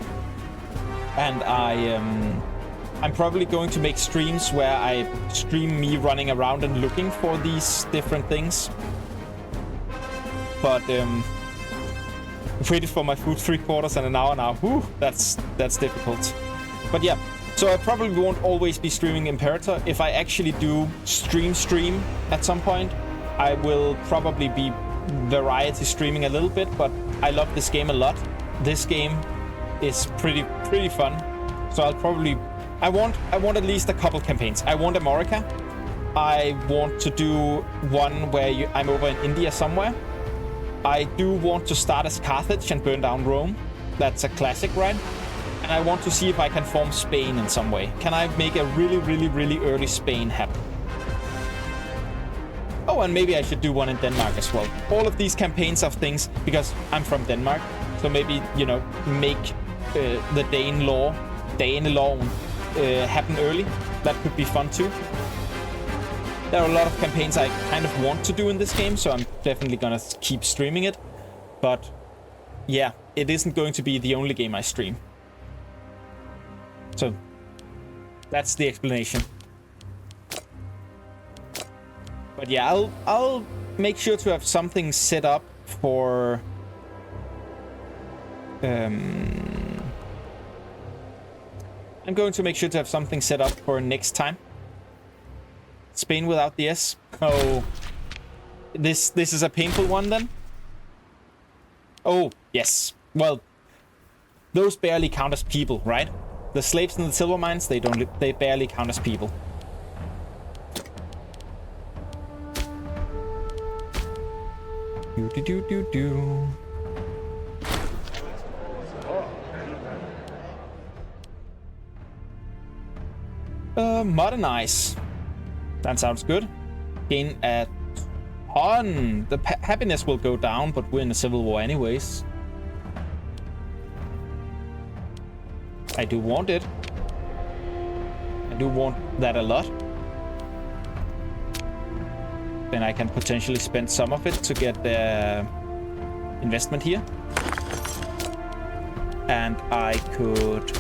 And I'm probably going to make streams where I stream me running around and looking for these different things. But waited for my food 3/4 and an hour now. Whew, that's difficult. But yeah, so I probably won't always be streaming Imperator. If I actually do stream at some point, I will probably be variety streaming a little bit, but I love this game a lot. This game is pretty fun. So I'll probably I want at least a couple campaigns. I want America. I want to do one where I'm over in India somewhere. I do want to start as Carthage and burn down Rome. That's a classic, right? And I want to see if I can form Spain in some way. Can I make a really early Spain happen? Oh, and maybe I should do one in Denmark as well. All of these campaigns of things, because I'm from Denmark, so maybe, you know, make the Danelaw happen early. That could be fun too. There are a lot of campaigns I kind of want to do in this game, so I'm definitely gonna keep streaming it. But yeah, it isn't going to be the only game I stream. So that's the explanation. But yeah, I'll make sure to have something set up for I'm going to make sure to have something set up for next time. Spain without the S. Oh, this is a painful one then. Oh yes. Well, those barely count as people, right? The slaves in the silver mines, they barely count as people. Do. Modernize. That sounds good. Gain a ton. The happiness will go down, but we're in a civil war anyways. I do want it. I do want that a lot. Then I can potentially spend some of it to get the investment here. And I could...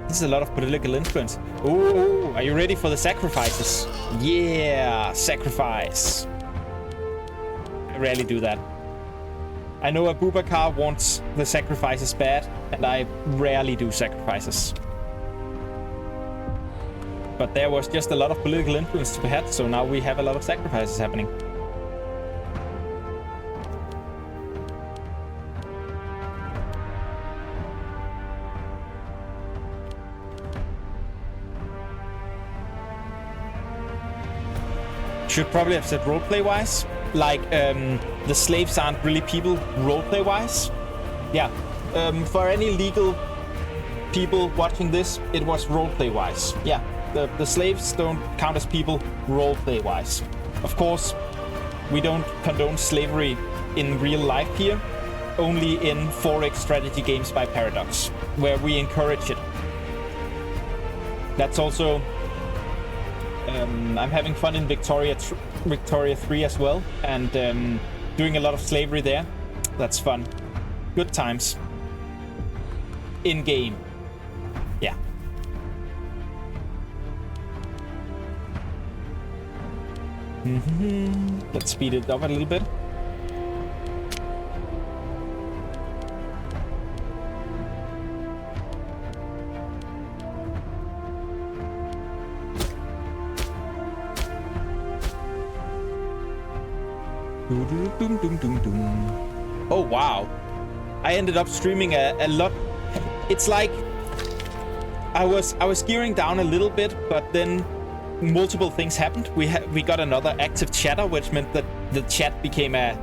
This is a lot of political influence. Ooh, are you ready for the sacrifices? Yeah, sacrifice. I rarely do that. I know Abubakar wants the sacrifices bad, and I rarely do sacrifices. But there was just a lot of political influence to be had, so now we have a lot of sacrifices happening. Should probably have said roleplay-wise. Like, the slaves aren't really people roleplay-wise. Yeah, for any legal people watching this, it was roleplay-wise. Yeah, the slaves don't count as people roleplay-wise. Of course, we don't condone slavery in real life here, only in 4X strategy games by Paradox, where we encourage it. That's also... I'm having fun in Victoria 3 as well, and doing a lot of slavery there. That's fun. Good times. In-game. Yeah. Let's speed it up a little bit. Oh wow, I ended up streaming a lot. It's like I was gearing down a little bit, but then multiple things happened. We got another active chatter, which meant that the chat became a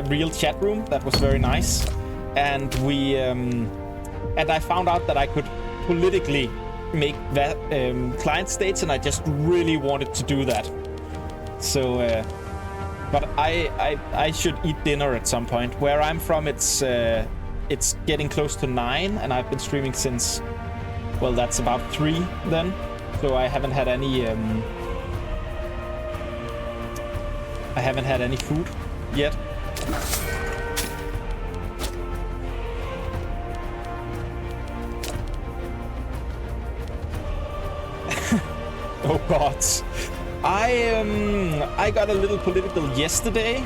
real chat room. That was very nice, and and I found out that I could politically make that client states, and I just really wanted to do that. So. But I should eat dinner at some point. Where I'm from, it's it's getting close to 9, and I've been streaming since, well, that's about 3 then. So I haven't had any food yet. Oh God. I got a little political yesterday.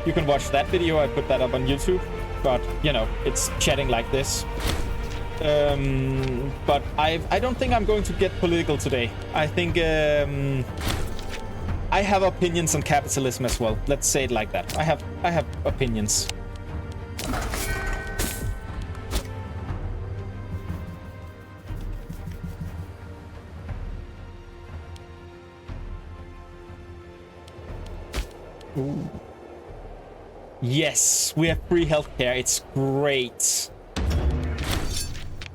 You can watch that video. I put that up on YouTube. But, you know, it's chatting like this. But I don't think I'm going to get political today. I think I have opinions on capitalism as well. Let's say it like that. I have opinions. Ooh. Yes, we have free healthcare. It's great.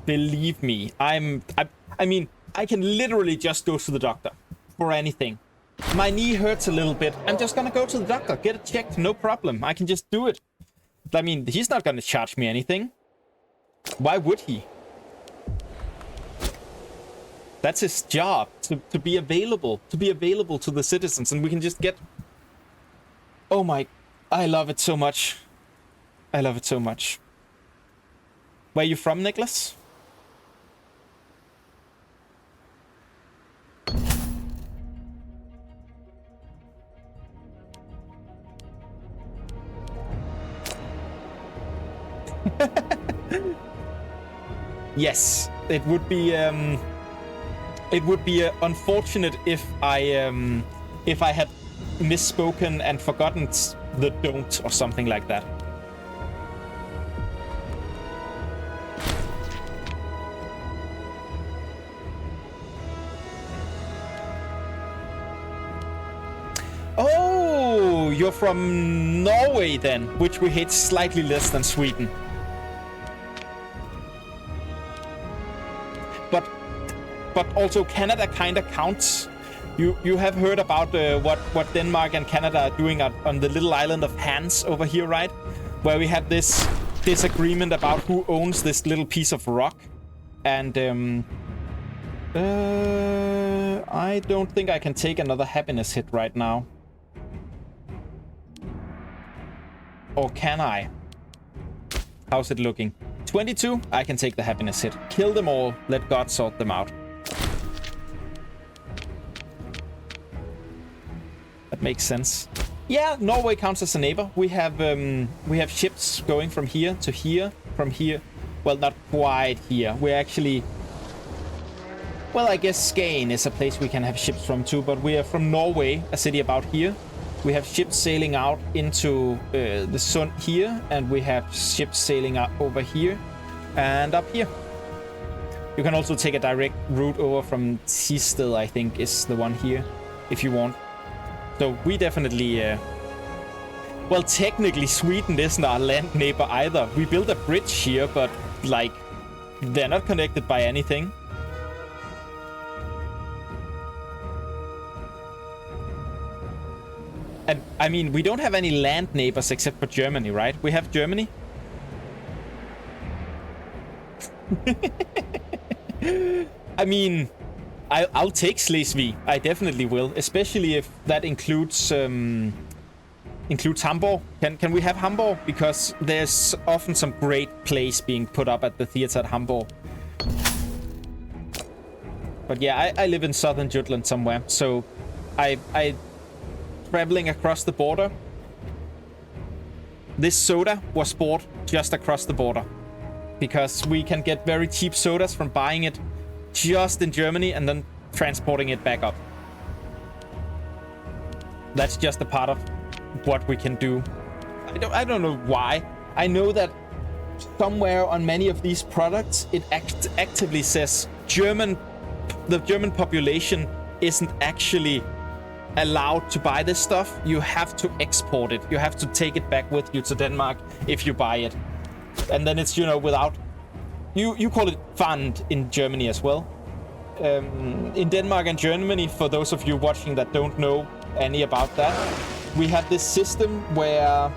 Believe me, I mean, I can literally just go to the doctor for anything. My knee hurts a little bit. I'm just gonna go to the doctor, get it checked, no problem. I can just do it. I mean, he's not gonna charge me anything. Why would he? That's his job, to be available to the citizens, and we can just get... Oh my... I love it so much. I love it so much. Where are you from, Nicholas? Yes, it would be unfortunate if I had misspoken and forgotten the don't or something like that. Oh, you're from Norway then, which we hate slightly less than Sweden. But also Canada kind of counts. You have heard about what Denmark and Canada are doing on the little island of Hans over here, right? Where we had this disagreement about who owns this little piece of rock. And I don't think I can take another happiness hit right now. Or can I? How's it looking? 22? I can take the happiness hit. Kill them all. Let God sort them out. That makes sense. Yeah, Norway counts as a neighbor. We have ships going from here to here, from here. Well, not quite here. We're actually... Well, I guess Skagen is a place we can have ships from too, but we are from Norway, a city about here. We have ships sailing out into the sun here, and we have ships sailing out over here and up here. You can also take a direct route over from Tisted, I think, is the one here, if you want. So we definitely... Well, technically, Sweden isn't our land neighbor either. We built a bridge here, but, like, they're not connected by anything. And, I mean, we don't have any land neighbors except for Germany, right? We have Germany. I mean... I'll take Schleswig. I definitely will, especially if that includes Hamburg. Can we have Hamburg? Because there's often some great plays being put up at the theater at Hamburg. But yeah, I live in southern Jutland somewhere, so I traveling across the border. This soda was bought just across the border because we can get very cheap sodas from buying it just in Germany and then transporting it back up. That's just a part of what we can do. I don't know why. I know that somewhere on many of these products it actively says the German population isn't actually allowed to buy this stuff. You have to export it. You have to take it back with you to Denmark if you buy it. And then it's, you know, without... You call it Pfand in Germany as well. In Denmark and Germany, for those of you watching that don't know any about that, we have this system where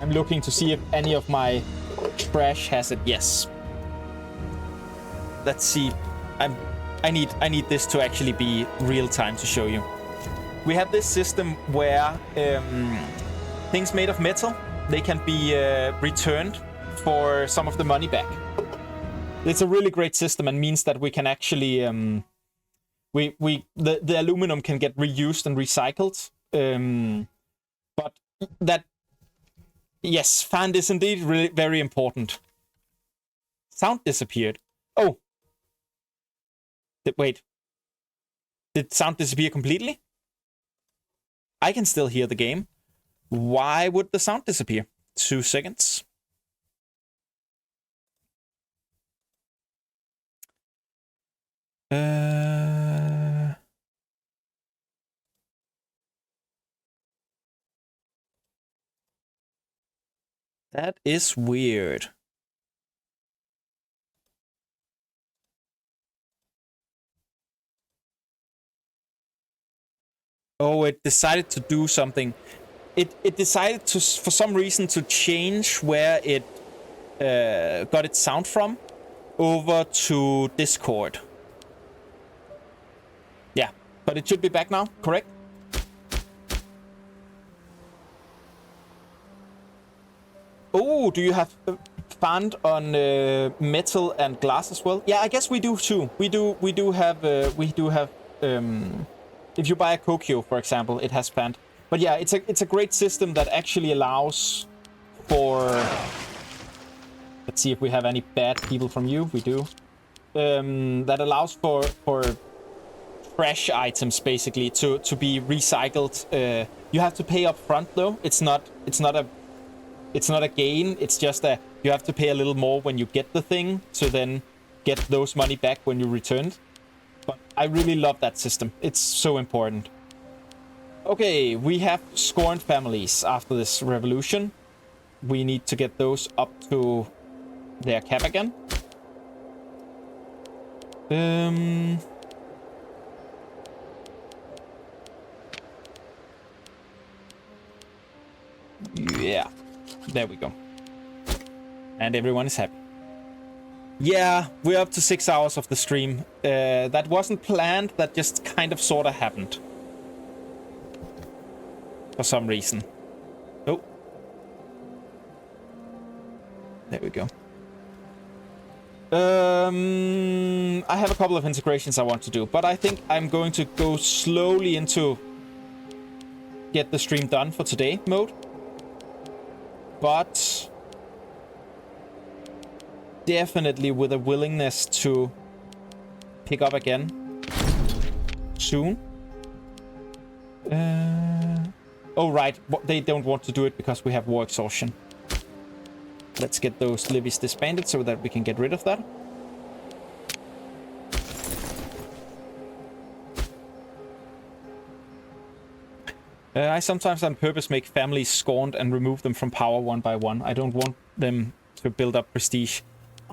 I'm looking to see if any of my trash has it. Yes. Let's see. I need this to actually be real time to show you. We have this system where things made of metal, they can be returned for some of the money back. It's a really great system and means that we can actually the aluminum can get reused and recycled. But that, yes, fan is indeed really very important. Sound disappeared. Oh. Wait. Did sound disappear completely? I can still hear the game. Why would the sound disappear? 2 seconds. That is weird. Oh, it decided to do something. It decided to, for some reason, to change where it got its sound from over to Discord. Yeah, but it should be back now, correct? Oh, do you have fund on metal and glass as well? Yeah, I guess we do too. We do have if you buy a Kokyo, for example, it has fund. But yeah, it's a great system that actually allows for. Let's see if we have any bad people from you. We do. That allows for trash items basically to be recycled. You have to pay up front though. It's not a gain. It's just you have to pay a little more when you get the thing to then get those money back when you return it. But I really love that system. It's so important. Okay, we have scorned families after this revolution. We need to get those up to their cap again. Yeah, there we go. And everyone is happy. Yeah, we're up to 6 hours of the stream. That wasn't planned, that just kind of sort of happened. For some reason. Oh. There we go. I have a couple of integrations I want to do, but I think I'm going to go slowly into get the stream done for today mode. But definitely with a willingness to pick up again soon. Oh, right. They don't want to do it because we have war exhaustion. Let's get those levies disbanded so that we can get rid of that. I sometimes on purpose make families scorned and remove them from power one by one. I don't want them to build up prestige.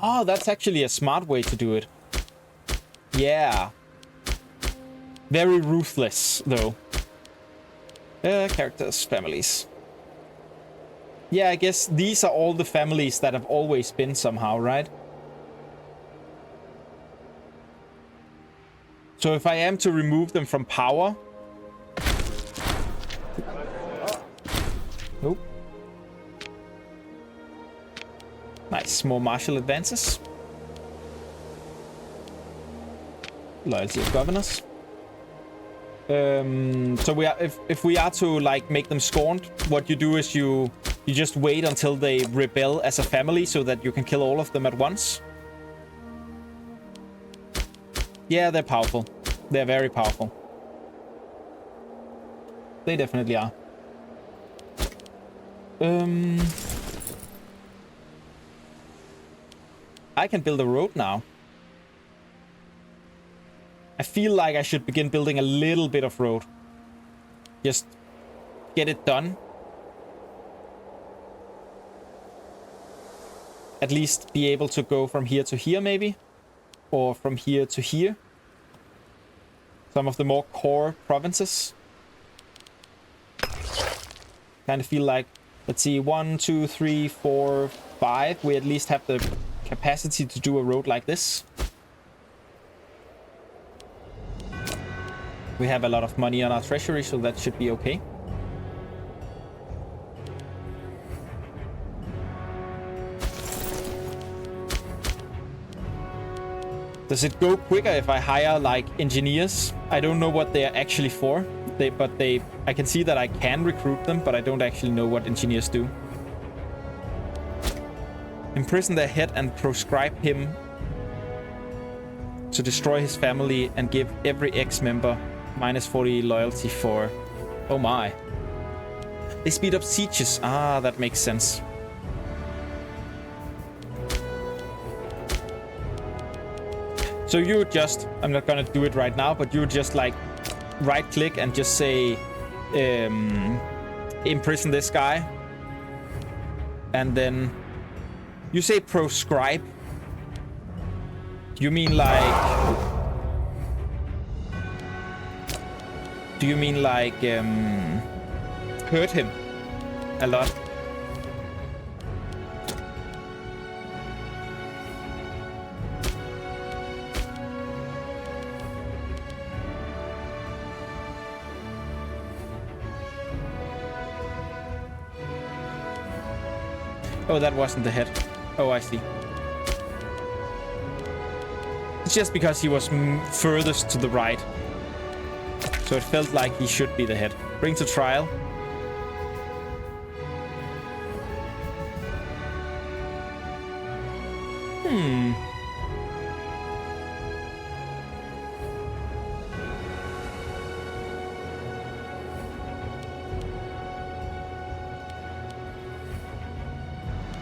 Oh, that's actually a smart way to do it. Yeah. Very ruthless, though. Characters, families. Yeah, I guess these are all the families that have always been somehow, right? So if I am to remove them from power... Nope. Nice, more martial advances. Loyalty of governors. So we are, if we are to like make them scorned, what you do is you just wait until they rebel as a family so that you can kill all of them at once. Yeah, they're powerful. They're very powerful. They definitely are. I can build a road now. I feel like I should begin building a little bit of road. Just get it done. At least be able to go from here to here, maybe. Or from here to here. Some of the more core provinces. Kind of feel like Let's see, 1, 2, 3, 4, 5. We at least have the capacity to do a road like this. We have a lot of money on our treasury, so that should be okay. Does it go quicker if I hire, like, engineers? I don't know what they are actually for. I can see that I can recruit them, but I don't actually know what engineers do. Imprison their head and proscribe him to destroy his family and give every ex-member minus 40 loyalty for... Oh my. They speed up sieges. Ah, that makes sense. So you would just... I'm not gonna do it right now, but you would just, like, right-click and just say... imprison this guy. And then... You say proscribe. You mean like... Do you mean like hurt him a lot? Oh, that wasn't the head. Oh, I see. It's just because he was furthest to the right. So it felt like he should be the head. Bring to trial.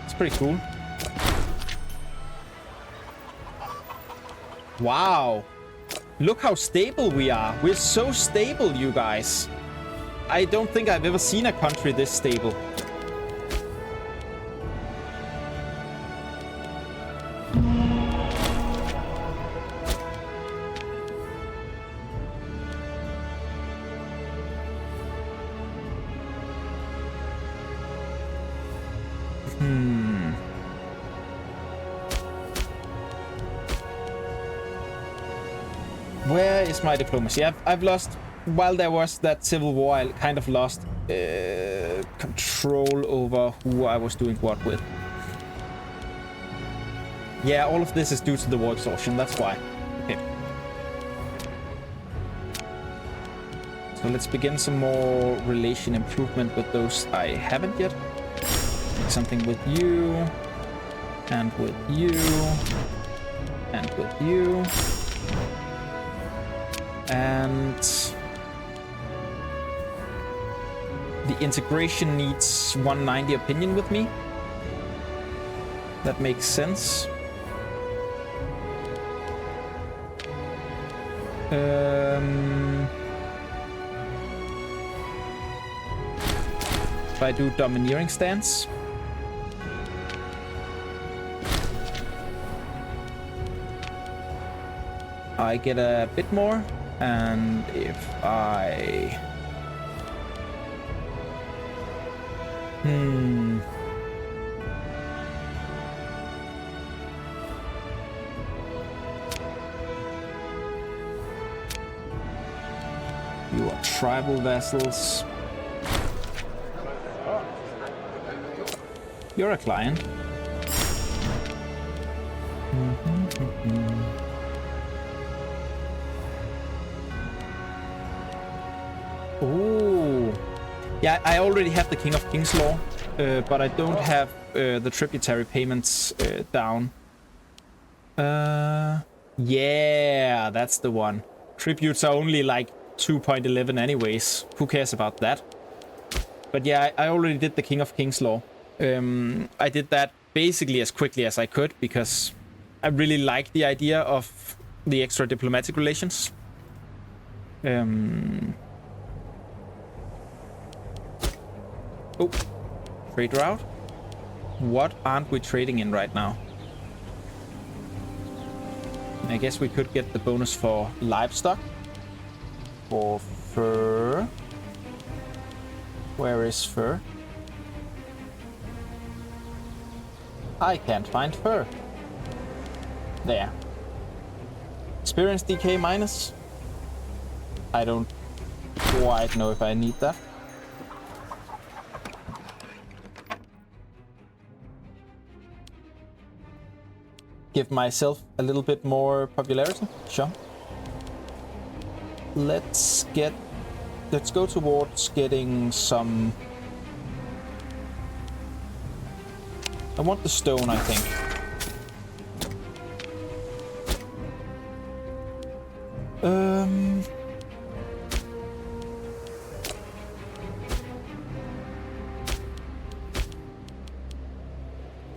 It's pretty cool. Wow. Look how stable we are. We're so stable, you guys. I don't think I've ever seen a country this stable. Where is my diplomacy? I've lost... While there was that civil war, I kind of lost control over who I was doing what with. Yeah, all of this is due to the war exhaustion, that's why. Okay. So let's begin some more relation improvement with those I haven't yet. Make something with you, and with you, and with you. And the integration needs 190 opinion with me. That makes sense. If I do domineering stance. I get a bit more. And if I... You are tribal vessels. You're a client. Oh, yeah, I already have the King of Kings law, but I don't have the tributary payments down. Yeah, that's the one. Tributes are only like 2.11 anyways. Who cares about that? But yeah, I already did the King of Kings law. I did that basically as quickly as I could because I really like the idea of the extra diplomatic relations. Oh, trade route. What aren't we trading in right now? I guess we could get the bonus for livestock. For fur. Where is fur? I can't find fur. There. Experience DK minus. I don't quite know if I need that. Give myself a little bit more popularity. Sure. Let's go towards getting some. I want the stone, I think.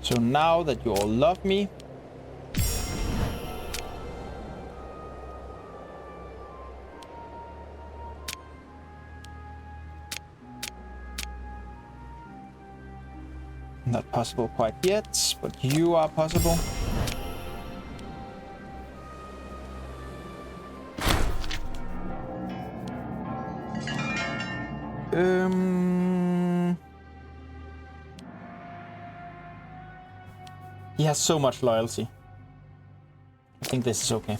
So now that you all love me, not possible quite yet, but you are possible. He has so much loyalty. I think this is okay.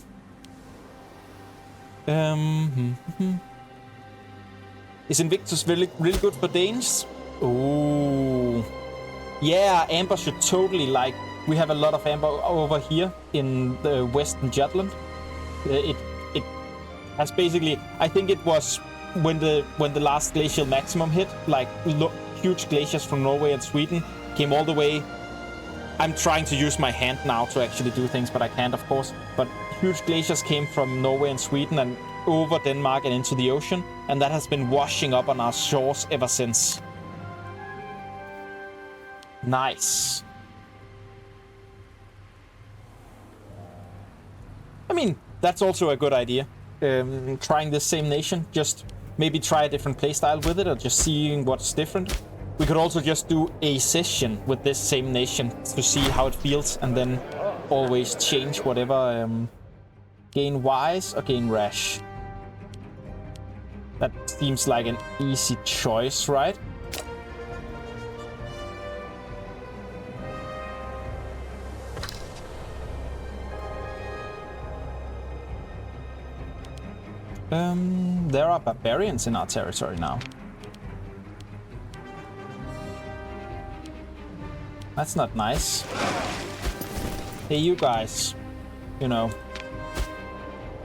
Is Invictus really good for Danes? Oh. Yeah, Amber should totally like. We have a lot of Amber over here in the Western Jutland. It has basically. I think it was when the last glacial maximum hit. Like huge glaciers from Norway and Sweden came all the way. I'm trying to use my hand now to actually do things, but I can't, of course. But huge glaciers came from Norway and Sweden and over Denmark and into the ocean, and that has been washing up on our shores ever since. Nice. I mean, that's also a good idea. Trying this same nation, just maybe try a different playstyle with it, or just seeing what's different. We could also just do a session with this same nation to see how it feels, and then always change whatever. Gain wise or gain rash. That seems like an easy choice, right? There are barbarians in our territory now. That's not nice. Hey, you guys. You know.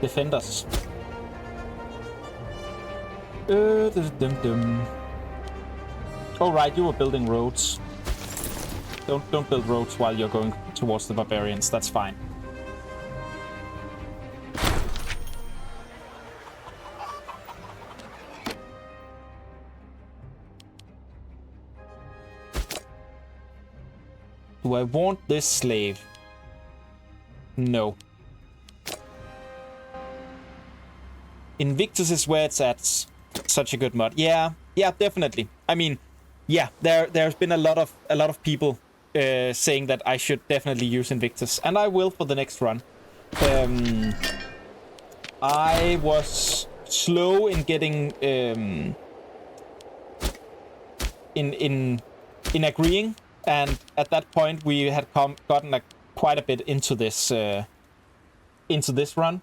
Defend us. Oh, right, you were building roads. Don't build roads while you're going towards the barbarians. That's fine. Do I want this slave? No. Invictus is where it's at. Such a good mod. Yeah, definitely. I mean, yeah, there's been a lot of people saying that I should definitely use Invictus, and I will for the next run. I was slow in getting in agreeing, and at that point we had gotten quite a bit into this run.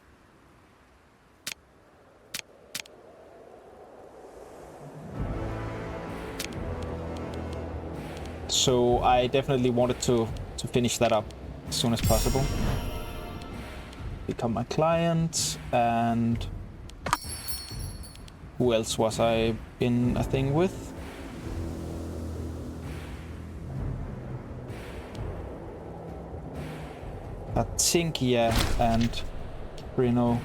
So I definitely wanted to finish that up as soon as possible. Become my client, and who else was I in a thing with? I think, yeah, and Reno.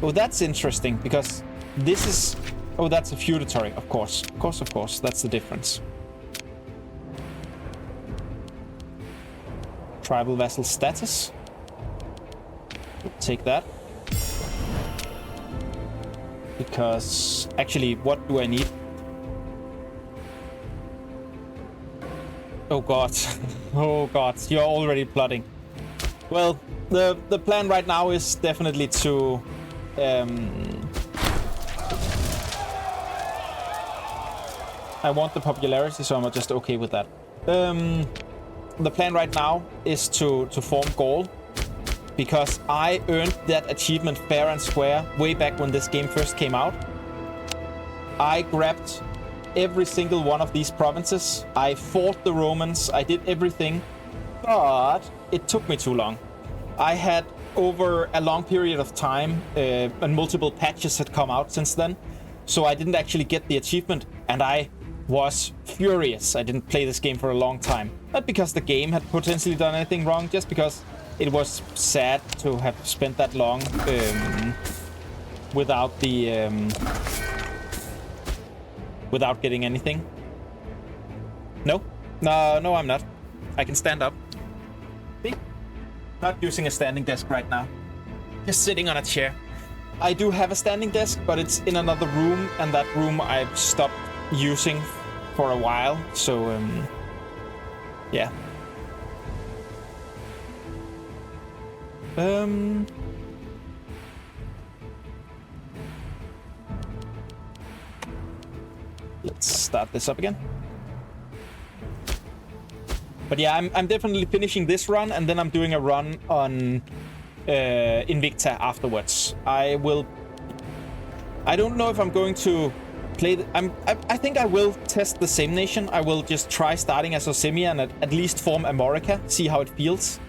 Oh, that's interesting, because this is... Oh, that's a feudatory, of course. Of course, that's the difference. Tribal vassal status. We'll take that. Because, actually, what do I need? Oh god. Oh god, you're already plotting. Well, the plan right now is definitely to... I want the popularity, so I'm just okay with that. The plan right now is to form Gaul, because I earned that achievement fair and square way back when this game first came out. I grabbed every single one of these provinces. I fought the Romans. I did everything, but it took me too long. I had, over a long period of time, and multiple patches had come out since then, so I didn't actually get the achievement, and I was furious. I didn't play this game for a long time. Not because the game had potentially done anything wrong, just because it was sad to have spent that long without the without getting anything. No, I'm not. I can stand up. See? Not using a standing desk right now. Just sitting on a chair. I do have a standing desk, but it's in another room, and that room I've stopped using for a while. So, yeah. Let's start this up again. But yeah, I'm definitely finishing this run, and then I'm doing a run on Invicta afterwards. I don't know if I'm going to play. I think I will test the same nation. I will just try starting as Osimia and at least form Amorica, see how it feels.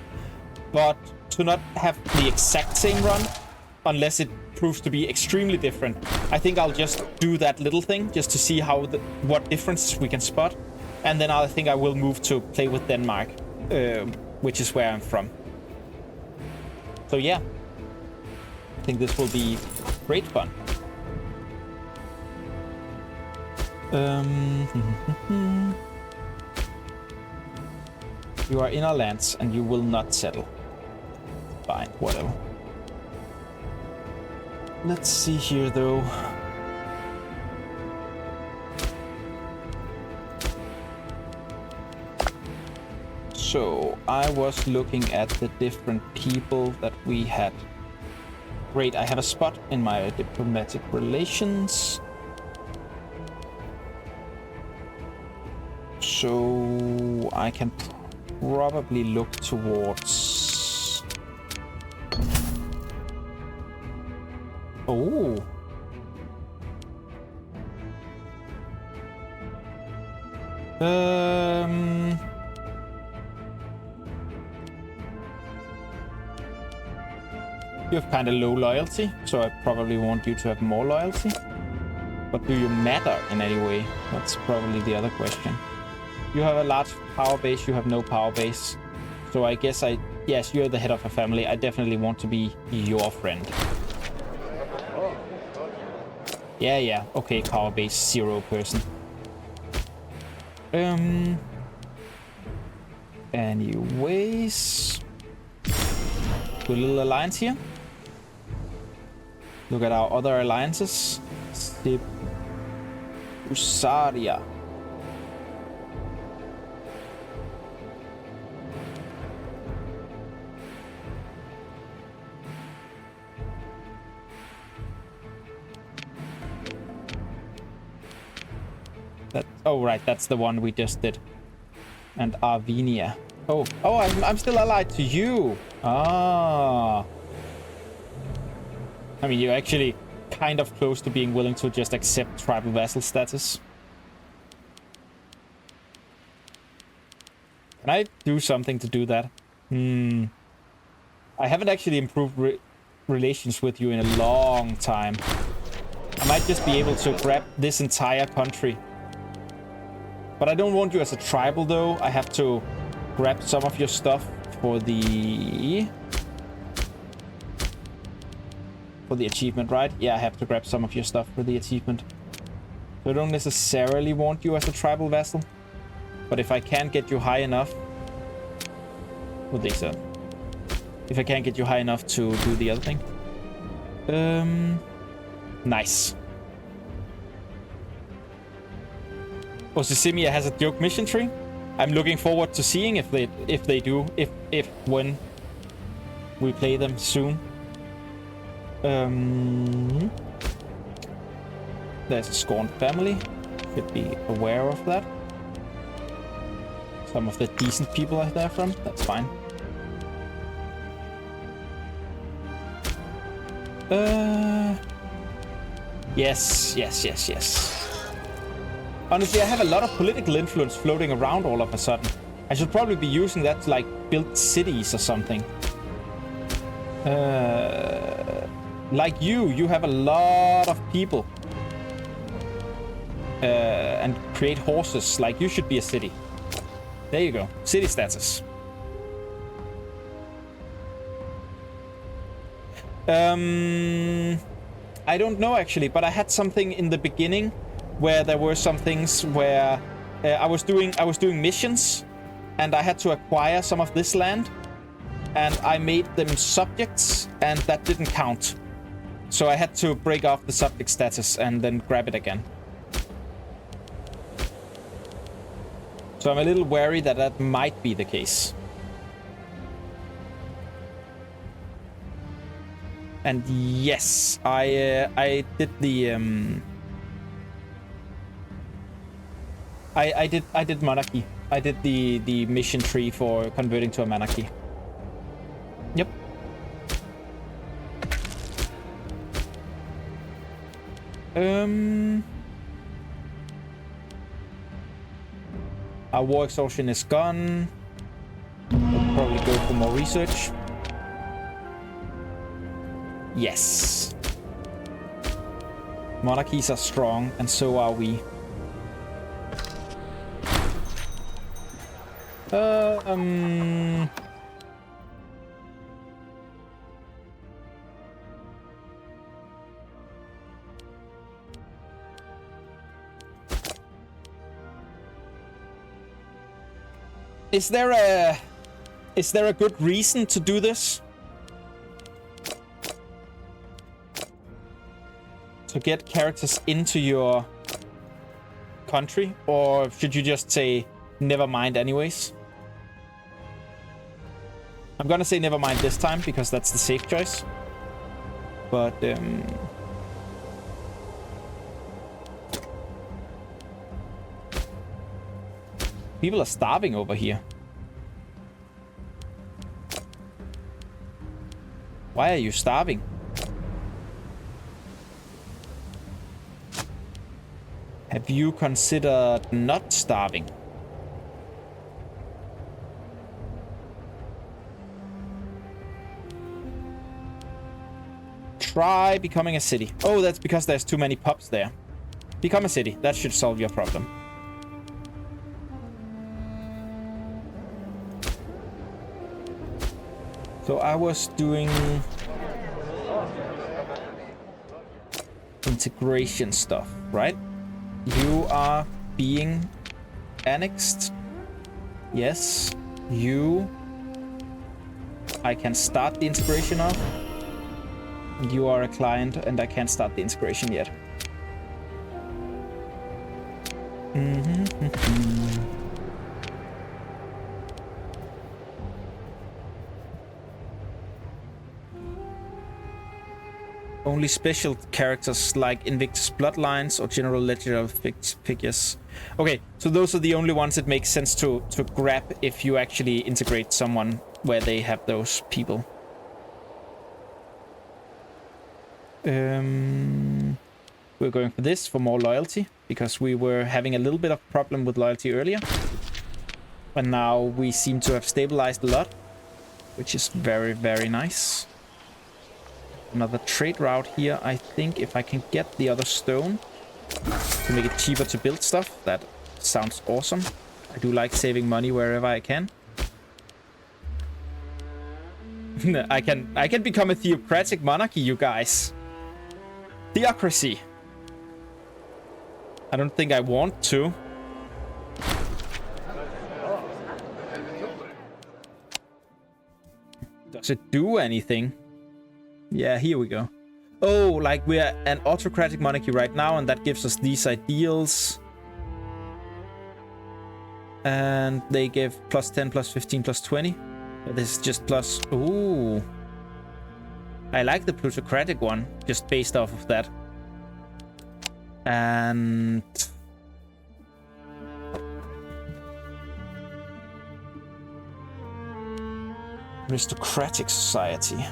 But to not have the exact same run, unless it proves to be extremely different, I think I'll just do that little thing just to see how what differences we can spot. And then I think I will move to play with Denmark, which is where I'm from. So yeah, I think this will be great fun. You are in our lands and you will not settle. Fine, whatever. Let's see here though. So I was looking at the different people that we had. Great, I have a spot in my diplomatic relations. So I can probably look towards... Oh. You have kind of low loyalty, so I probably want you to have more loyalty. But do you matter in any way? That's probably the other question. You have a large power base, you have no power base. So I guess yes, you're the head of a family. I definitely want to be your friend. Yeah, okay, power base, 0 person. Anyways. Do a little alliance here. Look at our other alliances. Usaria. Oh, right, that's the one we just did. And Arvenia. Oh, I'm still allied to you. Ah. I mean, you're actually kind of close to being willing to just accept tribal vassal status. Can I do something to do that? I haven't actually improved relations with you in a long time. I might just be able to grab this entire country. But I don't want you as a tribal, though. I have to grab some of your stuff for the achievement, right? Yeah, I have to grab some of your stuff for the achievement. So I don't necessarily want you as a tribal vassal. But if I can get you high enough... What they said. If I can't get you high enough to do the other thing. Nice. Osissimia has a joke mission tree. I'm looking forward to seeing if when we play them soon. There's a scorned family. Should be aware of that. Some of the decent people are there from. That's fine. Yes. Honestly, I have a lot of political influence floating around all of a sudden. I should probably be using that to, like, build cities or something. Like you have a lot of people. And create horses. Like, you should be a city. There you go. City status. I don't know actually, but I had something in the beginning where there were some things where I was doing missions, and I had to acquire some of this land, and I made them subjects, and that didn't count. So I had to break off the subject status and then grab it again. So I'm a little wary that that might be the case. And yes, I did the I did monarchy. I did the mission tree for converting to a monarchy. Yep. Our war exhaustion is gone. We'll probably go for more research. Yes. Monarchies are strong, and so are we. Is there a good reason to do this? To get characters into your country, or should you just say never mind anyways? I'm gonna say never mind this time because that's the safe choice. But people are starving over here. Why are you starving? Have you considered not starving? Try becoming a city. Oh, that's because there's too many pubs there. Become a city. That should solve your problem. So I was doing integration stuff, right? You are being annexed. Yes. You. I can start the integration of. You are a client, and I can't start the integration yet. Only special characters like Invictus Bloodlines or General Legendary figures. Okay, so those are the only ones that make sense to grab if you actually integrate someone where they have those people. We're going for this for more loyalty, because we were having a little bit of problem with loyalty earlier. And now we seem to have stabilized a lot, which is very, very nice. Another trade route here. I think if I can get the other stone to make it cheaper to build stuff, that sounds awesome. I do like saving money wherever I can. I can become a theocratic monarchy, you guys. Theocracy. I don't think I want to. Does it do anything? Yeah, here we go. Oh, like we're an autocratic monarchy right now, and that gives us these ideals. And they give plus 10, plus 15, plus 20. This is just plus... Ooh. I like the plutocratic one, just based off of that. And Aristocratic society.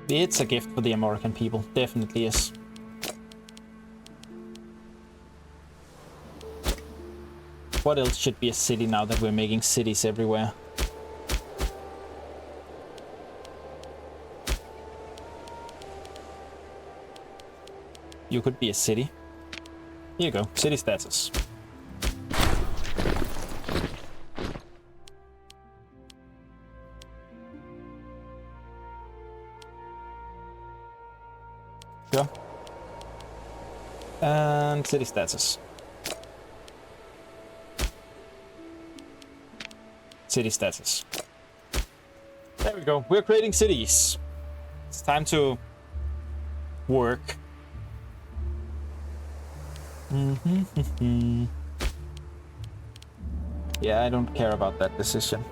It's a gift for the American people. Definitely is. What else should be a city now that we're making cities everywhere? You could be a city. Here you go. City status. Go. And city status. City status. There we go. We're creating cities. It's time to work. Yeah, I don't care about that decision.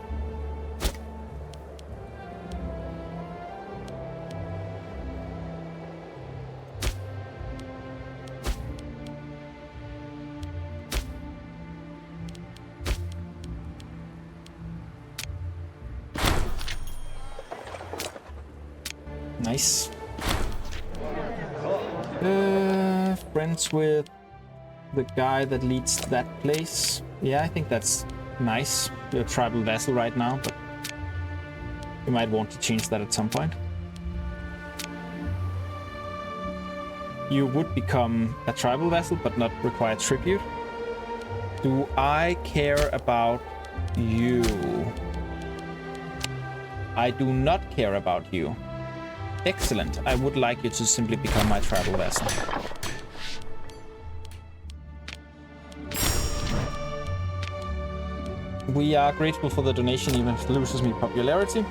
Nice. Friends with the guy that leads that place. Yeah, I think that's nice. You're a tribal vassal right now, but you might want to change that at some point. You would become a tribal vassal, but not require tribute. Do I care about you? I do not care about you. Excellent. I would like you to simply become my tribal vassal. We are grateful for the donation, even if it loses me popularity.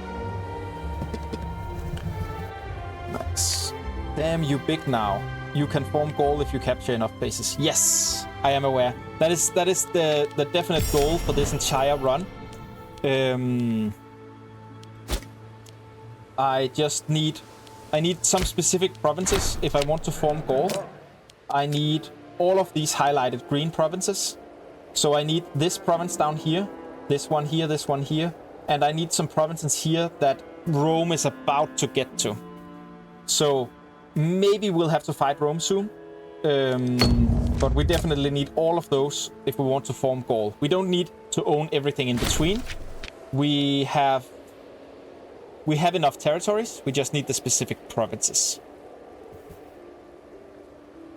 Nice. Damn, you big now. You can form Gaul if you capture enough places. Yes, I am aware. That is the definite goal for this entire run. I need some specific provinces if I want to form Gaul. I need all of these highlighted green provinces. So I need this province down here, this one here, and I need some provinces here that Rome is about to get to. So maybe we'll have to fight Rome soon. But we definitely need all of those if we want to form Gaul. We don't need to own everything in between. We have enough territories. We just need the specific provinces.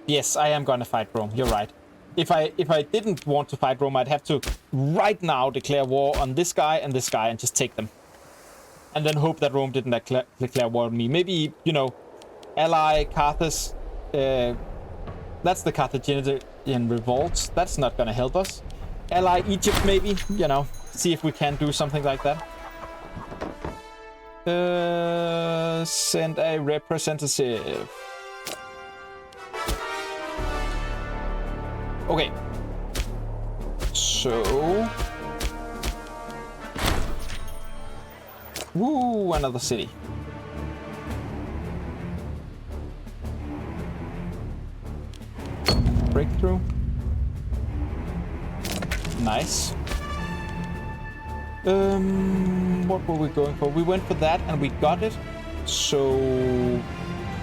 Yes, I am gonna fight Rome. You're right. If I didn't want to fight Rome, I'd have to right now declare war on this guy and just take them. And then hope that Rome didn't declare war on me. Maybe, you know, ally Carthage. That's the Carthaginian revolt. That's not gonna help us. Ally Egypt, maybe. You know, see if we can do something like that. Send a representative. Okay. So. Woo, another city. Breakthrough. Nice. What were we going for? We went for that and we got it. So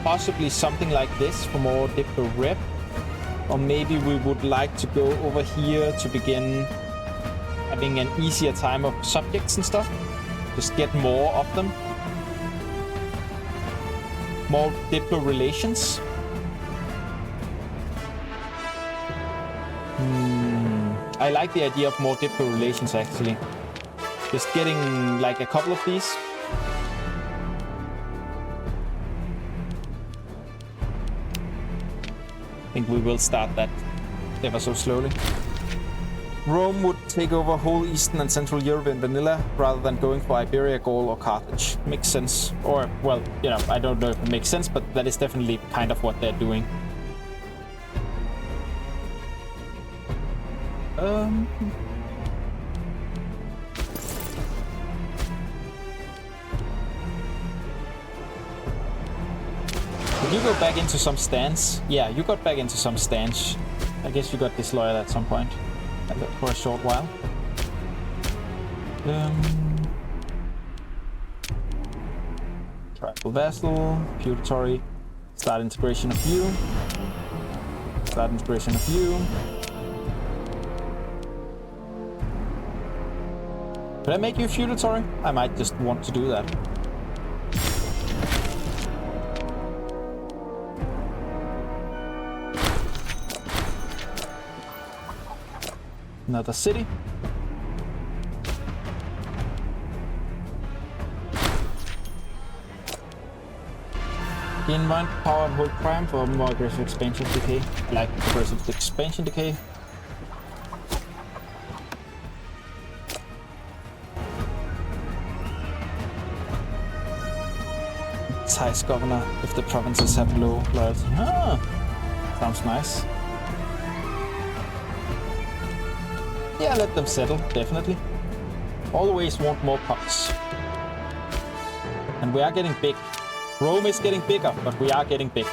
possibly something like this for more Diplo rep. Or maybe we would like to go over here to begin having an easier time of subjects and stuff. Just get more of them. More Diplo relations. I like the idea of more Diplo relations actually. Just getting like a couple of these. I think we will start that ever so slowly. Rome would take over whole Eastern and Central Europe in vanilla rather than going for Iberia, Gaul, or Carthage. Makes sense. Or, well, you know, I don't know if it makes sense, but that is definitely kind of what they're doing. Did you go back into some stance? Yeah, you got back into some stance. I guess you got disloyal at some point. For a short while. Tribal vassal, feudatory, start integration of you. Start integration of you. Could I make you feudatory? I might just want to do that. Another city. Gain 1 power and hold prime for more aggressive expansion decay. I like aggressive expansion decay. Ties governor if the provinces have low loyalty. Ah, sounds nice. Yeah, let them settle, definitely. Always want more pucks. And we are getting big. Rome is getting bigger, but we are getting big.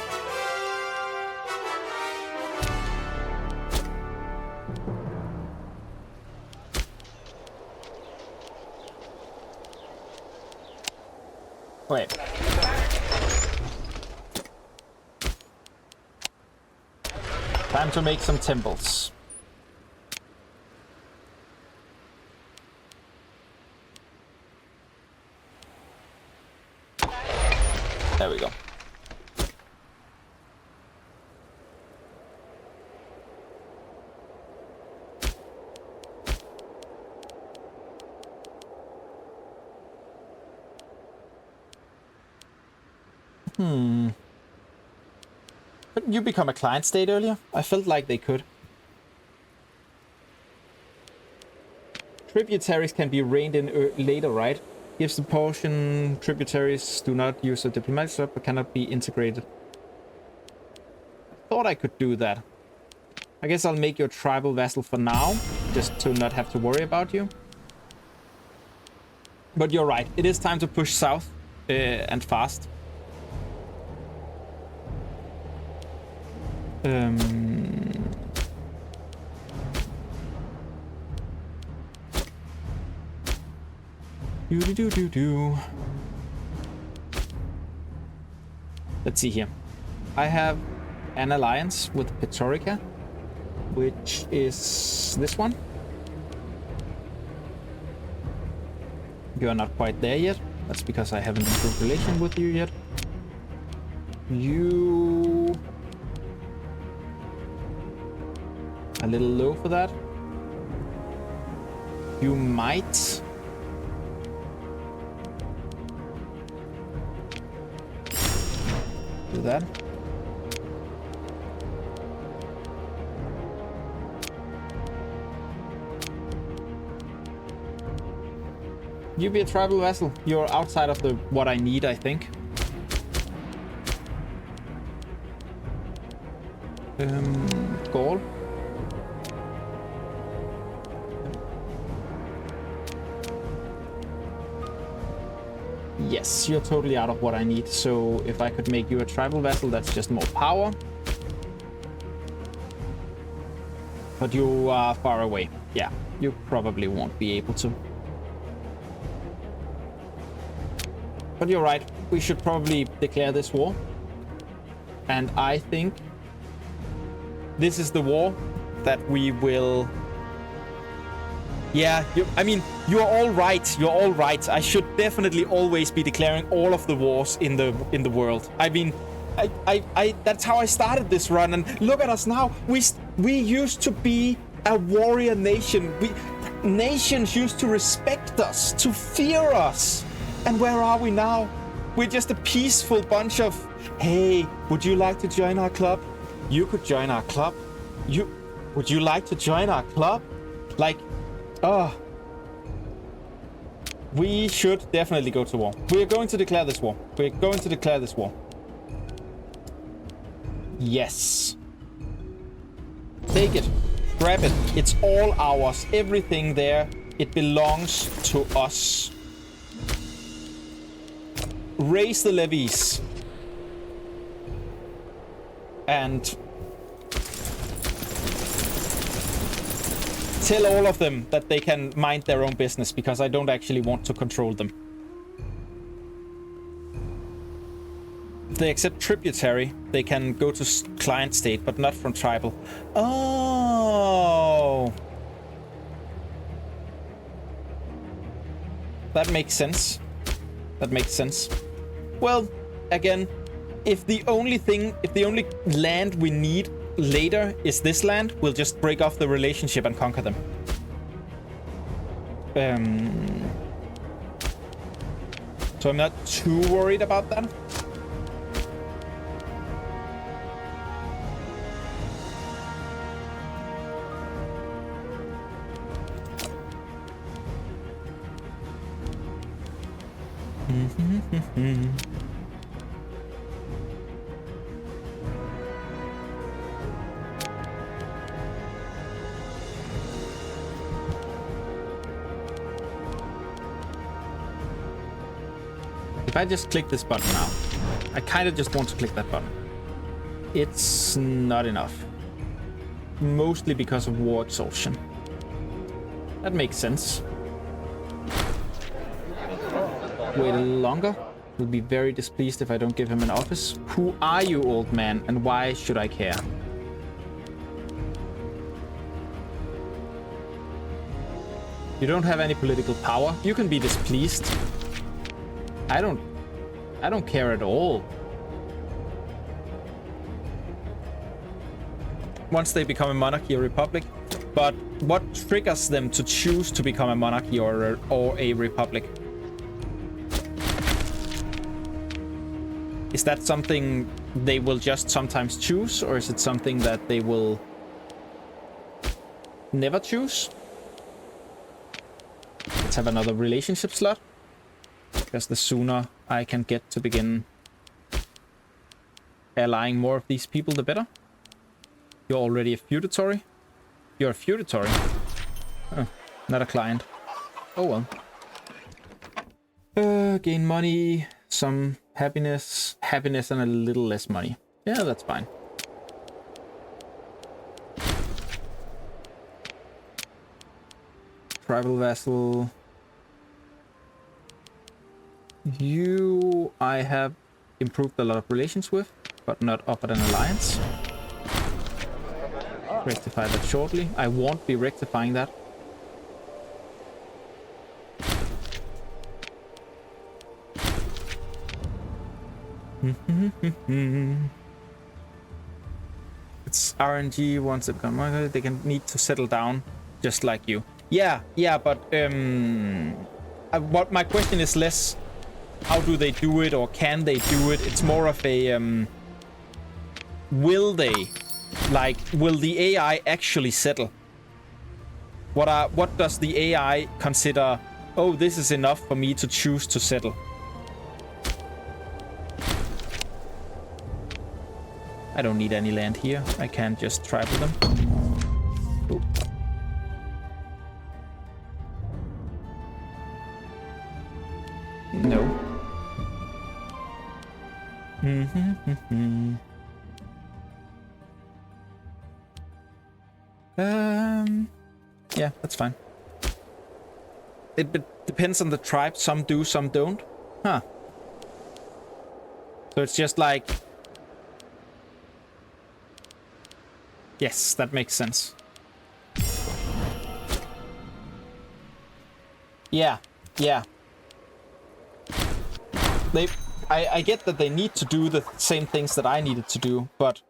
Wait. Time to make some temples. There we go. Couldn't you become a client state earlier? I felt like they could. Tributaries can be reined in later, right? Gives the portion tributaries do not use a diplomatic swap but cannot be integrated. I thought I could do that. I guess I'll make you a tribal vassal for now, just to not have to worry about you. But you're right, it is time to push south and fast. Let's see here. I have an alliance with Petorica, which is this one. You are not quite there yet. That's because I haven't improved relation with you yet. You... a little low for that. You might... do that. You be a tribal vassal. You're outside of the what I need, I think. Gaul. Yes, you're totally out of what I need. So if I could make you a tribal vassal, that's just more power. But you are far away. Yeah, you probably won't be able to. But you're right. We should probably declare this war. And I think this is the war that we will... Yeah, I mean, you're all right. You're all right. I should definitely always be declaring all of the wars in the world. I mean, I that's how I started this run. And look at us now. We used to be a warrior nation. Nations used to respect us, to fear us. And where are we now? We're just a peaceful bunch of, hey, would you like to join our club? You could join our club. Would you like to join our club? Like, we should definitely go to war. We are going to declare this war. We're going to declare this war. Yes. Take it. Grab it. It's all ours. Everything there. It belongs to us. Raise the levies. and tell all of them that they can mind their own business, because I don't actually want to control them. If they accept tributary, they can go to client state, but not from tribal. Oh! That makes sense. That makes sense. Well, again, if the only land we need later is this land, we'll just break off the relationship and conquer them. So I'm not too worried about that. If I just click this button now, I kind of just want to click that button. It's not enough. Mostly because of war exhaustion. That makes sense. Wait a little longer. He'll be very displeased if I don't give him an office. Who are you, old man, and why should I care? You don't have any political power. You can be displeased. I don't care at all. Once they become a monarchy or republic. But what triggers them to choose to become a monarchy or a republic? Is that something they will just sometimes choose, or is it something that they will never choose? Let's have another relationship slot. Because the sooner I can get to begin allying more of these people, the better. You're already a feudatory. You're a feudatory. Oh, not a client. Oh well. Gain money, some happiness, and a little less money. Yeah, that's fine. Tribal vassal. You, I have improved a lot of relations with, but not offered an alliance. Rectify that shortly. I won't be rectifying that. It's RNG. Once they become monarchy, they can need to settle down, just like you. Yeah, but what my question is less how do they do it or can they do it. It's more of a will they, like, will the AI actually settle? What does the AI consider? Oh, this is enough for me to choose to settle. I don't need any land here. I can just tribal them. Ooh. No. Yeah, that's fine. It depends on the tribe. Some do, some don't. Huh. So it's just like... Yes, that makes sense. Yeah. I get that they need to do the same things that I needed to do, but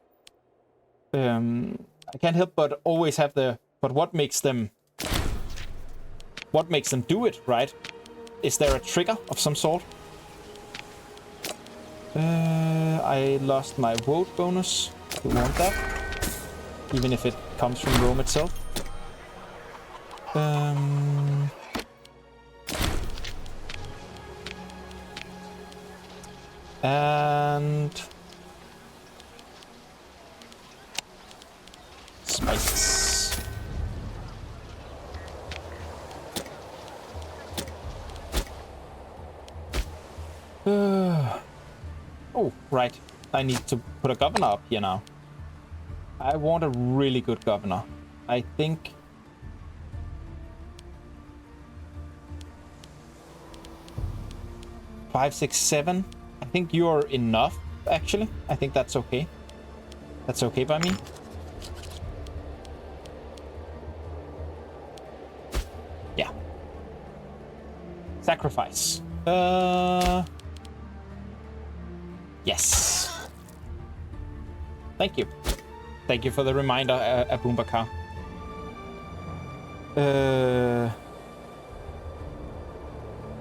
I can't help but always have the... But what makes them do it, right? Is there a trigger of some sort? I lost my vote bonus. You want that? Even if it comes from Rome itself. And spices. Oh, right. I need to put a governor up here now. I want a really good governor. I think... Five, six, seven. I think you're enough, actually. I think that's okay. That's okay by me. Yeah. Sacrifice. Yes. Thank you. Thank you for the reminder, Aboombakar.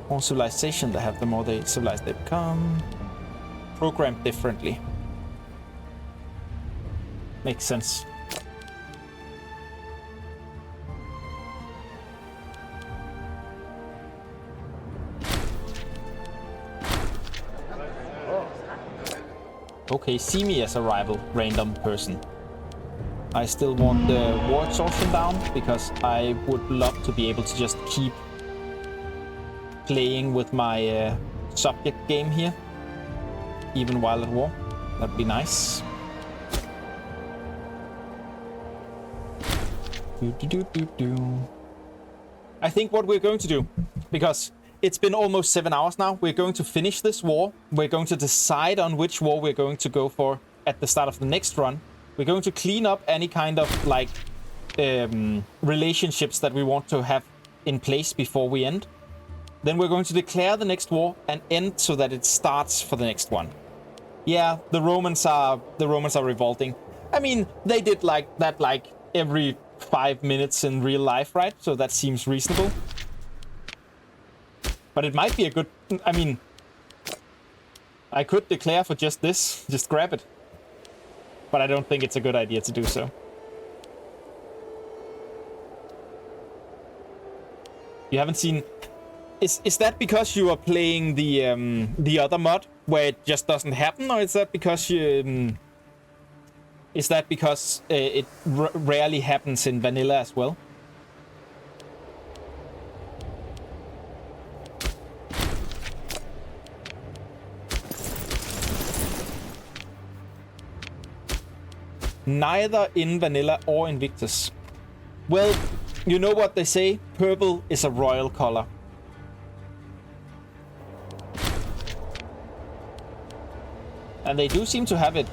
More civilization they have, the more they civilized they become. Programmed differently. Makes sense. Okay, see me as a rival, random person. I still want the war exhaustion down, because I would love to be able to just keep playing with my subject game here, even while at war. That'd be nice. I think what we're going to do, because it's been almost 7 hours now, we're going to finish this war. We're going to decide on which war we're going to go for at the start of the next run. We're going to clean up any kind of like relationships that we want to have in place before we end. Then we're going to declare the next war and end so that it starts for the next one. Yeah, the Romans are revolting. I mean, they did like that like every 5 minutes in real life, right? So that seems reasonable. But it might be a good... I mean, I could declare for just this. Just grab it. But I don't think it's a good idea to do so. You haven't seen... Is that because you are playing the other mod where it just doesn't happen, or is that because you it rarely happens in vanilla as well? Neither in vanilla or Invictus. Well, you know what they say, purple is a royal color. And they do seem to have it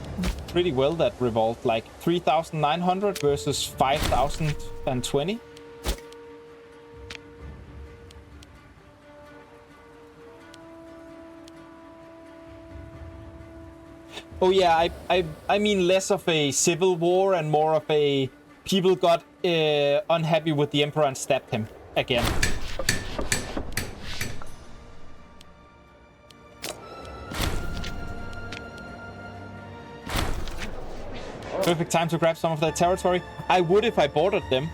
pretty well, that revolt, like 3,900 versus 5,020. Oh yeah, I mean less of a civil war and more of a people got unhappy with the emperor and stabbed him again. Perfect time to grab some of that territory. I would if I bordered them.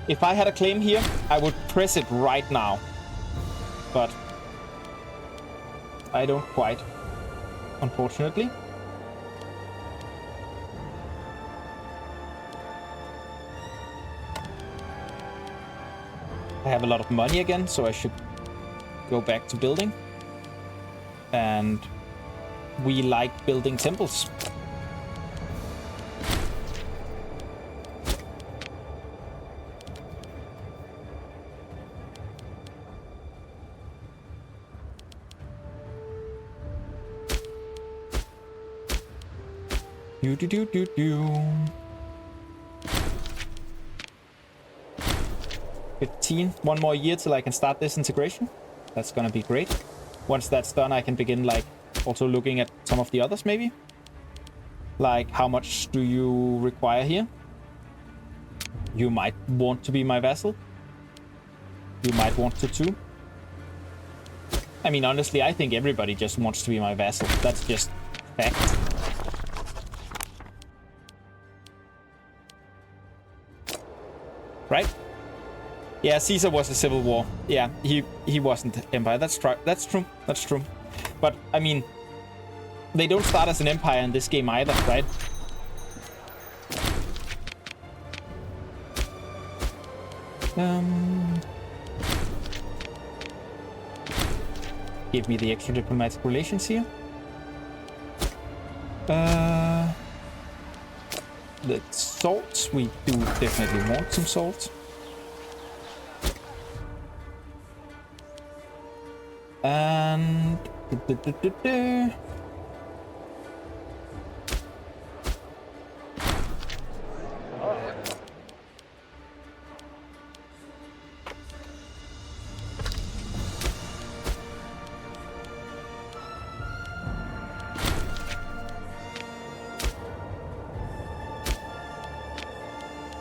If I had a claim here, I would press it right now. But I don't quite, unfortunately. I have a lot of money again, so I should go back to building. And we like building temples. Do. 15. One more year till I can start this integration. That's gonna be great. Once that's done, I can begin like also looking at some of the others maybe. Like how much do you require here? You might want to be my vassal. You might want to too. I mean, honestly, I think everybody just wants to be my vassal. That's just fact. Right? Yeah, Caesar was a civil war. Yeah, he wasn't empire. That's true. That's true. But I mean, they don't start as an empire in this game either, right? Give me the extra diplomatic relations here. the salt. We do definitely want some salt. And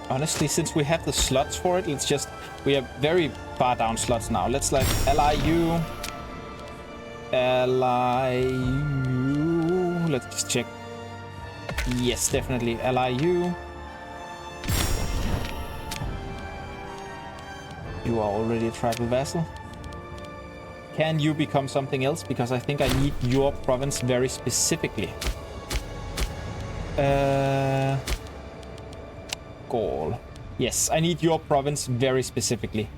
honestly, since we have the slots for it, let's just... We have very far down slots now. Let's like ally you. Ally you. Let's just check. Yes, definitely. Ally you. You are already a tribal vassal. Can you become something else? Because I think I need your province very specifically. Gaul. Yes, I need your province very specifically.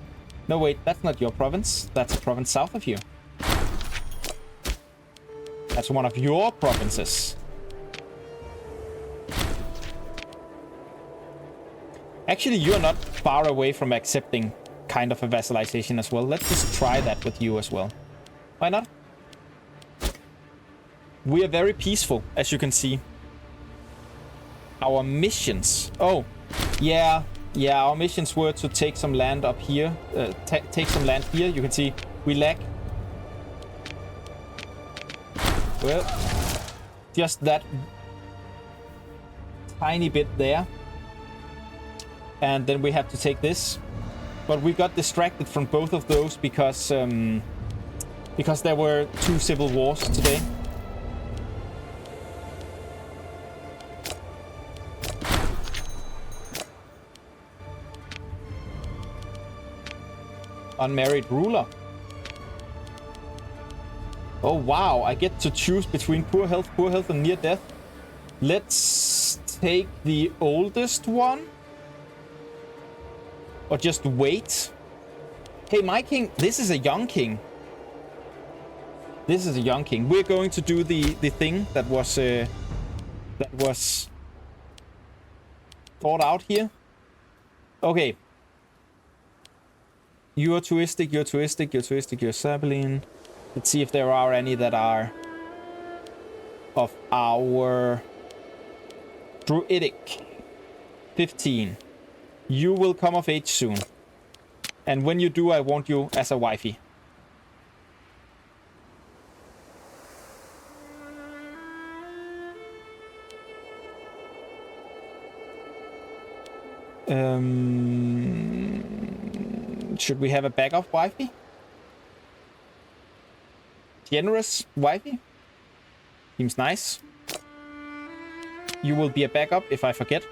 No, wait, that's not your province. That's a province south of you. That's one of your provinces. Actually, you're not far away from accepting kind of a vassalization as well. Let's just try that with you as well. Why not? We are very peaceful, as you can see. Our missions... Oh, yeah, our missions were to take some land up here. Take some land here. You can see we lack... Well, just that tiny bit there. And then we have to take this. But we got distracted from both of those because there were 2 civil wars today. Unmarried ruler. Oh wow, I get to choose between poor health and near death. Let's take the oldest one. Or just wait. Hey, my king, this is a young king. This is a young king. We're going to do the thing that was thought out here. Okay. You're Tuistic, you're Tuistic, you're Tuistic, you're Sabeline. Let's see if there are any that are of our Druidic. 15. You will come of age soon. And when you do, I want you as a wifey. Should we have a backup wifey? Generous wifey? Seems nice. You will be a backup if I forget.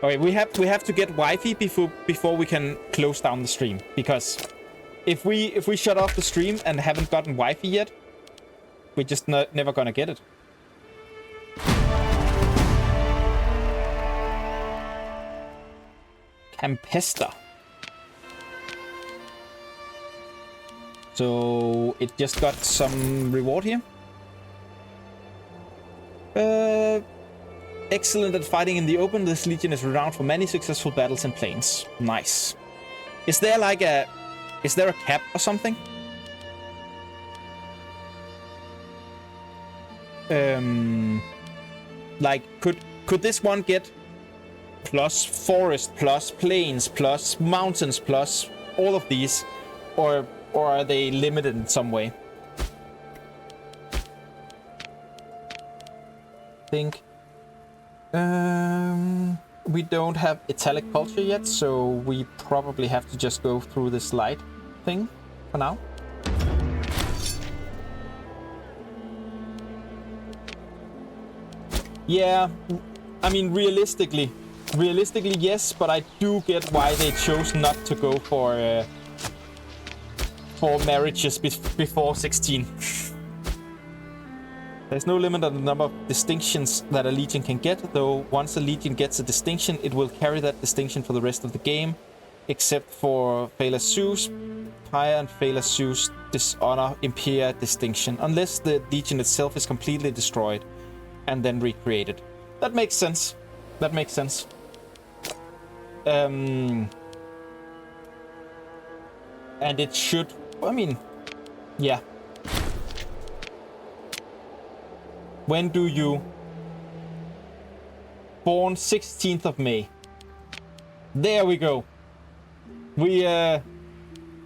Okay, we have to get wifey before we can close down the stream, because if we shut off the stream and haven't gotten wifey yet, we're just never gonna get it. Campesta. So it just got some reward here. Excellent at fighting in the open, this legion is renowned for many successful battles in plains. Nice. Is there like a... Is there a cap or something? Like, could this one get plus forest, plus plains, plus mountains, plus all of these? Or are they limited in some way? I think... we don't have italic culture yet, so we probably have to just go through this light thing for now. Yeah, I mean, realistically, yes, but I do get why they chose not to go for marriages before 16. There's no limit on the number of distinctions that a legion can get, though once a legion gets a distinction, it will carry that distinction for the rest of the game, except for Phalas Zeus. Pyre and Phalas Zeus dishonor Imperial distinction, unless the legion itself is completely destroyed and then recreated. That makes sense. That makes sense. And it should... I mean... Yeah. When do you... Born 16th of May. There we go. We,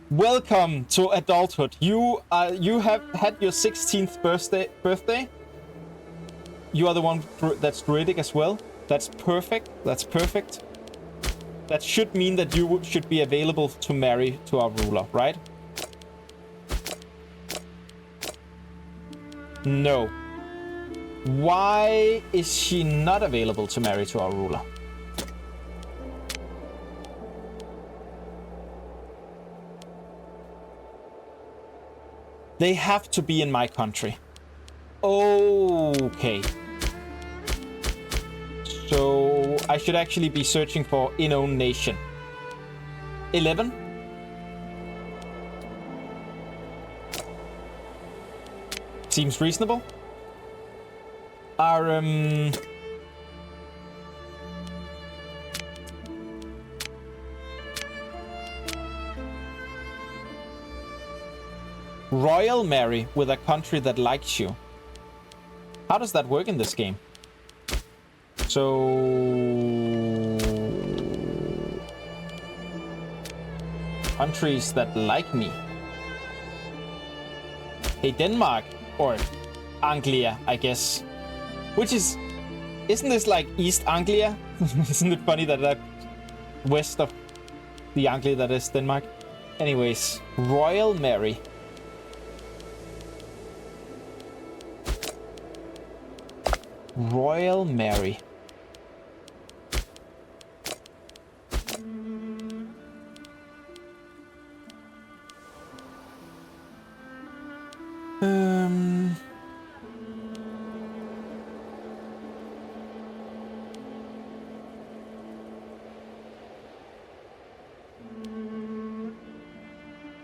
welcome to adulthood. You have had your 16th birthday. You are the one that's druidic as well. That's perfect. That's perfect. That should mean that you should be available to marry to our ruler, right? No. Why is she not available to marry to our ruler? They have to be in my country. Okay. So I should actually be searching for in own nation. 11? Seems reasonable. Our royal marry with a country that likes you. How does that work in this game? So countries that like me. Hey, Denmark or Anglia, I guess. Which is, isn't this like East Anglia? Isn't it funny that west of the Anglia that is Denmark? Anyways, royal marry. Royal marry.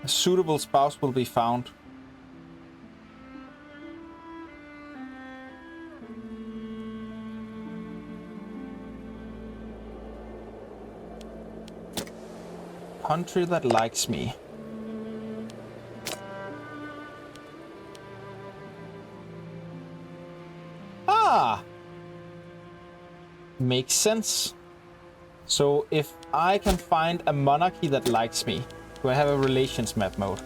A suitable spouse will be found. Country that likes me. Ah! Makes sense. So if I can find a monarchy that likes me, do I have a relations map mode?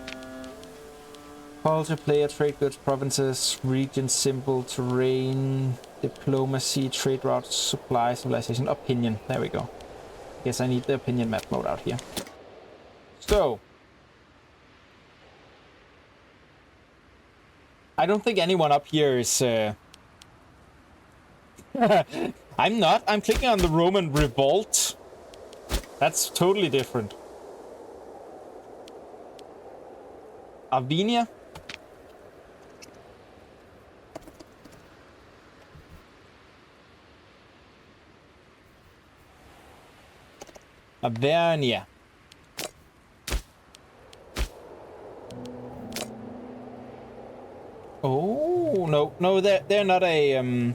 Policy, player, trade goods, provinces, region, symbol, terrain, diplomacy, trade routes, supply, civilization, opinion. There we go. Guess I need the opinion map mode out here. So, I don't think anyone up here is... I'm not. I'm clicking on the Roman revolt. That's totally different. Arvenia? Avernia. Oh, no, they're not a,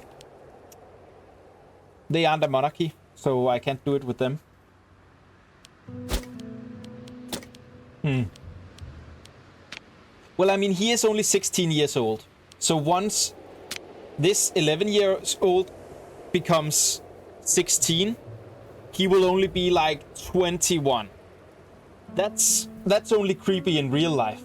they aren't a monarchy, so I can't do it with them. Well, I mean, he is only 16 years old. So once this 11 years old becomes 16, he will only be like 21. That's only creepy in real life.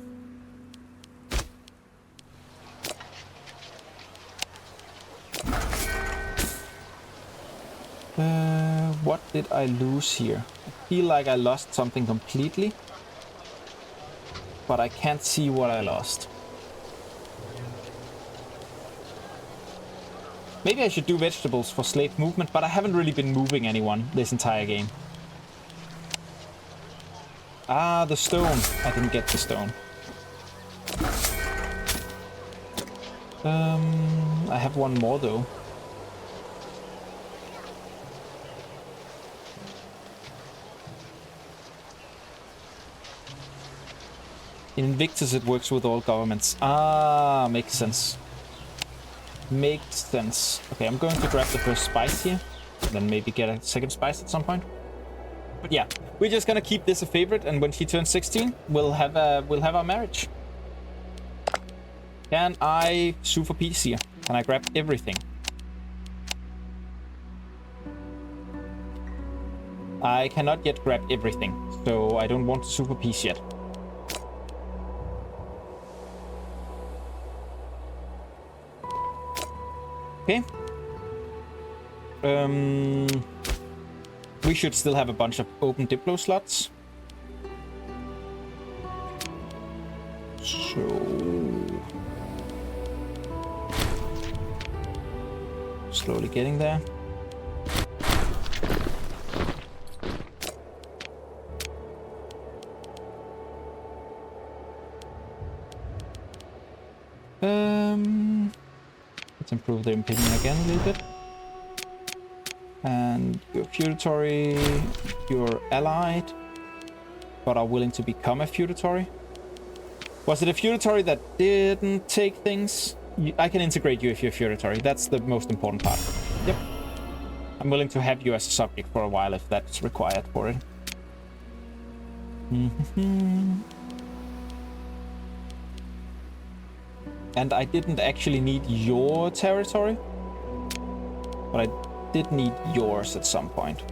What did I lose here? I feel like I lost something completely, but I can't see what I lost. Maybe I should do vegetables for slave movement, but I haven't really been moving anyone this entire game. Ah, the stone. I didn't get the stone. I have one more though. In Invictus it works with all governments. Ah, makes sense. Makes sense. Okay, I'm going to grab the first spice here, then maybe get a second spice at some point. But yeah, we're just gonna keep this a favorite, and when she turns 16, we'll have our marriage. Can I sue for peace here? Can I grab everything? I cannot yet grab everything, so I don't want to sue for peace yet. Okay. We should still have a bunch of open Diplo slots. So... slowly getting there. Let's improve the opinion again a little bit. And you're feudatory, you're allied, but are willing to become a feudatory. Was it a feudatory that didn't take things? I can integrate you if you're feudatory. That's the most important part. Yep. I'm willing to have you as a subject for a while if that's required for it. And I didn't actually need your territory, but I did need yours at some point.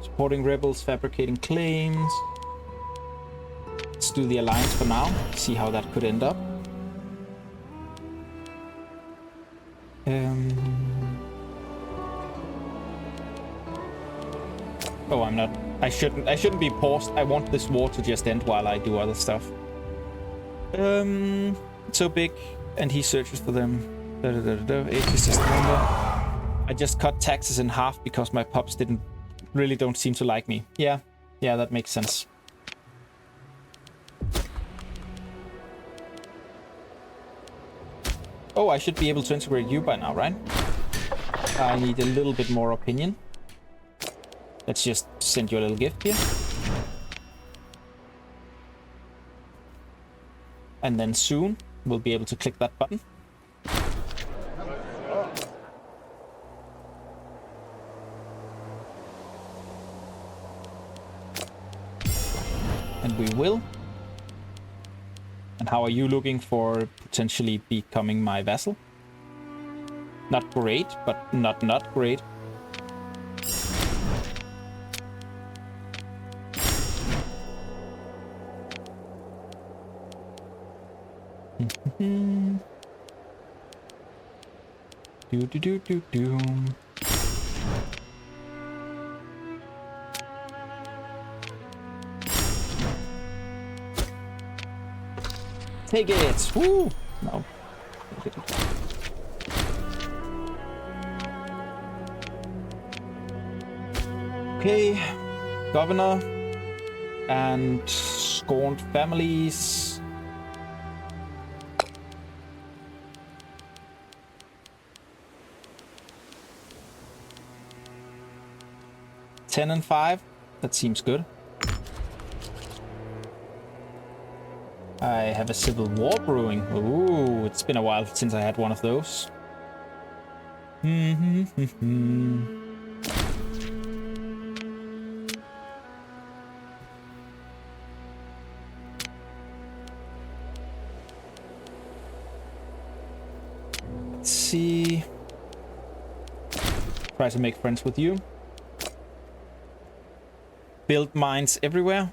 Supporting rebels, fabricating claims. Let's do the alliance for now, see how that could end up. Oh, I'm not. I shouldn't be paused. I want this war to just end while I do other stuff. So big, and he searches for them. Atheist is the number. I just cut taxes in half because my pups don't seem to like me. Yeah, that makes sense. Oh, I should be able to integrate you by now, right? I need a little bit more opinion. Let's just send you a little gift here. And then soon, we'll be able to click that button. And we will. And how are you looking for potentially becoming my vassal? Not great, but not great. Do. Take it! Woo! No. Okay. Governor. And scorned families. $10 and $5. That seems good. I have a civil war brewing. Ooh, it's been a while since I had one of those. Let's see. Try to make friends with you. Build mines everywhere.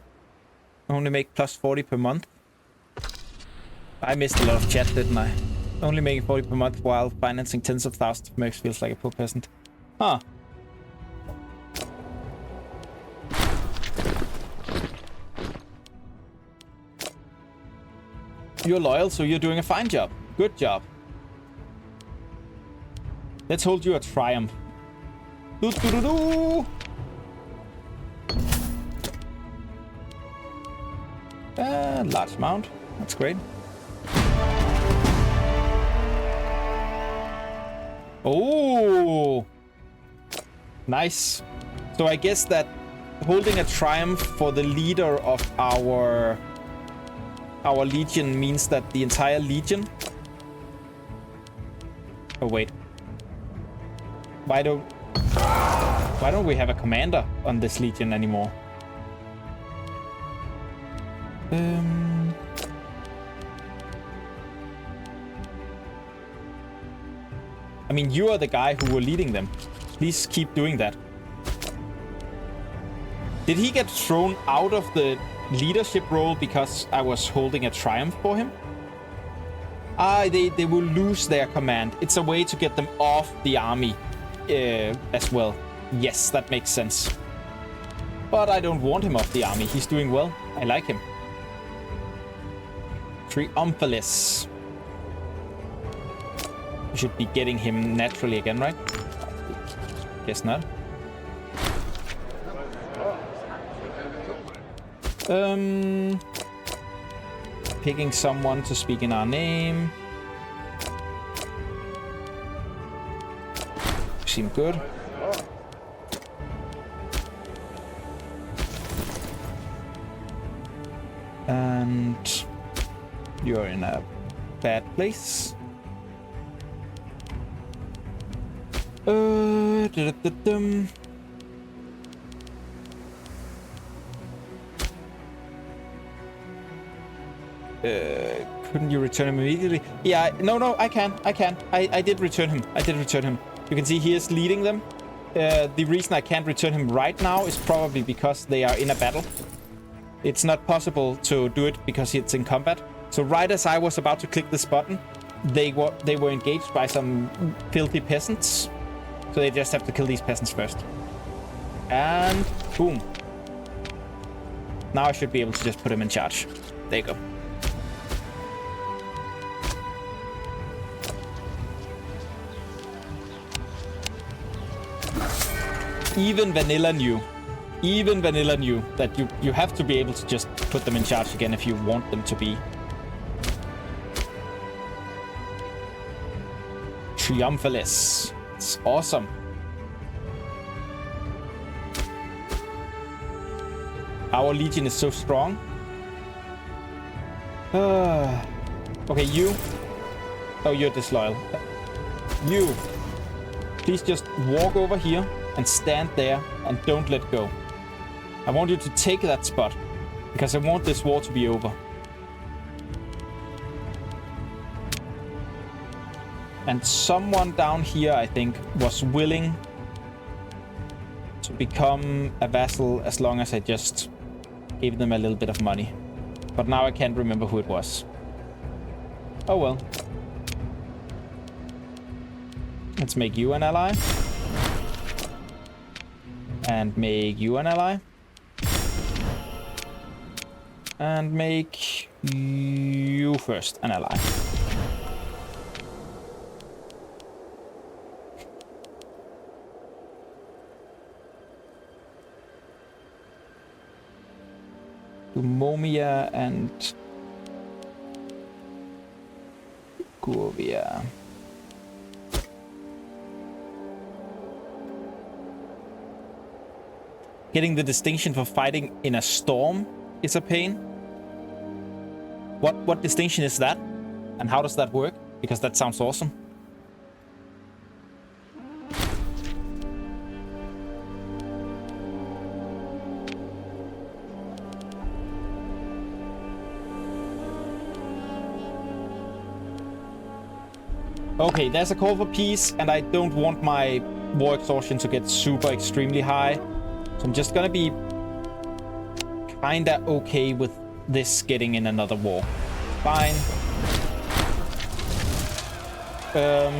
Only make plus 40 per month. I missed a lot of chat, didn't I? Only making 40 per month while financing tens of thousands of mercs feels like a poor peasant. Huh. You're loyal, so you're doing a fine job. Good job. Let's hold you a triumph. Large amount. That's great. Oh, nice. So I guess that holding a triumph for the leader of our legion means that the entire legion Oh, wait. Why don't we have a commander on this legion anymore? I mean, you are the guy who were leading them. Please keep doing that. Did he get thrown out of the leadership role because I was holding a triumph for him? They will lose their command. It's a way to get them off the army as well. Yes, that makes sense. But I don't want him off the army. He's doing well. I like him. Triumphalis. We should be getting him naturally again, right? Guess not. Picking someone to speak in our name. Seem good. And you're in a bad place. Couldn't you return him immediately? Yeah, no, I can. I did return him. You can see he is leading them. The reason I can't return him right now is probably because they are in a battle. It's not possible to do it because it's in combat. So right as I was about to click this button, they were engaged by some filthy peasants. So they just have to kill these peasants first. And boom. Now I should be able to just put him in charge. There you go. Even Vanilla knew that you have to be able to just put them in charge again if you want them to be. Triumphalis. It's awesome. Our legion is so strong. Okay, you. Oh, you're disloyal. You. Please just walk over here and stand there and don't let go. I want you to take that spot because I want this war to be over. And someone down here, I think, was willing to become a vassal as long as I just gave them a little bit of money. But now I can't remember who it was. Oh well. Let's make you an ally. And make you an ally. And make you first an ally. Momia and Gurvia. Getting the distinction for fighting in a storm is a pain. What distinction is that? And how does that work? Because that sounds awesome. Okay, there's a call for peace, and I don't want my war exhaustion to get super extremely high. So I'm just gonna be kinda okay with this getting in another war. Fine. There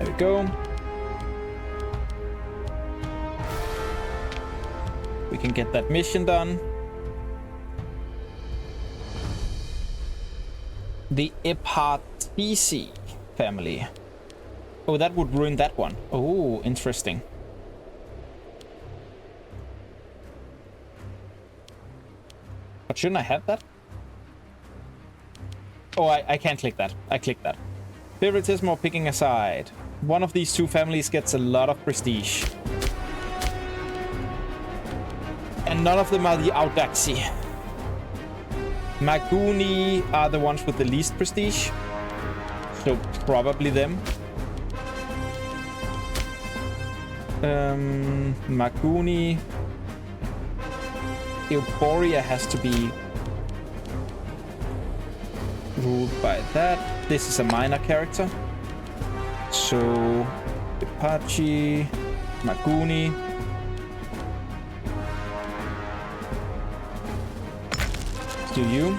we go. We can get that mission done. The Epartisi family. Oh, that would ruin that one. Oh, interesting. But shouldn't I have that? Oh, I can't click that. I clicked that. Favoritism or picking a side. One of these two families gets a lot of prestige. And none of them are the Audaxi. Maguni are the ones with the least prestige. So probably them. Maguni. Euphoria has to be ruled by that. This is a minor character. So Apache, Maguni. Do you?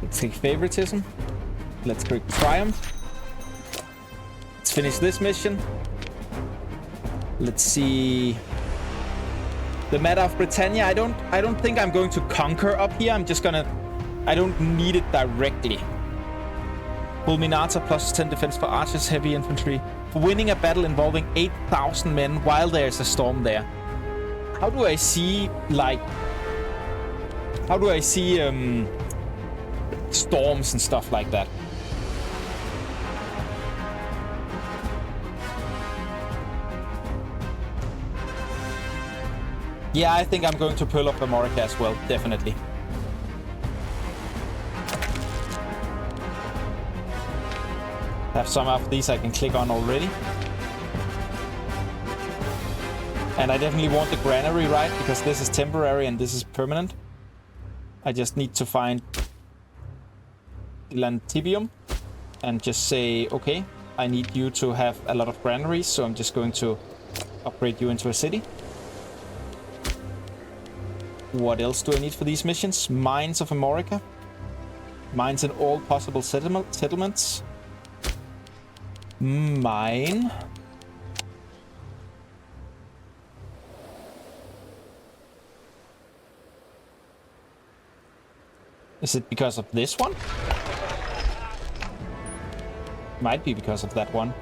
Let's take favoritism. Let's click triumph. Let's finish this mission. Let's see. The meta of Britannia. I don't think I'm going to conquer up here. I'm just gonna. I don't need it directly. Fulminata plus 10 defense for archers, heavy infantry. For winning a battle involving 8,000 men while there's a storm there. How do I see like? How do I see storms and stuff like that? Yeah, I think I'm going to Pearl of Amorica as well, definitely. Have some of these I can click on already. And I definitely want the granary, right? Because this is temporary and this is permanent. I just need to find Lantibium and just say, okay, I need you to have a lot of granaries, so I'm just going to upgrade you into a city. What else do I need for these missions? Mines of Amorica. Mines in all possible settlements. Mine. Is it because of this one? Might be because of that one.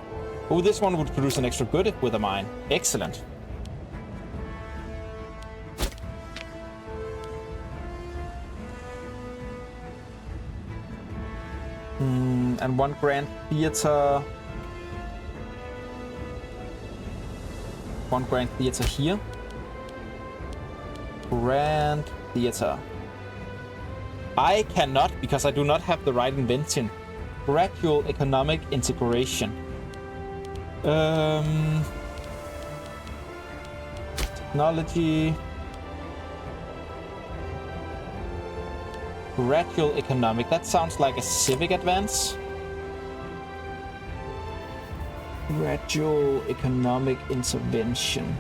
Oh, this one would produce an extra good with a mine. Excellent. And one grand theater. One grand theater here. Grand theater. I cannot, because I do not have the right invention. Gradual economic integration. Technology. Gradual economic. That sounds like a civic advance. Gradual economic intervention.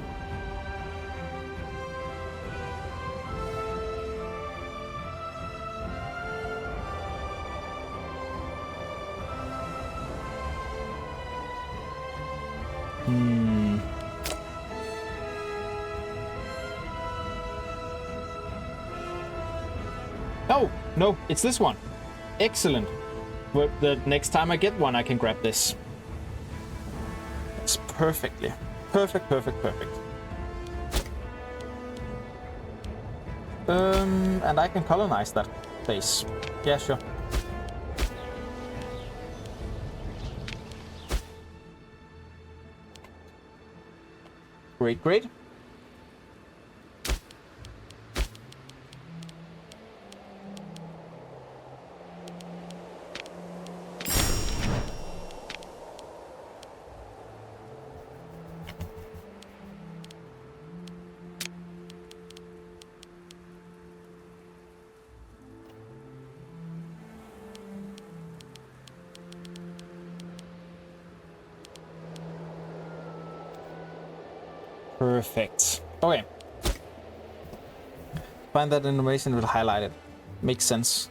Oh, no, it's this one. Excellent. But the next time I get one, I can grab this. It's perfectly. Perfect. And I can colonize that place. Yeah, sure. Great. Perfect. Okay. Find that information will highlight it. Makes sense.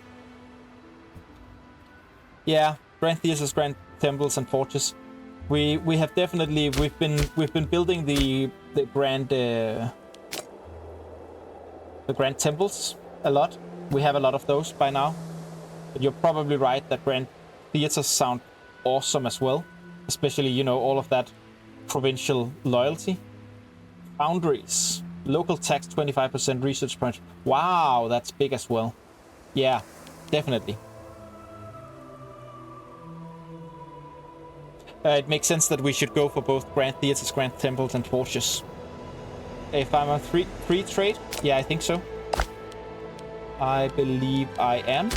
Yeah, grand theaters, grand temples, and forges. We have definitely we've been building the grand temples a lot. We have a lot of those by now. But you're probably right that grand theaters sound awesome as well, especially, you know, all of that provincial loyalty. Foundries. Local tax 25%, research branch. Wow, that's big as well. Yeah, definitely. It makes sense that we should go for both grand theaters, grand temples, and forges. if I'm on free trade. Yeah, I think so. I believe I am.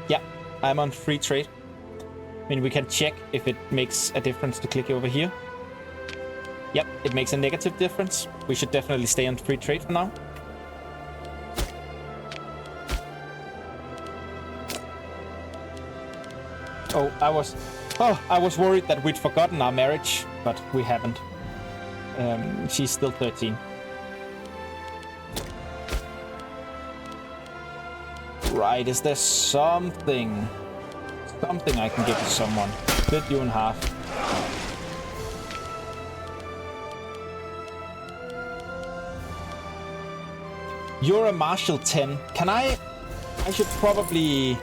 Yeah, I'm on free trade. I mean, we can check if it makes a difference to click over here. Yep, it makes a negative difference. We should definitely stay on free trade for now. Oh, I was worried that we'd forgotten our marriage, but we haven't. She's still 13. Right, is there something I can give to someone? Split you in half. You're a Marshal 10. Can I should probably...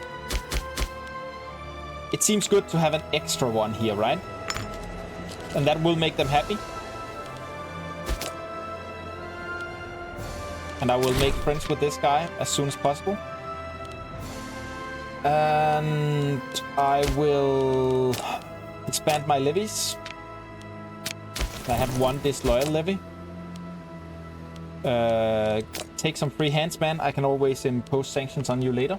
It seems good to have an extra one here, right? And that will make them happy. And I will make friends with this guy as soon as possible. And I will expand my levies. I have one disloyal levy. Take some free hands, man. I can always impose sanctions on you later.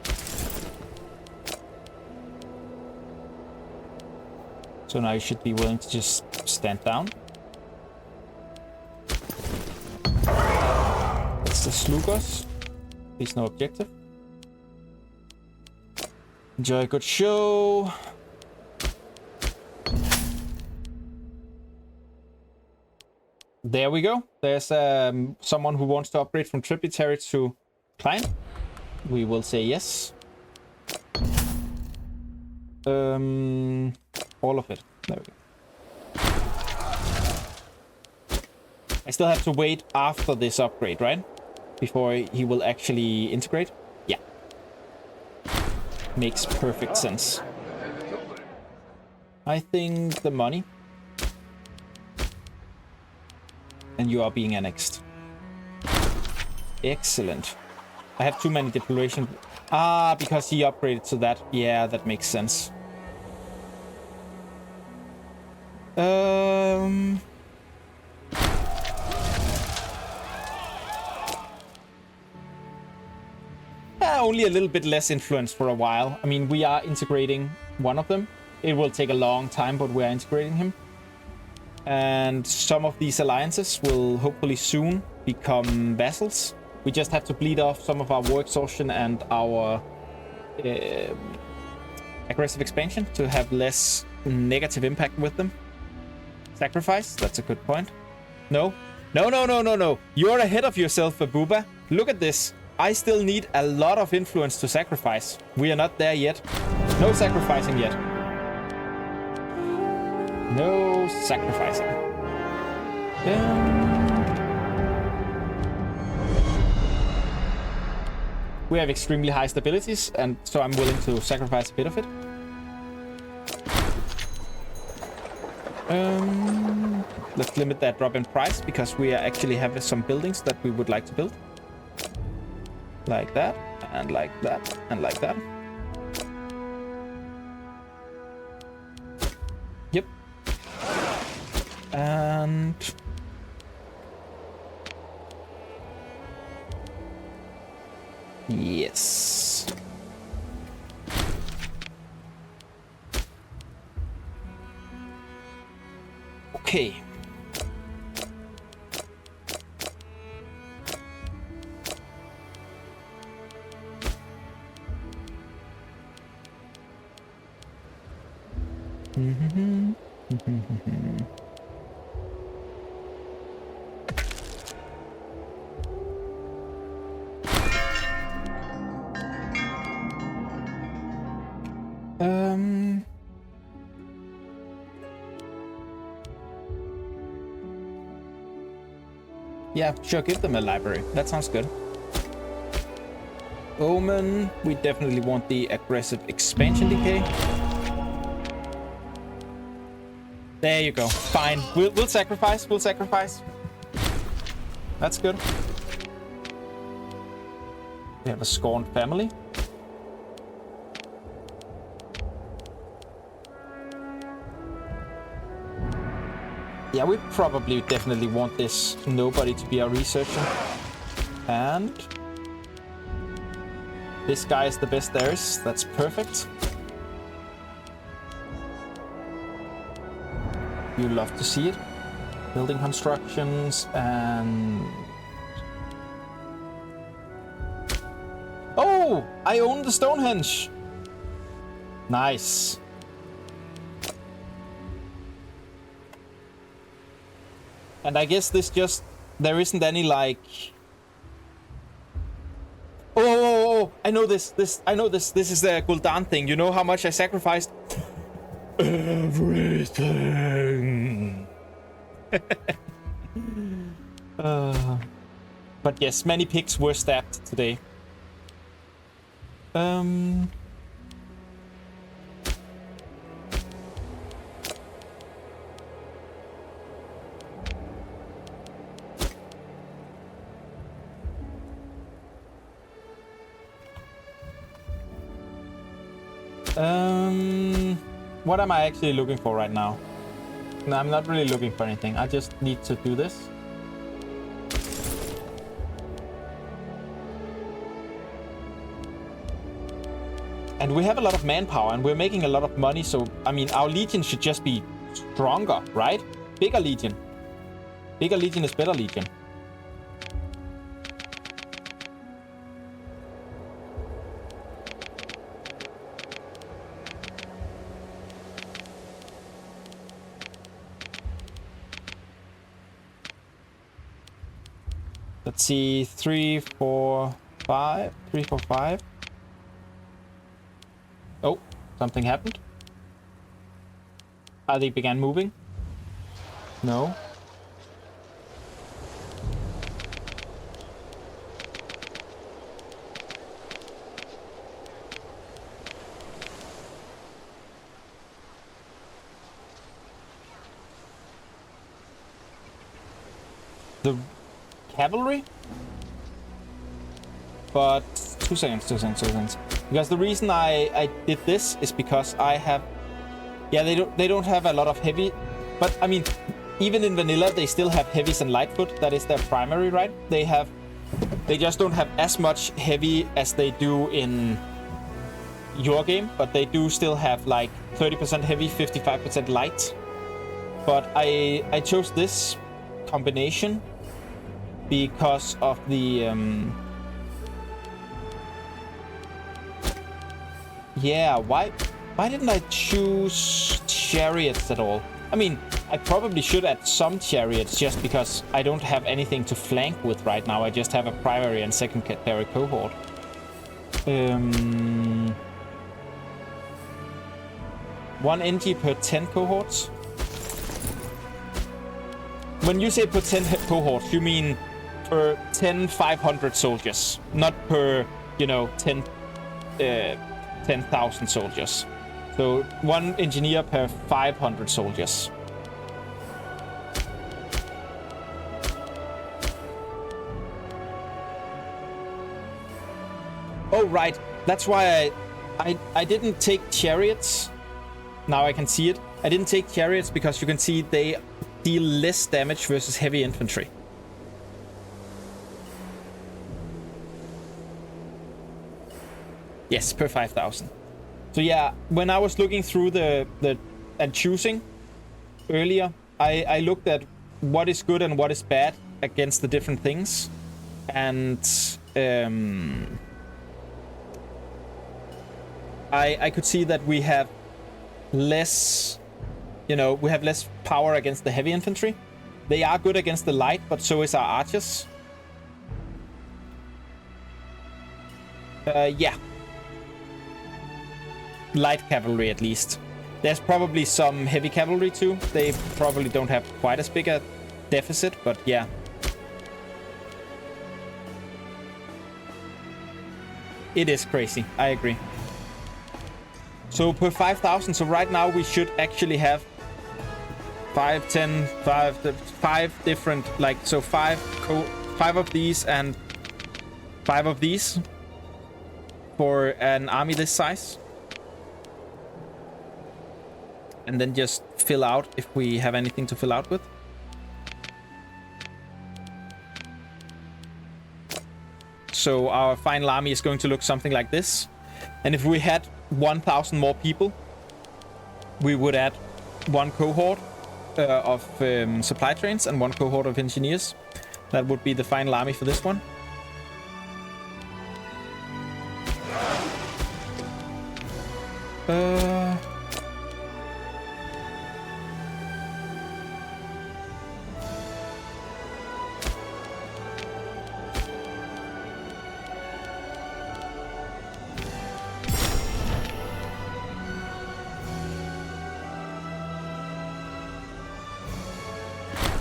So now you should be willing to just stand down. That's the Slugos. Please no objective. Enjoy a good show. There we go. There's someone who wants to upgrade from tributary to client. We will say yes. All of it. There we go. I still have to wait after this upgrade, right? Before he will actually integrate. Yeah. Makes perfect sense. I think the money. And you are being annexed. Excellent. I have too many deploration. Ah, because he upgraded to that. Yeah, that makes sense. Only a little bit less influence for a while. I mean, we are integrating one of them. It will take a long time, but we are integrating him. And some of these alliances will hopefully soon become vassals. We just have to bleed off some of our war exhaustion and our aggressive expansion to have less negative impact with them. Sacrifice? That's a good point. No. No. You're ahead of yourself, Abuba. Look at this. I still need a lot of influence to sacrifice. We are not there yet. No sacrificing yet. No sacrificing. We have extremely high stabilities, and so I'm willing to sacrifice a bit of it. Let's limit that drop in price, because we actually have some buildings that we would like to build. Like that, and like that, and like that. Yep. And... yes. Okay. Yeah, sure, give them a library. That sounds good. Omen, we definitely want the aggressive expansion decay. There you go. Fine. We'll sacrifice. We'll sacrifice. That's good. We have a scorned family. Yeah, we probably definitely want this nobody to be our researcher. And this guy is the best there is. That's perfect. You love to see it. Building constructions and... Oh! I own the Stonehenge! Nice. And I guess this just... There isn't any, like... Oh! I know this. I know this. This is the Gul'dan thing. You know how much I sacrificed? Everything! But yes, many pigs were stabbed today. What am I actually looking for right now? No, I'm not really looking for anything. I just need to do this. And we have a lot of manpower and we're making a lot of money. So, I mean, our legion should just be stronger, right? Bigger legion. Bigger legion is better legion. Let's see, 3, 4, 5. 3, 4, 5. Oh, something happened. They began moving. No. The cavalry? But 2 seconds. Because the reason I did this is because I have... Yeah, they don't have a lot of heavy... But, I mean, even in vanilla, they still have heavies and lightfoot. That is their primary, right? They just don't have as much heavy as they do in your game. But they do still have, like, 30% heavy, 55% light. But I chose this combination because of the... Yeah, why didn't I choose chariots at all? I mean, I probably should add some chariots just because I don't have anything to flank with right now. I just have a primary and secondary cohort. 1 NG per 10 cohorts. When you say per 10 cohorts, you mean per 10 500 soldiers, not per, 10,000 soldiers. So 1 engineer per 500 soldiers. Oh, right. That's why I didn't take chariots. Now I can see it. I didn't take chariots because you can see they deal less damage versus heavy infantry. Yes, per 5,000. So yeah, when I was looking through and choosing earlier, I looked at what is good and what is bad against the different things. And I could see that we have less, we have less power against the heavy infantry. They are good against the light, but so is our archers. Yeah. Light cavalry, at least. There's probably some heavy cavalry, too. They probably don't have quite as big a deficit, but yeah. It is crazy. I agree. So per 5,000, so right now we should actually have 5, 10, 5 different, like, so 5 of these and 5 of these for an army this size. and then just fill out if we have anything to fill out with. So our final army is going to look something like this. And if we had 1,000 more people, we would add one cohort of supply trains and one cohort of engineers. That would be the final army for this one.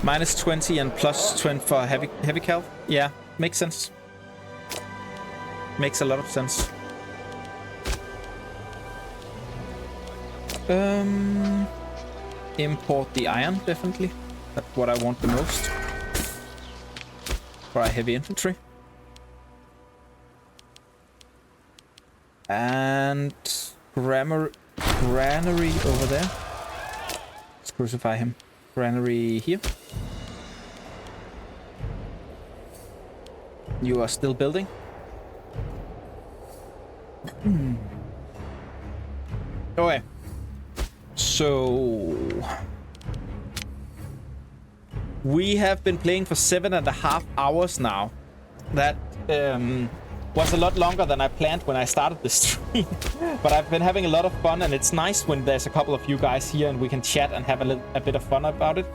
Minus 20 and plus 20 for heavy cal. Yeah, makes sense. Makes a lot of sense. Import the iron, definitely. That's what I want the most. For our heavy infantry. And granary over there. Let's crucify him. Granary here. You are still building. Okay. So we have been playing for 7.5 hours now. That was a lot longer than I planned when I started the stream. But I've been having a lot of fun, and it's nice when there's a couple of you guys here and we can chat and have a bit of fun about it.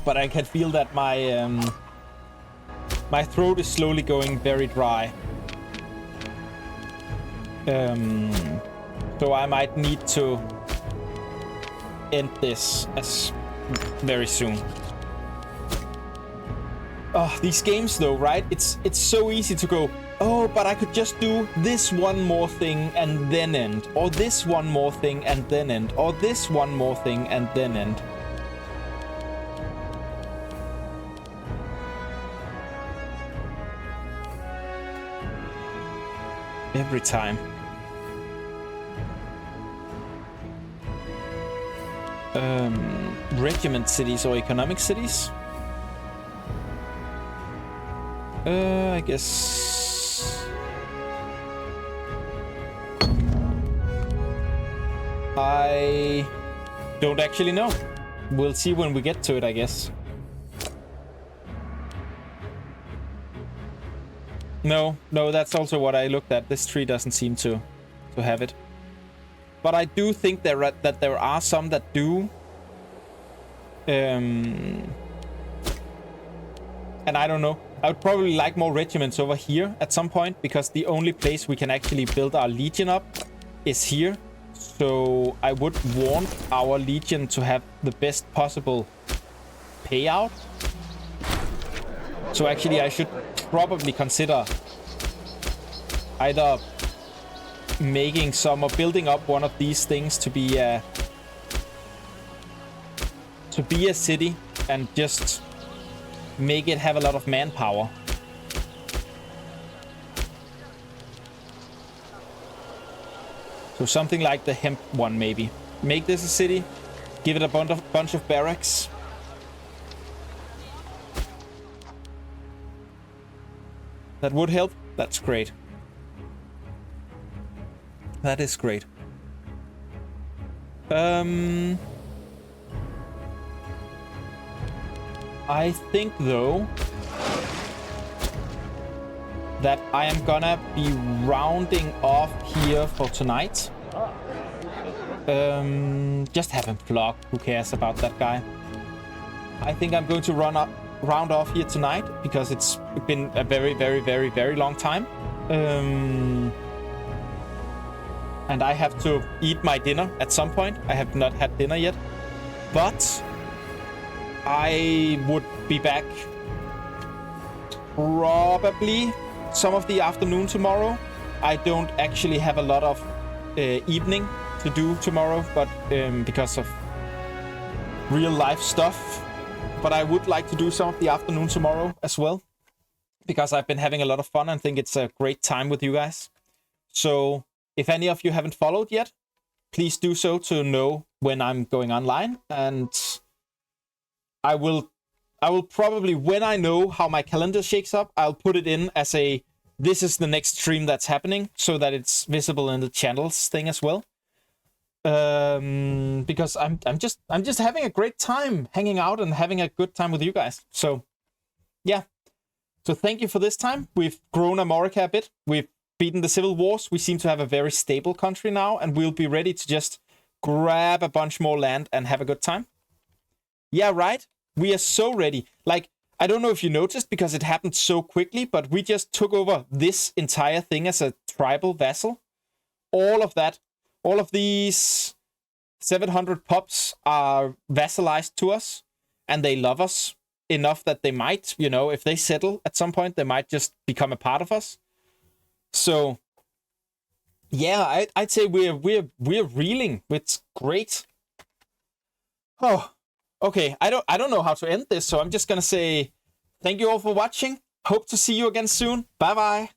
But I can feel that my throat is slowly going very dry. So I might need to end this very soon. Oh, these games though, right? It's so easy to go, oh, but I could just do this one more thing and then end. Or this one more thing and then end. Or this one more thing and then end. Every time. Regiment cities or economic cities? I guess... I don't actually know. We'll see when we get to it, I guess. No, that's also what I looked at. This tree doesn't seem to have it. But I do think that there are some that do. And I don't know. I would probably like more regiments over here at some point, because the only place we can actually build our legion up is here. So I would want our legion to have the best possible payout. So actually I should probably consider either making some or building up one of these things to be a city and just make it have a lot of manpower. So something like the hemp one, maybe. Make this a city, give it a bunch of barracks. That would help. That's great. That is great. I think, though, that I am gonna be rounding off here for tonight. Just have him flock. Who cares about that guy? I think I'm going to round off here tonight, because it's been a very, very, very, very long time. And I have to eat my dinner at some point. I have not had dinner yet. But I would be back probably some of the afternoon tomorrow. I don't actually have a lot of evening to do tomorrow, but because of real life stuff. But I would like to do some of the afternoon tomorrow as well, because I've been having a lot of fun and think it's a great time with you guys. So if any of you haven't followed yet, please do so to know when I'm going online, and I will probably, when I know how my calendar shakes up, I'll put it in as a, this is the next stream that's happening, so that it's visible in the channels thing as well. Because I'm just having a great time hanging out and having a good time with you guys. So yeah. So thank you for this time. We've grown America a bit. We've beaten the civil wars. We seem to have a very stable country now, and we'll be ready to just grab a bunch more land and have a good time. Yeah, right? We are so ready. Like, I don't know if you noticed because it happened so quickly, but we just took over this entire thing as a tribal vassal. All of that, all of these 700 pups are vassalized to us, and they love us enough that they might, you know, if they settle at some point, they might just become a part of us. So yeah, I'd say we're reeling. It's great. Oh, okay. I don't know how to end this, so I'm just gonna say thank you all for watching. Hope to see you again soon. Bye bye.